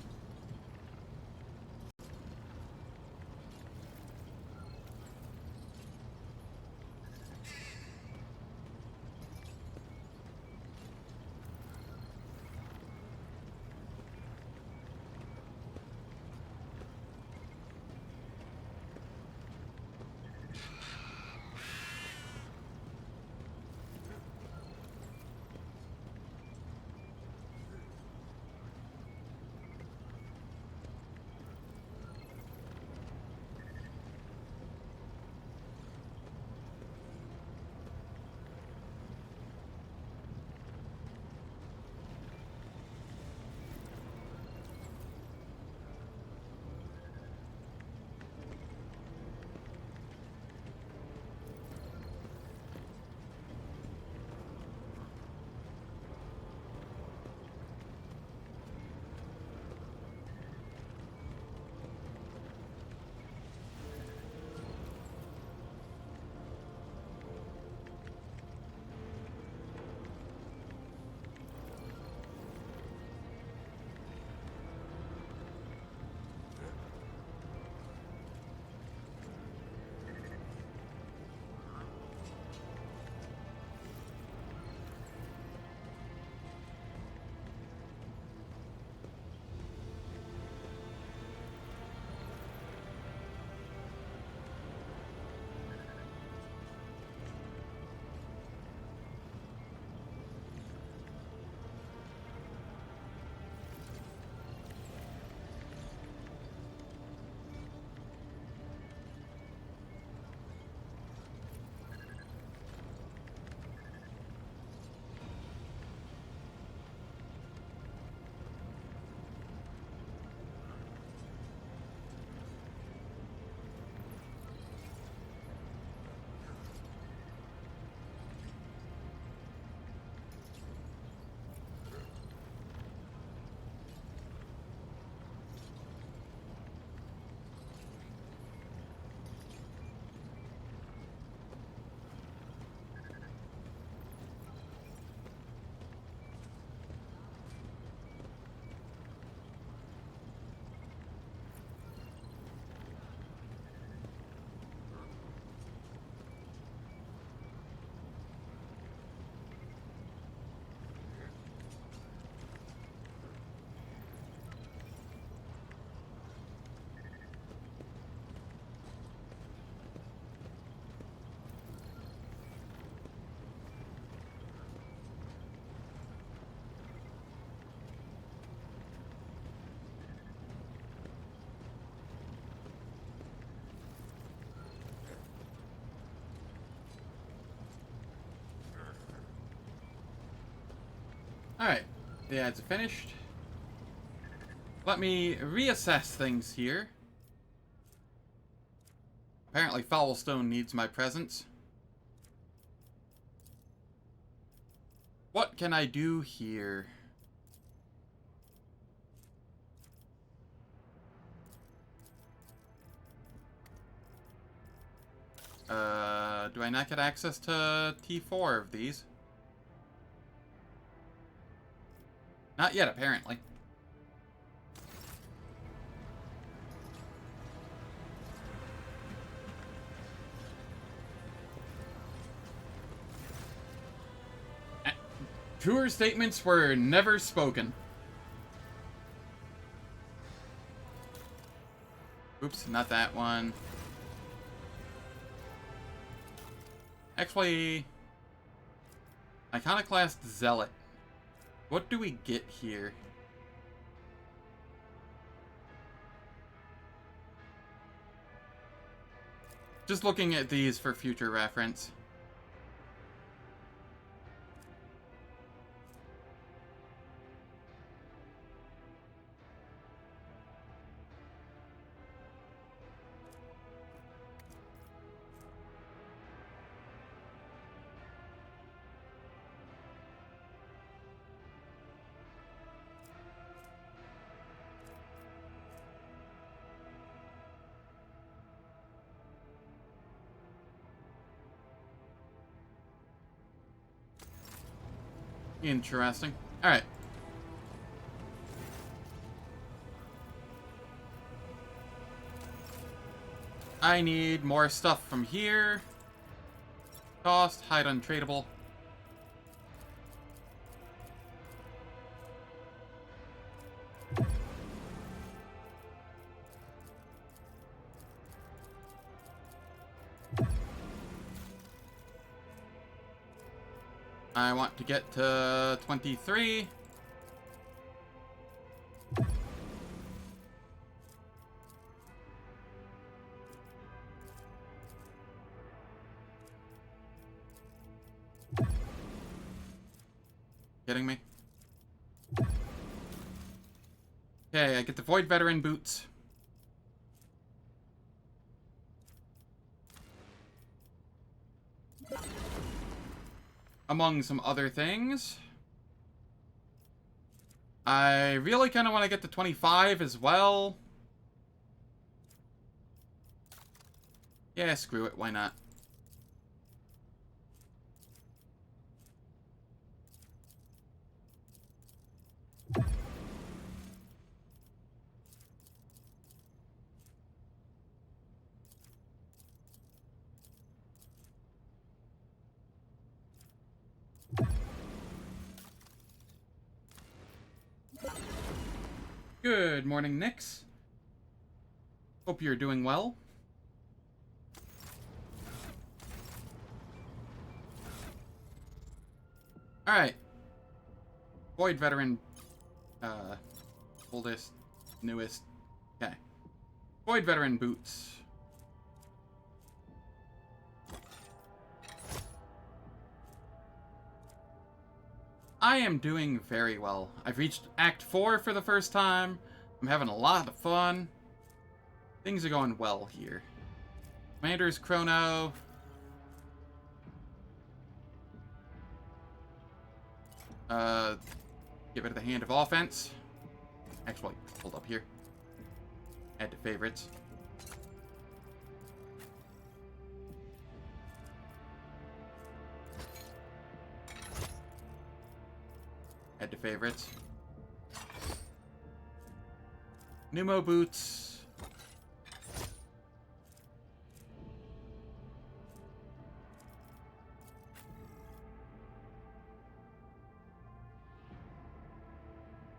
Alright, the ads are finished. Let me reassess things here. Apparently Foulstone needs my presence. What can I do here? Do I not get access to T4 of these? Not yet, apparently. Truer statements were never spoken. Oops, not that one. Actually, Iconoclast Zealot. What do we get here? Just looking at these for future reference. Interesting. Alright. I need more stuff from here. Cost, hide untradeable. I want to get to 23. Kidding me? Okay, I get the Void Veteran boots. Among some other things. I really kind of want to get to 25 as well. Yeah, screw it. Why not? Good morning, Nyx. Hope you're doing well. Alright. Void Veteran. Oldest. Newest. Okay. Void Veteran boots. I am doing very well. I've reached Act 4 for the first time. I'm having a lot of fun. Things are going well here. Commander's Chrono. Get rid of the Hand of Offense. Actually, hold up here. Add to favorites. Add to favorites. Pneumo boots.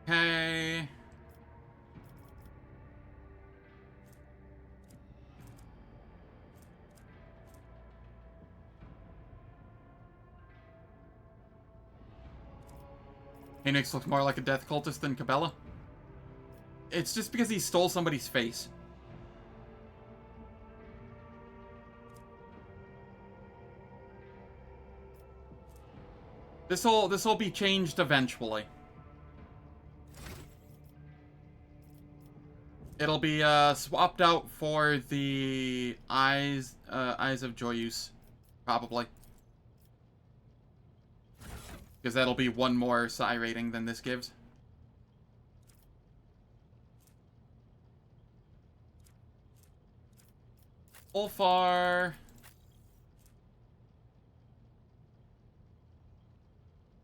Okay. Phoenix looks more like a death cultist than Cabela. It's just because he stole somebody's face. This'll be changed eventually. It'll be swapped out for the Eyes of Joyous, probably. Because that'll be one more psi rating than this gives. Ulfar.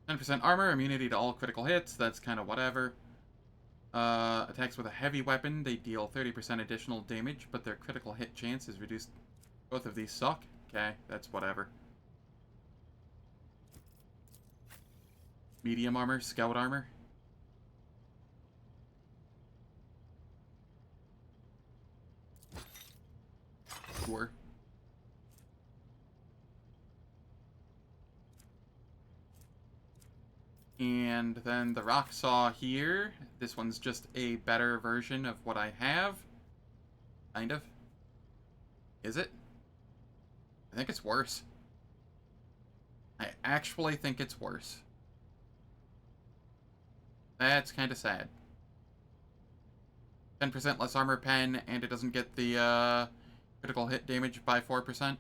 10% armor, immunity to all critical hits. That's kind of whatever. Attacks with a heavy weapon, they deal 30% additional damage, but their critical hit chance is reduced. Both of these suck. Okay, that's whatever. Medium armor, scout armor. Sure. And then the rock saw here. This one's just a better version of what I have. Kind of. Is it? I think it's worse. I actually think it's worse. That's kind of sad. 10% less armor pen, and it doesn't get the critical hit damage by 4%.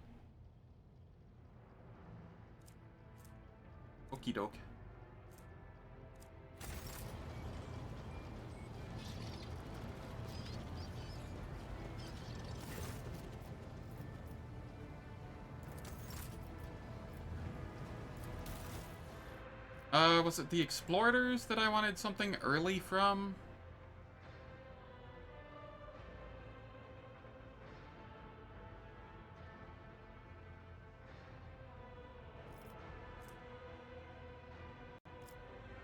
Okie doke. Was it the Explorators that I wanted something early from?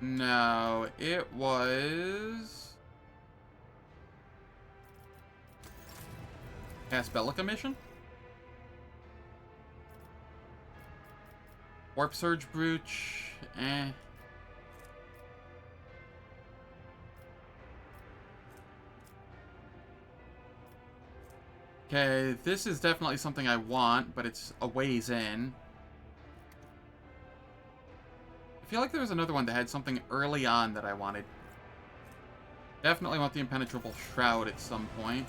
No, it was... Asbelica mission? Warp Surge Brooch, eh. Okay, this is definitely something I want, but it's a ways in. I feel like there was another one that had something early on that I wanted. Definitely want the Impenetrable Shroud at some point.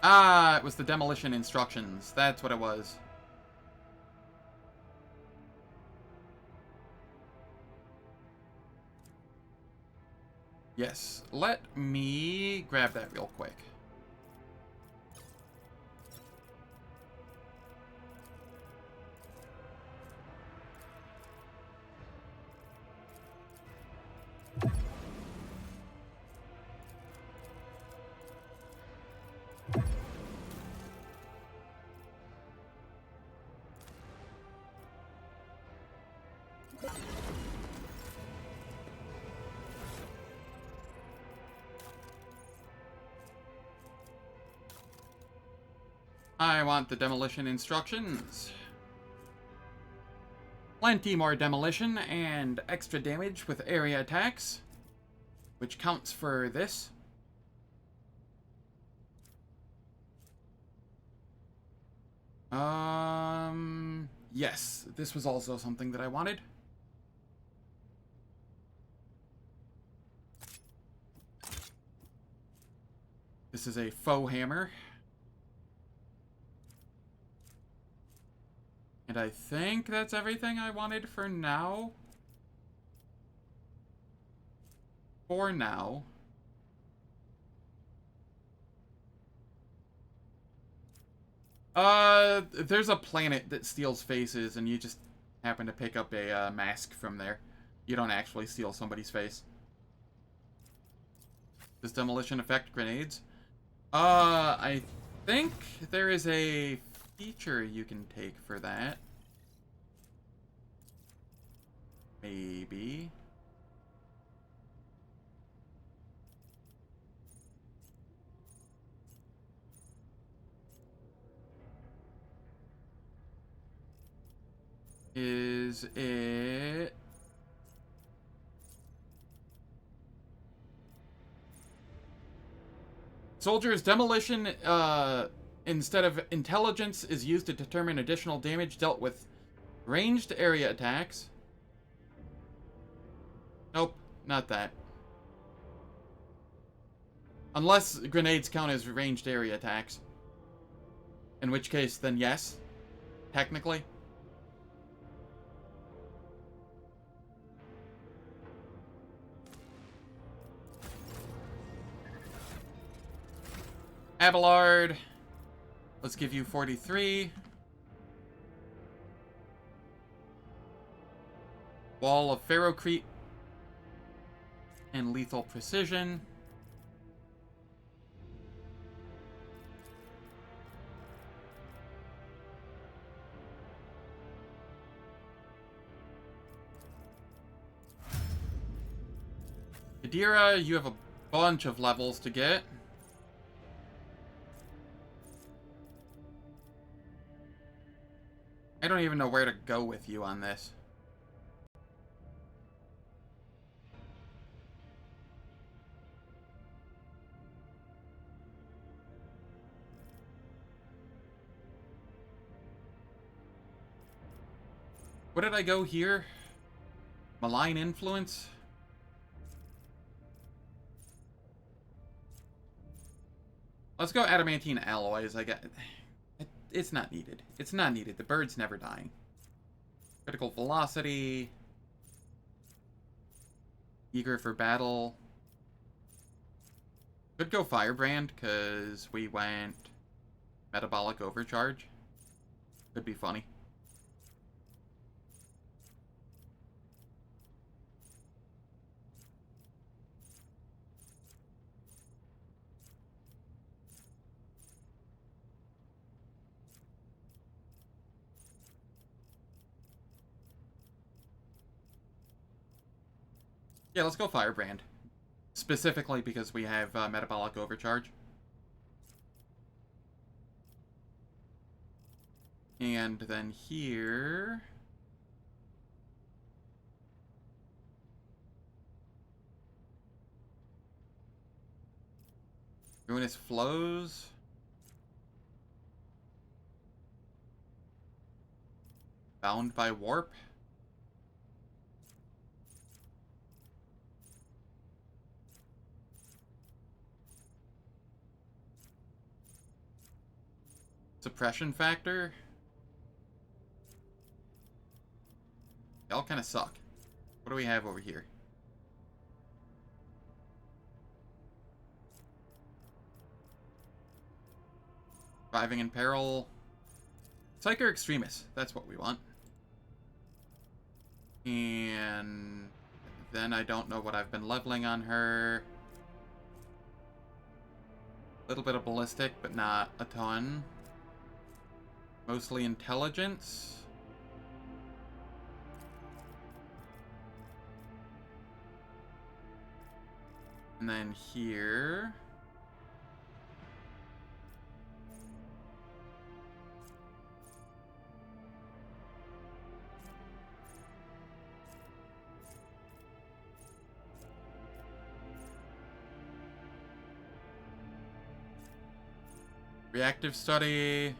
Ah, it was the demolition instructions. That's what it was. Yes, let me grab that real quick. I want the demolition instructions. Plenty more demolition and extra damage with area attacks, which counts for this. Yes, this was also something that I wanted. This is a faux hammer. And I think that's everything I wanted for now. For now. There's a planet that steals faces, and you just happen to pick up a mask from there. You don't actually steal somebody's face. Does demolition affect grenades? I think there is a feature you can take for that. Maybe. Is it... Soldiers, demolition, instead of intelligence, is used to determine additional damage dealt with ranged area attacks. Nope, not that. Unless grenades count as ranged area attacks. In which case, then yes. Technically. Abelard. Let's give you 43. Wall of Ferrocrete. And Lethal Precision. Kadira, you have a bunch of levels to get. I don't even know where to go with you on this. Where did I go here? Malign Influence? Let's go Adamantine Alloys. I got... It's not needed. It's not needed. The bird's never dying. Critical Velocity. Eager for Battle. Could go Firebrand, because we went Metabolic Overcharge. Could be funny. Yeah, let's go Firebrand. Specifically because we have Metabolic Overcharge. And then here... Ruinous Flows. Bound by Warp. Suppression Factor. They all kind of suck. What do we have over here? Driving in Peril. Psyker Extremis. That's what we want. And then I don't know what I've been leveling on her. A little bit of Ballistic, but not a ton. Mostly Intelligence. And then here... Reactive Study.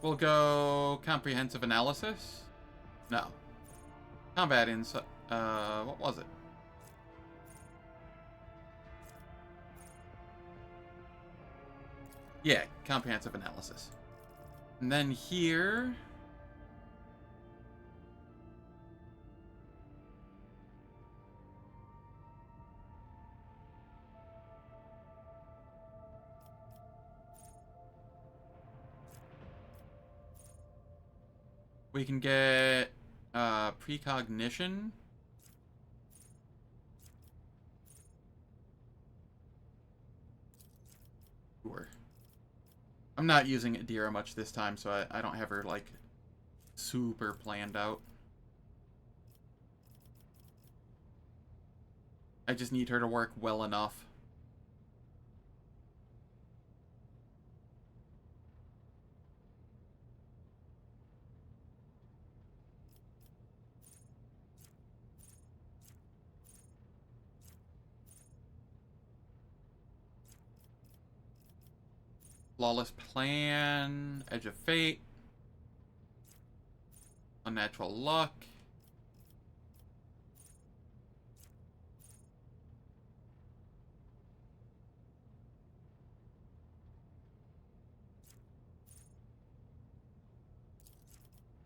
We'll go Comprehensive Analysis. No. Combat Insight. What was it? Yeah, Comprehensive Analysis. And then here... we can get Precognition. Sure. I'm not using Adira much this time, so I don't have her, like, super planned out. I just need her to work well enough. Flawless Plan, Edge of Fate, Unnatural Luck,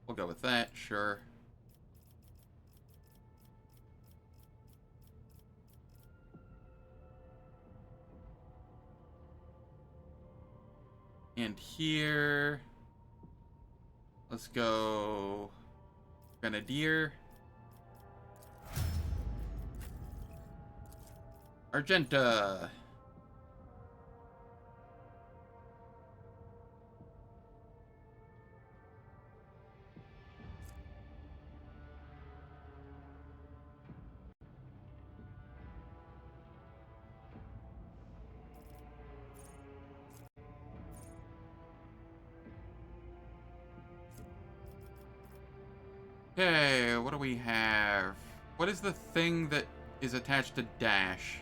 we'll go with that, sure. And here, let's go Grenadier. Argenta. Okay, what do we have? What is the thing that is attached to Dash?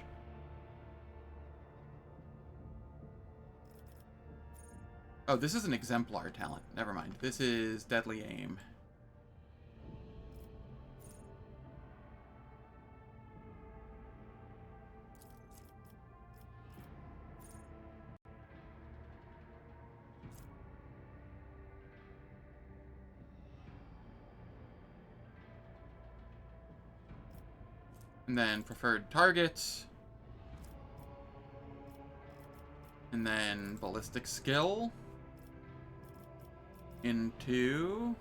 Oh, this is an Exemplar talent. Never mind. This is Deadly Aim. And then preferred targets. And then ballistic skill. Into...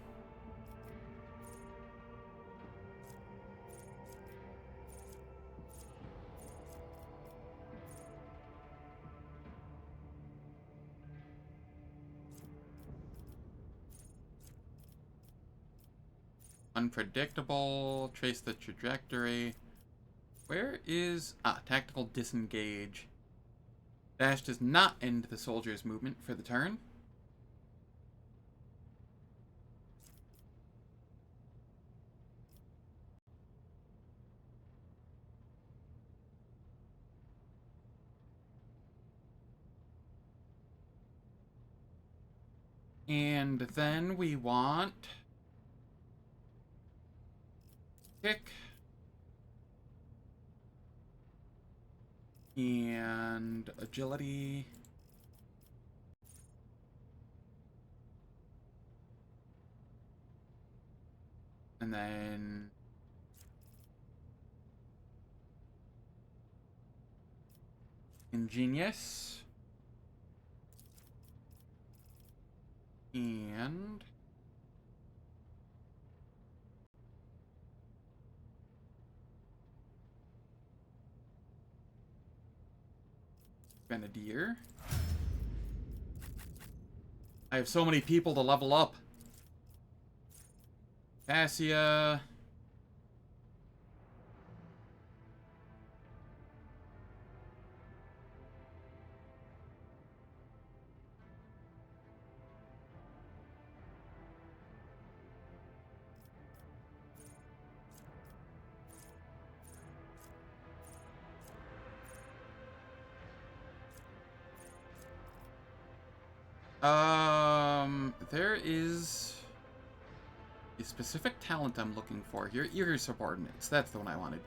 Unpredictable. Trace the trajectory. Where is... tactical disengage. Dash does not end the soldier's movement for the turn. And then we want... kick. And agility. And then... ingenious. And... Grenadier. I have so many people to level up. Cassia. There is a specific talent I'm looking for here. Your subordinates. That's the one I wanted.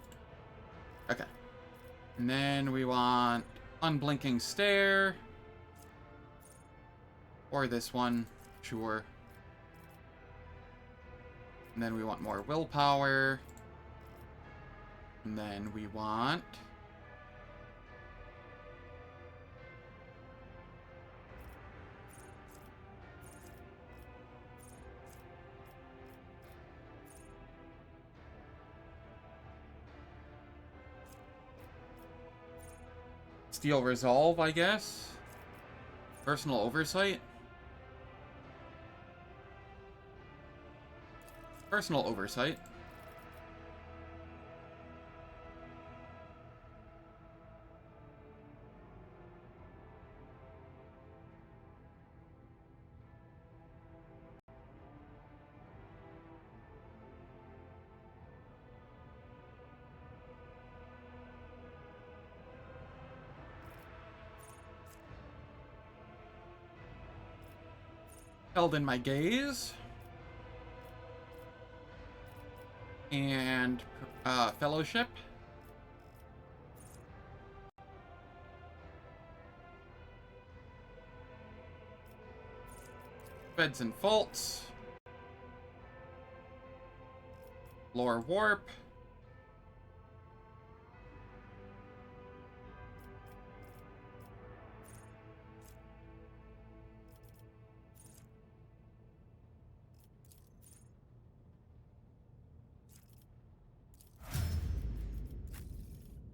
Okay. And then we want unblinking stare. Or this one. Sure. And then we want more willpower. And then we want... Steel Resolve, I guess. Personal Oversight. Personal Oversight. Held in my gaze. And fellowship. Beds and faults. Lore warp.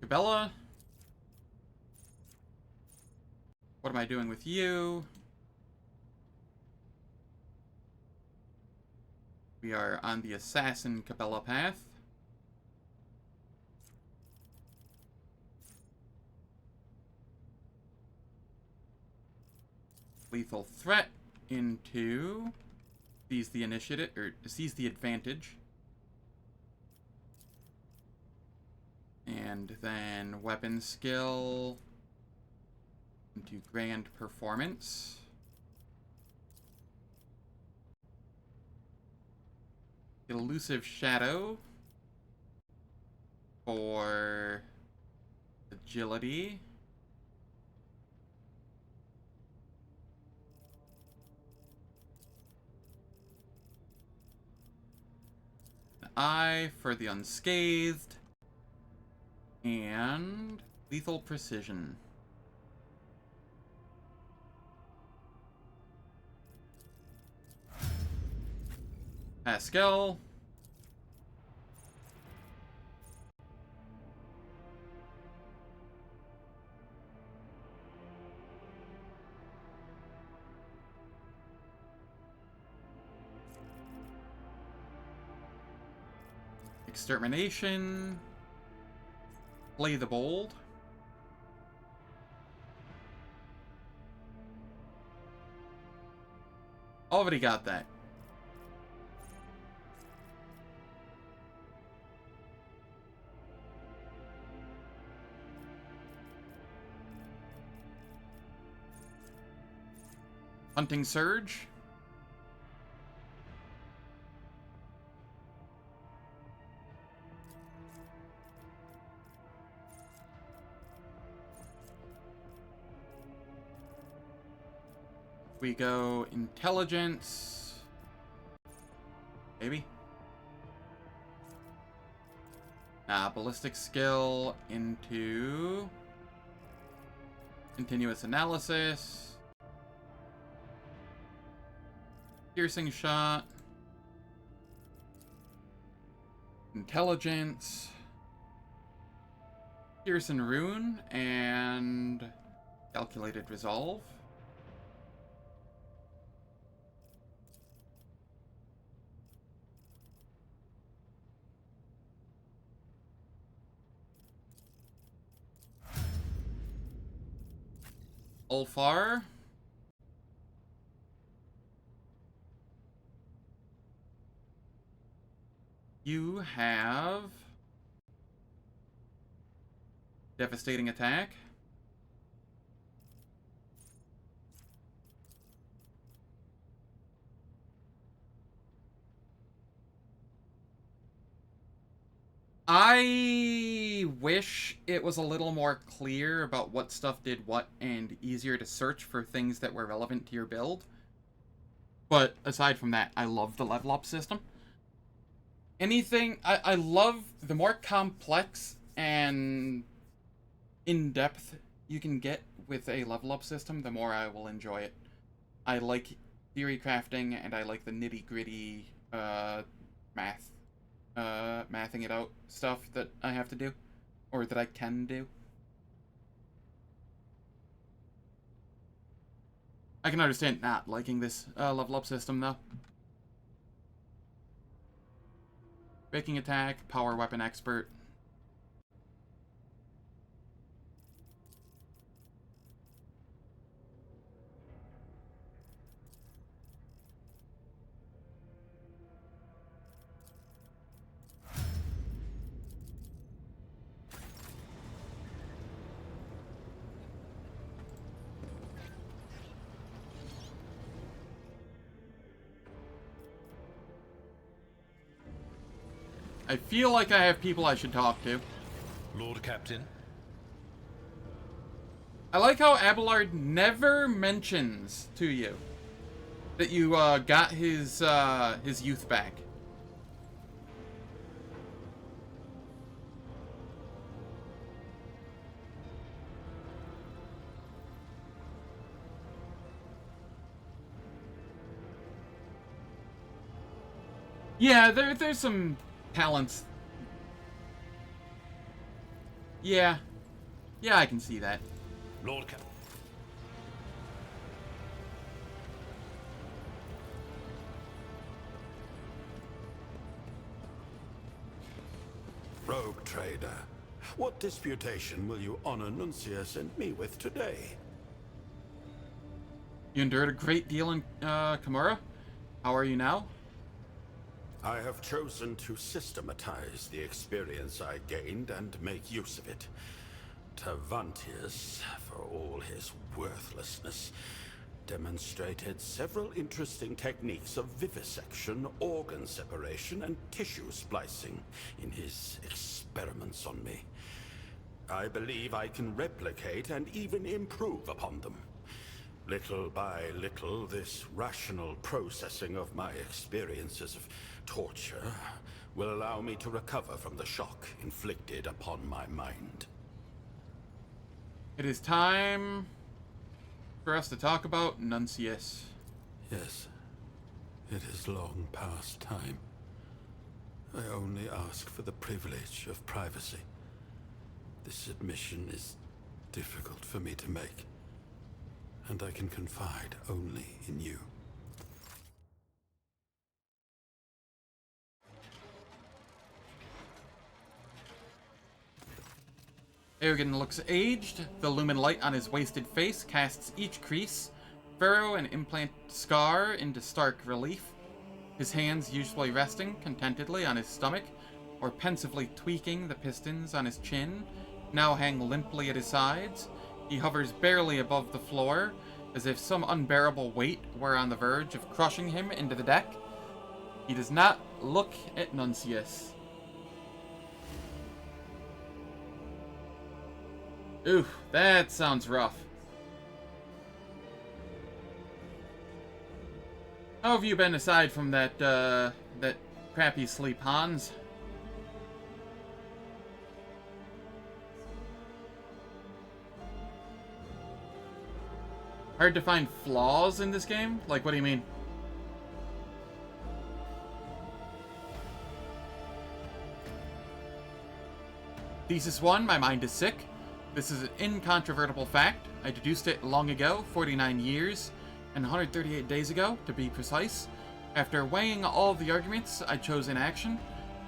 Bella, what am I doing with you? We are on the Assassin Cabela path. Lethal threat into seize the initiative, or seize the advantage. And then weapon skill into grand performance. Elusive shadow for agility. An eye for the unscathed. And lethal precision. Pascal. Extermination. Play the bold. Already got that. Hunting Surge. We go Intelligence. Maybe. Ballistic Skill into Continuous Analysis. Piercing Shot. Intelligence. Pierce and Rune. And Calculated Resolve. Ulfar. You have Devastating Attack. I wish it was a little more clear about what stuff did what and easier to search for things that were relevant to your build. But aside from that, I love the level up system. I love the more complex and in-depth you can get with a level up system, the more I will enjoy it. I like theory crafting and I like the nitty-gritty mathing it out stuff that I have to do, or that I can do. I can understand not liking this level up system though. Breaking Attack, Power Weapon Expert. I feel like I have people I should talk to. Lord Captain. I like how Abelard never mentions to you that you got his youth back. Yeah, there's some talents. Yeah, I can see that. Lord Captain. Rogue trader, what disputation will you honor Nuncius and me with today? You endured a great deal in Kimura. How are you now? I have chosen to systematize the experience I gained and make use of it. Tavantius, for all his worthlessness, demonstrated several interesting techniques of vivisection, organ separation, and tissue splicing in his experiments on me. I believe I can replicate and even improve upon them. Little by little, this rational processing of my experiences of torture will allow me to recover from the shock inflicted upon my mind. It is time for us to talk about Nuncius. Yes, it is long past time. I only ask for the privilege of privacy. This admission is difficult for me to make, and I can confide only in you. Eogan looks aged. The lumen light on his wasted face casts each crease, furrow, and implant scar into stark relief. His hands, usually resting contentedly on his stomach, or pensively tweaking the pistons on his chin, now hang limply at his sides. He hovers barely above the floor, as if some unbearable weight were on the verge of crushing him into the deck. He does not look at Nuncius. Oof, that sounds rough. How have you been aside from that, that crappy sleep, Hans? Hard to find flaws in this game? Like, what do you mean? Thesis 1, my mind is sick. This is an incontrovertible fact. I deduced it long ago, 49 years, and 138 days ago, to be precise. After weighing all the arguments, I chose inaction,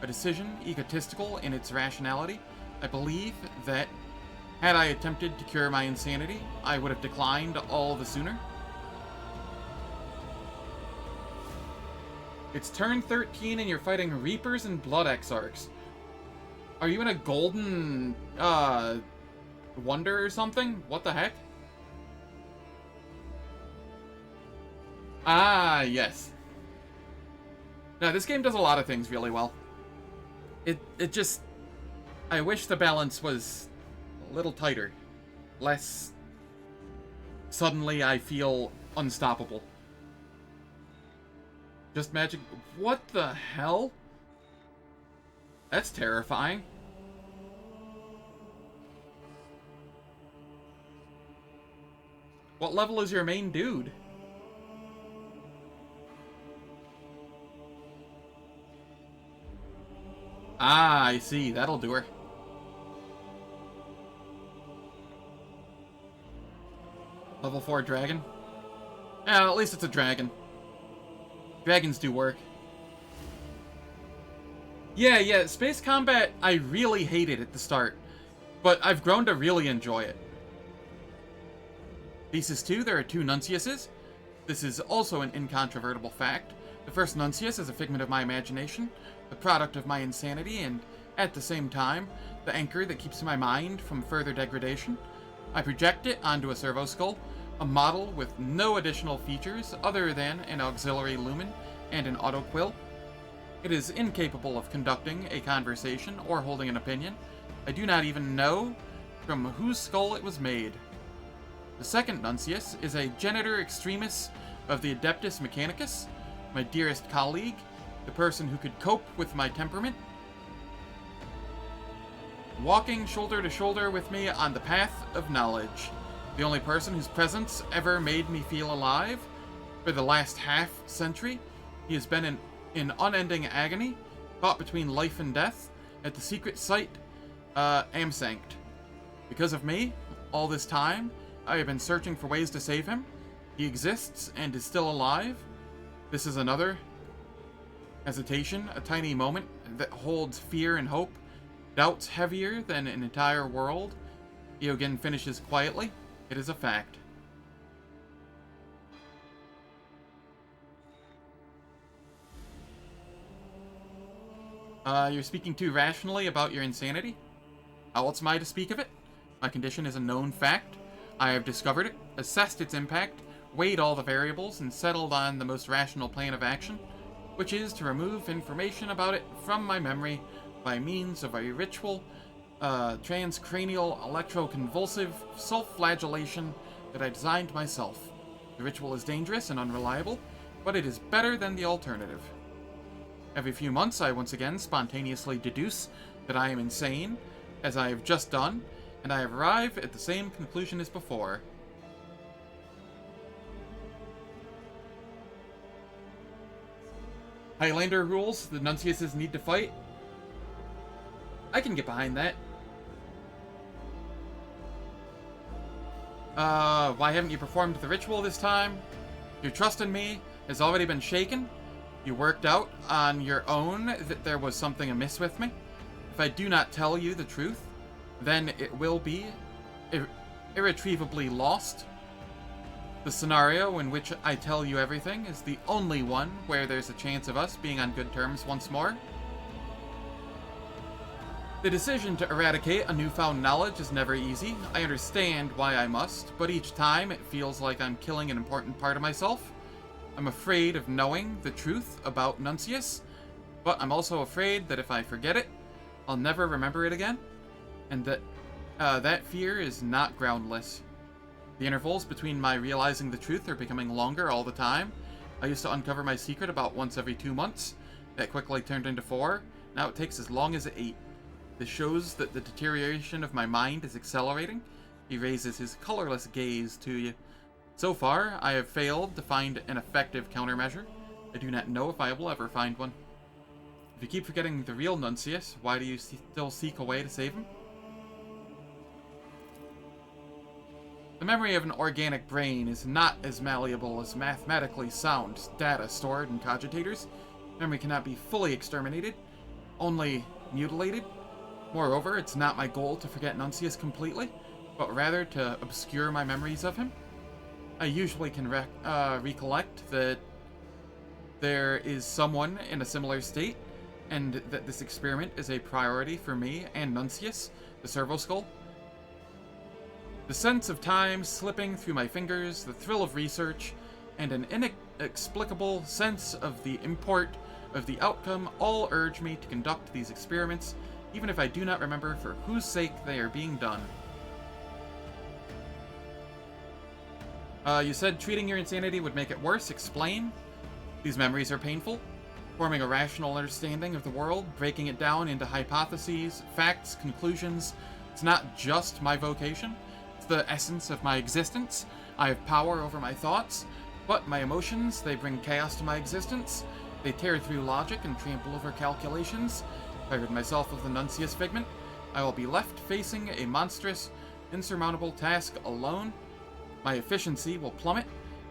a decision egotistical in its rationality. I believe that had I attempted to cure my insanity, I would have declined all the sooner. It's turn 13 and you're fighting Reapers and Blood Exarchs. Are you in a golden, wonder or something? What the heck? Ah, yes. Now, this game does a lot of things really well. It just... I wish the balance was a little tighter. Less... Suddenly I feel unstoppable. Just magic... What the hell? That's terrifying. What level is your main dude? Ah, I see. That'll do her. Level 4 dragon? Yeah, at least it's a dragon. Dragons do work. Yeah, space combat I really hated at the start, but I've grown to really enjoy it. Thesis 2, there are 2 Nunciuses. This is also an incontrovertible fact. The first Nuncius is a figment of my imagination, the product of my insanity, and, at the same time, the anchor that keeps my mind from further degradation. I project it onto a servo skull, a model with no additional features other than an auxiliary lumen and an autoquill. It is incapable of conducting a conversation or holding an opinion. I do not even know from whose skull it was made. The second Nuncius is a genitor extremis of the Adeptus Mechanicus, my dearest colleague, the person who could cope with my temperament, walking shoulder to shoulder with me on the path of knowledge. The only person whose presence ever made me feel alive. For the last half-century, he has been in unending agony, caught between life and death, at the secret site, Amsanct. Because of me, all this time, I have been searching for ways to save him. He exists and is still alive. This is another hesitation, a tiny moment that holds fear and hope, doubts heavier than an entire world. Eogan finishes quietly. It is a fact. You're speaking too rationally about your insanity? How else am I to speak of it? My condition is a known fact. I have discovered it, assessed its impact, weighed all the variables, and settled on the most rational plan of action, which is to remove information about it from my memory by means of a ritual, transcranial electroconvulsive self-flagellation that I designed myself. The ritual is dangerous and unreliable, but it is better than the alternative. Every few months, I once again spontaneously deduce that I am insane, as I have just done, and I arrive at the same conclusion as before. Highlander rules, the Nunciuses need to fight. I can get behind that. Why haven't you performed the ritual this time? Your trust in me has already been shaken. You worked out on your own that there was something amiss with me. If I do not tell you the truth, then it will be irretrievably lost. The scenario in which I tell you everything is the only one where there's a chance of us being on good terms once more. The decision to eradicate a newfound knowledge is never easy. I understand why I must, but each time it feels like I'm killing an important part of myself. I'm afraid of knowing the truth about Nuncius, but I'm also afraid that if I forget it, I'll never remember it again, and that that fear is not groundless. The intervals between my realizing the truth are becoming longer all the time. I used to uncover my secret about once every 2 months. That quickly turned into 4. Now it takes as long as 8. This shows that the deterioration of my mind is accelerating. He raises his colorless gaze to you. So far, I have failed to find an effective countermeasure. I do not know if I will ever find one. If you keep forgetting the real Nuncius, why do you still seek a way to save him? The memory of an organic brain is not as malleable as mathematically sound data stored in cogitators. Memory cannot be fully exterminated, only mutilated. Moreover, it's not my goal to forget Nuncius completely, but rather to obscure my memories of him. I usually can recollect that there is someone in a similar state, and that this experiment is a priority for me and Nuncius, the Servo Skull. The sense of time slipping through my fingers, the thrill of research, and an inexplicable sense of the import of the outcome all urge me to conduct these experiments, even if I do not remember for whose sake they are being done. You said treating your insanity would make it worse. Explain. These memories are painful. Forming a rational understanding of the world, breaking it down into hypotheses, facts, conclusions. It's not just my vocation. It's the essence of my existence. I have power over my thoughts, but my emotions, they bring chaos to my existence. They tear through logic and trample over calculations. If I rid myself of the Nuncius figment, I will be left facing a monstrous, insurmountable task alone. My efficiency will plummet,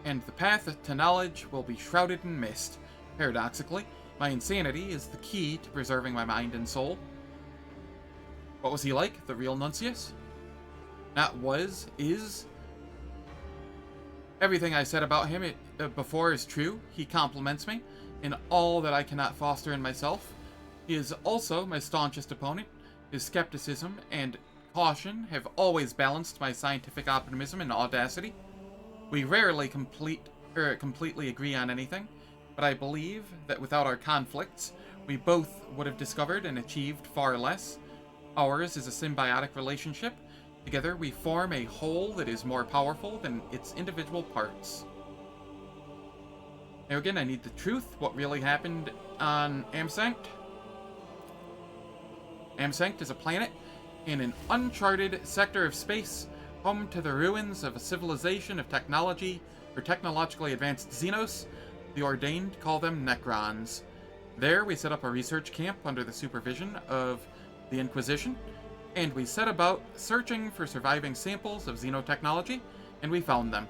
and the path to knowledge will be shrouded in mist. Paradoxically, my insanity is the key to preserving my mind and soul. What was he like, the real Nuncius? Not was, is. Everything I said about him before is true. He compliments me in all that I cannot foster in myself. He is also my staunchest opponent. His skepticism and caution have always balanced my scientific optimism and audacity. We rarely completely agree on anything, but I believe that without our conflicts, we both would have discovered and achieved far less. Ours is a symbiotic relationship. Together we form a whole that is more powerful than its individual parts. Now again, I need the truth. What really happened on Amsanct? Amsanct is a planet in an uncharted sector of space, home to the ruins of a civilization of technology, or technologically advanced Xenos. The Ordained call them Necrons. There we set up a research camp under the supervision of the Inquisition, and we set about searching for surviving samples of xenotechnology, and we found them.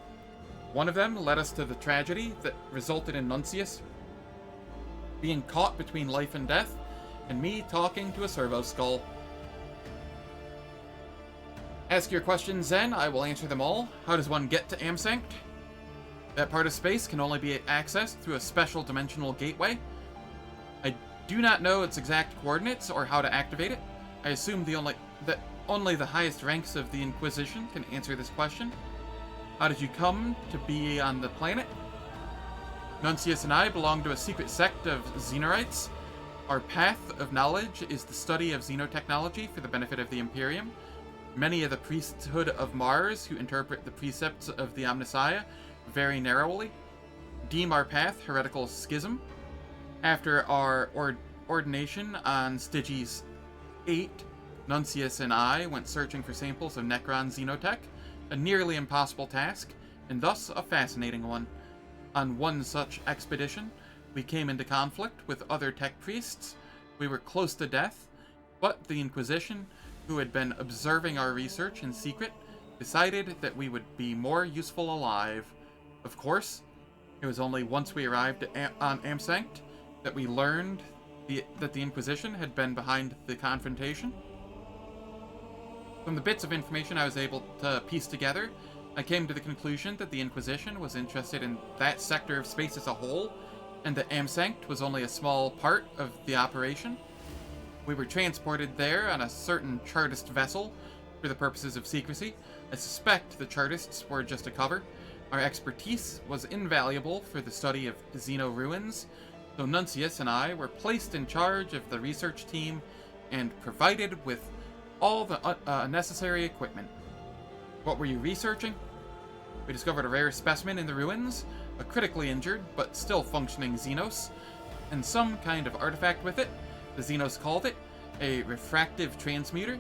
One of them led us to the tragedy that resulted in Nuncius being caught between life and death, and me talking to a servo skull. Ask your questions, Zen. I will answer them all. How does one get to Amsanct? That part of space can only be accessed through a special dimensional gateway. I do not know its exact coordinates or how to activate it. I assume that only the highest ranks of the Inquisition can answer this question. How did you come to be on the planet? Nuncius and I belong to a secret sect of Xenorites. Our path of knowledge is the study of xenotechnology for the benefit of the Imperium. Many of the priesthood of Mars, who interpret the precepts of the Omnissiah very narrowly, deem our path heretical schism. After our ordination on Styges 8, Nuncius and I went searching for samples of Necron xenotech, a nearly impossible task, and thus a fascinating one. On one such expedition, we came into conflict with other tech priests. We were close to death, but the Inquisition, who had been observing our research in secret, decided that we would be more useful alive. Of course, it was only once we arrived on Amsanct that we learned that the Inquisition had been behind the confrontation. From the bits of information I was able to piece together, I came to the conclusion that the Inquisition was interested in that sector of space as a whole, and that Amsankt was only a small part of the operation. We were transported there on a certain Chartist vessel for the purposes of secrecy. I suspect the Chartists were just a cover. Our expertise was invaluable for the study of Xeno ruins, so Nuncius and I were placed in charge of the research team and provided with all the necessary equipment. What were you researching? We discovered a rare specimen in the ruins, a critically injured but still functioning Xenos, and some kind of artifact with it. The Xenos called it a refractive transmuter.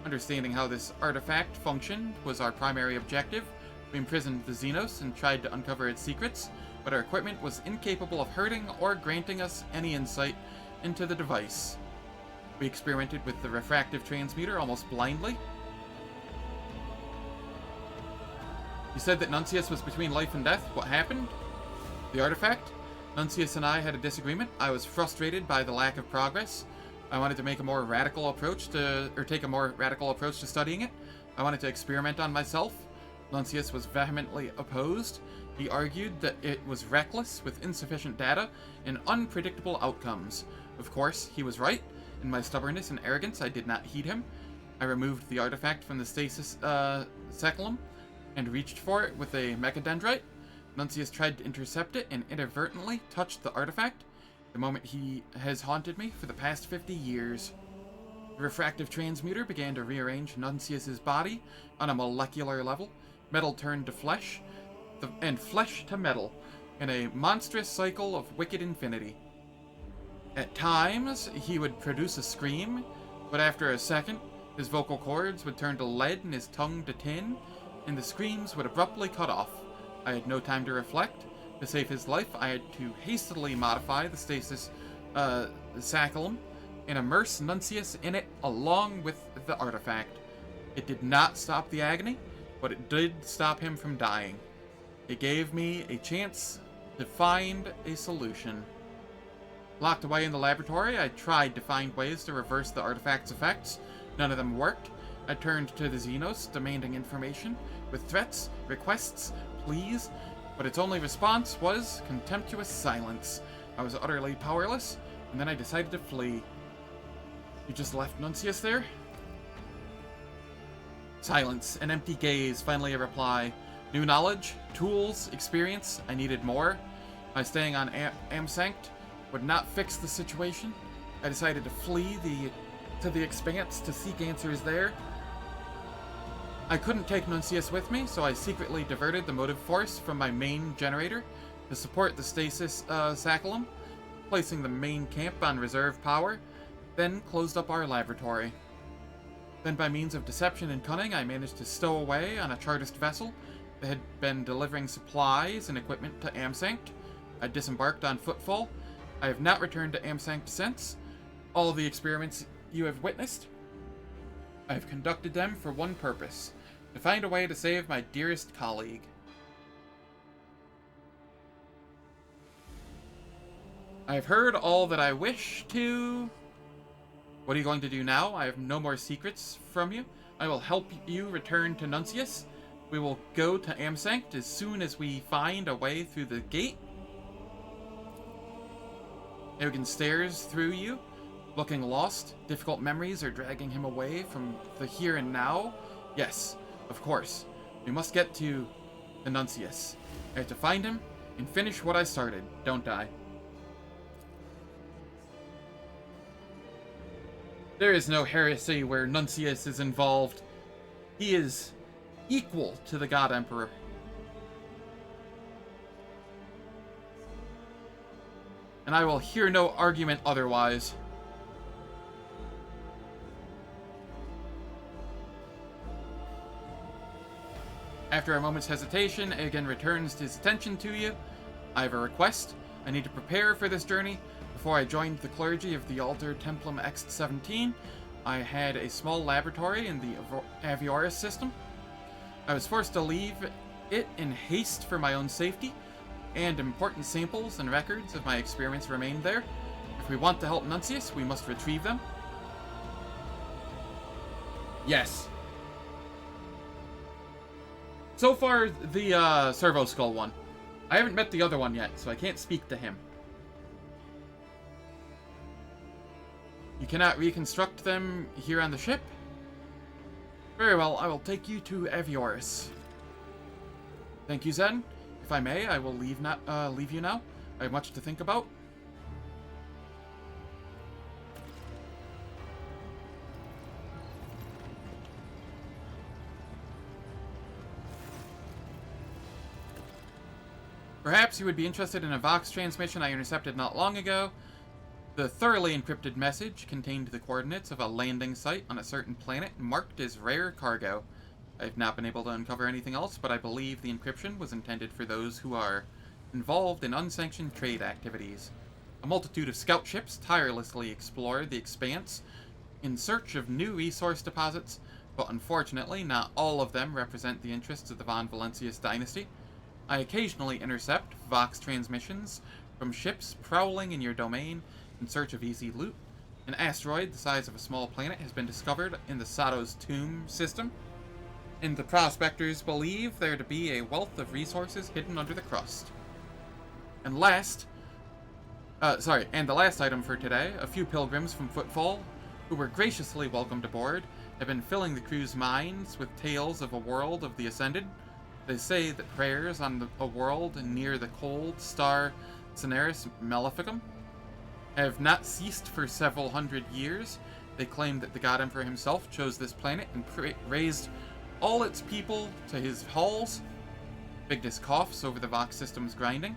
Understanding how this artifact functioned was our primary objective. We imprisoned the Xenos and tried to uncover its secrets, but our equipment was incapable of hurting or granting us any insight into the device. We experimented with the refractive transmuter almost blindly. You said that Nuncius was between life and death. What happened? The artifact? Nuncius and I had a disagreement. I was frustrated by the lack of progress. I wanted to take a more radical approach to studying it. I wanted to experiment on myself. Nuncius was vehemently opposed. He argued that it was reckless, with insufficient data and unpredictable outcomes. Of course, he was right. In my stubbornness and arrogance, I did not heed him. I removed the artifact from the stasis saculum and reached for it with a mechadendrite. Nuncius tried to intercept it and inadvertently touched the artifact, the moment he has haunted me for the past 50 years. The refractive transmuter began to rearrange Nuncius's body on a molecular level. Metal turned to flesh, and flesh to metal, in a monstrous cycle of wicked infinity. At times, he would produce a scream, but after a second, his vocal cords would turn to lead and his tongue to tin, and the screams would abruptly cut off. I had no time to reflect. To save his life, I had to hastily modify the stasis saculum and immerse Nuncius in it along with the artifact. It did not stop the agony, but it did stop him from dying. It gave me a chance to find a solution. Locked away in the laboratory, I tried to find ways to reverse the artifact's effects. None of them worked. I turned to the Xenos, demanding information, with threats, requests, pleas, but its only response was contemptuous silence. I was utterly powerless, and then I decided to flee. You just left Nuncius there? Silence, an empty gaze, finally a reply. New knowledge, tools, experience, I needed more. My staying on Amsankt would not fix the situation. I decided to flee to the Expanse to seek answers there. I couldn't take Nuncius with me, so I secretly diverted the motive force from my main generator to support the stasis saculum, placing the main camp on reserve power, then closed up our laboratory. Then by means of deception and cunning, I managed to stow away on a Chartist vessel that had been delivering supplies and equipment to Amsankt. I disembarked on Footfall. I have not returned to Amsankt since. All the experiments you have witnessed, I have conducted them for one purpose: to find a way to save my dearest colleague. I have heard all that I wish to. What are you going to do now? I have no more secrets from you. I will help you return to Nuncius. We will go to Amsankt as soon as we find a way through the gate. Imogen stares through you, looking lost. Difficult memories are dragging him away from the here and now. Yes, of course. We must get to the Nuncius. I have to find him and finish what I started, don't I? There is no heresy where Nuncius is involved. He is equal to the God Emperor. And I will hear no argument otherwise. After a moment's hesitation, Aegon returns his attention to you. I have a request. I need to prepare for this journey. Before I joined the clergy of the Alter Templum X-17, I had a small laboratory in the Avioris system. I was forced to leave it in haste for my own safety, and important samples and records of my experiments remained there. If we want to help Nuncius, we must retrieve them. Yes, So far, the Servo Skull one. I haven't met the other one yet, so I can't speak to him. You cannot reconstruct them here on the ship? Very well, I will take you to Avioris. Thank you, Zen. If I may, I will leave you now. I have much to think about. Perhaps you would be interested in a Vox transmission I intercepted not long ago. The thoroughly encrypted message contained the coordinates of a landing site on a certain planet marked as rare cargo. I have not been able to uncover anything else, but I believe the encryption was intended for those who are involved in unsanctioned trade activities. A multitude of scout ships tirelessly explore the expanse in search of new resource deposits, but unfortunately not all of them represent the interests of the Von Valencius dynasty. I occasionally intercept Vox transmissions from ships prowling in your domain in search of easy loot. An asteroid the size of a small planet has been discovered in the Sato's Tomb system, and the prospectors believe there to be a wealth of resources hidden under the crust. And the last item for today, a few pilgrims from Footfall, who were graciously welcomed aboard, have been filling the crew's minds with tales of a world of the Ascended. They say that prayers on a world near the cold star Cineris Maleficum have not ceased for several hundred years. They claim that the God Emperor himself chose this planet and raised all its people to his halls. Bigness coughs over the Vox system's grinding.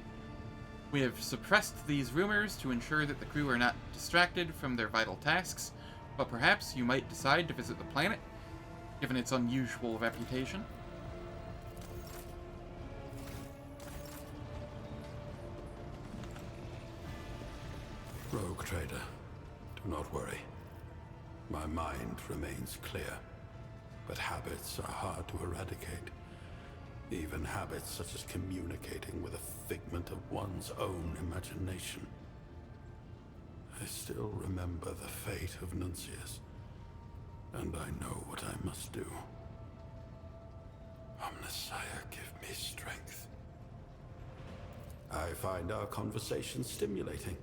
We have suppressed these rumors to ensure that the crew are not distracted from their vital tasks, but perhaps you might decide to visit the planet, given its unusual reputation. Rogue Trader, do not worry. My mind remains clear, but habits are hard to eradicate. Even habits such as communicating with a figment of one's own imagination. I still remember the fate of Nuncius, and I know what I must do. Omnissiah, give me strength. I find our conversation stimulating.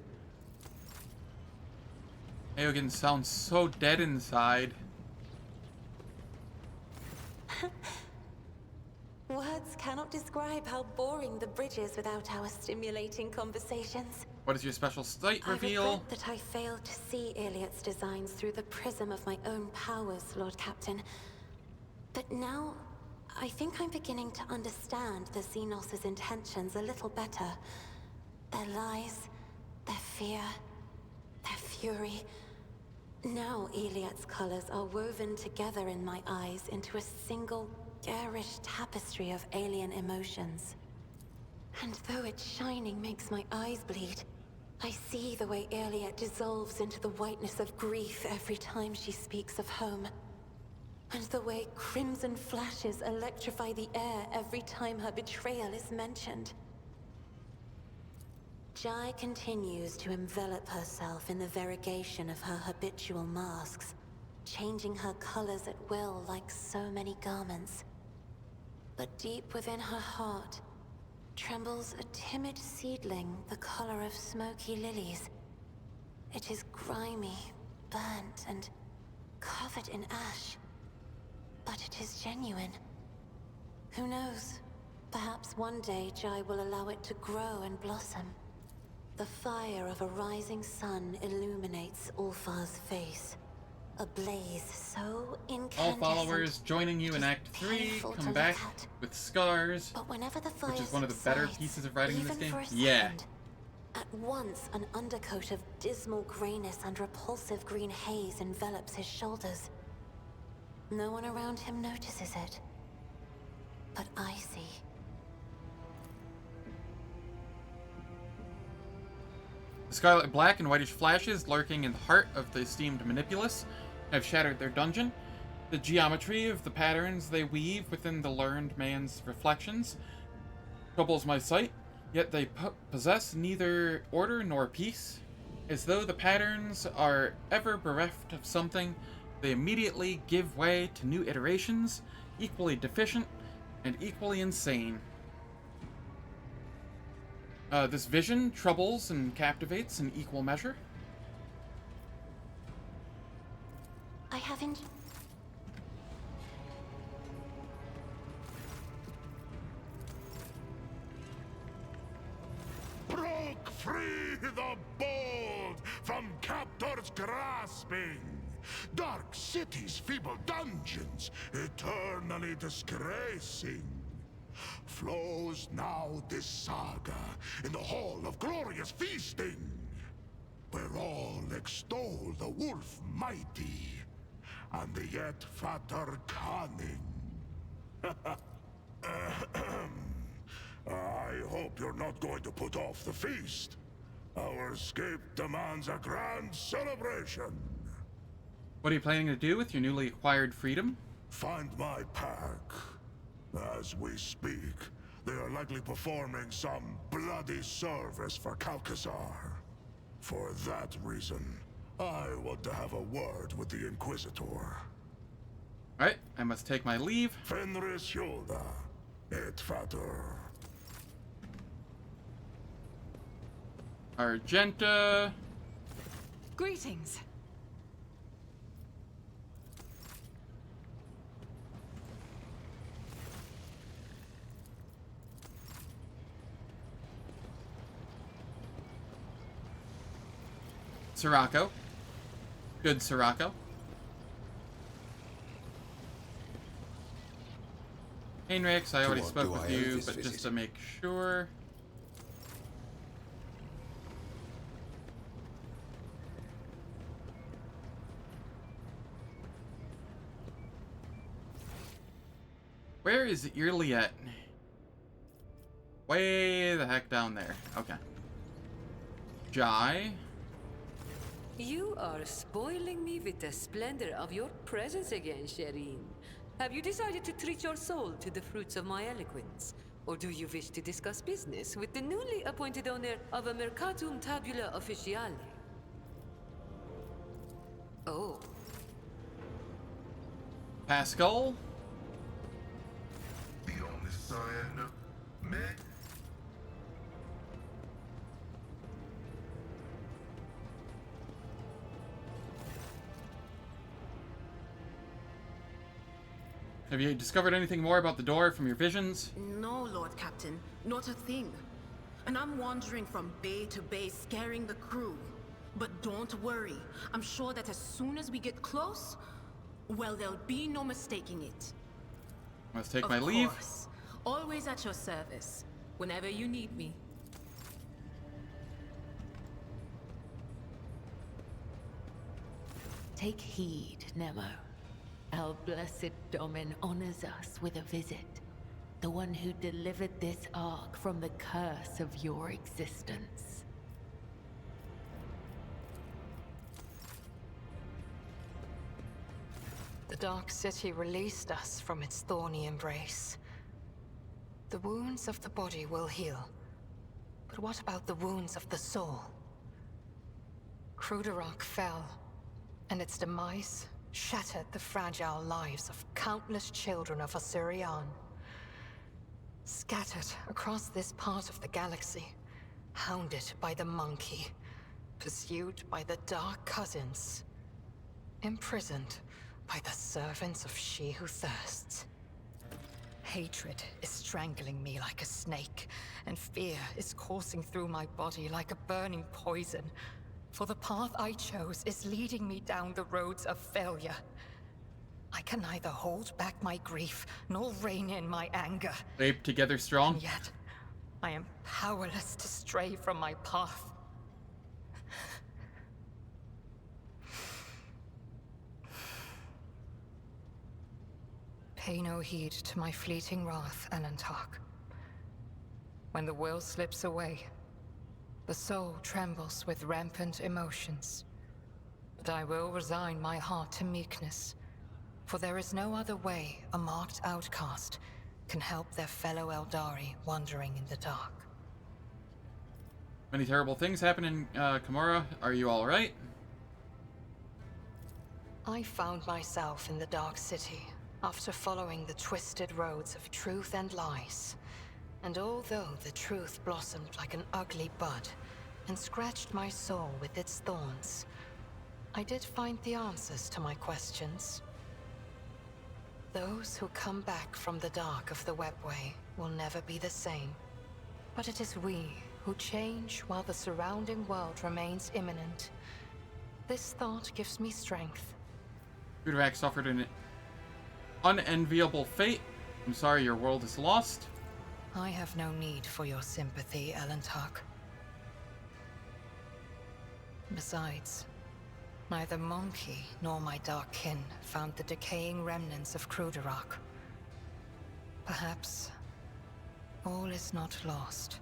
Eogan sounds so dead inside. Words cannot describe how boring the bridge is without our stimulating conversations. What is your special site reveal? I regret that I failed to see Iliad's designs through the prism of my own powers, Lord Captain. But now, I think I'm beginning to understand the Xenos' intentions a little better. Their lies, their fear, their fury. Now Iliad's colors are woven together in my eyes into a single garish tapestry of alien emotions. And though its shining makes my eyes bleed, I see the way Iliad dissolves into the whiteness of grief every time she speaks of home. And the way crimson flashes electrify the air every time her betrayal is mentioned. Jai continues to envelop herself in the variegation of her habitual masks, changing her colors at will like so many garments. But deep within her heart trembles a timid seedling the color of smoky lilies. It is grimy, burnt, and covered in ash. But it is genuine. Who knows? Perhaps one day Jai will allow it to grow and blossom. The fire of a rising sun illuminates Ulfar's face. A blaze so incandescent. All followers joining you in Act 3 come back with scars, which is one of the better pieces of writing in this game. Yeah. At once, an undercoat of dismal grayness and repulsive green haze envelops his shoulders. No one around him notices it, but I see. The scarlet black and whitish flashes lurking in the heart of the esteemed Manipulus have shattered their dungeon. The geometry of the patterns they weave within the learned man's reflections troubles my sight, yet they possess neither order nor peace. As though the patterns are ever bereft of something, they immediately give way to new iterations, equally deficient, and equally insane. This vision troubles and captivates in equal measure. I haven't... Broke free the bold from captors grasping. Dark cities, feeble dungeons, eternally disgracing. Flows now this saga in the hall of glorious feasting, where all extol the wolf mighty and the yet fatter cunning. I hope you're not going to put off the feast. Our escape demands a grand celebration. What are you planning to do with your newly acquired freedom? Find my pack. As we speak, they are likely performing some bloody service for Calcazar. For that reason, I want to have a word with the Inquisitor. Alright, I must take my leave. Fenris Hilda, et Fater. Argenta. Greetings. Sirocco. Good Sirocco. Heinrichs, I already spoke with you, but just to make sure. Where is Irliet? Way the heck down there. Okay. Jai. You are spoiling me with the splendor of your presence again, Shireen. Have you decided to treat your soul to the fruits of my eloquence? Or do you wish to discuss business with the newly appointed owner of a Mercatum Tabula Officiale? Oh. Pascal? The only sign of me. Have you discovered anything more about the door from your visions? No, Lord Captain. Not a thing. And I'm wandering from bay to bay, scaring the crew. But don't worry. I'm sure that as soon as we get close, well, there'll be no mistaking it. Must take my leave. Of course. Always at your service. Whenever you need me. Take heed, Nemo. Our blessed Domin honors us with a visit. The one who delivered this ark from the curse of your existence. The Dark City released us from its thorny embrace. The wounds of the body will heal. But what about the wounds of the soul? Cruderach fell, and its demise shattered the fragile lives of countless children of Osirian. Scattered across this part of the galaxy, hounded by the monkey, pursued by the Dark Cousins, imprisoned by the servants of She Who Thirsts. Hatred is strangling me like a snake, and fear is coursing through my body like a burning poison. For the path I chose is leading me down the roads of failure. I can neither hold back my grief, nor rein in my anger. Ape together strong. And yet, I am powerless to stray from my path. Pay no heed to my fleeting wrath, Alantark. When the will slips away, the soul trembles with rampant emotions. But I will resign my heart to meekness, for there is no other way a marked outcast can help their fellow Eldari wandering in the dark. Many terrible things happen in Kimura. Are you alright? I found myself in the Dark City, after following the twisted roads of truth and lies. And although the truth blossomed like an ugly bud and scratched my soul with its thorns, I did find the answers to my questions. Those who come back from the dark of the webway will never be the same. But it is we who change while the surrounding world remains imminent. This thought gives me strength. Kudarak suffered an unenviable fate. I'm sorry your world is lost. I have no need for your sympathy, Elentark. Besides, neither Monkey nor my dark kin found the decaying remnants of Kudarak. Perhaps all is not lost.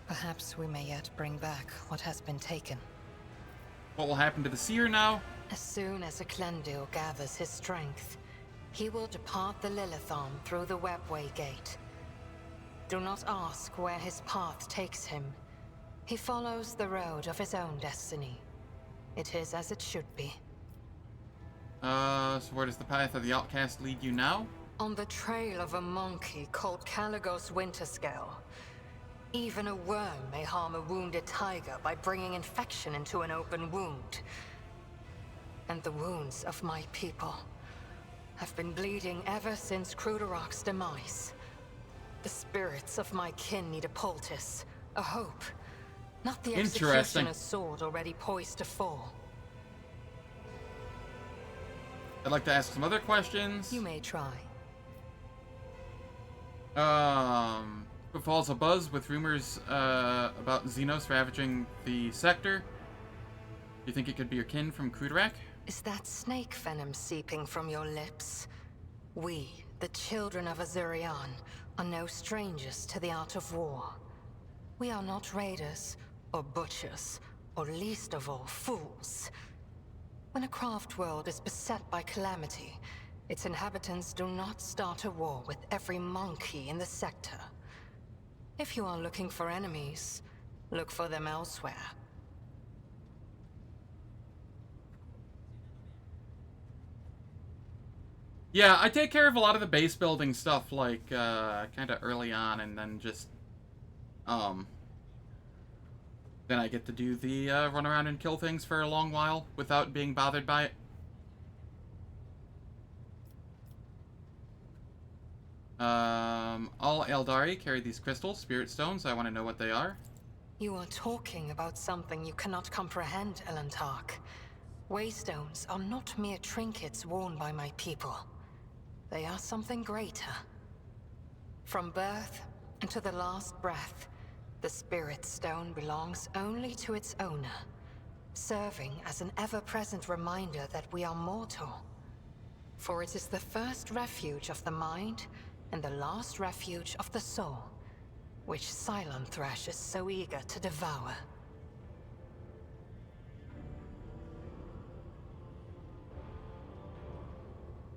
Perhaps we may yet bring back what has been taken. What will happen to the seer now? As soon as Eklendil gathers his strength, he will depart the Lilithon through the Webway Gate. Do not ask where his path takes him. He follows the road of his own destiny. It is as it should be. So where does the path of the outcast lead you now? On the trail of a monkey called Caligos Winterscale. Even a worm may harm a wounded tiger by bringing infection into an open wound. And the wounds of my people have been bleeding ever since Kudarak's demise. The spirits of my kin need a poultice, a hope, not the executioner's sword already poised to fall. I'd like to ask some other questions. You may try. Befalls a buzz with rumors about Xenos ravaging the sector. Do you think it could be your kin from Kudarak? Is that snake venom seeping from your lips? We, the children of Azurian, are no strangers to the art of war. We are not raiders, or butchers, or least of all, fools. When a craft world is beset by calamity, its inhabitants do not start a war with every monkey in the sector. If you are looking for enemies, look for them elsewhere. Yeah, I take care of a lot of the base building stuff, like, kind of early on, and then just, then I get to do the, run around and kill things for a long while without being bothered by it. All Eldari carry these crystals, spirit stones. I want to know what they are. You are talking about something you cannot comprehend, Elentark. Waystones are not mere trinkets worn by my people. They are something greater. From birth into the last breath, the Spirit Stone belongs only to its owner, serving as an ever-present reminder that we are mortal. For it is the first refuge of the mind and the last refuge of the soul, which Cylon Thresh is so eager to devour.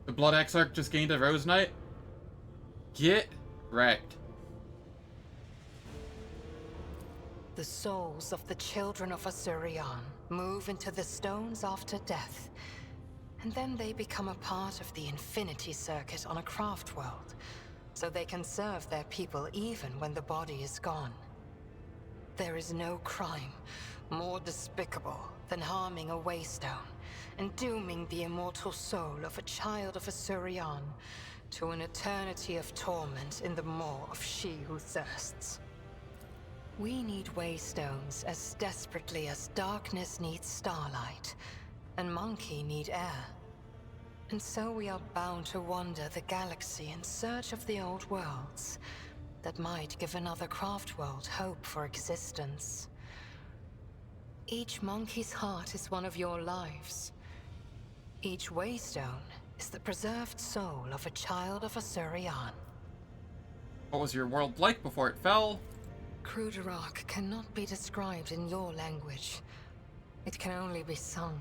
The Blood Exarch just gained a Rose Knight? Get wrecked. The souls of the children of Azurian move into the stones after death, and then they become a part of the Infinity Circuit on a craft world, so they can serve their people even when the body is gone. There is no crime more despicable than harming a Waystone and dooming the immortal soul of a child of Azurian to an eternity of torment in the maw of she who thirsts. We need Waystones as desperately as darkness needs starlight, and Monkey need air. And so we are bound to wander the galaxy in search of the old worlds that might give another craft world hope for existence. Each monkey's heart is one of your lives. Each Waystone is the preserved soul of a child of Azurian. What was your world like before it fell? Kudarak cannot be described in your language. It can only be sung.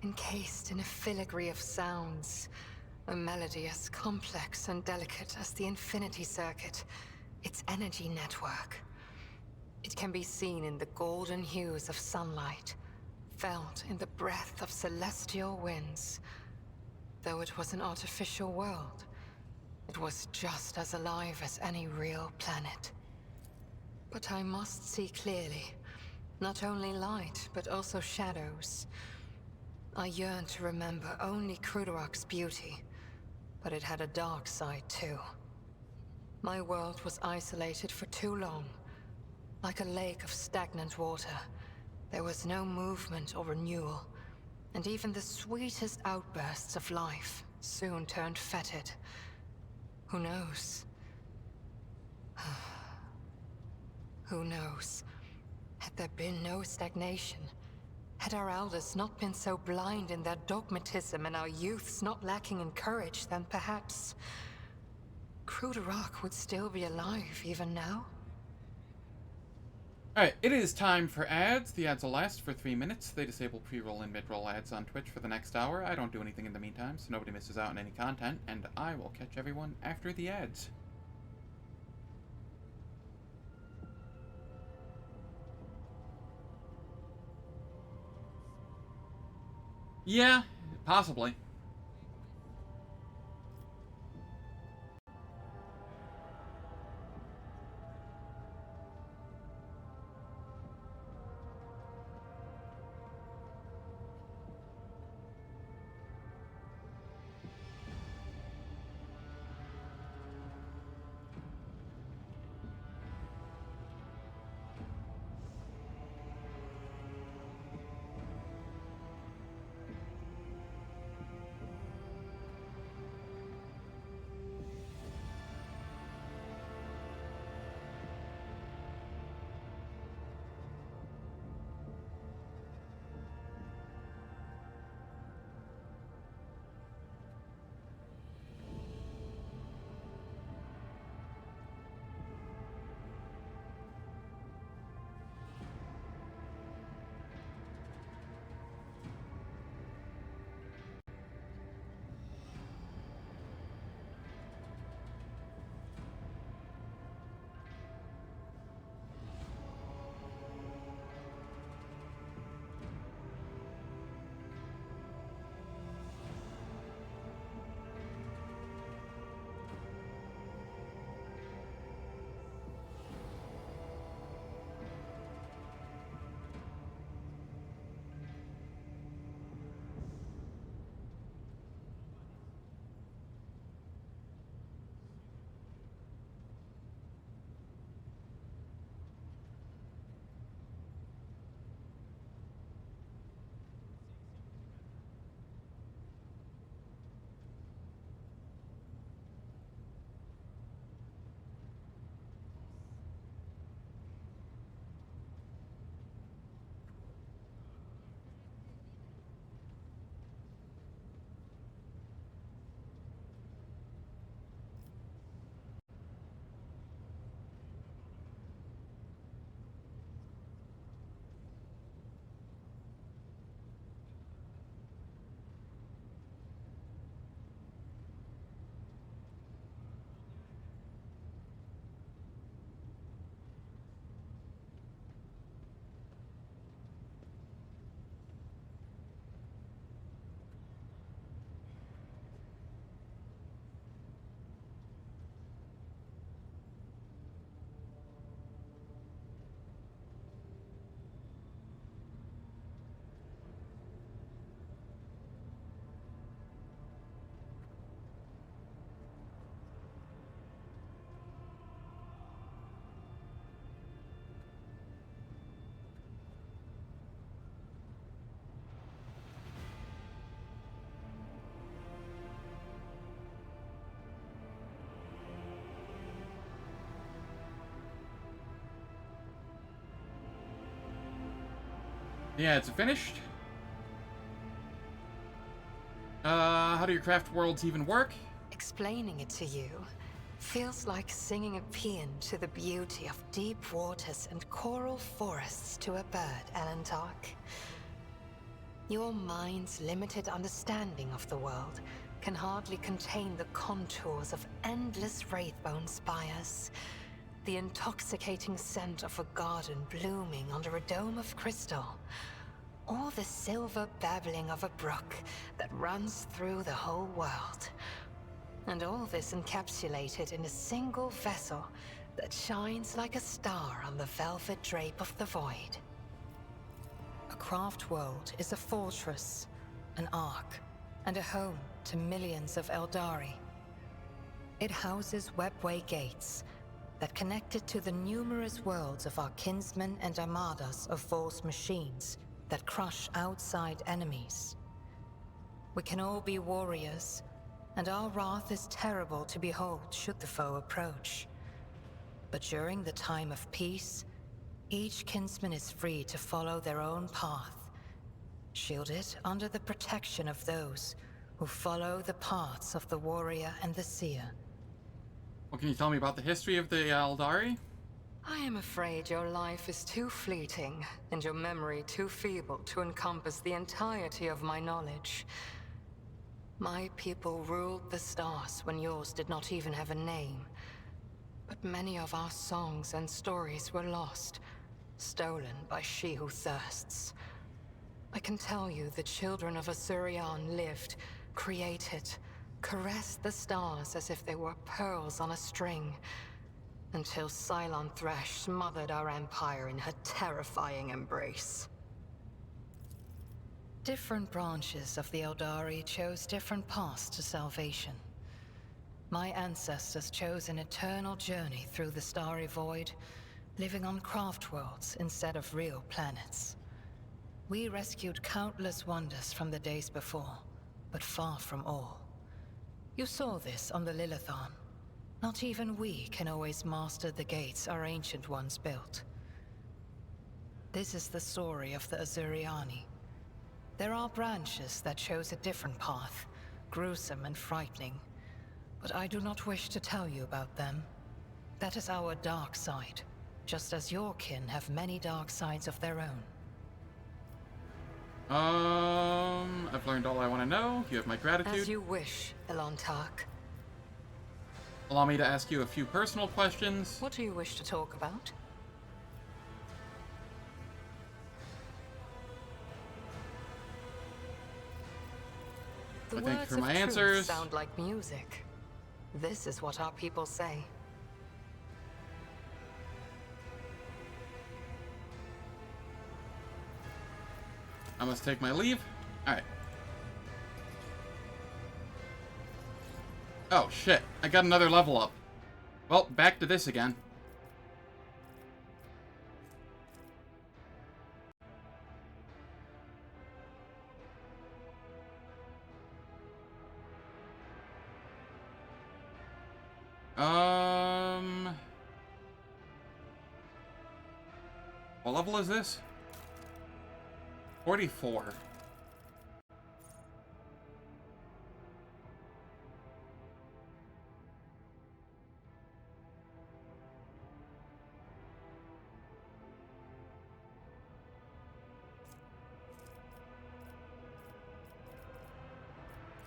Encased in a filigree of sounds, a melody as complex and delicate as the Infinity Circuit, its energy network. It can be seen in the golden hues of sunlight, felt in the breath of celestial winds. Though it was an artificial world, it was just as alive as any real planet. But I must see clearly. Not only light, but also shadows. I yearned to remember only Crudorak's beauty, but it had a dark side too. My world was isolated for too long. Like a lake of stagnant water. There was no movement or renewal, and even the sweetest outbursts of life soon turned fetid. Who knows? Who knows? Had there been no stagnation, had our elders not been so blind in their dogmatism and our youths not lacking in courage, then perhaps Crudorak would still be alive even now? Alright, it is time for ads. The ads will last for 3 minutes. They disable pre-roll and mid-roll ads on Twitch for the next hour. I don't do anything in the meantime, so nobody misses out on any content, and I will catch everyone after the ads. Yeah, possibly. Yeah, it's finished. How do your craft worlds even work? Explaining it to you feels like singing a paean to the beauty of deep waters and coral forests to a bird, Alantark. Your mind's limited understanding of the world can hardly contain the contours of endless wraithbone spires, the intoxicating scent of a garden blooming under a dome of crystal, or the silver babbling of a brook that runs through the whole world. And all this encapsulated in a single vessel that shines like a star on the velvet drape of the void. A craft world is a fortress, an ark, and a home to millions of Eldari. It houses webway gates that connect it to the numerous worlds of our kinsmen and armadas of false machines that crush outside enemies. We can all be warriors, and our wrath is terrible to behold should the foe approach. But during the time of peace, each kinsman is free to follow their own path, shielded under the protection of those who follow the paths of the warrior and the seer. What can you tell me about the history of the Eldari? I am afraid your life is too fleeting, and your memory too feeble to encompass the entirety of my knowledge. My people ruled the stars when yours did not even have a name. But many of our songs and stories were lost, stolen by she who thirsts. I can tell you the children of Asurion lived, created, caressed the stars as if they were pearls on a string, until Cylon Thresh smothered our empire in her terrifying embrace. Different branches of the Eldari chose different paths to salvation. My ancestors chose an eternal journey through the starry void, living on craft worlds instead of real planets. We rescued countless wonders from the days before, but far from all. You saw this on the Lilithon. Not even we can always master the gates our ancient ones built. This is the story of the Azuriani. There are branches that chose a different path, gruesome and frightening, but I do not wish to tell you about them. That is our dark side, just as your kin have many dark sides of their own. I've learned all I want to know. You have my gratitude. As you wish, Elantark. Allow me to ask you a few personal questions. What do you wish to talk about? The Thank you for my words of truth answers. sound like music. This is what our people say. I must take my leave. Alright. Oh, shit. I got another level up. Well, back to this again. What level is this? 44.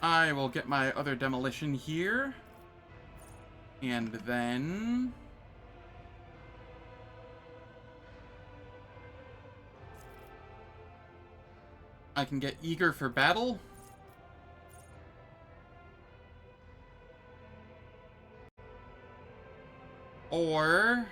I will get my other demolition here. And then... I can get eager for battle. Or...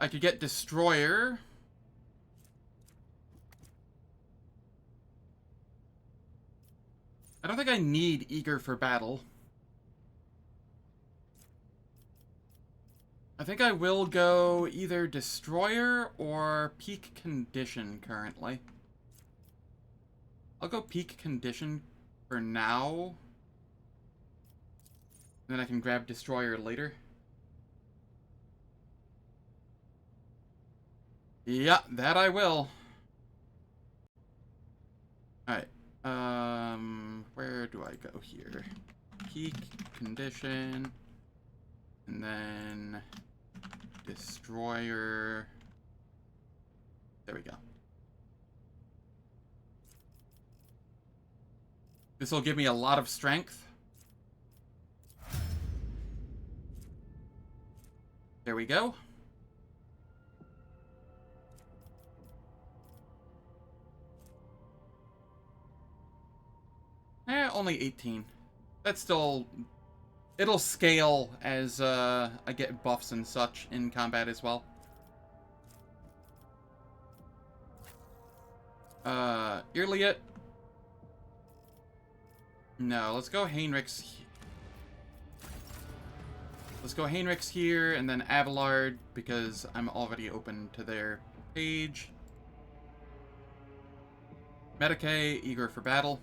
I could get Destroyer. I don't think I need Eager for Battle. I think I will go either Destroyer or Peak Condition currently. I'll go Peak Condition for now. Then I can grab Destroyer later. Yeah, that I will. Alright. Where do I go here? Peak Condition. And then... Destroyer. There we go. This will give me a lot of strength. There we go. Only 18. That's still... It'll scale as I get buffs and such in combat as well. Irliot. No, let's go Heinrich's. Let's go Heinrich's here, and then Abelard, because I'm already open to their page. Medicae, eager for battle.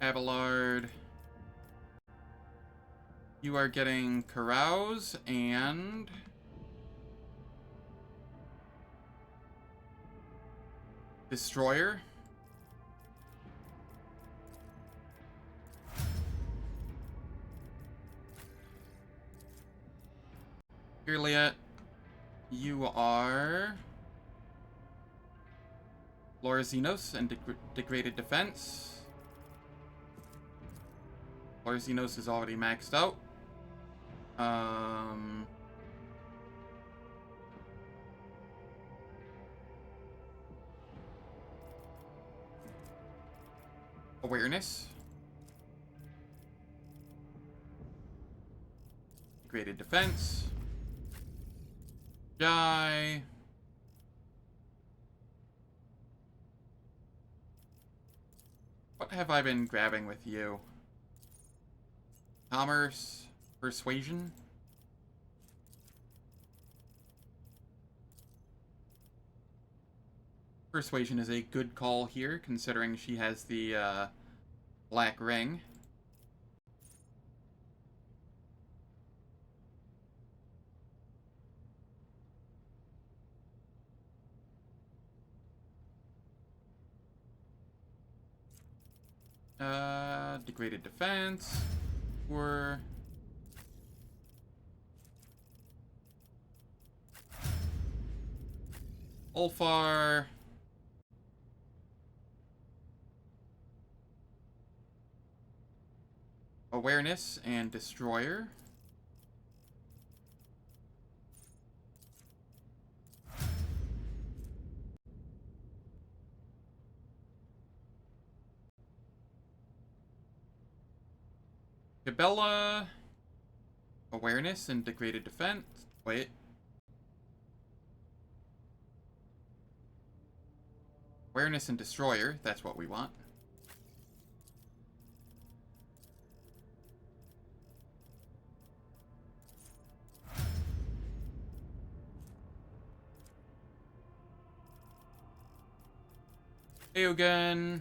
Abelard. You are getting Carouse and... Destroyer. Irliot, you are... Lorzinos and Degraded Defense. Lorzinos is already maxed out. Awareness. Degraded Defense. Die. What have I been grabbing with you? Commerce, Persuasion. Persuasion is a good call here, considering she has the black ring. Degraded Defense. Or Ulfar. Awareness and Destroyer. Cabela. Awareness and Degraded Defense. Wait. Awareness and Destroyer. That's what we want. Eogan.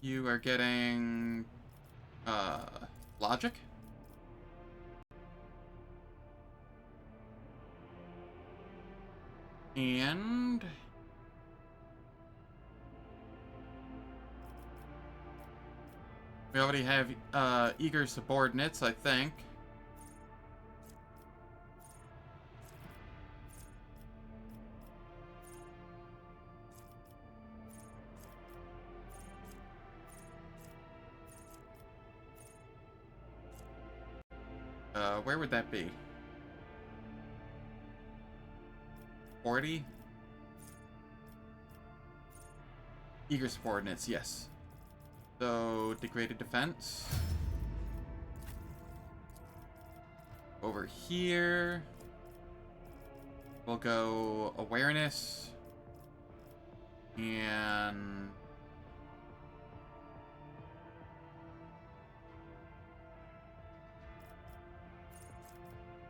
You are getting... Logic? And... we already have, eager subordinates, I think. Where would that be? 40? Eager subordinates, yes. So, Degraded Defense. Over here. We'll go Awareness. And...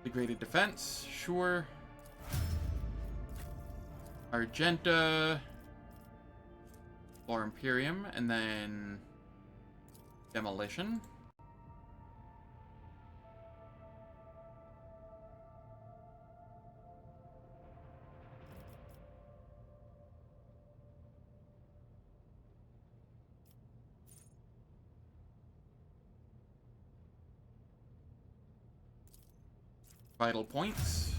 Degraded Defense, sure. Argenta. Or Imperium, and then... Demolition. Vital points.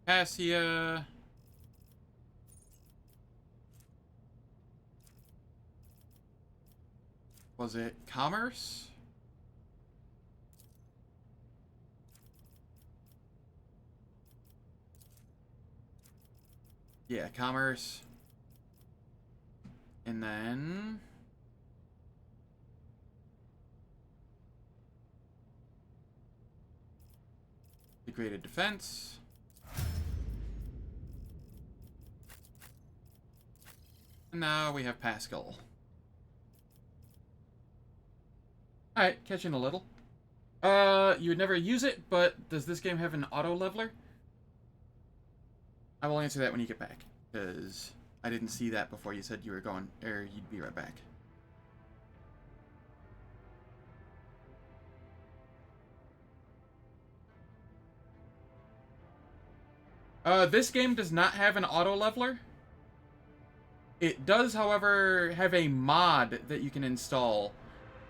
Cassia. Was it commerce? Yeah, commerce. And then degraded defense. And now we have Pascal. Alright, catching a little. You would never use it, but does this game have an auto leveler? I will answer that when you get back, because I didn't see that before you said you were going, or you'd be right back. This game does not have an auto leveler. It does, however, have a mod that you can install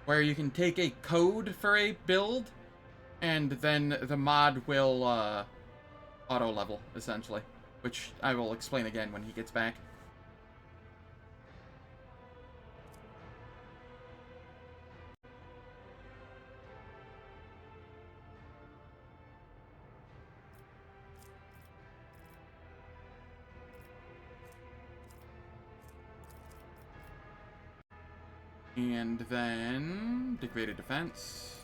where you can take a code for a build and then the mod will auto level, essentially, which I will explain again when he gets back. And then degraded defense.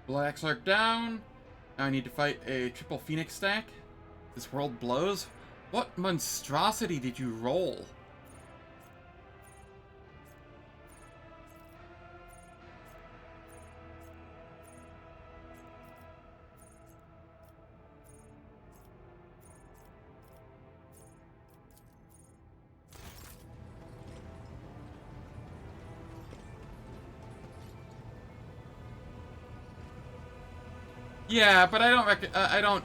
Black Slark down. Now I need to fight a triple Phoenix stack. This world blows. What monstrosity did you roll? Yeah, but I don't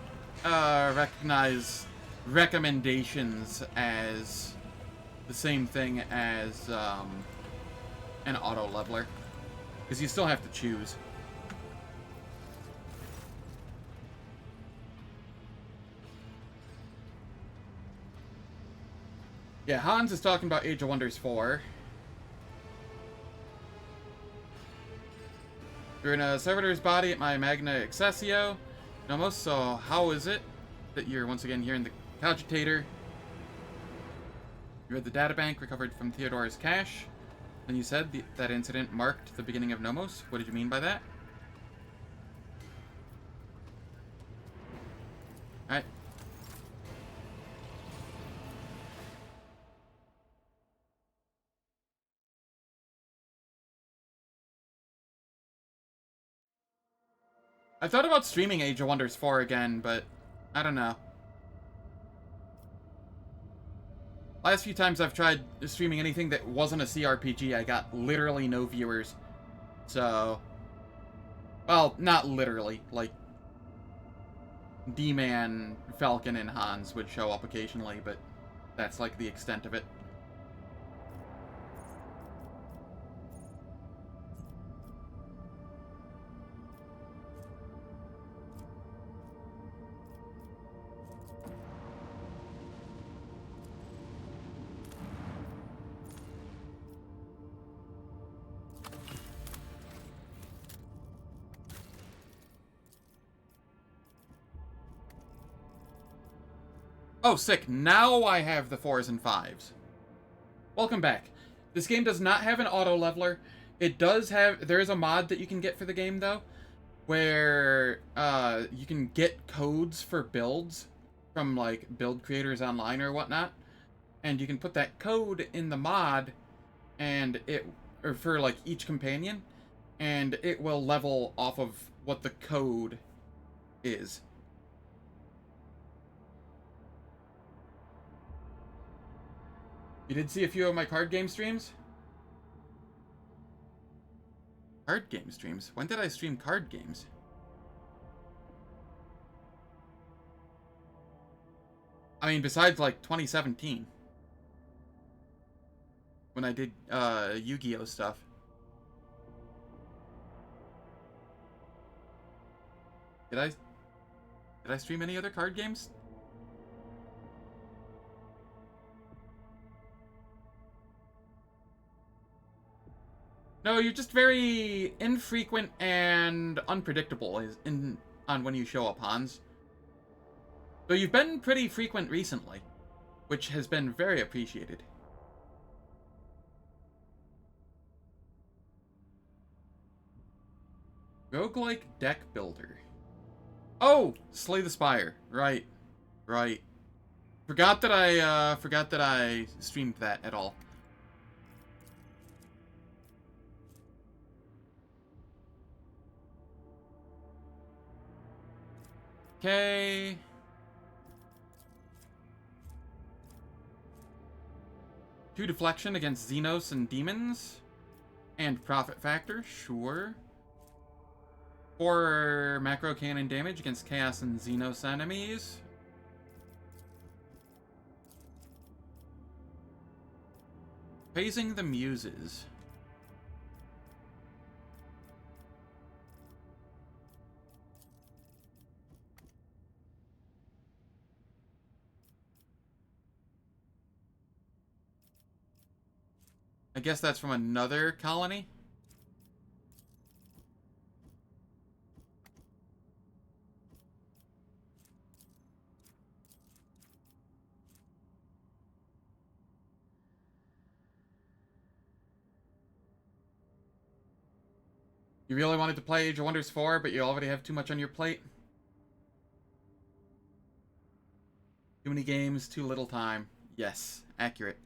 recognize recommendations as the same thing as an auto leveler, because you still have to choose. Yeah, Hans is talking about Age of Wonders 4. You're in a servitor's body at my Magna Accessio, Nomos, so how is it that you're once again here in the Cogitator? You read the databank recovered from Theodore's cache, and you said that incident marked the beginning of Nomos. What did you mean by that? Alright. I thought about streaming Age of Wonders 4 again, but I don't know. Last few times I've tried streaming anything that wasn't a CRPG, I got literally no viewers. So, well, not literally. Like, D-Man, Falcon, and Hans would show up occasionally, but that's like the extent of it. Oh, sick. Now I have the 4s and 5s. Welcome back. This game does not have an auto leveler. It does have... There is a mod that you can get for the game, though, where you can get codes for builds from, like, build creators online or whatnot. And you can put that code in the mod, and it... Or for, like, each companion, and it will level off of what the code is. You did see a few of my card game streams? Card game streams? When did I stream card games? I mean, besides, like, 2017. When I did, Yu-Gi-Oh! Stuff. Did I stream any other card games? No, you're just very infrequent and unpredictable on when you show up, Hans. Though you've been pretty frequent recently, which has been very appreciated. Roguelike deck builder. Oh! Slay the Spire. Right. Right. Forgot that I streamed that at all. Okay. Two deflection against Xenos and demons. And profit factor, sure. 4 macro cannon damage against Chaos and Xenos enemies. Praising the Muses. I guess that's from another colony. You really wanted to play Age of Wonders 4, but you already have too much on your plate? Too many games, too little time. Yes, accurate.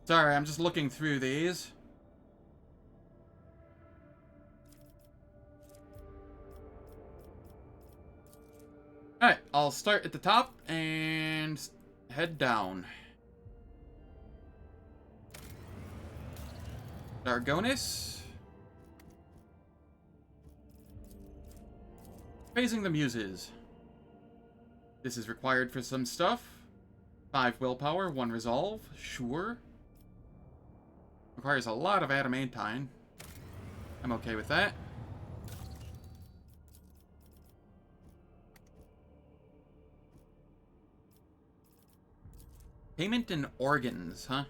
Sorry, I'm just looking through these. Alright, I'll start at the top and head down. Dargonis. Praising the Muses. This is required for some stuff. 5 willpower, 1 resolve, sure. Requires a lot of adamantine. I'm okay with that. Payment in organs, huh?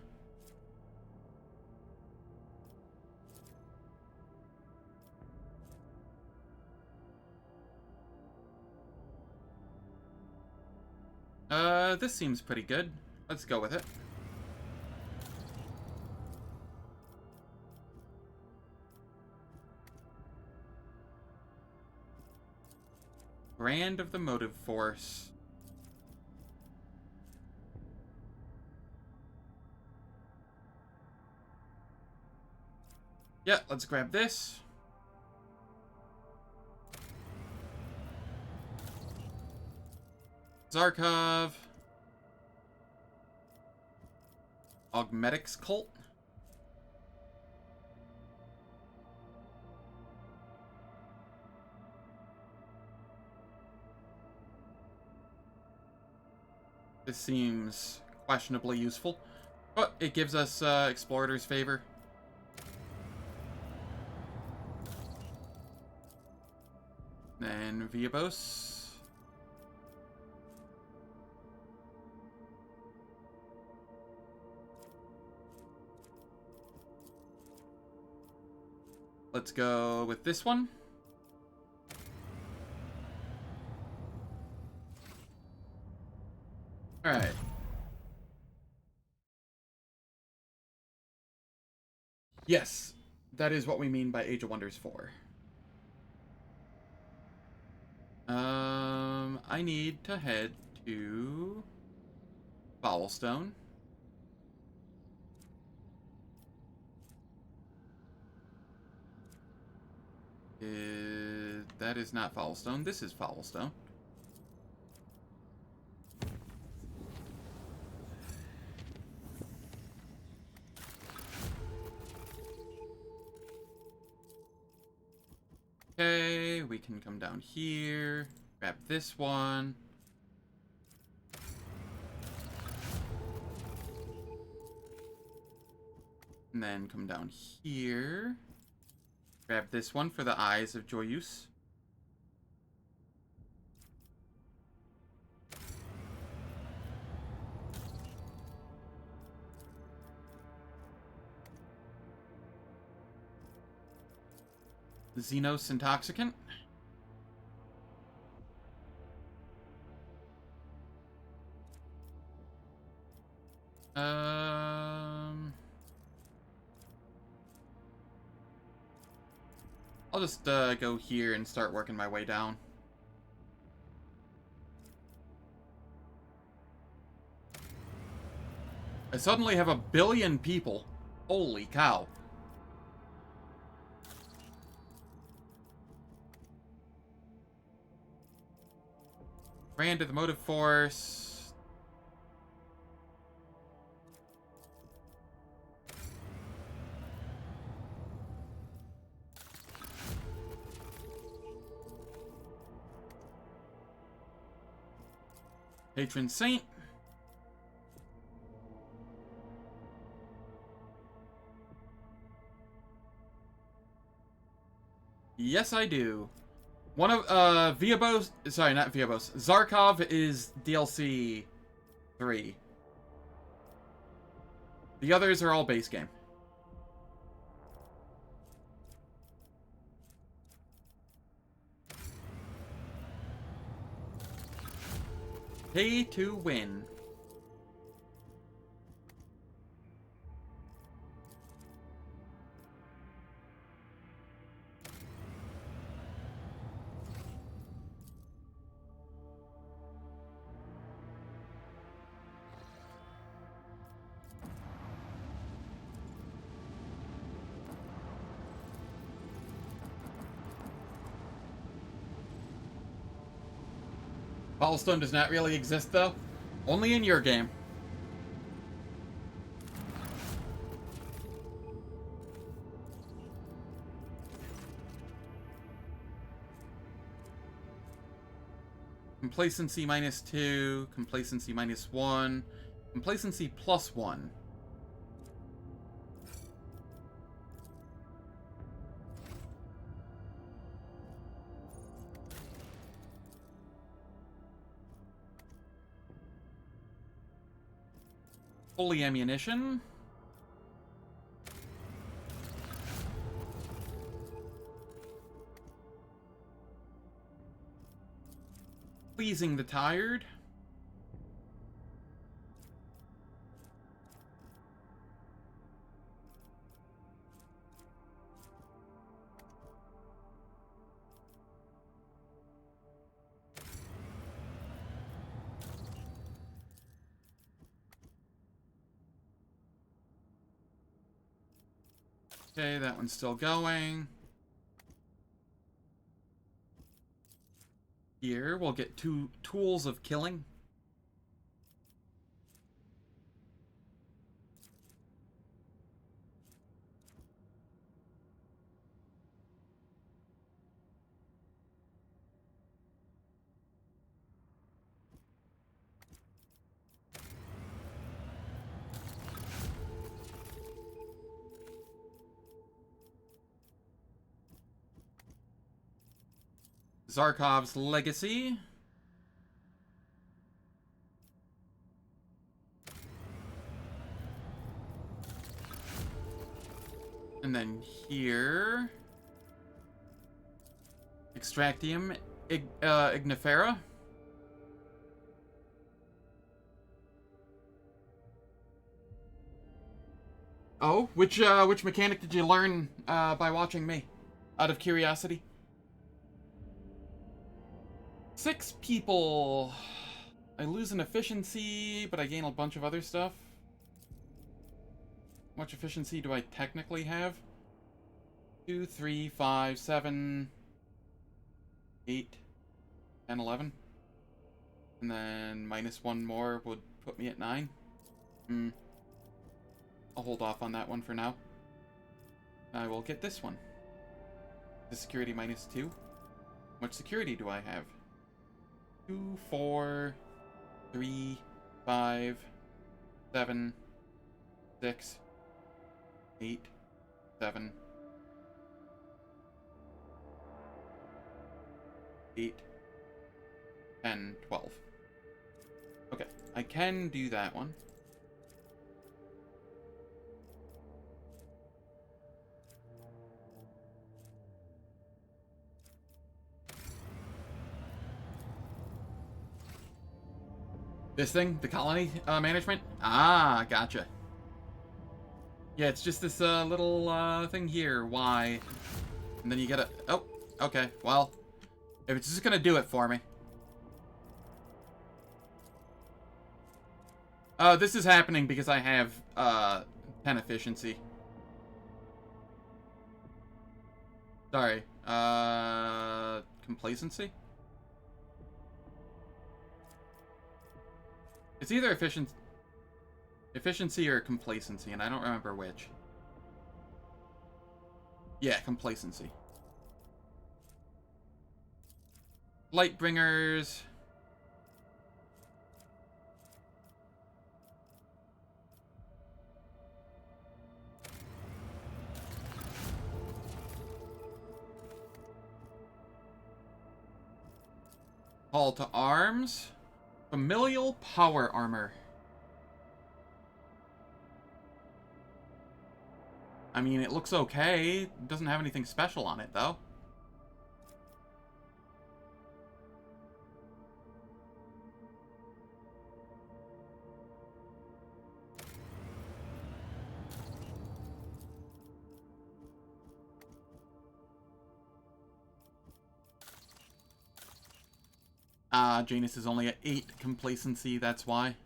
This seems pretty good. Let's go with it. Brand of the Motive Force. Yeah, let's grab this. Zarkov. Augmetics Cult. This seems questionably useful, but it gives us Explorator's favor. Then Viabos. Let's go with this one. Alright. Yes, that is what we mean by Age of Wonders 4. I need to head to Foulstone. That is not Foulstone. This is Foulstone. Okay, we can come down here, grab this one. And then come down here. Grab this one for the Eyes of Joyous. Xenos Intoxicant. I'll just go here and start working my way down. I suddenly have 1 billion people. Holy cow. Ran to the motive force. Patron Saint. Yes, I do. One of, Viabos, sorry, not Viabos. Zarkov is DLC 3. The others are all base game. Pay to win. Foulstone does not really exist, though. Only in your game. Complacency -2, complacency -1, complacency +1. Holy ammunition. Pleasing the tired. Okay, that one's still going. Here, we'll get 2 tools of killing. Zarkov's Legacy. And then here, Extractium ignifera. Oh, which mechanic did you learn by watching me? Out of curiosity. 6 people. I lose an efficiency, but I gain a bunch of other stuff. How much efficiency do I technically have? 2, 3, 5, 7, 8, 10, 11. And then minus 1 more would put me at 9. I'll hold off on that one for now. I will get this one. The security minus 2. How much security do I have? 2, 4, 3, 5, 7, 6, 8, 7, 8, 10, 12. Okay, I can do that one. This thing? The colony management? Ah, gotcha. Yeah, it's just this little thing here. Why? And then you get a... Oh, okay. Well, if it's just gonna do it for me. This is happening because I have 10 efficiency. Sorry. Complacency? It's either efficiency or complacency, and I don't remember which. Yeah, complacency. Lightbringers. Call to arms. Familial power armor. I mean, it looks okay. It doesn't have anything special on it, though. Janus is only at 8 complacency, that's why.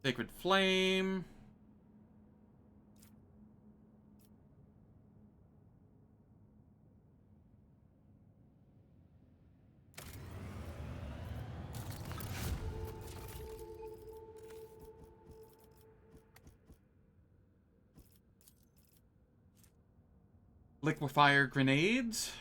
Sacred Flame. Liquefier grenades.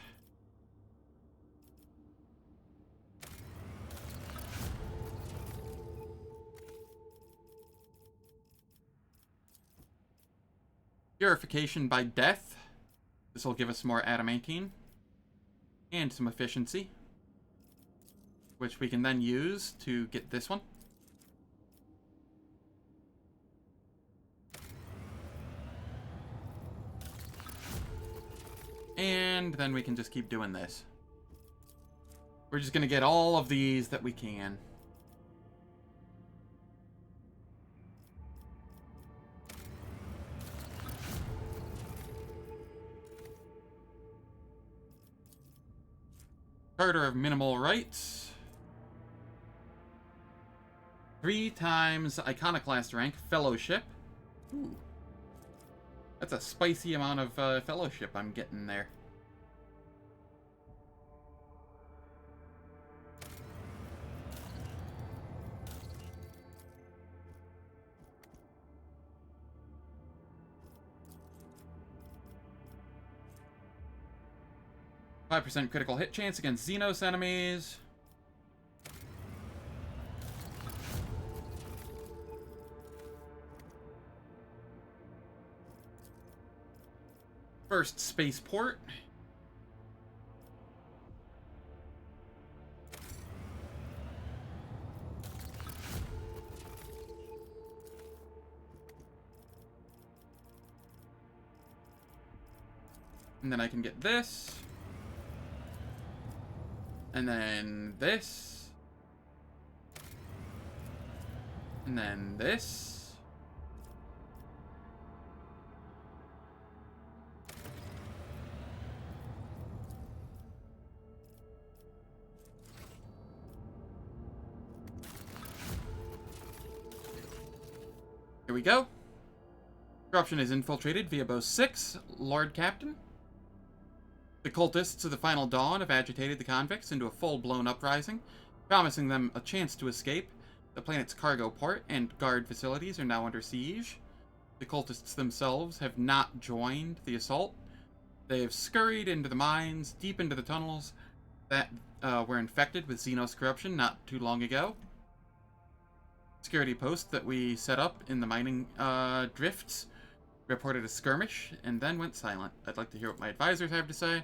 Purification by death. This will give us more adamantine. And some efficiency. Which we can then use to get this one. And then we can just keep doing this. We're just going to get all of these that we can. Charter of Minimal Rights. 3 times Iconoclast rank. Fellowship. Ooh. That's a spicy amount of fellowship I'm getting there. %, critical hit chance against Xenos enemies. First spaceport. And then I can get this. And then this. And then this. Here we go. Corruption is infiltrated via Bow 6, Lord Captain. The cultists of the Final Dawn have agitated the convicts into a full-blown uprising, promising them a chance to escape. The planet's cargo port and guard facilities are now under siege. The cultists themselves have not joined the assault. They have scurried into the mines, deep into the tunnels that were infected with Xenos corruption not too long ago. Security post that we set up in the mining drifts reported a skirmish and then went silent. I'd like to hear what my advisors have to say.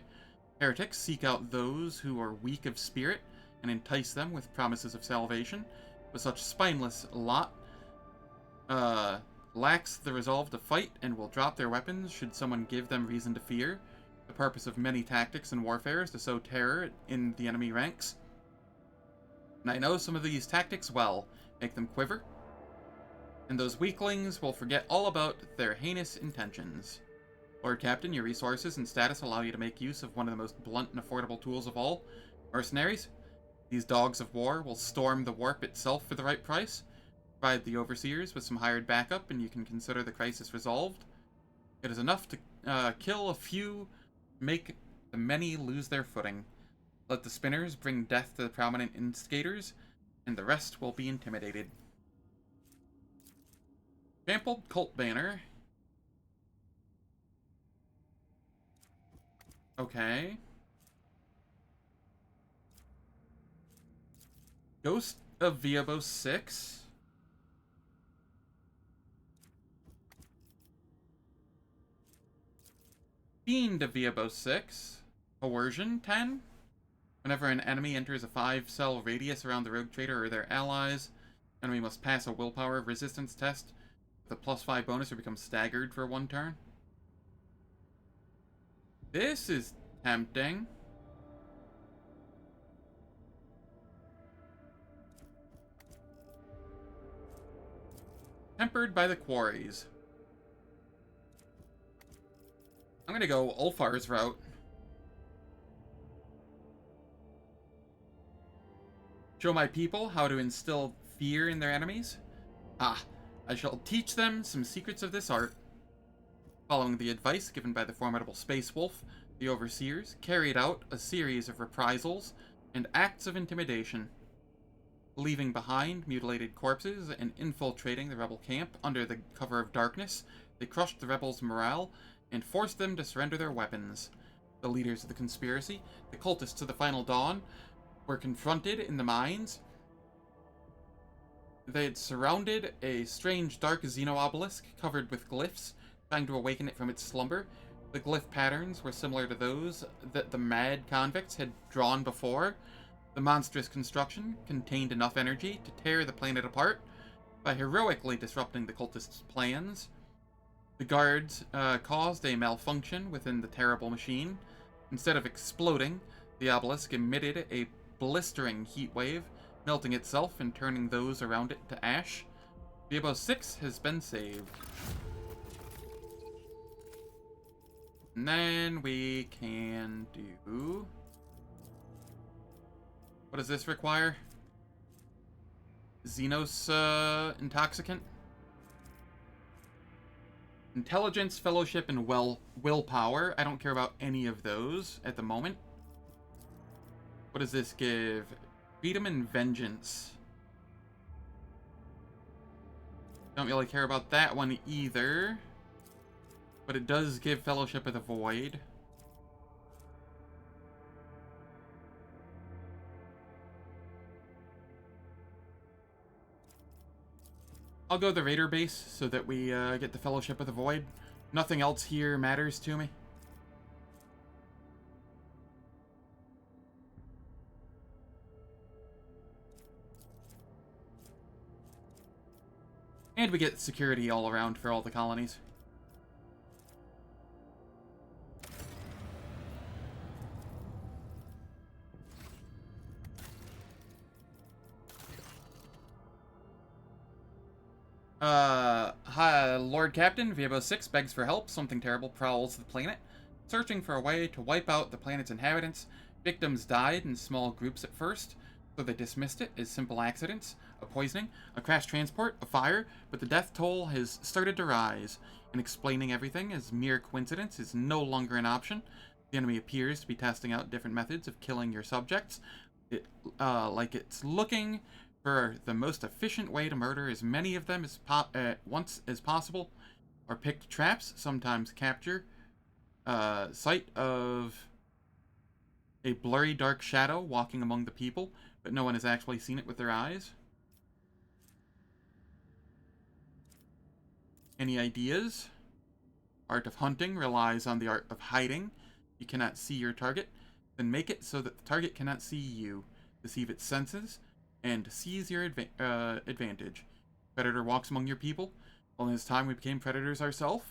Heretics seek out those who are weak of spirit and entice them with promises of salvation. But such spineless lot lacks the resolve to fight and will drop their weapons should someone give them reason to fear. The purpose of many tactics in warfare is to sow terror in the enemy ranks. And I know some of these tactics well, make them quiver, and those weaklings will forget all about their heinous intentions. Lord Captain, your resources and status allow you to make use of one of the most blunt and affordable tools of all, mercenaries. These dogs of war will storm the warp itself for the right price. Provide the overseers with some hired backup, and you can consider the crisis resolved. It is enough to kill a few, make the many lose their footing. Let the spinners bring death to the prominent instigators, and the rest will be intimidated. Trampled cult banner. Okay. Ghost of Viabo 6. Fiend of Viabo 6. Coercion 10. Whenever an enemy enters a 5-cell radius around the rogue trader or their allies, enemy must pass a willpower resistance test with a +5 bonus or become staggered for 1 turn. This is tempting. Tempered by the Quarries. I'm gonna go Ulfar's route. Show my people how to instill fear in their enemies. Ah, I shall teach them some secrets of this art. Following the advice given by the formidable Space Wolf, the Overseers carried out a series of reprisals and acts of intimidation. Leaving behind mutilated corpses and infiltrating the rebel camp under the cover of darkness, they crushed the rebels' morale and forced them to surrender their weapons. The leaders of the conspiracy, the cultists of the Final Dawn, were confronted in the mines. They had surrounded a strange dark Xeno obelisk covered with glyphs, trying to awaken it from its slumber. The glyph patterns were similar to those that the mad convicts had drawn before. The monstrous construction contained enough energy to tear the planet apart by heroically disrupting the cultists' plans. The guards caused a malfunction within the terrible machine. Instead of exploding, the obelisk emitted a blistering heat wave, melting itself and turning those around it to ash. Viabo 6 has been saved. And then we can do... What does this require? Xenos Intoxicant? Intelligence, Fellowship, and Willpower. I don't care about any of those at the moment. What does this give? Freedom and Vengeance. Don't really care about that one either. But it does give Fellowship of the Void. I'll go the Raider base so that we get the Fellowship of the Void. Nothing else here matters to me. And we get security all around for all the colonies. Hi, Lord Captain, Viabo 6 begs for help. Something terrible prowls the planet. Searching for a way to wipe out the planet's inhabitants. Victims died in small groups at first, so they dismissed it as simple accidents, a poisoning, a crash transport, a fire, but the death toll has started to rise, and explaining everything as mere coincidence is no longer an option. The enemy appears to be testing out different methods of killing your subjects, like it's looking for the most efficient way to murder as many of them as once as possible, or picked traps, sometimes capture sight of a blurry dark shadow walking among the people, but no one has actually seen it with their eyes. Any ideas? Art of hunting relies on the art of hiding. You cannot see your target, then make it so that the target cannot see you. Deceive its senses, and seize your advantage. Predator walks among your people. Well, in his time we became predators ourselves.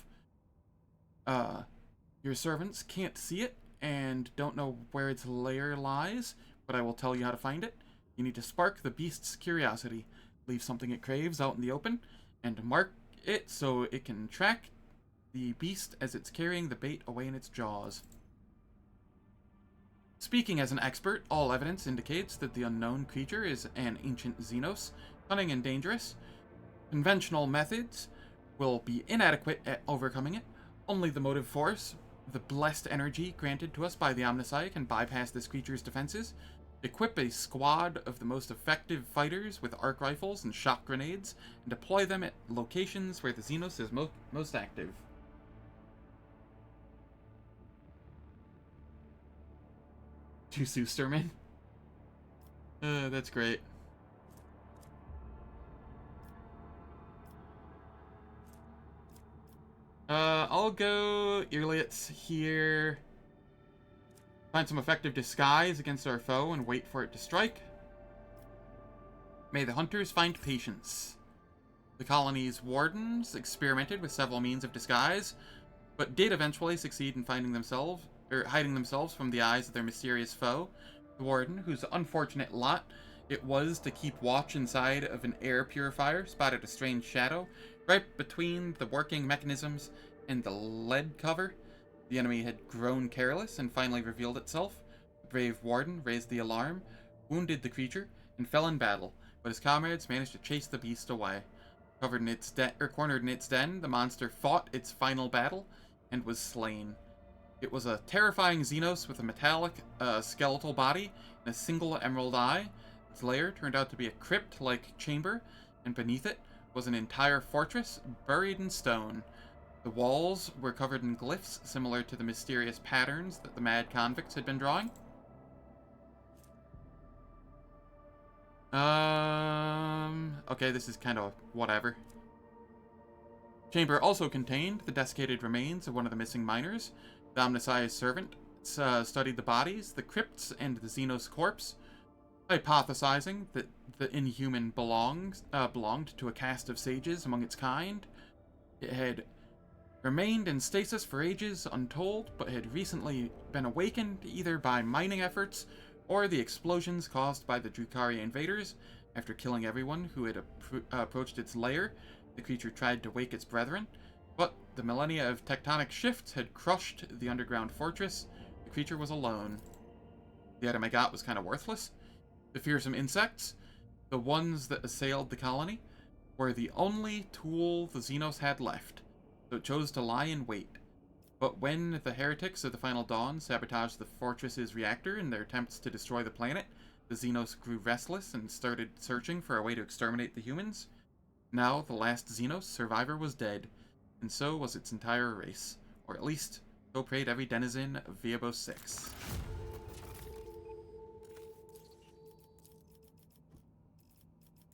Your servants can't see it, and don't know where its lair lies, but I will tell you how to find it. You need to spark the beast's curiosity. Leave something it craves out in the open, and mark it so it can track the beast as it's carrying the bait away in its jaws. Speaking as an expert, all evidence indicates that the unknown creature is an ancient Xenos, cunning and dangerous. Conventional methods will be inadequate at overcoming it. Only the motive force, the blessed energy granted to us by the Omnissiah, can bypass this creature's defenses. Equip a squad of the most effective fighters with arc rifles and shock grenades, and deploy them at locations where the Xenos is most active. Susterman. That's great. I'll go Earliot's here. Find some effective disguise against our foe and wait for it to strike. May the hunters find patience. The colony's wardens experimented with several means of disguise, but did eventually succeed in hiding themselves from the eyes of their mysterious foe. The warden, whose unfortunate lot it was to keep watch inside of an air purifier, spotted a strange shadow right between the working mechanisms and the lead cover. The enemy had grown careless and finally revealed itself. The brave warden raised the alarm, wounded the creature, and fell in battle, but his comrades managed to chase the beast away. Cornered in its den, the monster fought its final battle and was slain. It was a terrifying Xenos with a metallic skeletal body and a single emerald eye. Its lair turned out to be a crypt-like chamber, and beneath it was an entire fortress buried in stone. The walls were covered in glyphs similar to the mysterious patterns that the mad convicts had been drawing. Okay, this is kind of whatever. Chamber also contained the desiccated remains of one of the missing miners. The Omnissiah's servant studied the bodies, the crypts, and the Xenos corpse, hypothesizing that the Inhuman belonged to a caste of sages among its kind. It had remained in stasis for ages, untold, but had recently been awakened either by mining efforts or the explosions caused by the Drukhari invaders. After killing everyone who had approached its lair, the creature tried to wake its brethren, but the millennia of tectonic shifts had crushed the underground fortress. The creature was alone. The item I got was kind of worthless. The fearsome insects, the ones that assailed the colony, were the only tool the Xenos had left, so it chose to lie in wait. But when the heretics of the Final Dawn sabotaged the fortress's reactor in their attempts to destroy the planet, the Xenos grew restless and started searching for a way to exterminate the humans. Now, the last Xenos survivor was dead, and so was its entire race. Or at least, so prayed every denizen of Viabo 6.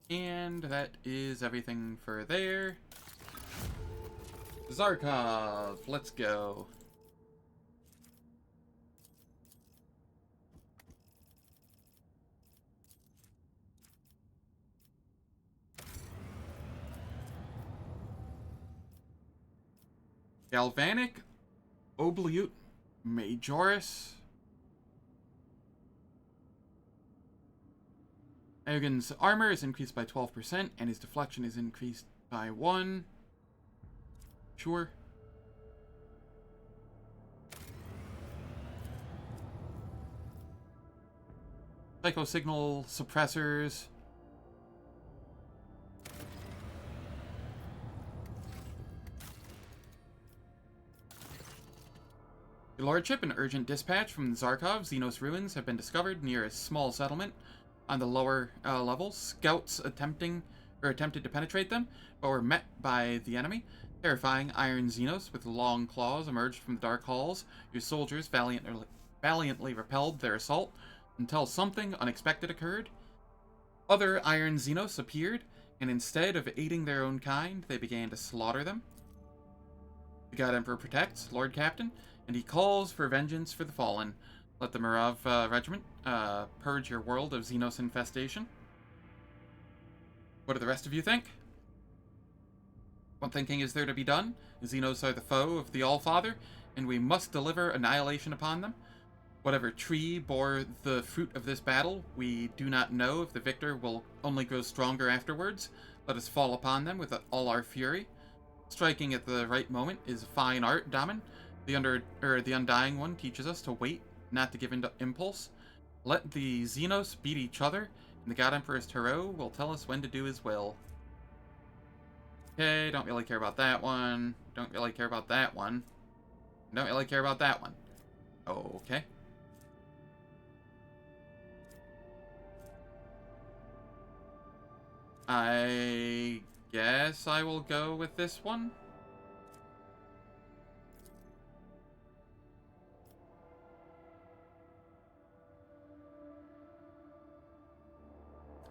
And that is everything for there. Zarkov, let's go. Galvanic Obliute Majoris. Egan's armor is increased by 12%, and his deflection is increased By 1. Sure. Psycho signal suppressors. Your Lordship, an urgent dispatch from Zarkov. Xenos ruins have been discovered near a small settlement on the lower levels. Scouts attempted to penetrate them, but were met by the enemy. Terrifying iron Xenos with long claws emerged from the dark halls. Your soldiers valiantly repelled their assault until something unexpected occurred. Other iron Xenos appeared, and instead of aiding their own kind, they began to slaughter them. The God Emperor protects, Lord Captain, and he calls for vengeance for the fallen. Let the Marav Regiment purge your world of Xenos infestation. What do the rest of you think? What thinking is there to be done? Xenos are the foe of the Allfather, and we must deliver annihilation upon them. Whatever tree bore the fruit of this battle, we do not know if the victor will only grow stronger afterwards. Let us fall upon them with all our fury. Striking at the right moment is fine art, Daman. The Undying One teaches us to wait, not to give into impulse. Let the Xenos beat each other, and the God Emperor's Tarot will tell us when to do his will. Okay, don't really care about that one. Don't really care about that one. Don't really care about that one. Okay. I guess I will go with this one.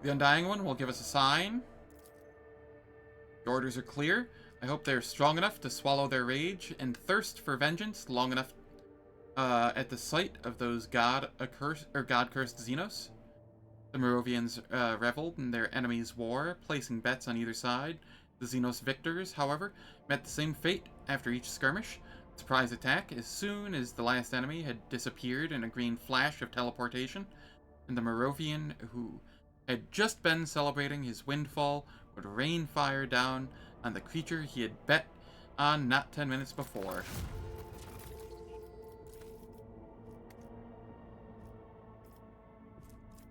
The Undying One will give us a sign. Your orders are clear. I hope they're strong enough to swallow their rage and thirst for vengeance long enough at the sight of those God-cursed Xenos. The Merovians reveled in their enemy's war, placing bets on either side. The Xenos victors, however, met the same fate after each skirmish. Surprise attack as soon as the last enemy had disappeared in a green flash of teleportation, and the Merovian, who had just been celebrating his windfall, would rain fire down on the creature he had bet on not 10 minutes before.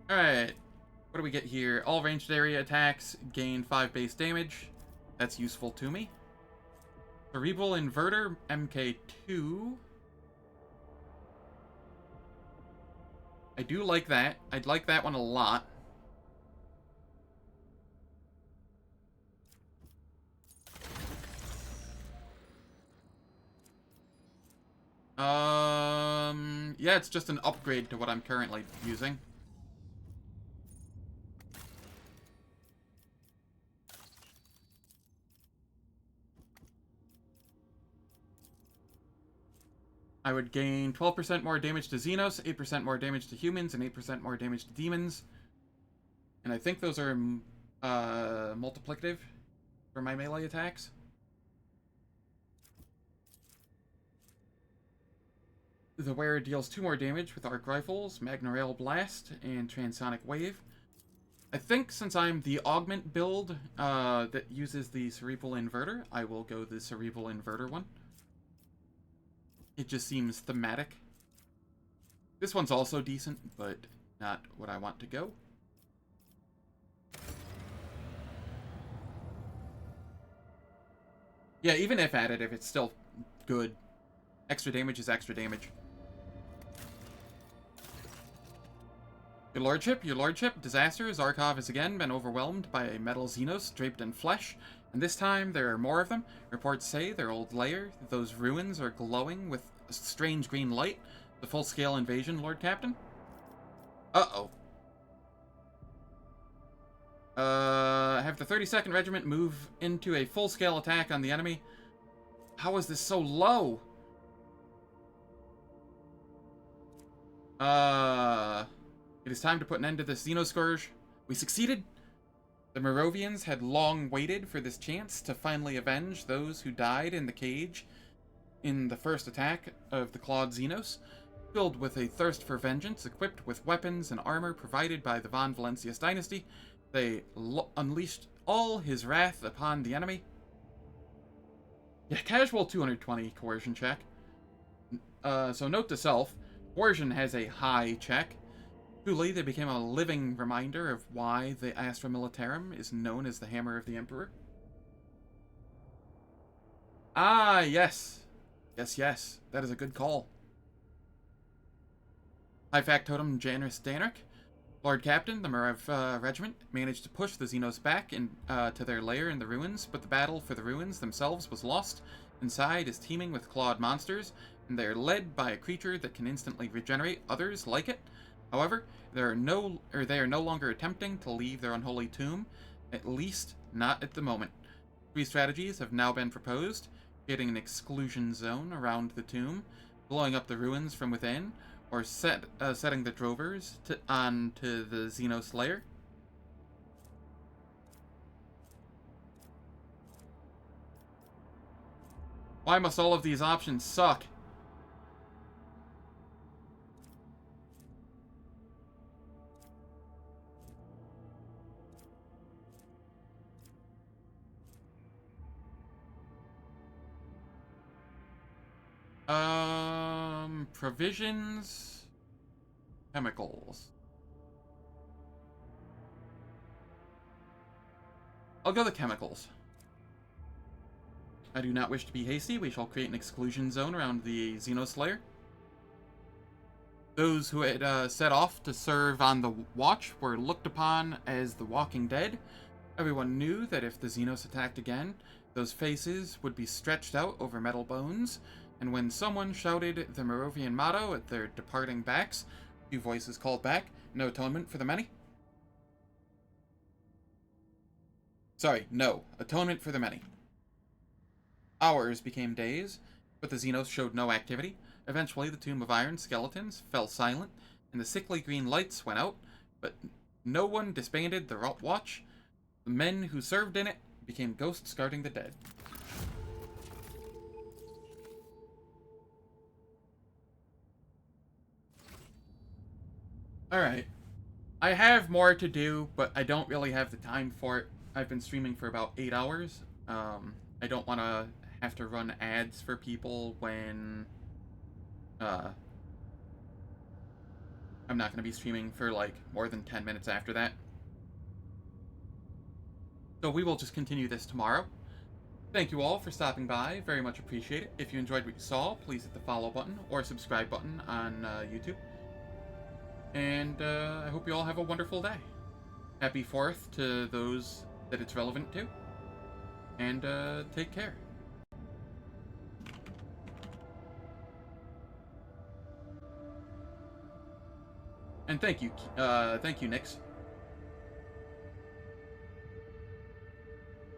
Alright, what do we get here? All ranged area attacks gain 5 base damage. That's useful to me. Cerebral Inverter, MK2. I do like that. I'd like that one a lot. Yeah, it's just an upgrade to what I'm currently using. I would gain 12% more damage to Xenos, 8% more damage to humans, and 8% more damage to demons. And I think those are multiplicative for my melee attacks. The wearer deals 2 more damage with Arc Rifles, Magna Rail Blast, and Transonic Wave. I think since I'm the Augment build that uses the Cerebral Inverter, I will go the Cerebral Inverter one. It just seems thematic. This one's also decent, but not what I want to go. Yeah, even if additive, it's still good. Extra damage is extra damage. Your Lordship, disaster. Zarkov has again been overwhelmed by a metal Xenos draped in flesh, and this time there are more of them. Reports say their old lair, those ruins, are glowing with a strange green light. The full-scale invasion, Lord Captain? Uh-oh. Have the 32nd Regiment move into a full-scale attack on the enemy. How is this so low? It is time to put an end to this Xenoscourge. We succeeded. The Merovians had long waited for this chance to finally avenge those who died in the cage in the first attack of the Clawed Xenos. Filled with a thirst for vengeance, equipped with weapons and armor provided by the Von Valencius dynasty, they unleashed all his wrath upon the enemy. Yeah, casual 220 coercion check. So note to self, coercion has a high check. Truly, they became a living reminder of why the Astra Militarum is known as the Hammer of the Emperor. Ah, yes. Yes. That is a good call. High Factotum Janus Danric. Lord Captain, the Merev Regiment, managed to push the Xenos back to their lair in the ruins, but the battle for the ruins themselves was lost. Inside is teeming with clawed monsters, and they are led by a creature that can instantly regenerate others like it. However, they are no longer attempting to leave their unholy tomb, at least not at the moment. 3 strategies have now been proposed: creating an exclusion zone around the tomb, blowing up the ruins from within, or setting the drovers onto the Xenos lair. Why must all of these options suck? Provisions, chemicals. I'll go the chemicals. I do not wish to be hasty. We shall create an exclusion zone around the Xenos lair. Those who had set off to serve on the watch were looked upon as the Walking Dead. Everyone knew that if the Xenos attacked again, those faces would be stretched out over metal bones, and when someone shouted the Merovian motto at their departing backs, a few voices called back, "No atonement for the many." Sorry, no. Atonement for the many. Hours became days, but the Xenos showed no activity. Eventually, the Tomb of Iron skeletons fell silent, and the sickly green lights went out, but no one disbanded the watch. The men who served in it became ghosts guarding the dead. Alright. I have more to do, but I don't really have the time for it. I've been streaming for about 8 hours. I don't want to have to run ads for people when I'm not going to be streaming for like more than 10 minutes after that. So we will just continue this tomorrow. Thank you all for stopping by. Very much appreciate it. If you enjoyed what you saw, please hit the follow button or subscribe button on YouTube. And I hope you all have a wonderful day. Happy 4th to those that it's relevant to. And take care. And thank you, Nix.